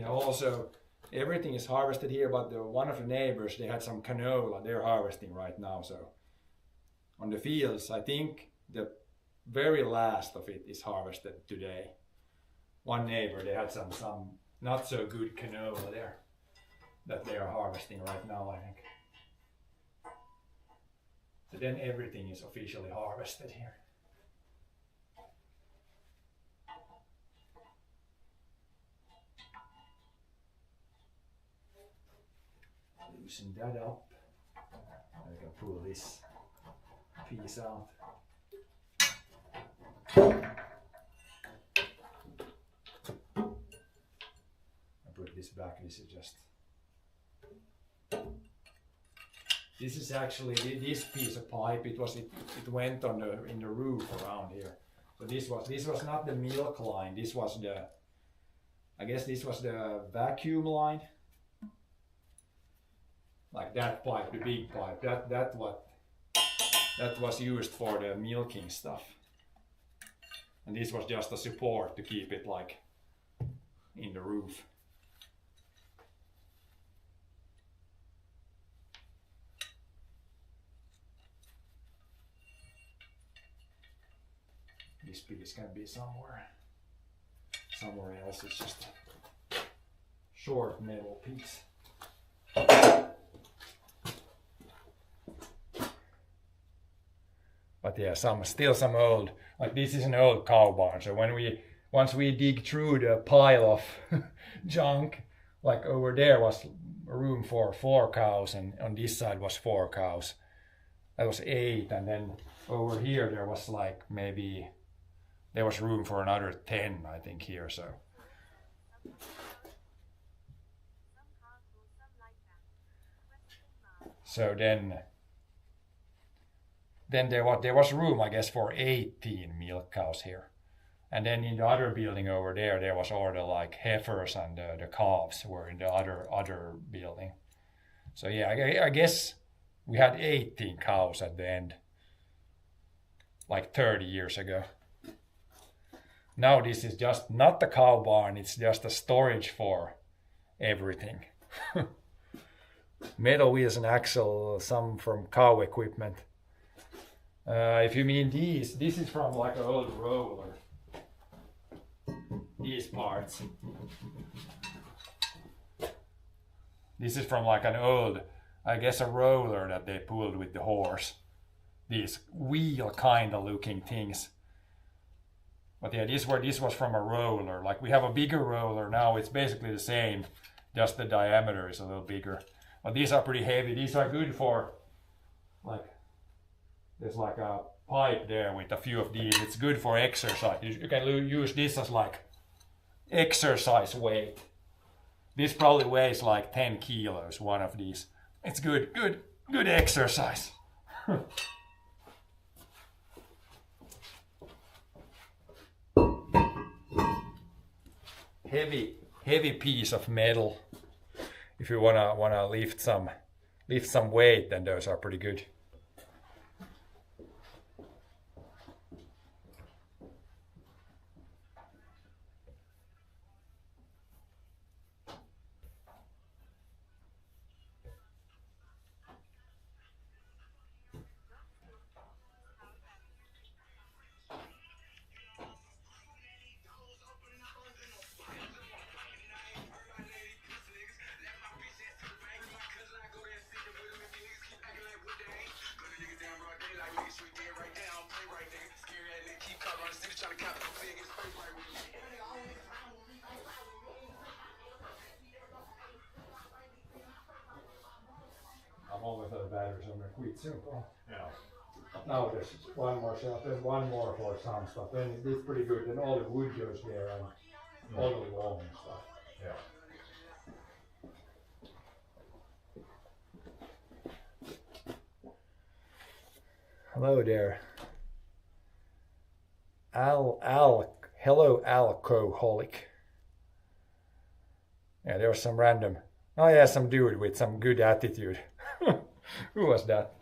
S2: Also, everything is harvested here, but one of the neighbors, they had some canola they're harvesting right now. So on the fields, I think the very last of it is harvested today. One neighbor, they had some not so good canola there that they are harvesting right now, I think. So then everything is officially harvested here. Loosen that up. I can pull this piece out. I put this back. This is actually this piece of pipe. It went on in the roof around here. So this was not the milk line. This was I guess this was the vacuum line. Like that pipe, the big pipe, that was used for the milking stuff, and this was just a support to keep it like in the roof. This piece can be somewhere else. It's just a short metal piece. But yeah, still some old, like this is an old cow barn. So once we dig through the pile of junk, like over there was room for 4 cows, and on this side was 4 cows. That was 8, and then over here there was like maybe there was room for another 10, I think here. So then there was room, I guess, for 18 milk cows here. And then in the other building over there was all the like heifers and the calves were in the other building. So yeah, I guess we had 18 cows at the end, like 30 years ago. Now this is just not the cow barn, it's just a storage for everything. Metal wheels and axle, some from cow equipment. If you mean this is from like an old roller. These parts. This is from like an old, I guess, a roller that they pulled with the horse. These wheel kind of looking things. But yeah, this was from a roller. Like we have a bigger roller now, it's basically the same, just the diameter is a little bigger. But these are pretty heavy. These are good for like, there's like a pipe there with a few of these. It's good for exercise. You can use this as like exercise weight. This probably weighs like 10 kilos, one of these. It's good exercise. Heavy piece of metal. If you wanna lift some weight, then those are pretty good. som är skitsimple.
S6: Yeah.
S2: Now there's one more shelf, there's one more for some stuff, and it's pretty good. Then all the wood goes there and all the long stuff.
S6: Yeah.
S2: Hello there. Hello alcoholic. Yeah, there was some random, oh yeah, some dude with some good attitude. Who was that?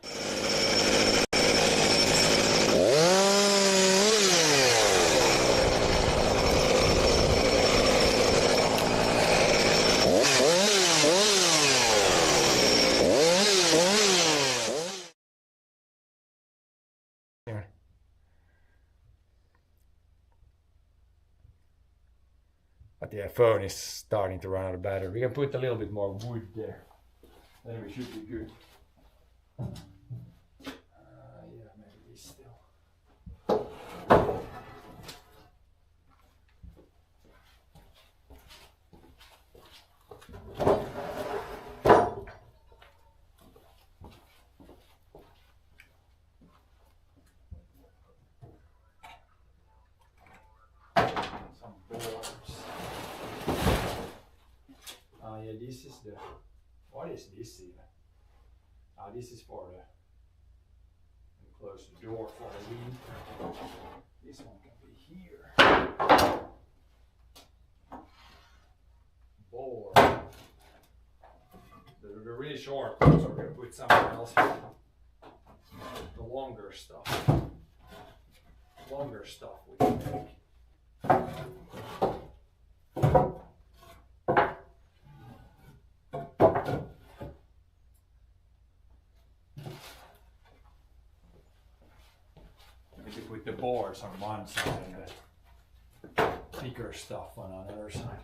S2: But yeah, phone is starting to run out of battery. We can put a little bit more wood there. Then we should be good. Yeah, maybe this still. Some boards. Yeah, this is the. What is this even? This is for the. Close the door for the wind. This one can be here. Board. The really short ones are going to put somewhere else. The longer stuff. Longer stuff we can make. Put the boards on one side and the thicker stuff on the other side.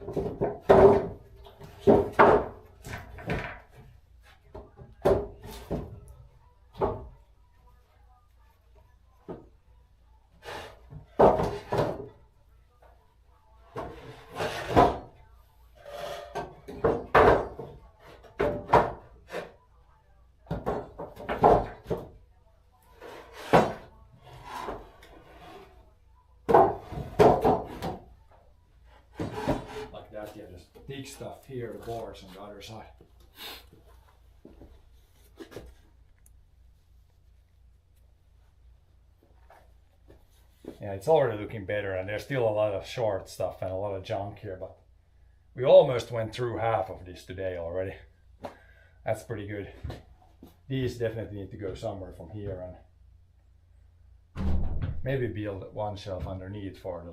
S2: Yeah, just thick stuff here, the boards on the other side. Yeah, it's already looking better, and there's still a lot of short stuff and a lot of junk here, but we almost went through half of this today already. That's pretty good. These definitely need to go somewhere from here, and maybe build one shelf underneath for the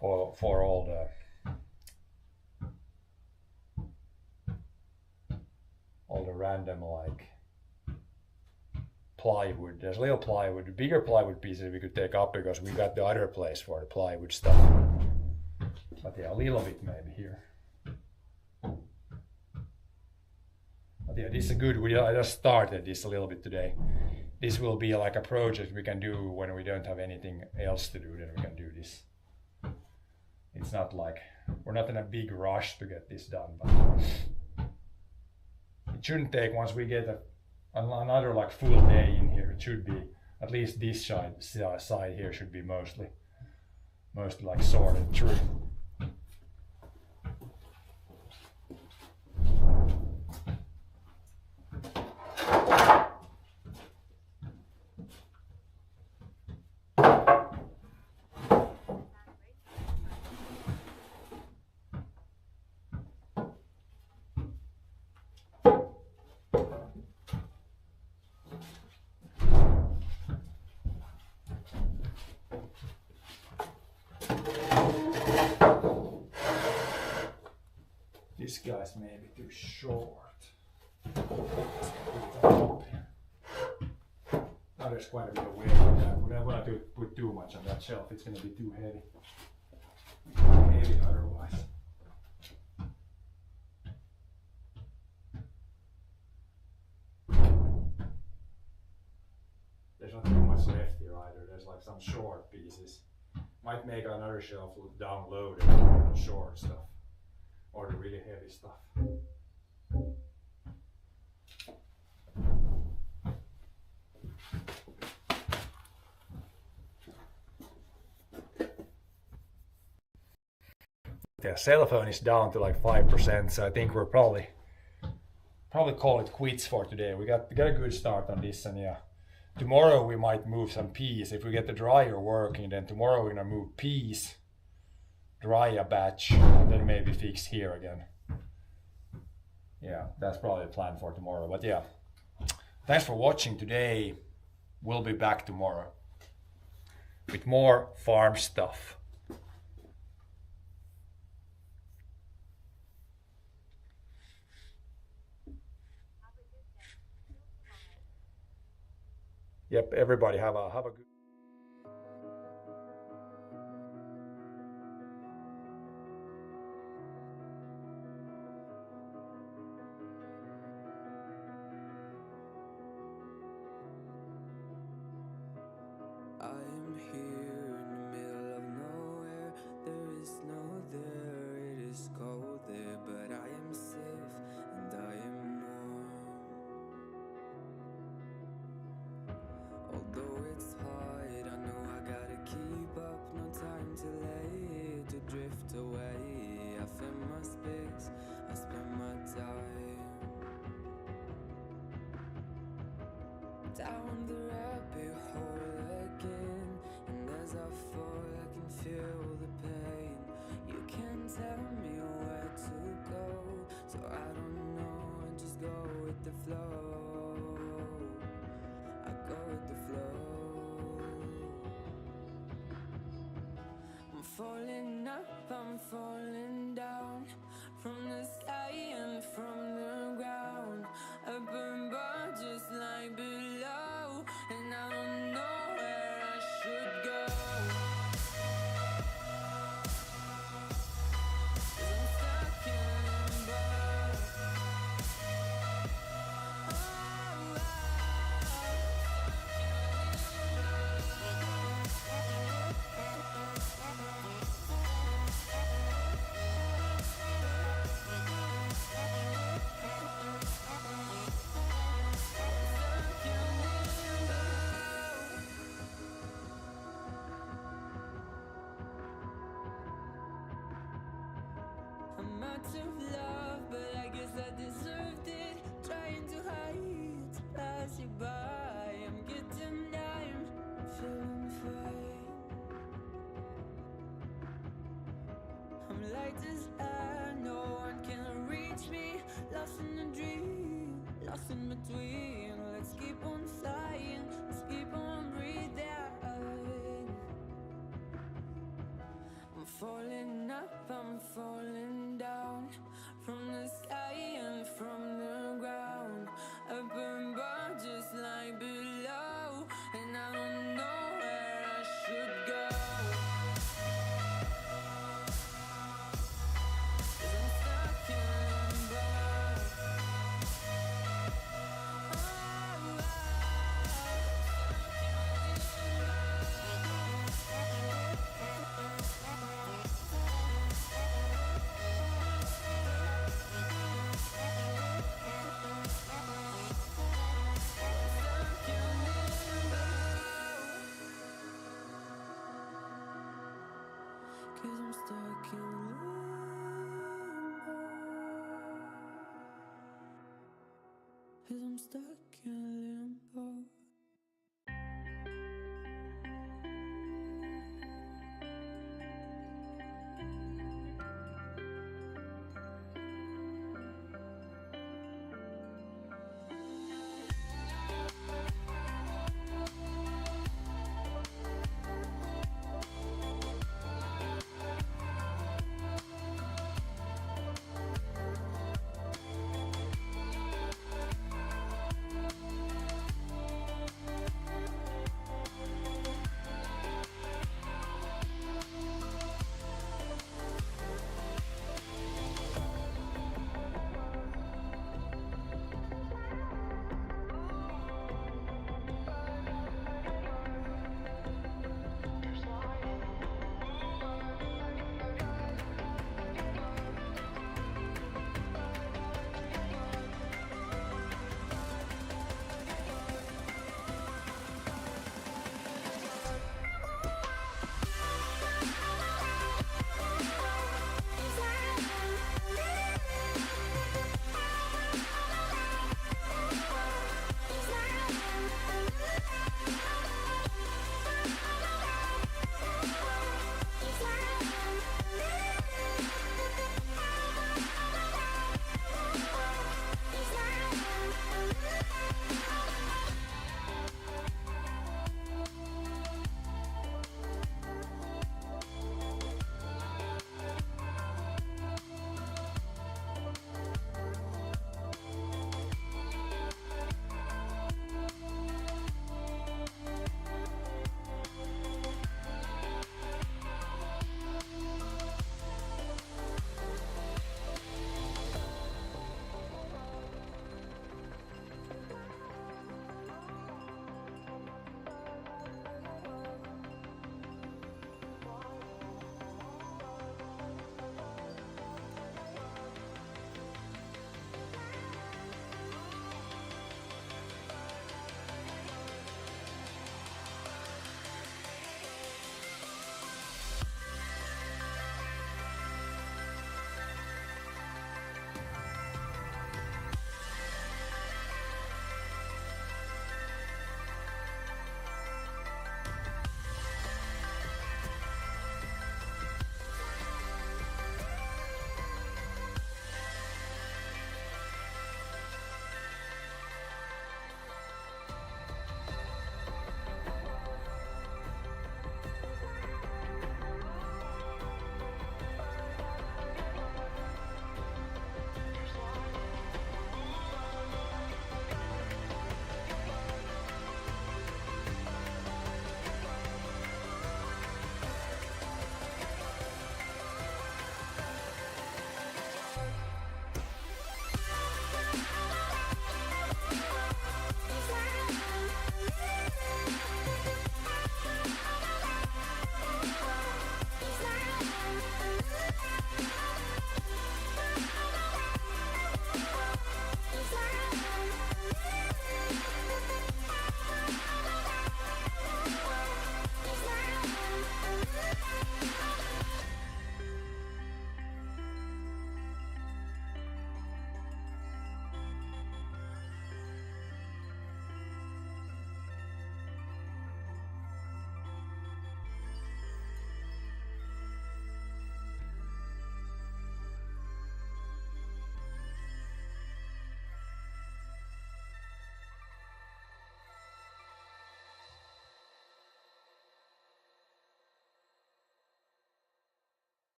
S2: for all the random plywood. There's little plywood, bigger plywood pieces we could take up because we got the other place for the plywood stuff. But yeah, a little bit maybe here. But yeah, this is good. I just started this a little bit today. This will be like a project we can do when we don't have anything else to do, then we can do this. It's not like, we're not in a big rush to get this done, but it shouldn't take, once we get another like full day in here, it should be, at least this side here should be mostly like sorted through. This guy's maybe too short. Now there's quite a bit of weight on that. We don't want to put too much on that shelf, it's going to be too heavy. Heavy otherwise. There's not too much left here either, there's like some short pieces. Might make another shelf look downloaded with short stuff. Or the really heavy stuff. The cell phone is down to like 5%, so I think we're probably call it quits for today. We got a good start on this, and yeah, tomorrow we might move some peas. If we get the dryer working, then tomorrow we're gonna move peas, dry a batch, and then maybe fix here again. Yeah, that's probably the plan for tomorrow. But yeah, thanks for watching today. We'll be back tomorrow with more farm stuff. Yep, everybody have a good
S1: I am here in the middle of nowhere. There is no there, it is cold there, but I am safe and I am warm. Although it's hard, I know I gotta keep up. No time to lay, to drift away. I find my space, I spend my time down the rabbit hole again. And as I fall, I can feel the pain. You can't tell me where to go, so I don't know, I just go with the flow. I go with the flow. I'm falling up, I'm falling down, from the sky and from the ground. Up above just like below, and I don't know where I should go. 'Cause I'm stuck in limbo. I'm out of love, but I guess I deserved it. Trying to hide, to pass you by. I'm getting numb, feeling fine. I'm light as air, no one can reach me. Lost in a dream, lost in between. Let's keep on flying, let's keep on breathing. I'm falling up, I'm falling down, from the sky and from the ground. Up above just like below, and I don't know where I should go. 'Cause I'm stuck in limbo. Cause I'm stuck in limbo. Cause I'm stuck in limbo.